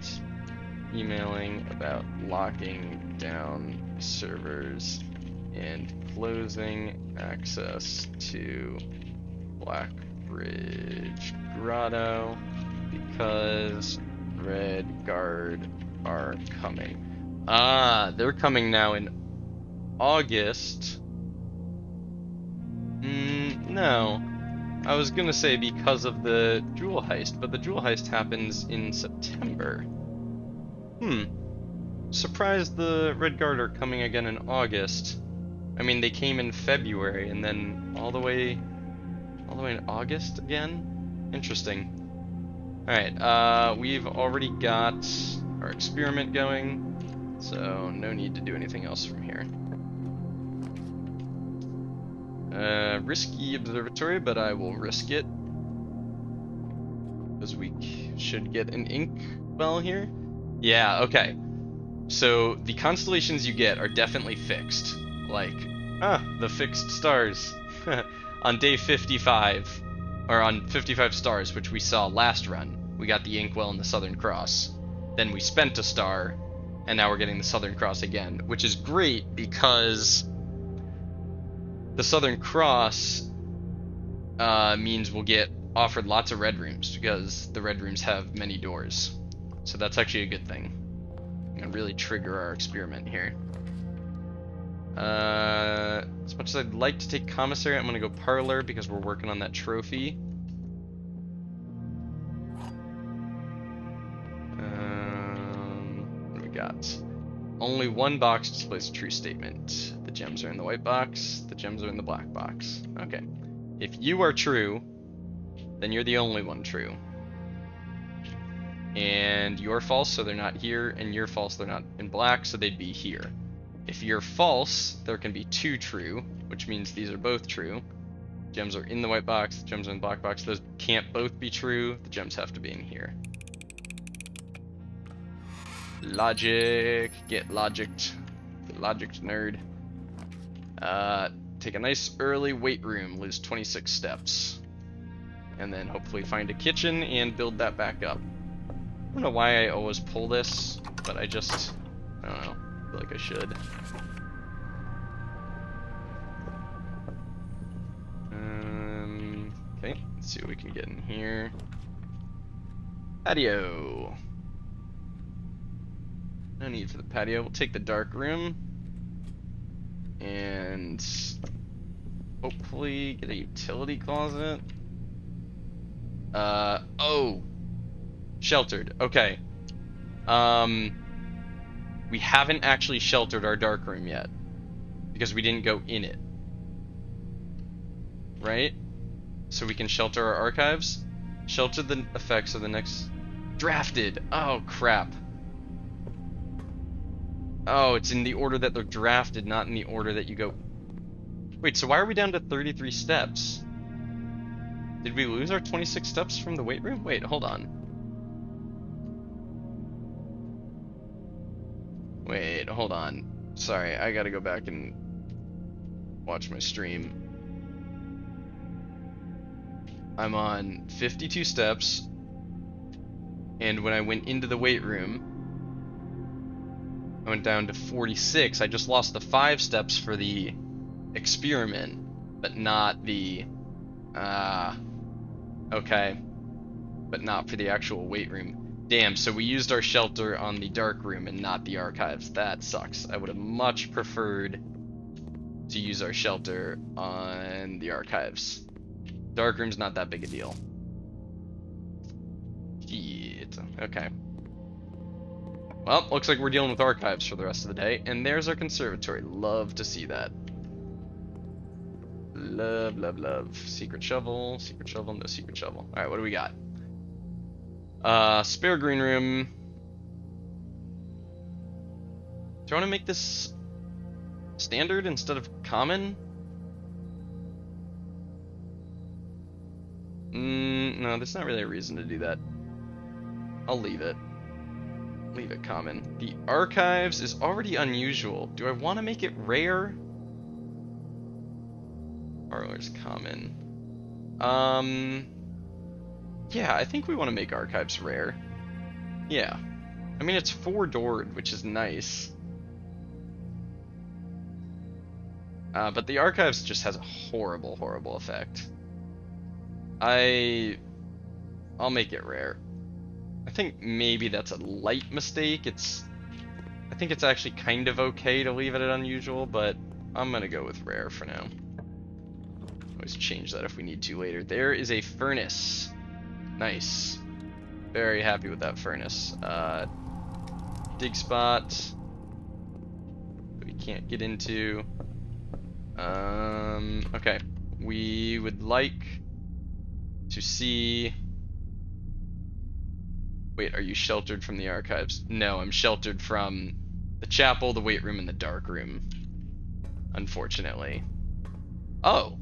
emailing about locking down servers and closing access to Blackbridge Grotto because Red Guard are coming. Ah, they're coming now in August. No. I was gonna say because of the jewel heist, but the jewel heist happens in September. Surprised the Red Guard are coming again in August. I mean, they came in February and then all the way in August again? Interesting. Alright, we've already got our experiment going, so no need to do anything else from here. Risky observatory, but I will risk it. Because we should get an ink well here. Yeah, okay. So, the constellations you get are definitely fixed. Like, the fixed stars. On day 55, or on 55 stars, which we saw last run, we got the Inkwell and the Southern Cross. Then we spent a star, and now we're getting the Southern Cross again, which is great because the Southern Cross means we'll get offered lots of red rooms because the red rooms have many doors. So that's actually a good thing. I'm gonna really trigger our experiment here. As much as I'd like to take Commissary, I'm gonna go Parlor because we're working on that trophy. What do we got? Only one box displays a true statement. The gems are in the white box, the gems are in the black box. Okay. If you are true, then you're the only one true. And you're false, so they're not here, and you're false, they're not in black, so they'd be here. If you're false, there can be two true, which means these are both true. Gems are in the white box, the gems are in the black box. Those can't both be true, the gems have to be in here. Logic, get logicked. Get logicked, nerd. Take a nice early weight room, lose 26 steps. And then hopefully find a kitchen and build that back up. I don't know why I always pull this, but I don't know, I feel like I should. Okay, let's see what we can get in here. Patio. No need for the patio. We'll take the dark room and hopefully get a utility closet. Oh, sheltered. Okay. We haven't actually sheltered our dark room yet because we didn't go in it. Right? So we can shelter our archives. Shelter the effects of the next drafted. Oh crap. Oh, it's in the order that they're drafted, not in the order that you go. Wait, so why are we down to 33 steps? Did we lose our 26 steps from the weight room? Wait, hold on. Wait, hold on. Sorry, I gotta go back and watch my stream. I'm on 52 steps, and when I went into the weight room, I went down to 46. I just lost the 5 steps for the experiment, but not the, okay, but not for the actual weight room. Damn, so we used our shelter on the dark room and not the archives. That sucks. I would have much preferred to use our shelter on the archives. Dark room's not that big a deal. Shit. Okay. Well, looks like we're dealing with archives for the rest of the day. And there's our conservatory. Love to see that. Love, love, love. Secret shovel, no secret shovel. Alright, what do we got? Spare green room. Do I want to make this standard instead of common? No, there's not really a reason to do that. I'll leave it. Leave it common. The archives is already unusual. Do I want to make it rare? Parlor's common. Yeah, I think we want to make archives rare. Yeah. I mean, it's four-doored, which is nice. But the archives just has a horrible, horrible effect. I'll make it rare. I think maybe that's a light mistake. I think it's actually kind of okay to leave it at unusual, but I'm gonna go with rare for now. Always change that if we need to later. There is a furnace. Nice. Very happy with that furnace. Dig spot that we can't get into. Okay. We would like to see... Wait, are you sheltered from the archives? No, I'm sheltered from the chapel, the weight room, and the dark room. Unfortunately. Oh!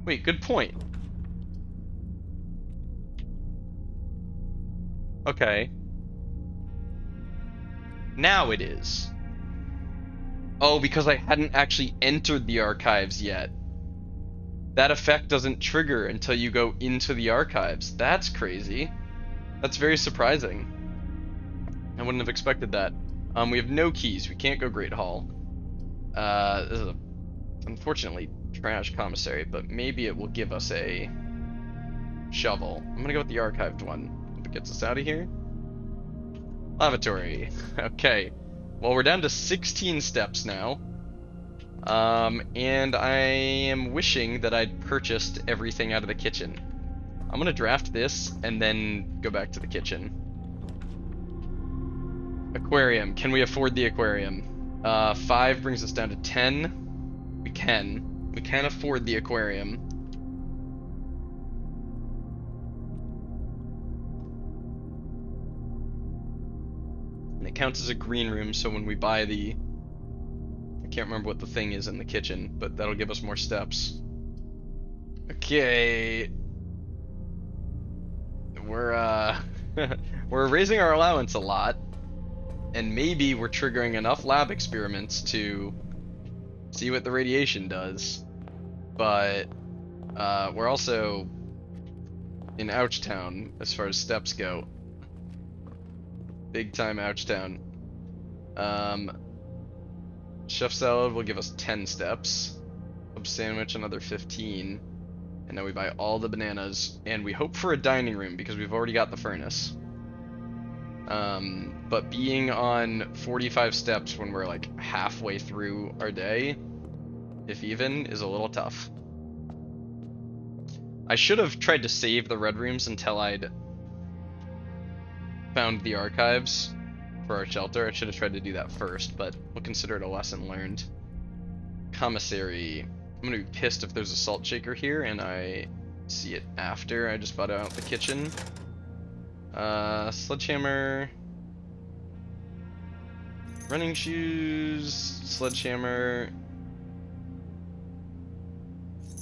Wait, good point. Okay. Now it is. Oh, because I hadn't actually entered the archives yet. That effect doesn't trigger until you go into the archives. That's crazy. That's very surprising. I wouldn't have expected that. We have no keys. We can't go Great Hall. This is a, unfortunately, trash commissary, but maybe it will give us a shovel. I'm gonna go with the archived one. Hope it gets us out of here. Lavatory. Okay. Well, we're down to 16 steps now. And I am wishing that I'd purchased everything out of the kitchen. I'm gonna draft this and then go back to the kitchen. Aquarium. Can we afford the aquarium? 5 brings us down to 10. We can. We can afford the aquarium. And it counts as a green room, so when we buy the... I can't remember what the thing is in the kitchen, but that'll give us more steps. Okay. We're we're raising our allowance a lot, and maybe we're triggering enough lab experiments to see what the radiation does. But we're also in Ouchtown as far as steps go. Big time Ouchtown. Chef salad will give us 10 steps. Club sandwich another 15. And now we buy all the bananas, and we hope for a dining room because we've already got the furnace. But being on 45 steps when we're like halfway through our day, if even, is a little tough. I should have tried to save the red rooms until I'd found the archives for our shelter. I should have tried to do that first, but we'll consider it a lesson learned. Commissary. I'm gonna be pissed if there's a salt shaker here and I see it after I just bought out the kitchen. Sledgehammer. Running shoes. Sledgehammer.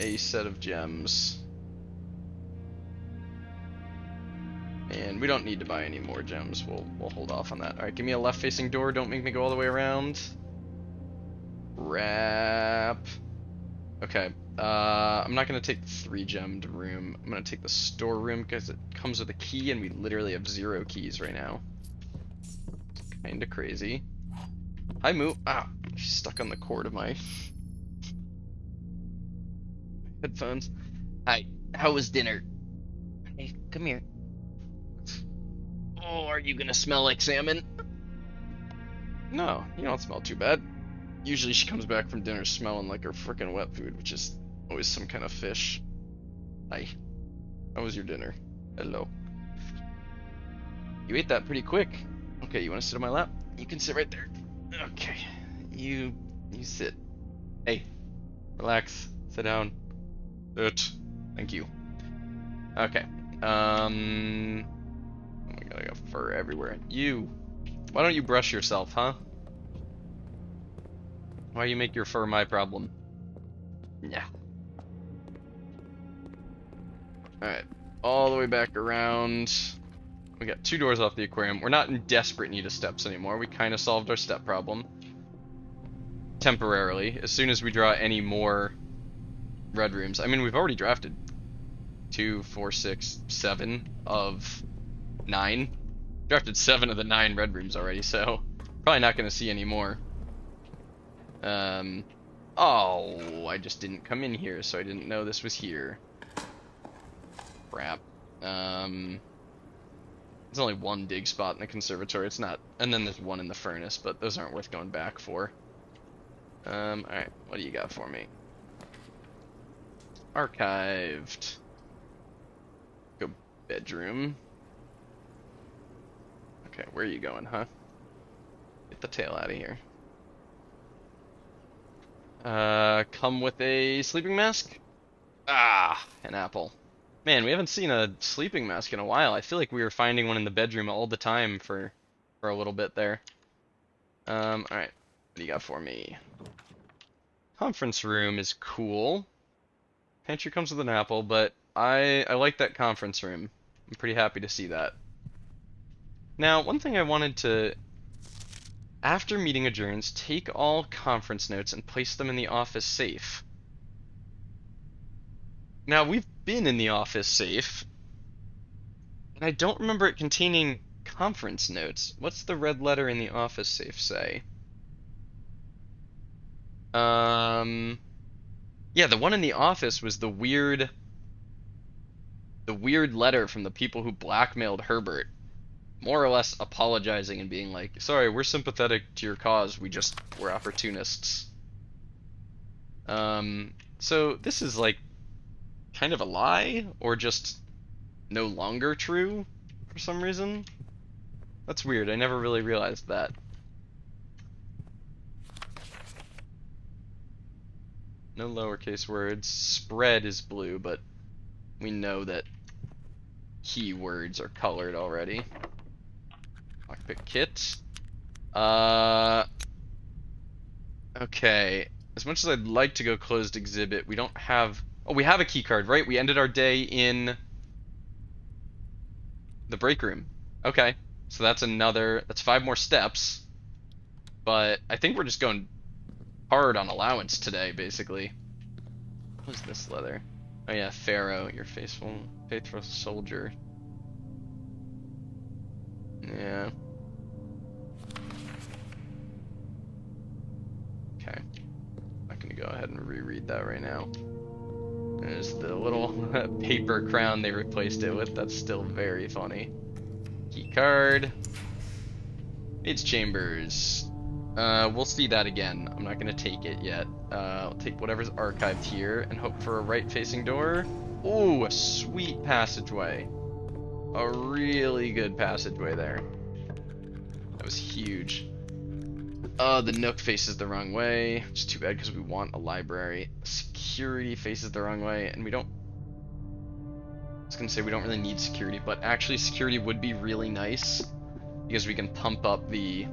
A set of gems. And we don't need to buy any more gems. We'll hold off on that. Alright, give me a left-facing door. Don't make me go all the way around. Wrap. Okay. I'm not going to take the 3-gemmed room. I'm going to take the storeroom because it comes with a key and we literally have 0 keys right now. Kinda crazy. Hi, Moo. Ah, she's stuck on the cord of my headphones. Hi. How was dinner? Hey, come here. Oh, are you gonna smell like salmon? No, you don't smell too bad. Usually she comes back from dinner smelling like her frickin' wet food, which is always some kind of fish. Hi. How was your dinner? Hello. You ate that pretty quick. Okay, you wanna sit on my lap? You can sit right there. Okay. You sit. Hey. Relax. Sit down. Sit. Thank you. Okay. Oh my god, I got fur everywhere. You. Why don't you brush yourself, huh? Why you make your fur my problem? Yeah. Alright. All the way back around. We got 2 doors off the aquarium. We're not in desperate need of steps anymore. We kind of solved our step problem. Temporarily. As soon as we draw any more red rooms. I mean, we've already drafted 2, 4, 6, 7 of 9. Drafted 7 of the 9 red rooms already, so probably not going to see any more. Oh, I just didn't come in here, so I didn't know this was here. Crap. There's only one dig spot in the conservatory. It's not, and then there's one in the furnace, but those aren't worth going back for. Alright, what do you got for me? Archived. Go bedroom. Okay, where are you going, huh? Get the tail out of here. Come with a sleeping mask? Ah, an apple. Man, we haven't seen a sleeping mask in a while. I feel like we were finding one in the bedroom all the time for a little bit there. Alright. What do you got for me? Conference room is cool. Pantry comes with an apple, but I like that conference room. I'm pretty happy to see that. Now, one thing I wanted to... After meeting adjourns, take all conference notes and place them in the office safe. Now, we've been in the office safe, and I don't remember it containing conference notes. What's the red letter in the office safe say? Yeah, the one in the office was the weird letter from the people who blackmailed Herbert, more or less apologizing and being like, sorry, we're sympathetic to your cause, we're opportunists. So this is like kind of a lie, or just no longer true for some reason. That's weird, I never really realized that. No lowercase words. Spread is blue, but we know that keywords are colored already. Lockpick kit. Okay. As much as I'd like to go closed exhibit, we don't have... Oh, we have a key card, right? We ended our day in the break room. Okay. So that's 5 more steps. But I think we're just going hard on allowance today, basically. What's this leather? Oh yeah, Pharaoh, your faithful soldier. Yeah. Okay. I'm not gonna go ahead and reread that right now. There's the little paper crown they replaced it with. That's still very funny. Key card. It's chambers. We'll see that again. I'm not gonna take it yet. I'll take whatever's archived here and hope for a right-facing door. Ooh, a sweet passageway. A really good passageway there. That was huge. The nook faces the wrong way. It's too bad because we want a library. Security faces the wrong way, and we don't... I was gonna say we don't really need security, but actually security would be really nice because we can pump up the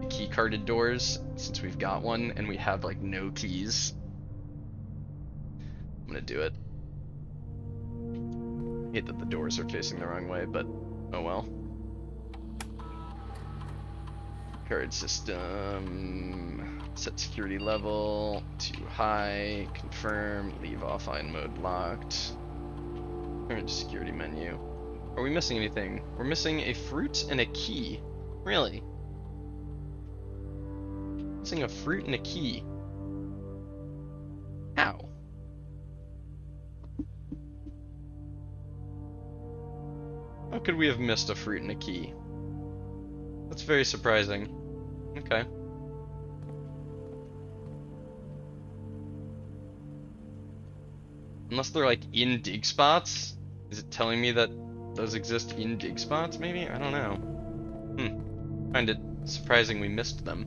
key carded doors since we've got one and we have like no keys. I'm gonna do it. I hate that the doors are facing the wrong way, but oh well. Card system. Set security level to high. Confirm. Leave offline mode locked. Turn to security menu. Are we missing anything? We're missing a fruit and a key. Really? Missing a fruit and a key. How? How could we have missed a fruit and a key? That's very surprising. Okay. Unless they're like in dig spots? Is it telling me that those exist in dig spots maybe? I don't know. Find it surprising we missed them.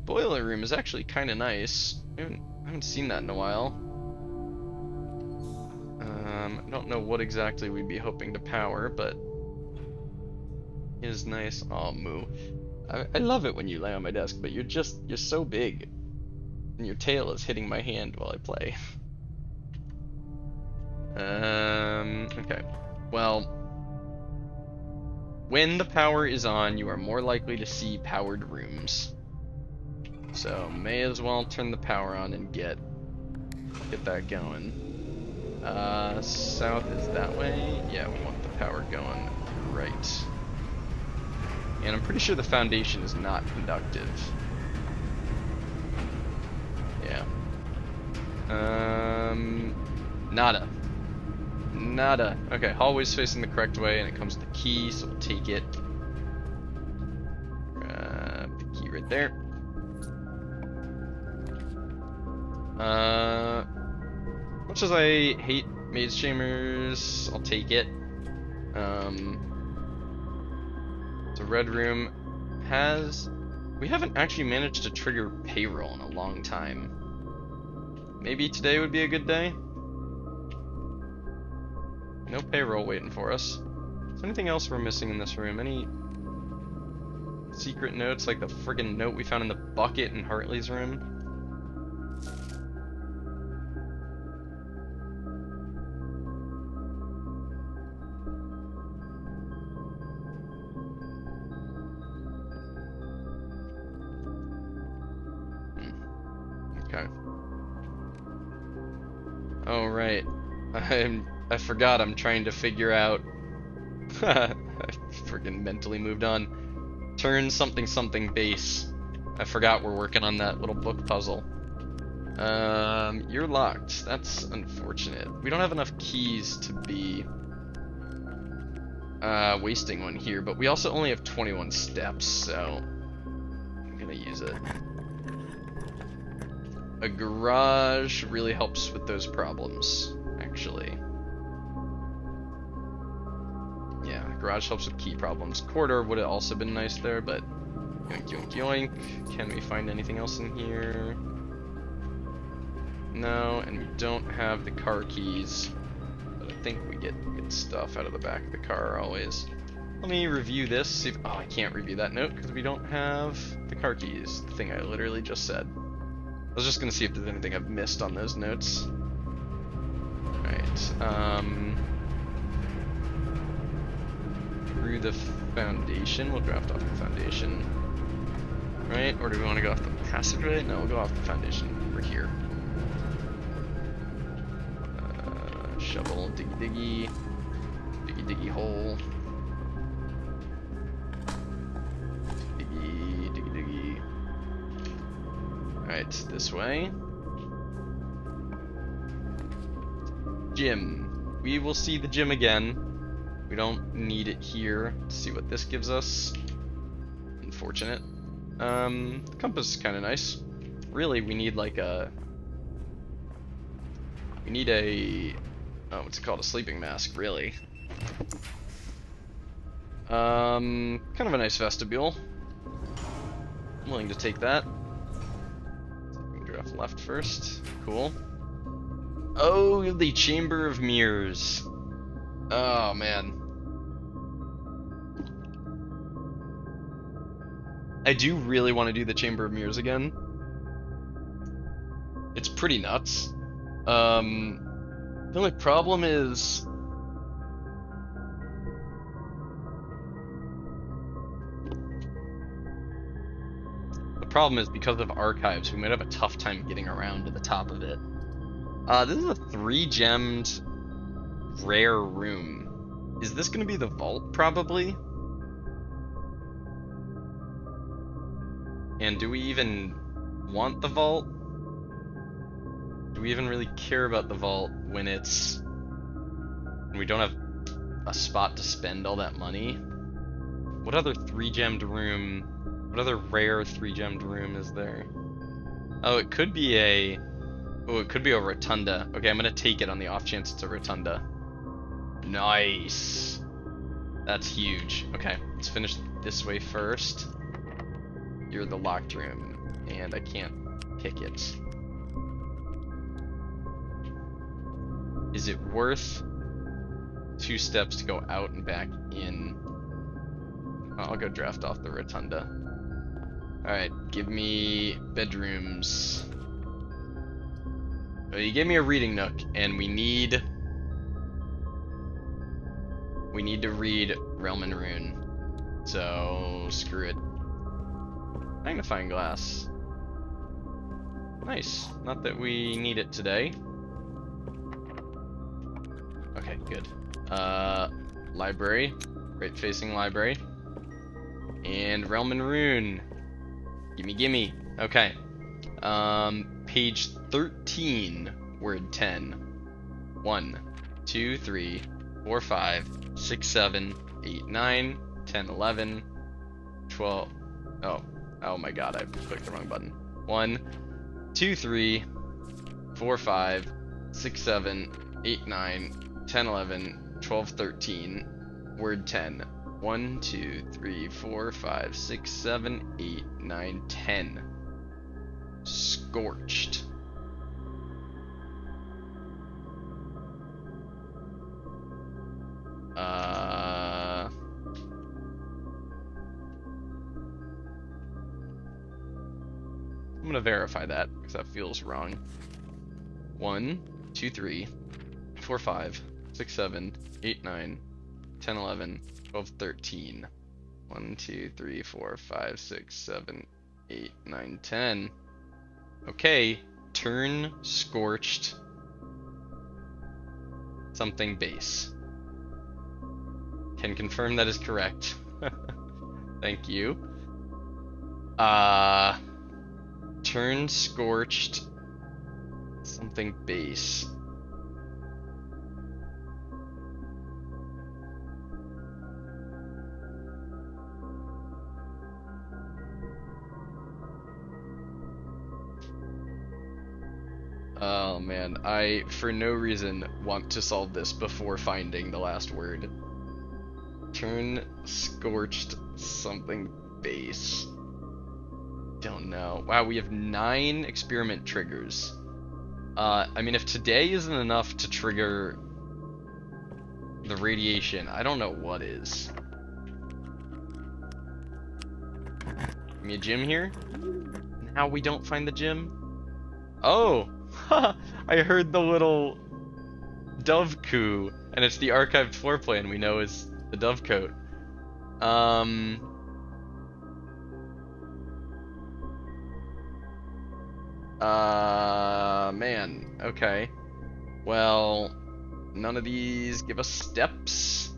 Boiler room is actually kind of nice. I haven't seen that in a while. I don't know what exactly we'd be hoping to power, but it is nice. Oh, Moo. I love it when you lay on my desk, but you're so big. And your tail is hitting my hand while I play. Okay. Well, when the power is on, you are more likely to see powered rooms. So, may as well turn the power on and get that going. South is that way. Yeah, we want the power going right. And I'm pretty sure the foundation is not conductive. Yeah. Nada. Nada. Okay, hallway's facing the correct way, and it comes with the key, so we'll take it. Grab the key right there. Much as I hate maze chambers, I'll take it. The red room has... We haven't actually managed to trigger payroll in a long time. Maybe today would be a good day? No payroll waiting for us. Is there anything else we're missing in this room? Any secret notes, like the friggin' note we found in the bucket in Hartley's room? Okay. Oh, right. I forgot I'm trying to figure out... I friggin' mentally moved on. Turn something something base. I forgot we're working on that little book puzzle. You're locked. That's unfortunate. We don't have enough keys to be wasting one here, but we also only have 21 steps, so I'm gonna use it. A garage really helps with those problems, actually. Yeah, garage helps with key problems. Corridor would have also been nice there, but yoink, yoink, yoink. Can we find anything else in here? No, and we don't have the car keys, but I think we get good stuff out of the back of the car always. Let me review this, see if... Oh, I can't review that note because we don't have the car keys, the thing I literally just said. I was just gonna see if there's anything I've missed on those notes. Alright, through the foundation, we'll draft off the foundation. Right, or do we want to go off the passageway? No, we'll go off the foundation. We're here. Shovel, diggy diggy. Diggy diggy hole. Diggy diggy diggy. Alright, this way. Gym. We will see the gym again. We don't need it here to see what this gives us. Unfortunate. Compass is kind of nice. Really, we need like a... We need a... Oh, what's it called? A sleeping mask, really. Kind of a nice vestibule. I'm willing to take that. Draft left first. Cool. Oh, the Chamber of Mirrors. Oh, man. I do really want to do the Chamber of Mirrors again. It's pretty nuts. The only problem is... The problem is because of archives, we might have a tough time getting around to the top of it. This is a 3-gemmed rare room. Is this going to be the vault, probably? And do we even want the vault? Do we even really care about the vault when it's... when we don't have a spot to spend all that money? What other 3-gemmed room... What other rare 3-gemmed room is there? Oh, it could be a... Oh, it could be a rotunda. Okay, I'm gonna take it on the off chance it's a rotunda. Nice! That's huge. Okay, let's finish this way first. You're the locked room, and I can't pick it. Is it worth 2 steps to go out and back in? I'll go draft off the rotunda. Alright, give me bedrooms. Well, you gave me a reading nook, and we need to read Realm and Rune. So, screw it. Magnifying glass. Nice. Not that we need it today. Okay, good. Library. Right facing library. And Realm and Rune. Gimme, gimme. Okay. Page 13, word 10. 1, 2, 3, 4, 5, 6, 7, 8, 9, 10, 11, 12. Oh my god, I clicked the wrong button. 1, 2, 3, 4, 5, 6, 7, 8, 9, 10, 11, 12, 13. Word 10. 1, 2, 3, 4, 5, 6, 7, 8, 9, 10. Scorched. I'm gonna verify that because that feels wrong. 1, 2, 3, 4, 5, 6, 7, 8, 9, 10, 11, 12, 13. 1, 2, 3, 4, 5, 6, 7, 8, 9, 10. Okay, turn scorched something base. Can confirm that is correct. Thank you. Turn scorched something base. Oh man, I, for no reason, want to solve this before finding the last word. Turn scorched something base. Don't know. Wow, we have 9 experiment triggers. I mean, if today isn't enough to trigger the radiation, I don't know what is. Give me a gym here. Now we don't find the gym. Oh! I heard the little dove coo, and it's the archived floor plan we know is the Dovecote. Man, okay. Well, none of these give us steps,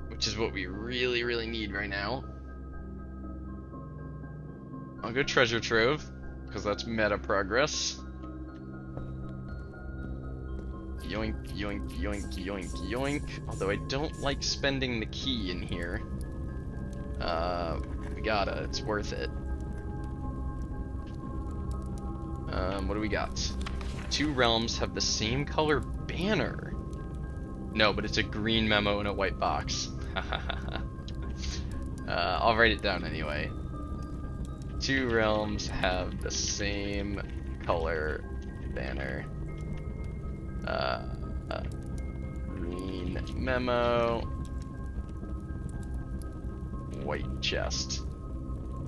which is what we really, really need right now. I'll go treasure trove, because that's meta progress. Yoink, yoink, yoink, yoink, yoink. Although I don't like spending the key in here. We gotta, it's worth it. What do we got? 2 realms have the same color banner. No, but it's a green memo in a white box. I'll write it down anyway. 2 realms have the same color banner. Green memo, white chest.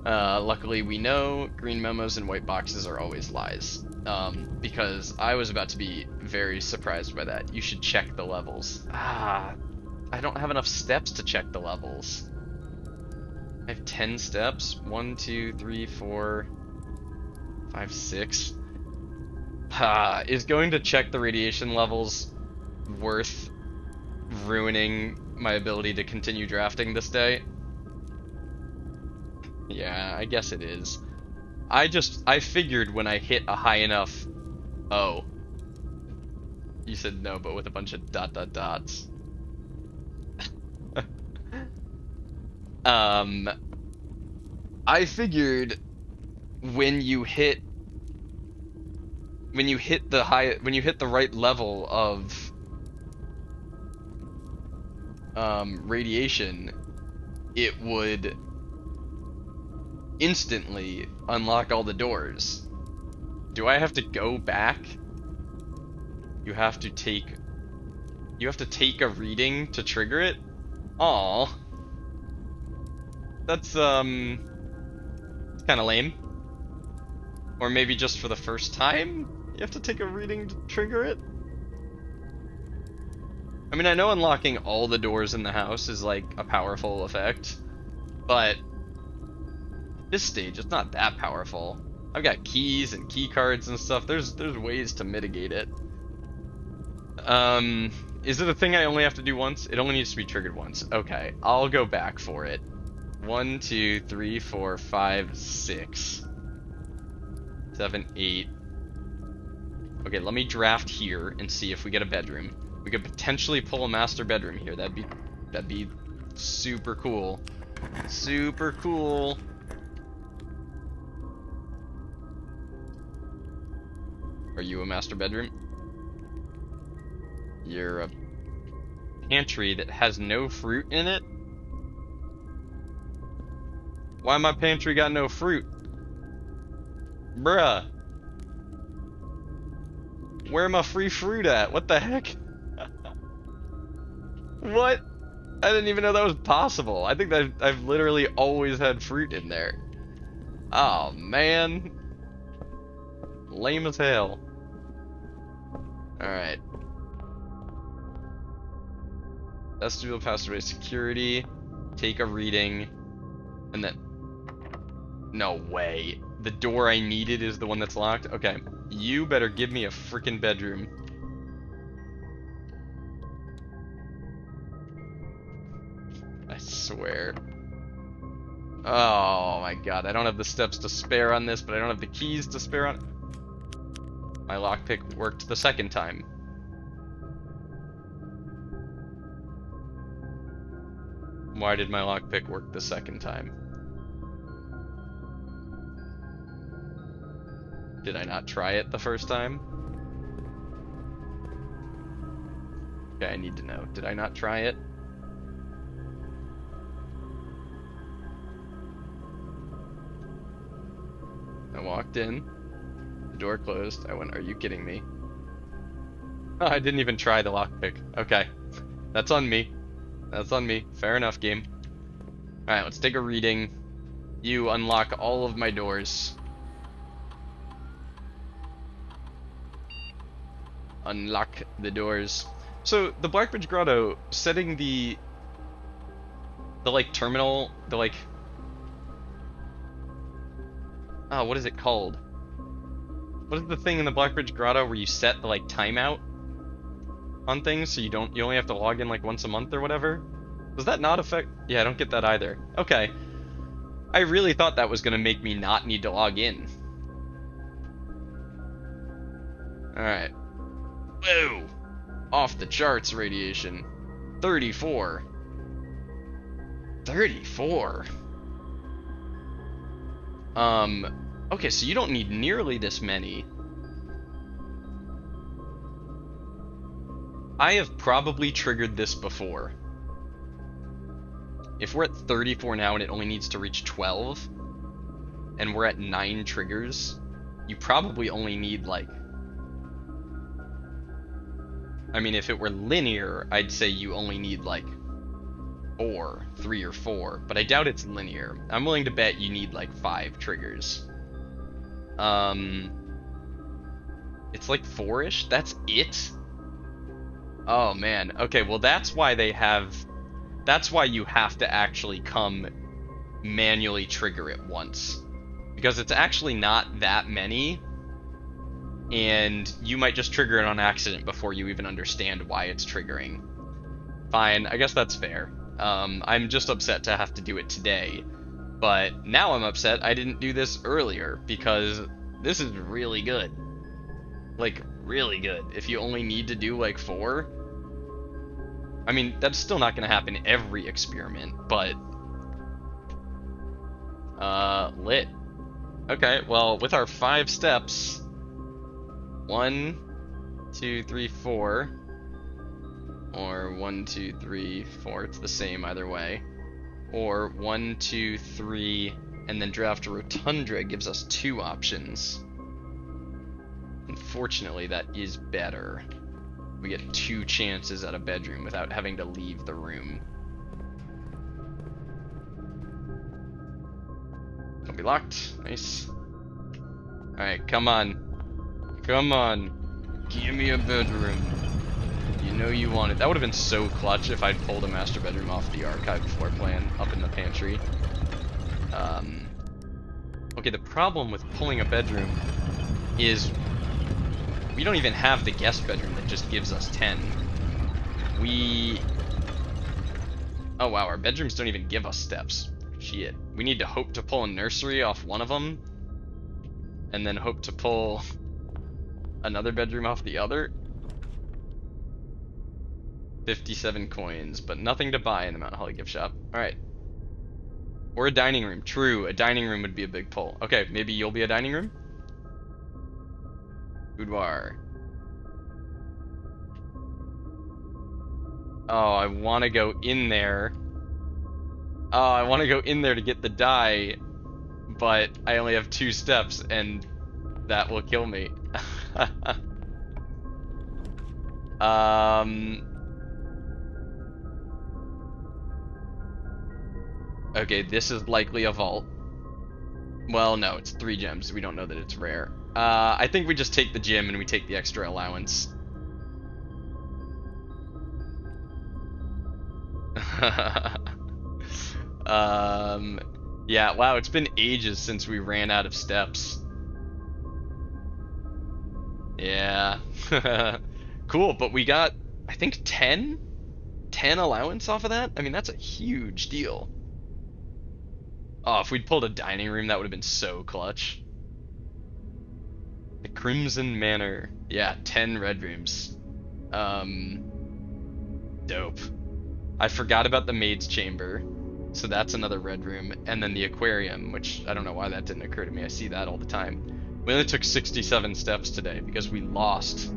Luckily we know green memos and white boxes are always lies. Because I was about to be very surprised by that. You should check the levels. I don't have enough steps to check the levels. I have 10 steps. 1, 2, 3, 4, 5, 6. Is going to check the radiation levels worth ruining my ability to continue drafting this day? Yeah, I guess it is. I figured when I hit a high enough... Oh. You said no, but with a bunch of dot dot dots. I figured when you hit the right level of radiation, it would instantly unlock all the doors. Do I have to go back? You have to take a reading to trigger it? Aw. That's kinda lame. Or maybe just for the first time you have to take a reading to trigger it? I mean, I know unlocking all the doors in the house is like a powerful effect, but at this stage it's not that powerful. I've got keys and key cards and stuff. There's ways to mitigate it. Is it a thing I only have to do once? It only needs to be triggered once. Okay, I'll go back for it. 1, 2, 3, 4, 5, 6, 7, 8. Okay, let me draft here and see if we get a bedroom. We could potentially pull a master bedroom here. That'd be super cool. Super cool. Are you a master bedroom? You're a pantry that has no fruit in it? Why my pantry got no fruit? Bruh. Where my free fruit at? What the heck? What? I didn't even know that was possible. I think that I've literally always had fruit in there. Oh, man. Lame as hell. Alright. Vestibule, passageway, security. Take a reading. And then... No way. The door I needed is the one that's locked? Okay. You better give me a freaking bedroom. I swear. Oh my god. I don't have the steps to spare on this, but I don't have the keys to spare on... My lockpick worked the second time. Why did my lockpick work the second time? Did I not try it the first time? Okay, I need to know. Did I not try it? I walked in. The door closed. I went, are you kidding me? Oh, I didn't even try the lockpick. Okay. That's on me. That's on me. Fair enough, game. Alright, let's take a reading. You unlock all of my doors. Unlock the doors. So, the Blackbridge Grotto, setting the like, terminal, the, like... Oh, what is it called? What is the thing in the Blackbridge Grotto where you set the, like, timeout on things so you only have to log in, like, once a month or whatever? Does that not affect... Yeah, I don't get that either. Okay. I really thought that was gonna make me not need to log in. Alright. Whoa! Off the charts radiation. 34. 34? Okay, so you don't need nearly this many. I have probably triggered this before. If we're at 34 now and it only needs to reach 12, and we're at 9 triggers, you probably only need, like... I mean, if it were linear, I'd say you only need, like, 3 or 4, but I doubt it's linear. I'm willing to bet you need, like, 5 triggers. It's like 4-ish? That's it? Oh, man. Okay, well, that's why they have... That's why you have to actually come manually trigger it once. Because it's actually not that many, and you might just trigger it on accident before you even understand why it's triggering. Fine, I guess that's fair. I'm just upset to have to do it today, but now I'm upset I didn't do this earlier, because this is really good. Like, really good. If you only need to do, like, 4... I mean, that's still not going to happen every experiment, but... lit. Okay, well, with our 5 steps... 1, 2, 3, 4... Or 1, 2, 3, 4, it's the same either way. Or 1, 2, 3, and then draft a rotundra gives us 2 options. Unfortunately, that is better. We get 2 chances at a bedroom without having to leave the room. Don't be locked. Nice. Alright, come on. Come on. Give me a bedroom. You know you want it. That would have been so clutch if I'd pulled a master bedroom off the archive floor plan up in the pantry. Okay, the problem with pulling a bedroom is we don't even have the guest bedroom that just gives us 10. we... Oh wow, our bedrooms don't even give us steps. Shit. We need to hope to pull a nursery off one of them, and then hope to pull another bedroom off the other. 57 coins, but nothing to buy in the Mount Holly gift shop. Alright. Or a dining room. True, a dining room would be a big pull. Okay, maybe you'll be a dining room? Boudoir. Oh, I want to go in there. Oh, I want to go in there to get the die, but I only have 2 steps, and that will kill me. Okay, this is likely a vault. Well, no, it's 3 gems. We don't know that it's rare. I think we just take the gem and we take the extra allowance. Yeah, wow, it's been ages since we ran out of steps. Yeah. Cool, but we got, I think, 10 allowance off of that? I mean, that's a huge deal. Oh, if we'd pulled a dining room, that would have been so clutch. The Crimson Manor. Yeah, 10 red rooms. Dope. I forgot about the maid's chamber, so that's another red room, and then the aquarium, which I don't know why that didn't occur to me. I see that all the time. We only took 67 steps today because we lost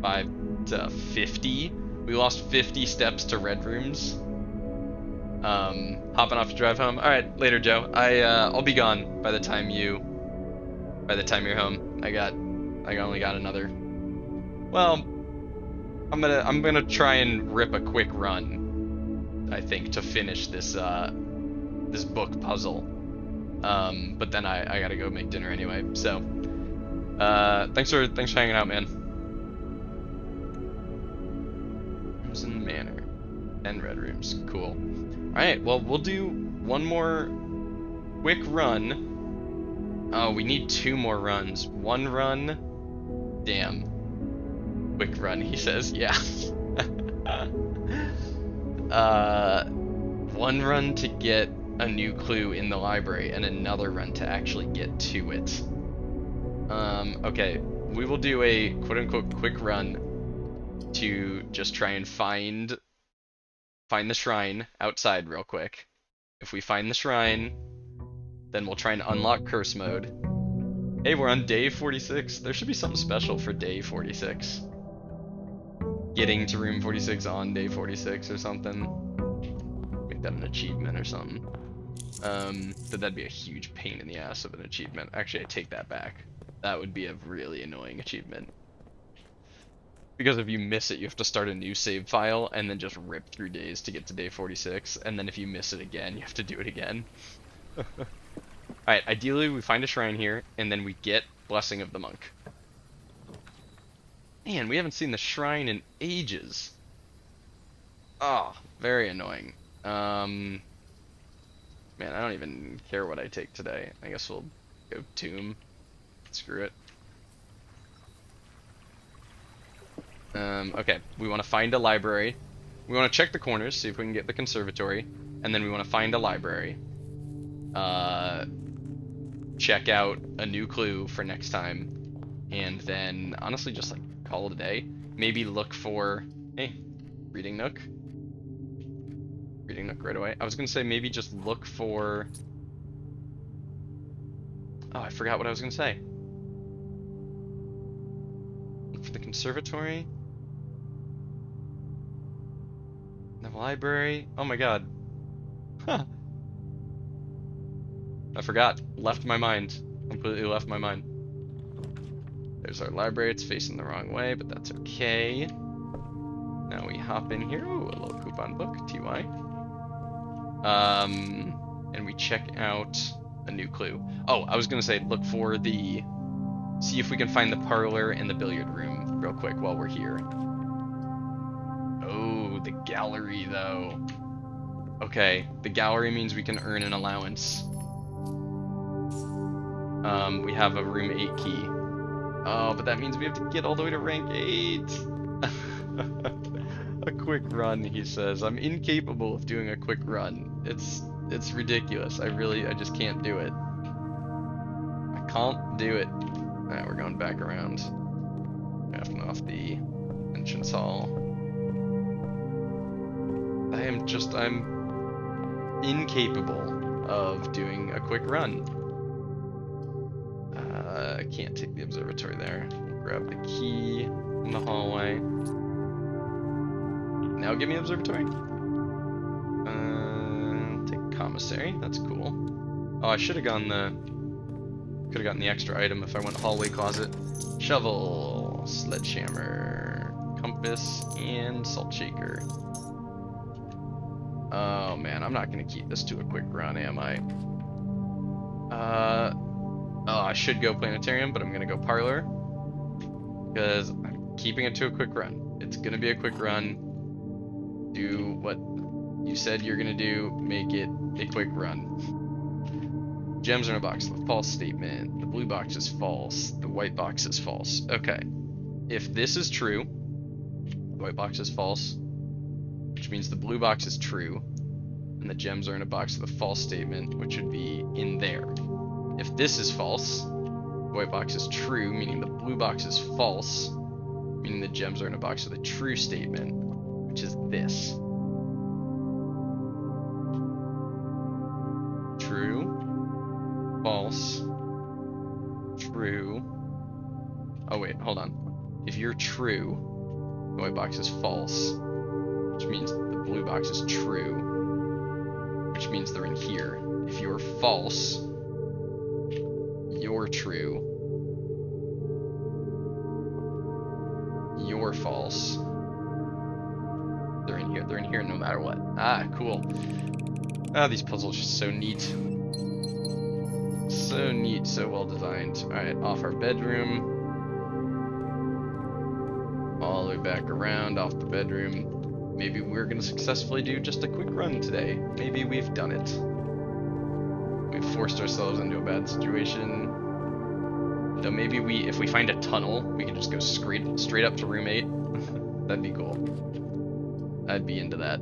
5 to 50. We lost 50 steps to red rooms. Hopping off to drive home. All right, later, Joe. I'll be gone by the time you're home. I only got another. Well, I'm gonna try and rip a quick run, I think, to finish this this book puzzle. But then I gotta go make dinner anyway. So, thanks for hanging out, man. Crimson Manor and red rooms, cool. All right, well, we'll do one more quick run. Oh, we need 2 more runs. 1 run. Damn. Quick run, he says. Yeah. 1 run to get a new clue in the library, and another run to actually get to it. Okay, we will do a quote-unquote quick run to just try and find the shrine outside real quick. If we find the shrine, then we'll try and unlock curse mode. Hey, we're on day 46. There should be something special for day 46. Getting to room 46 on day 46 or something. Make that an achievement or something. But that'd be a huge pain in the ass of an achievement. Actually, I take that back. That would be a really annoying achievement. Because if you miss it, you have to start a new save file and then just rip through days to get to day 46. And then if you miss it again, you have to do it again. Alright, ideally we find a shrine here, and then we get Blessing of the Monk. Man, we haven't seen the shrine in ages. Oh, very annoying. Man, I don't even care what I take today. I guess we'll go Tomb. Screw it. Okay, we want to find a library. We want to check the corners, see if we can get the conservatory, and then we want to find a library. Check out a new clue for next time, and then honestly just like call it a day. Maybe look for, hey, reading nook right away. I was gonna say maybe just look for, oh, I forgot what I was gonna say. Look for the conservatory, the library. Oh my god. Huh. I forgot. Left my mind. Completely left my mind. There's our library. It's facing the wrong way, but that's okay. Now we hop in here. Ooh, a little coupon book. TY. And we check out a new clue. Oh, I was gonna say look for the... See if we can find the parlor and the billiard room real quick while we're here. Oh, the gallery though. Okay, the gallery means we can earn an allowance. We have a room 8 key. Oh, but that means we have to get all the way to rank 8. A quick run, he says. I'm incapable of doing a quick run. It's ridiculous. I just can't do it. I can't do it. Alright, we're going back around. Drafting off the entrance hall. I'm incapable of doing a quick run. I can't take the observatory there. We'll grab the key in the hallway. Now give me observatory. Take commissary. That's cool. Oh, I should have gotten the extra item if I went hallway closet. Shovel, sledgehammer, compass, and salt shaker. Oh man, I'm not gonna keep this to a quick run, am I? Oh, I should go planetarium, but I'm gonna go parlor because I'm keeping it to a quick run. It's gonna be a quick run. Do what you said you're gonna do. Make it a quick run. Gems are in a box. The false statement. The blue box is false. The white box is false. Okay. If this is true, the white box is false, which means the blue box is true, and the gems are in a box with a false statement, which would be in there. If this is false, the white box is true, meaning the blue box is false, meaning the gems are in a box with a true statement, which is this. True, false, true. Oh wait, hold on. If you're true, the white box is false, which means the blue box is true, which means they're in here. If you're false, you're true, you're false. They're in here. They're in here no matter what. Ah, cool. Ah, these puzzles are just so neat. So neat, so well designed. Alright, off our bedroom. All the way back around, off the bedroom. Maybe we're gonna successfully do just a quick run today. Maybe we've done it. We've forced ourselves into a bad situation. Though maybe if we find a tunnel, we can just go straight up to room 8. That'd be cool. I'd be into that.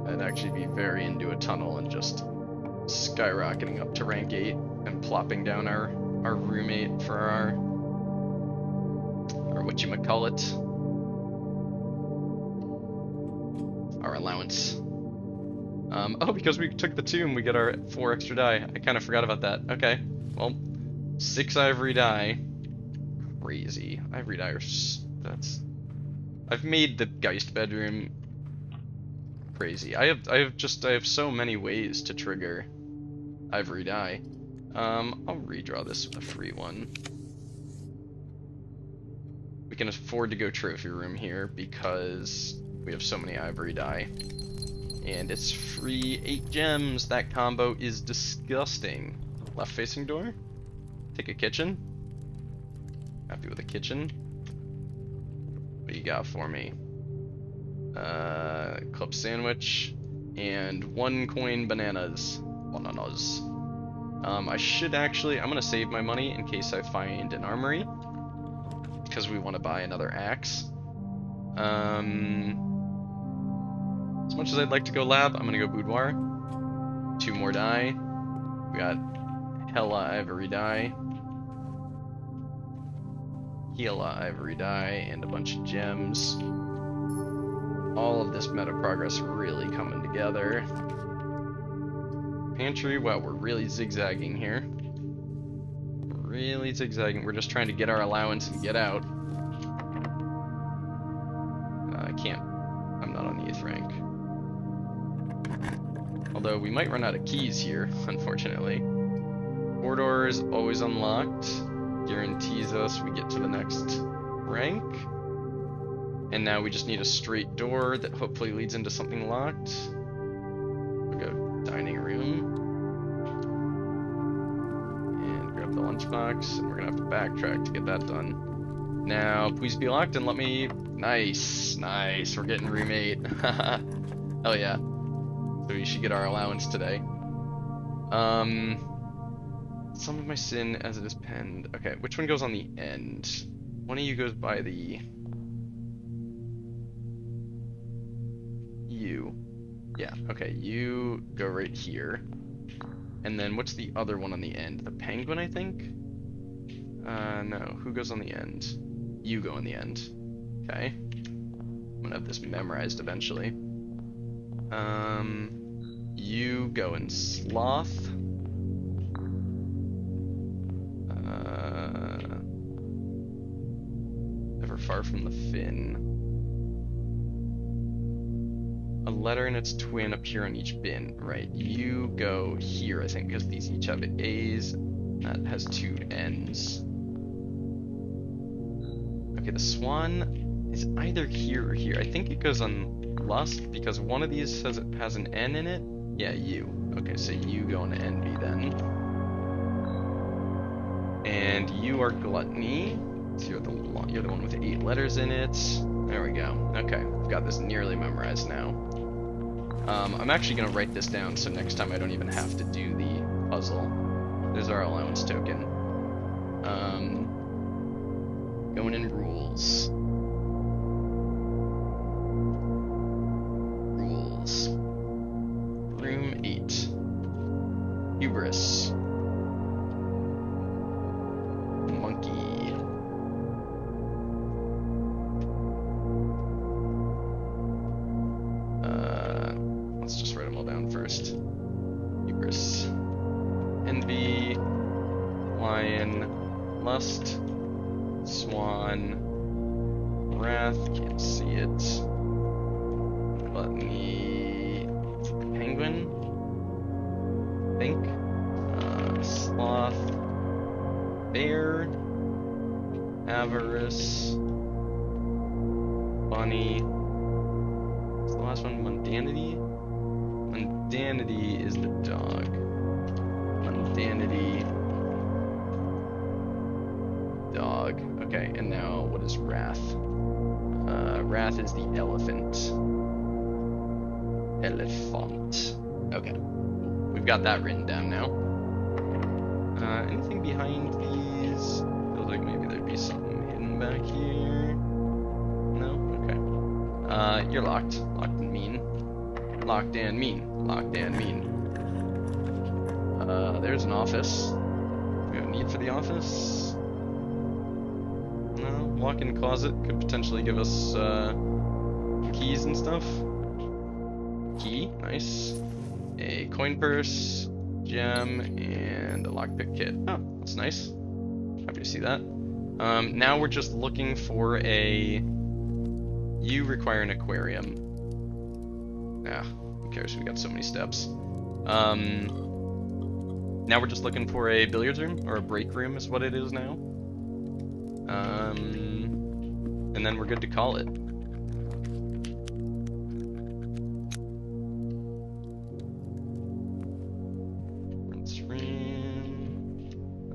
I'd actually be very into a tunnel and just skyrocketing up to rank 8 and plopping down our roommate for our whatchamacallit, our allowance. Oh, because we took the tomb, we get our 4 extra die. I kind of forgot about that. Okay, well, 6 ivory die. Crazy. Ivory die are I've made the Geist bedroom crazy. I have so many ways to trigger ivory die. I'll redraw this with a free one. We can afford to go trophy room here because we have so many ivory die. And it's free 8 gems. That combo is disgusting. Left facing door. Take a kitchen. Happy with a kitchen. What do you got for me? Club sandwich and 1 coin bananas. Bananas. I should actually, I'm gonna save my money in case I find an armory, because we want to buy another axe. As much as I'd like to go lab, I'm gonna go boudoir. 2 more die. We got hella ivory die, hella ivory die, and a bunch of gems. All of this meta progress really coming together. Pantry, wow, we're really zigzagging here. Really zigzagging. We're just trying to get our allowance and get out. I can't. I'm not on the 8th rank. Although we might run out of keys here, unfortunately. Corridor is always unlocked. Guarantees us we get to the next rank. And now we just need a straight door that hopefully leads into something locked. We'll go dining room. And grab the lunchbox. And we're gonna have to backtrack to get that done. Now, please be locked and let me... Nice, nice. We're getting room 8. Hell yeah. So we should get our allowance today. Some of my sin as it is penned. Okay, which one goes on the end? One of you goes by the U. Yeah, okay, you go right here. And then what's the other one on the end? The penguin, I think? No. Who goes on the end? You go on the end. Okay. I'm gonna have this memorized eventually. You go in sloth. Never far from the fin. A letter and its twin appear on each bin. Right, you go here, I think, because these each have A's. That has two N's. Okay, the swan is either here or here. I think it goes on lust, because one of these says it has an N in it. Yeah, you. Okay, so you go on envy then. And you are gluttony. So you're the one with 8 letters in it. There we go. Okay, I've got this nearly memorized now. I'm actually going to write this down so next time I don't even have to do the puzzle. There's our allowance token. Going in rules. Rules. Room 8. Hubris. Monkey. Let's just write them all down first. Hubris. Envy. Lion. Lust. Swan. Wrath. Can't see it. Gluttony. Penguin. Think. Sloth. Bear. Avarice. Bunny. What's the last one? Mundanity? Mundanity is the dog. Mundanity. Dog. Okay, and now what is wrath? Wrath is the elephant. Elephant. Okay. We've got that written down now. Anything behind these? Feels like maybe there'd be something hidden back here. No? Okay. You're locked. Locked and mean. Locked and mean. Locked and mean. There's an office. We have a need for the office. No, walk-in closet could potentially give us keys and stuff. Key, nice. A coin purse, gem, and a lockpick kit. Oh, that's nice. Happy to see that. Now we're just looking for a... You require an aquarium. Ah, who cares? We got so many steps. Now we're just looking for a billiards room, or a break room is what it is now. And then we're good to call it. Rinse room.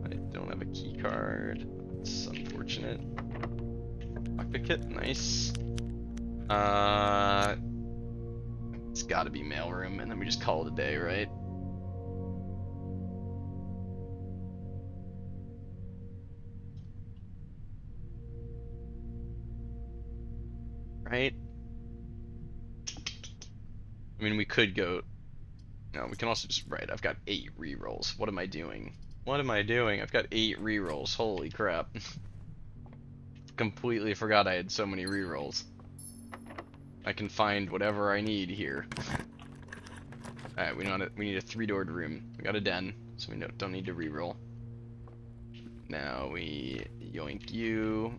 I don't have a key card. That's unfortunate. Lockpick kit, nice. It's gotta be mailroom, and then we just call it a day, right? Right? I mean, we could go... No, we can also just... Right, I've got 8 rerolls. What am I doing? What am I doing? I've got 8 rerolls. Holy crap. Completely forgot I had so many rerolls. I can find whatever I need here. Alright, we need a 3-doored room. We got a den, so we don't need to reroll. Now we yoink you.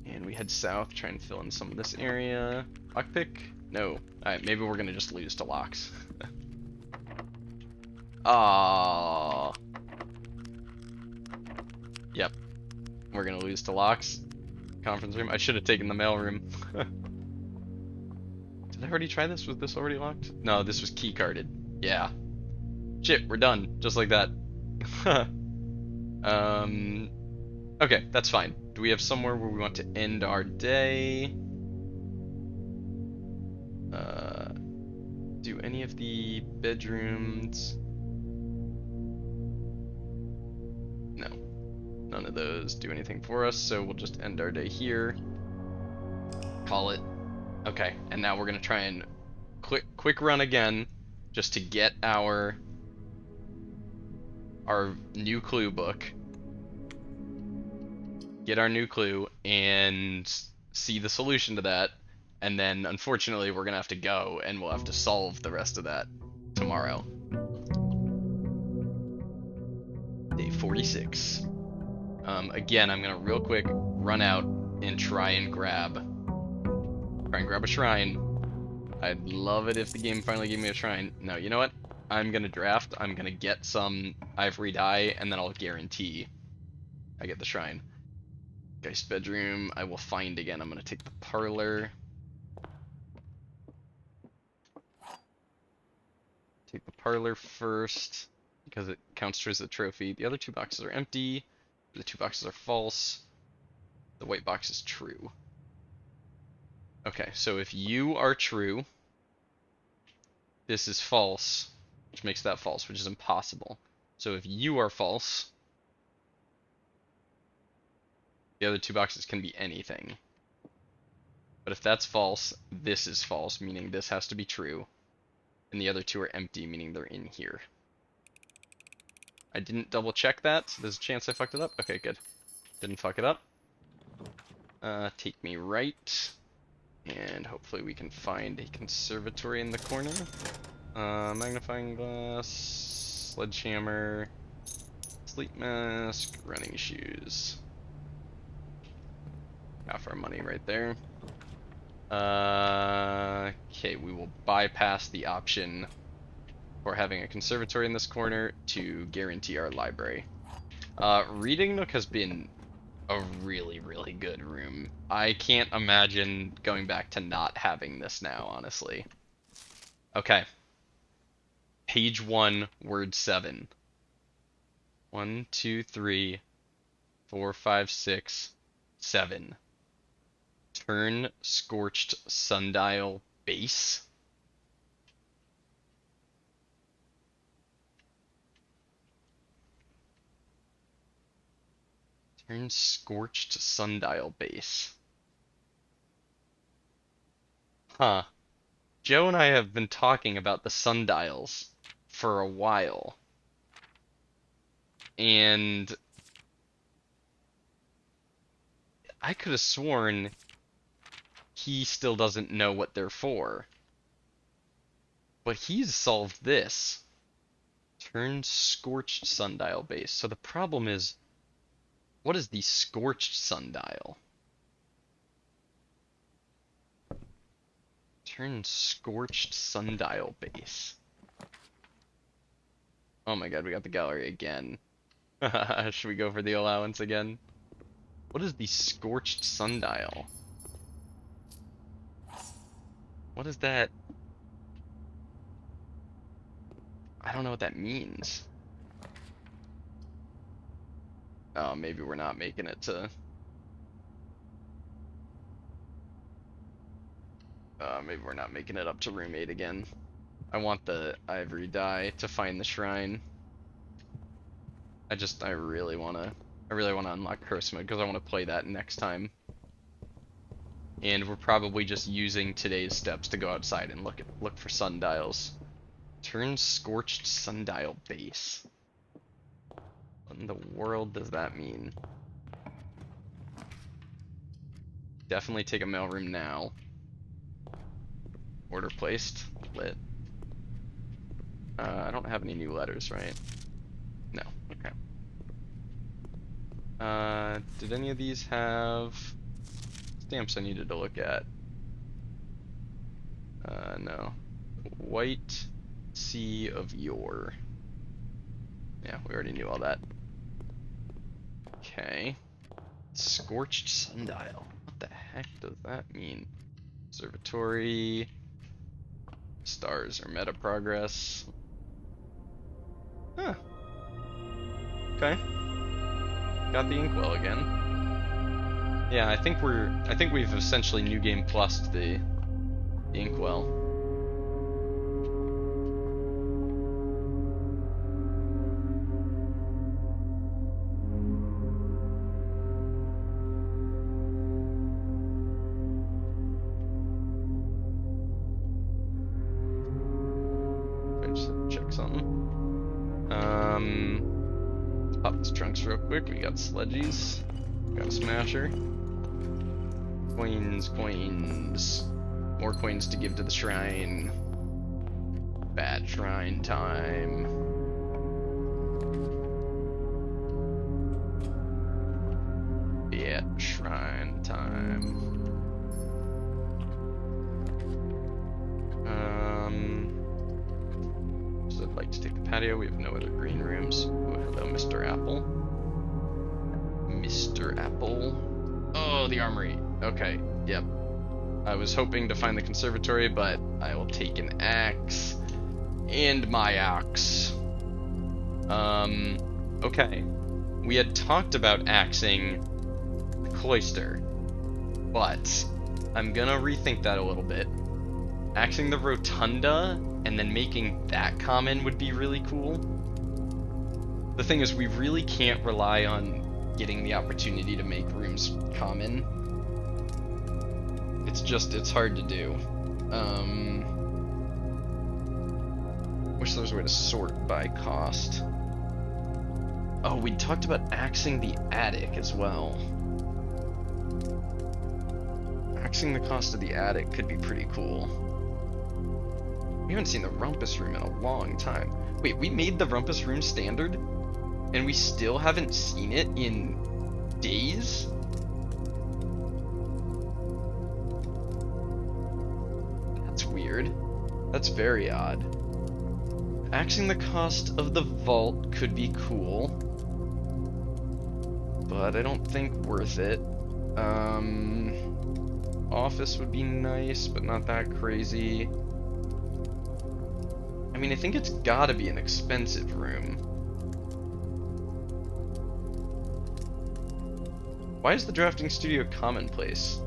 And we head south, try and fill in some of this area. Lockpick? No. Alright, maybe we're gonna just lose to locks. Ah. Yep. We're gonna lose to locks. Conference room. I should have taken the mail room. Did I already try this? Was this already locked? No, this was key carded. Yeah. Shit, we're done. Just like that. Okay, that's fine. Do we have somewhere where we want to end our day? Do any of the bedrooms... No. None of those do anything for us, so we'll just end our day here. Call it. Okay, and now we're gonna try and quick run again, just to get our new clue book. Get our new clue and see the solution to that, and then unfortunately we're gonna have to go and we'll have to solve the rest of that tomorrow. Day 46. Again, I'm gonna real quick run out and try and grab a shrine. I'd love it if the game finally gave me a shrine. No, you know what? I'm gonna draft. I'm gonna get some ivory dye, and then I'll guarantee I get the shrine. Geist bedroom, I will find again. I'm gonna take the parlor. Take the parlor first, because it counts towards the trophy. The other two boxes are empty. The two boxes are false. The white box is true. Okay, so if you are true, this is false, which makes that false, which is impossible. So if you are false, the other two boxes can be anything. But if that's false, this is false, meaning this has to be true. And the other two are empty, meaning they're in here. I didn't double check that, so there's a chance I fucked it up. Okay, good. Didn't fuck it up. Take me right. And hopefully we can find a conservatory in the corner. Magnifying glass, sledgehammer, sleep mask, running shoes. Half our money right there. Okay, we will bypass the option for having a conservatory in this corner to guarantee our library. Reading Nook has been a really, really good room. I can't imagine going back to not having this now, honestly. Okay. Page 1, word 7. 1, 2, 3, 4, 5, 6, 7. Turn scorched sundial base. Turn scorched sundial base. Huh. Joe and I have been talking about the sundials for a while. And I could have sworn he still doesn't know what they're for. But he's solved this. Turn scorched sundial base. So the problem is, what is the scorched sundial? Turn scorched sundial base. Oh my god, we got the gallery again. Should we go for the allowance again? What is the scorched sundial? What is that? I don't know what that means. Oh, maybe we're not making it to... maybe we're not making it up to room 8 again. I want the ivory dye to find the shrine. I really wanna unlock Curse Mode because I want to play that next time. And we're probably just using today's steps to go outside and look for sundials. Turn scorched sundial base. What in the world does that mean? Definitely take a mailroom now. Order placed. Lit. I don't have any new letters, right? No. Okay. Did any of these have stamps I needed to look at? No. White Sea of Yore. Yeah, we already knew all that. Okay. Scorched sundial. What the heck does that mean? Observatory. Stars or meta progress. Huh. Okay. Got the inkwell again. Yeah, I think we've essentially new game plussed the inkwell. Let's pop these trunks real quick. We got sledgies. Got a smasher. Coins, coins. More coins to give to the shrine. Bad shrine time. Yeah, shrine time. So I'd like to take the patio. We have no other green rooms. Oh, hello, Mr. Apple. Mr. Apple. Oh, the armory. Okay, yep. I was hoping to find the conservatory, but I will take an axe and my axe. Okay. We had talked about axing the cloister, but I'm gonna rethink that a little bit. Axing the rotunda and then making that common would be really cool. The thing is, we really can't rely on getting the opportunity to make rooms common. It's hard to do. Wish there was a way to sort by cost. Oh, we talked about axing the attic as well. Axing the cost of the attic could be pretty cool. We haven't seen the rumpus room in a long time. Wait, we made the rumpus room standard? And we still haven't seen it in days? That's weird. That's very odd. Axing the cost of the vault could be cool, but I don't think worth it. Office would be nice, but not that crazy. I mean, I think it's gotta be an expensive room. Why is the drafting studio commonplace?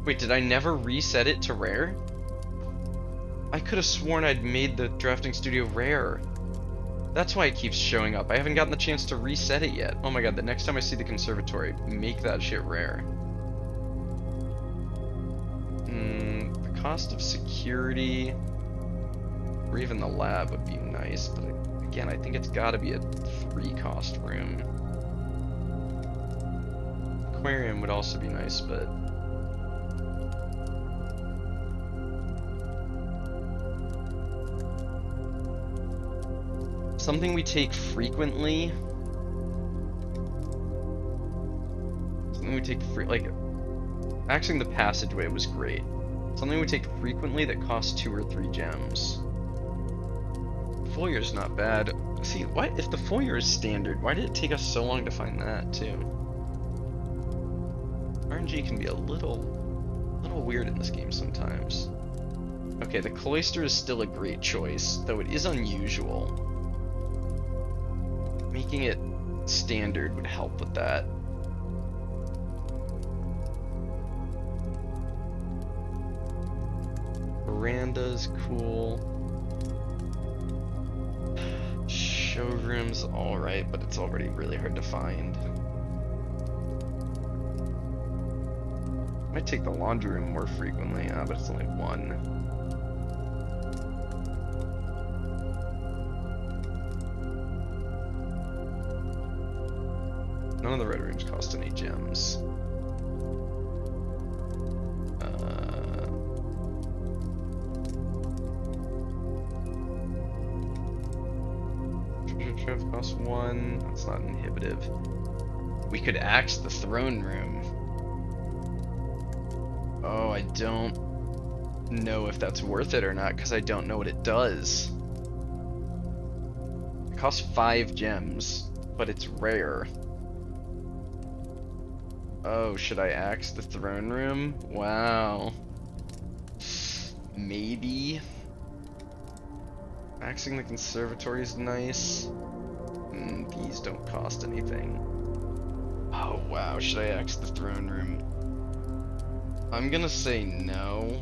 Wait, did I never reset it to rare? I could have sworn I'd made the drafting studio rare. That's why it keeps showing up. I haven't gotten the chance to reset it yet. Oh my god, the next time I see the conservatory, make that shit rare. The cost of security, or even the lab would be nice, but again, I think it's gotta be a 3-cost room. Aquarium would also be nice, but something we take frequently. Something we take like axing the passageway was great. Something we take frequently that costs 2 or 3 gems. Foyer's not bad. See, what if the foyer is standard? Why did it take us so long to find that too? RNG can be a little weird in this game sometimes. Okay, the cloister is still a great choice, though it is unusual. Making it standard would help with that. Veranda's cool. Showroom's alright, but it's already really hard to find. Might take the laundry room more frequently, but it's only 1. None of the red rooms cost any gems. Treasure trove costs 1. That's not inhibitive. We could axe the throne room. Oh, I don't know if that's worth it or not, because I don't know what it does. It costs 5 gems, but it's rare. Oh, should I axe the throne room? Wow. Maybe. Axing the conservatory is nice. These don't cost anything. Oh wow, should I axe the throne room? I'm gonna say no.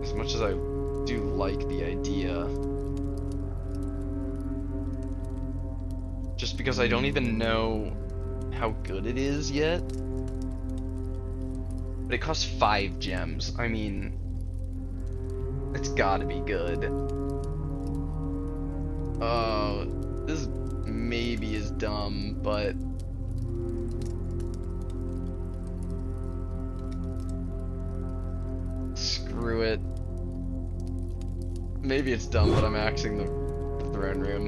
As much as I do like the idea. Just because I don't even know how good it is yet. But it costs 5 gems. I mean, It's gotta be good. Oh, this maybe is dumb, but... Screw it. Maybe it's dumb, but I'm axing the throne room.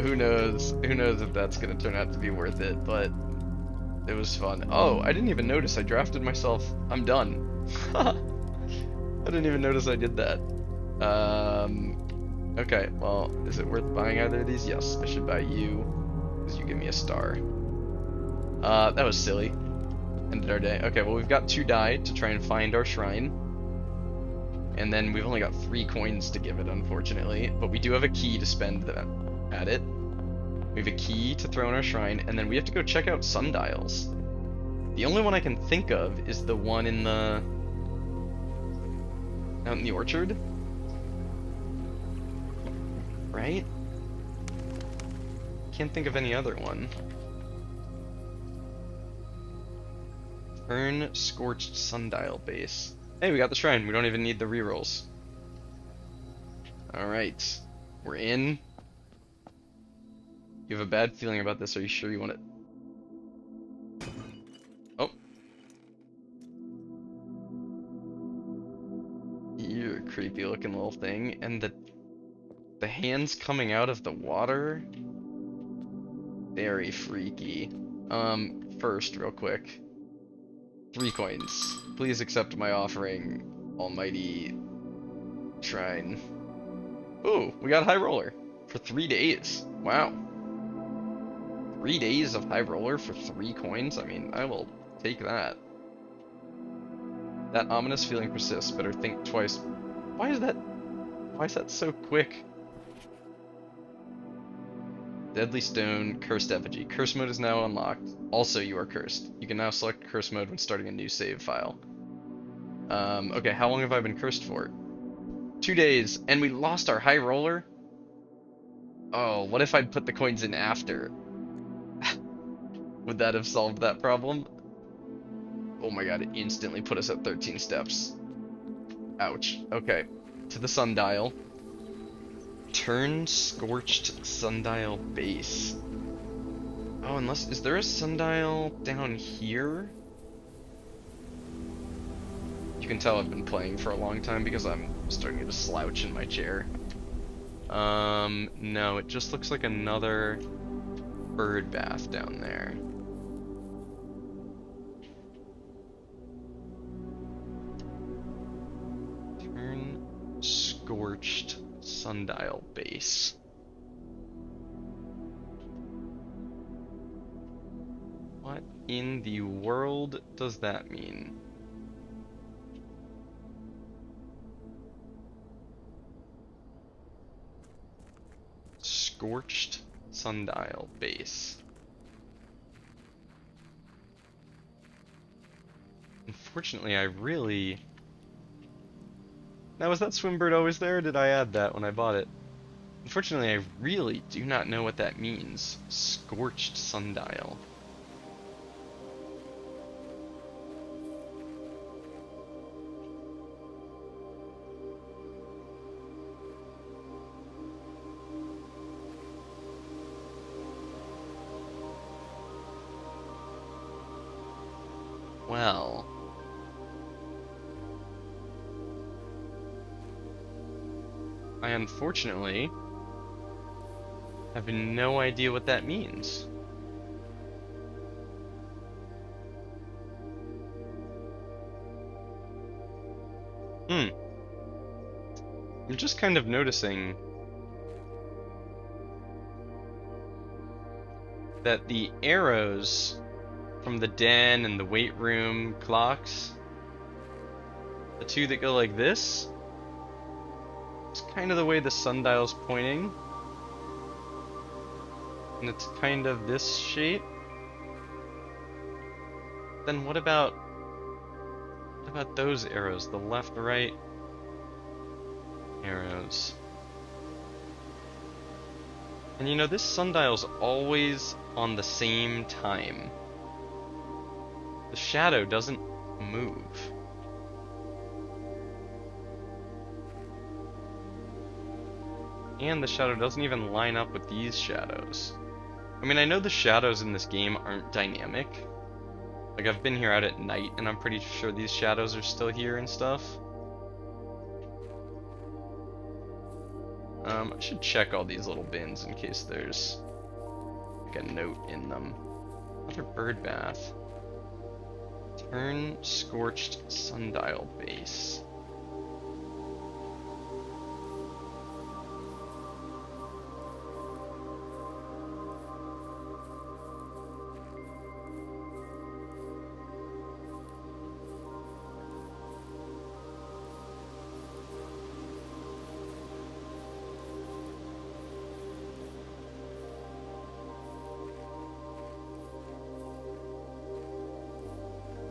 Who knows? Who knows if that's gonna turn out to be worth it, but it was fun. Oh, I didn't even notice I drafted myself. I'm done. I didn't even notice I did that. Okay, well, is it worth buying either of these? Yes, I should buy you, because you give me a star. That was silly. Ended our day. Okay, well, we've got 2 die to try and find our shrine. And then we've only got 3 coins to give it, unfortunately. But we do have a key to spend at it. We have a key to throw in our shrine, and then we have to go check out sundials. The only one I can think of is the one in the... out in the orchard? Right? Can't think of any other one. Turn Scorched Sundial Base. Hey, we got the shrine. We don't even need the rerolls. Alright. We're in. You have a bad feeling about this. Are you sure you want it? Oh. You're a creepy looking little thing. And the hands coming out of the water? Very freaky. First, real quick. 3 coins. Please accept my offering, almighty shrine. Ooh, we got High Roller for 3 days. Wow. 3 days of High Roller for 3 coins? I mean, I will take that. That ominous feeling persists, better think twice. Why is that so quick? Deadly Stone, Cursed Effigy. Curse mode is now unlocked. Also, you are cursed. You can now select curse mode when starting a new save file. Okay, how long have I been cursed for? 2 days, and we lost our High Roller? Oh, what if I'd put the coins in after? Would that have solved that problem? Oh my god, it instantly put us at 13 steps. Ouch. Okay, to the sundial. Turn Scorched Sundial Base. Oh, is there a sundial down here? You can tell I've been playing for a long time because I'm starting to slouch in my chair. No, it just looks like another bird bath down there. Turn Scorched Sundial Base. What in the world does that mean? Scorched Sundial Base. Unfortunately, I really... Now, was that swim bird always there, or did I add that when I bought it? Unfortunately, I really do not know what that means. Scorched Sundial. Well... I unfortunately have no idea what that means. I'm just kind of noticing that the arrows from the den and the weight room clocks, the 2 that go like this, it's kind of the way the sundial's pointing. And it's kind of this shape. Then what about those arrows? The left, right arrows. And you know, this sundial's always on the same time. The shadow doesn't move. And the shadow doesn't even line up with these shadows. I mean, I know the shadows in this game aren't dynamic. Like, I've been here out at night, and I'm pretty sure these shadows are still here and stuff. I should check all these little bins in case there's like a note in them. Another bird bath. Turn scorched sundial base.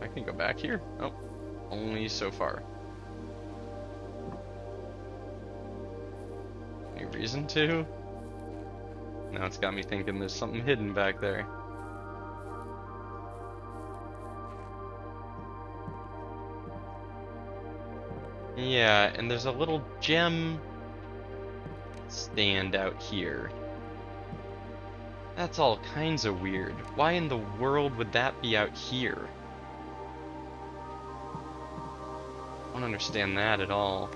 I can go back here? Oh, only so far. Any reason to? Now it's got me thinking there's something hidden back there. Yeah, and there's a little gem stand out here. That's all kinds of weird. Why in the world would that be out here? I don't understand that at all.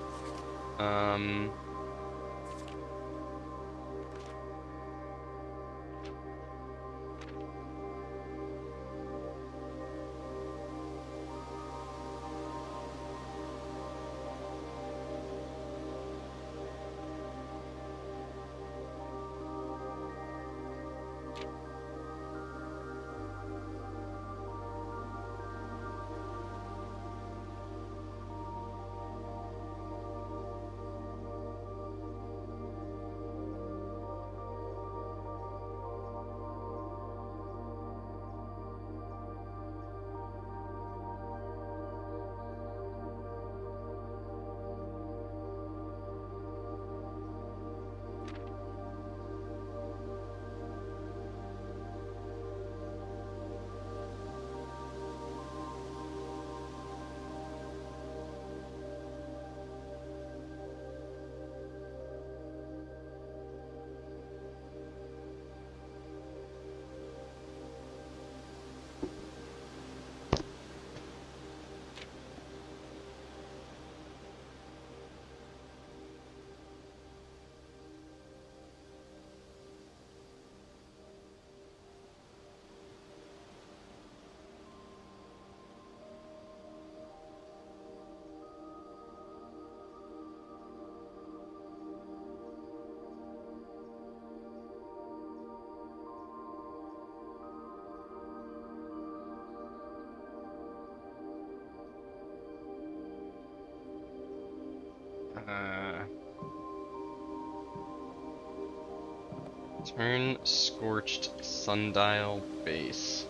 Turn scorched sundial base.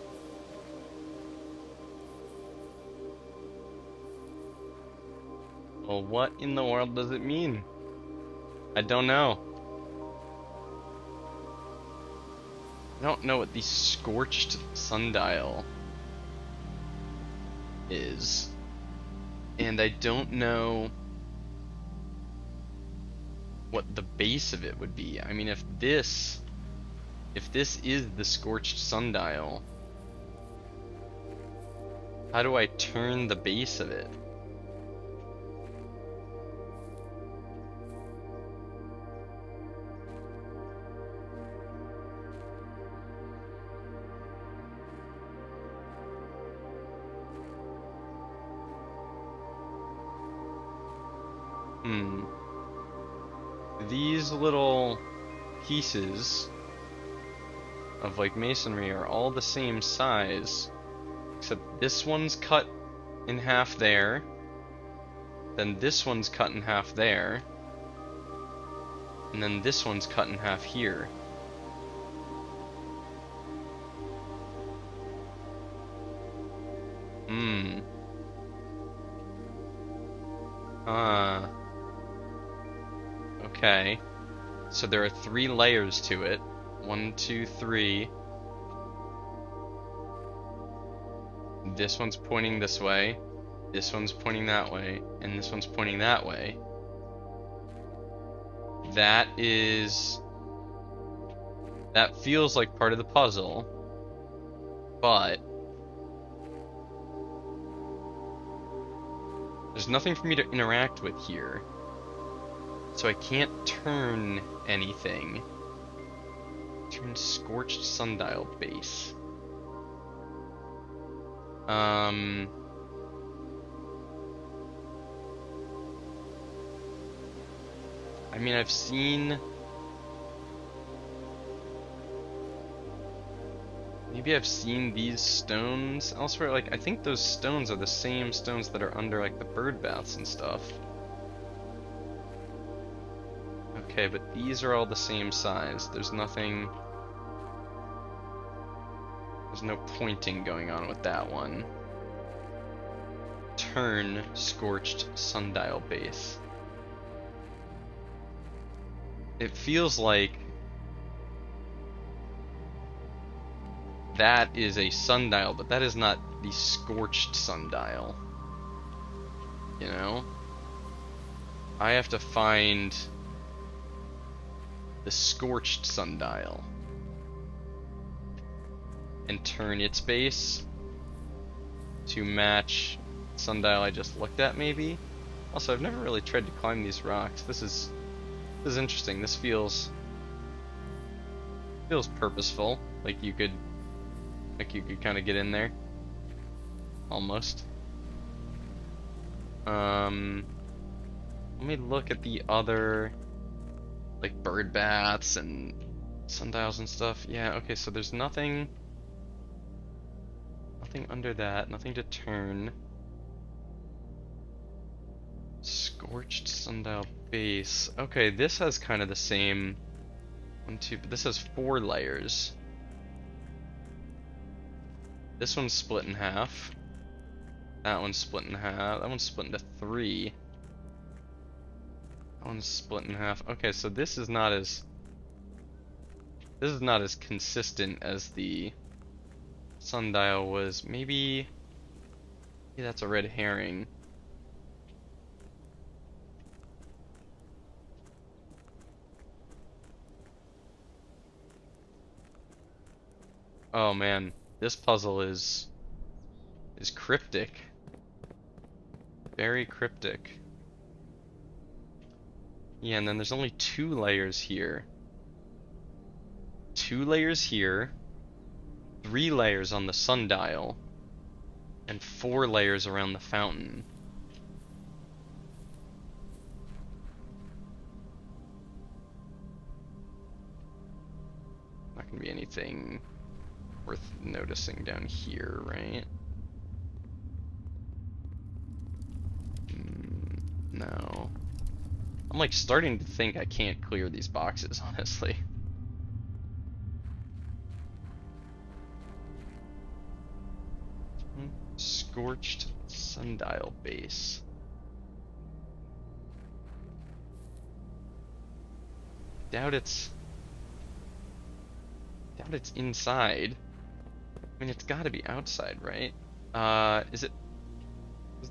Well, what in the world does it mean? I don't know. I don't know what the scorched sundial is. And I don't know what the base of it would be. I mean, if this is the scorched sundial, how do I turn the base of it? These little pieces of like masonry are all the same size, except this one's cut in half there, then this one's cut in half there, and then this one's cut in half here. Okay. So there are 3 layers to it. 1, 2, 3. This one's pointing this way. This one's pointing that way. And this one's pointing that way. that is... That feels like part of the puzzle, but... There's nothing for me to interact with here. So I can't turn anything. Turn Scorched Sundial Base. I mean, I've seen... Maybe I've seen these stones elsewhere. Like, I think those stones are the same stones that are under, like, the bird baths and stuff. Okay, but these are all the same size. There's nothing... There's no pointing going on with that one. Turn Scorched Sundial Base. It feels like that is a sundial, but that is not the Scorched Sundial. You know? I have to find the Scorched Sundial and turn its base to match the sundial I just looked at, maybe? Also, I've never really tried to climb these rocks. This is interesting. This feels purposeful. Like you could kind of get in there. Almost. Let me look at the other, like, bird baths and sundials and stuff. Yeah, okay, so there's nothing under that, nothing to turn. Scorched Sundial Base. Okay, this has kind of the same one, two, but this has 4 layers. This one's split in half. That one's split in half. That one's split into 3. That one's split in half. Okay, so this is not as consistent as the sundial was. Maybe that's a red herring. Oh man, this puzzle is cryptic. Very cryptic. Yeah, and then there's only 2 layers here. 2 layers here, 3 layers on the sundial, and 4 layers around the fountain. Not gonna be anything worth noticing down here, right? No. I'm like starting to think I can't clear these boxes, honestly. Scorched Sundial Base. Doubt it's inside. I mean, it's gotta be outside, right? Is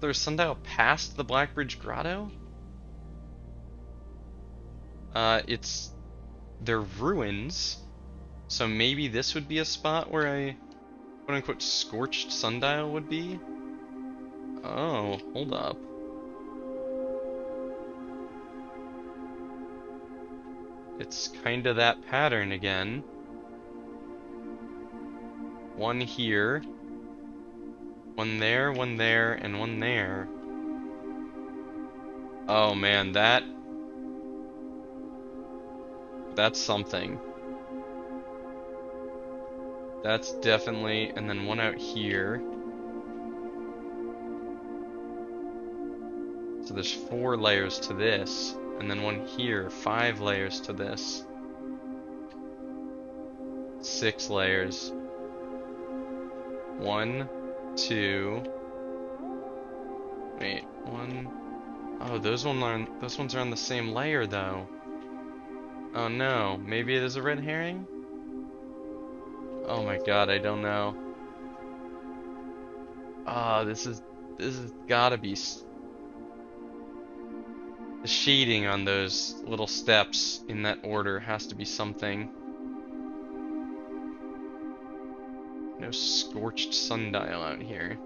there a sundial past the Blackbridge Grotto? They're ruins, so maybe this would be a spot where a quote-unquote scorched sundial would be? Oh, hold up. It's kinda that pattern again. One here, one there, and one there. Oh man, that's something. That's definitely, and then one out here. So there's 4 layers to this, and then one here, 5 layers to this. 6 layers. 1, 2. Wait, 1. Oh, those ones are on the same layer though. Oh no, maybe it is a red herring? Oh my god, I don't know. Ah, this is gotta be. The shading on those little steps in that order has to be something. No scorched sundial out here.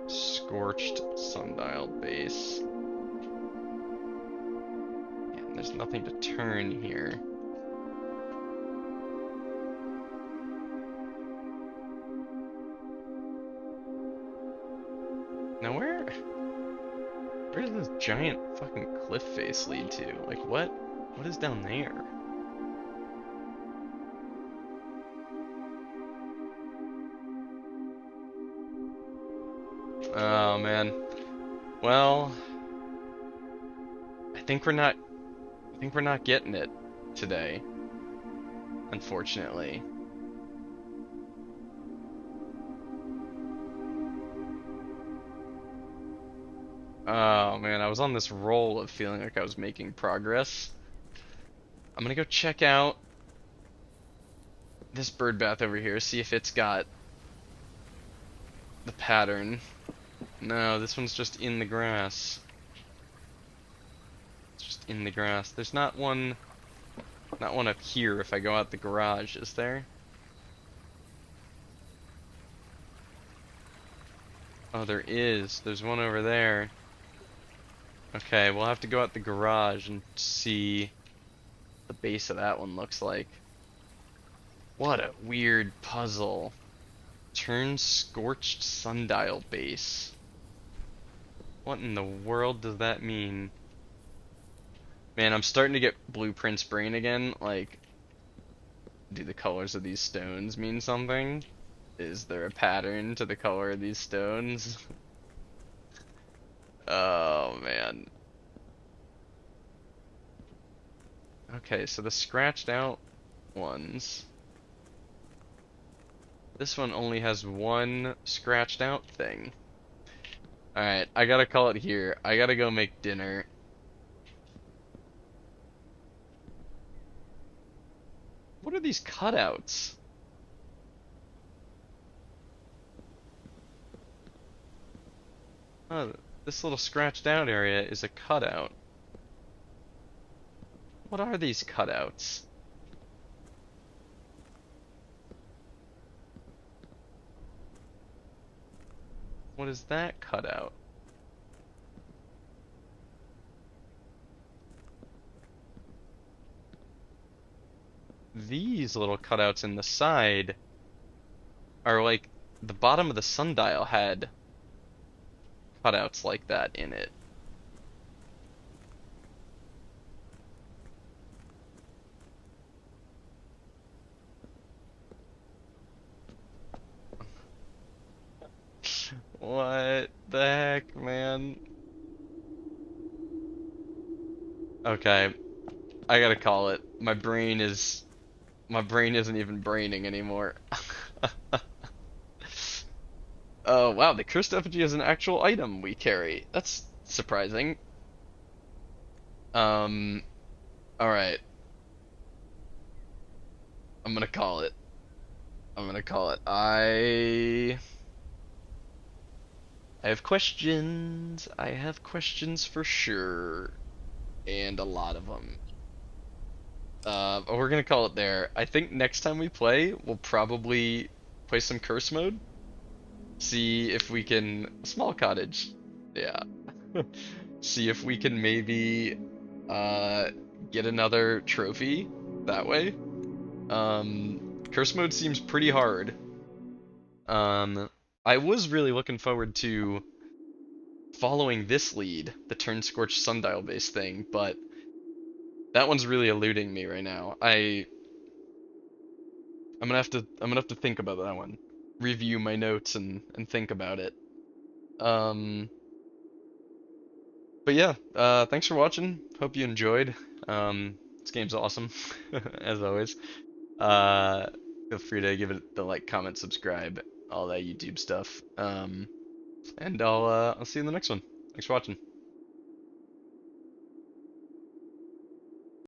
Scorched sundial base. Yeah, there's nothing to turn here. Now where does this giant fucking cliff face lead to? Like what is down there? Oh man. Well, I think we're not getting it today. Unfortunately. Oh man, I was on this roll of feeling like I was making progress. I'm gonna go check out this bird bath over here, see if it's got the pattern. No, this one's just in the grass. It's just in the grass. There's not one up here if I go out the garage, is there? Oh, there is. There's one over there. Okay, we'll have to go out the garage and see what the base of that one looks like. What a weird puzzle. Turn scorched sundial base. What in the world does that mean? Man, I'm starting to get Blueprints brain again. Like, do the colors of these stones mean something? Is there a pattern to the color of these stones? Oh, man. Okay, so the scratched out ones. This one only has one scratched out thing. Alright, I gotta call it here. I gotta go make dinner. What are these cutouts? Oh, this little scratched out area is a cutout. What are these cutouts? What is that cutout? These little cutouts in the side are like the bottom of the sundial had cutouts like that in it. What the heck, man? Okay, I gotta call it. My brain isn't even braining anymore. Oh wow, the cursed effigy is an actual item we carry. That's surprising. Alright. I'm gonna call it. I have questions. I have questions for sure. And a lot of them. We're gonna call it there. I think next time we play, we'll probably play some curse mode. See if we can... Small cottage. Yeah. See if we can maybe get another trophy that way. Curse mode seems pretty hard. I was really looking forward to following this lead, the turn scorched sundial base thing, but that one's really eluding me right now. I'm gonna have to think about that one. Review my notes and think about it. But yeah, thanks for watching. Hope you enjoyed. This game's awesome, as always. Feel free to give it the like, comment, subscribe, all that YouTube stuff. And I'll see you in the next one. Thanks for watching.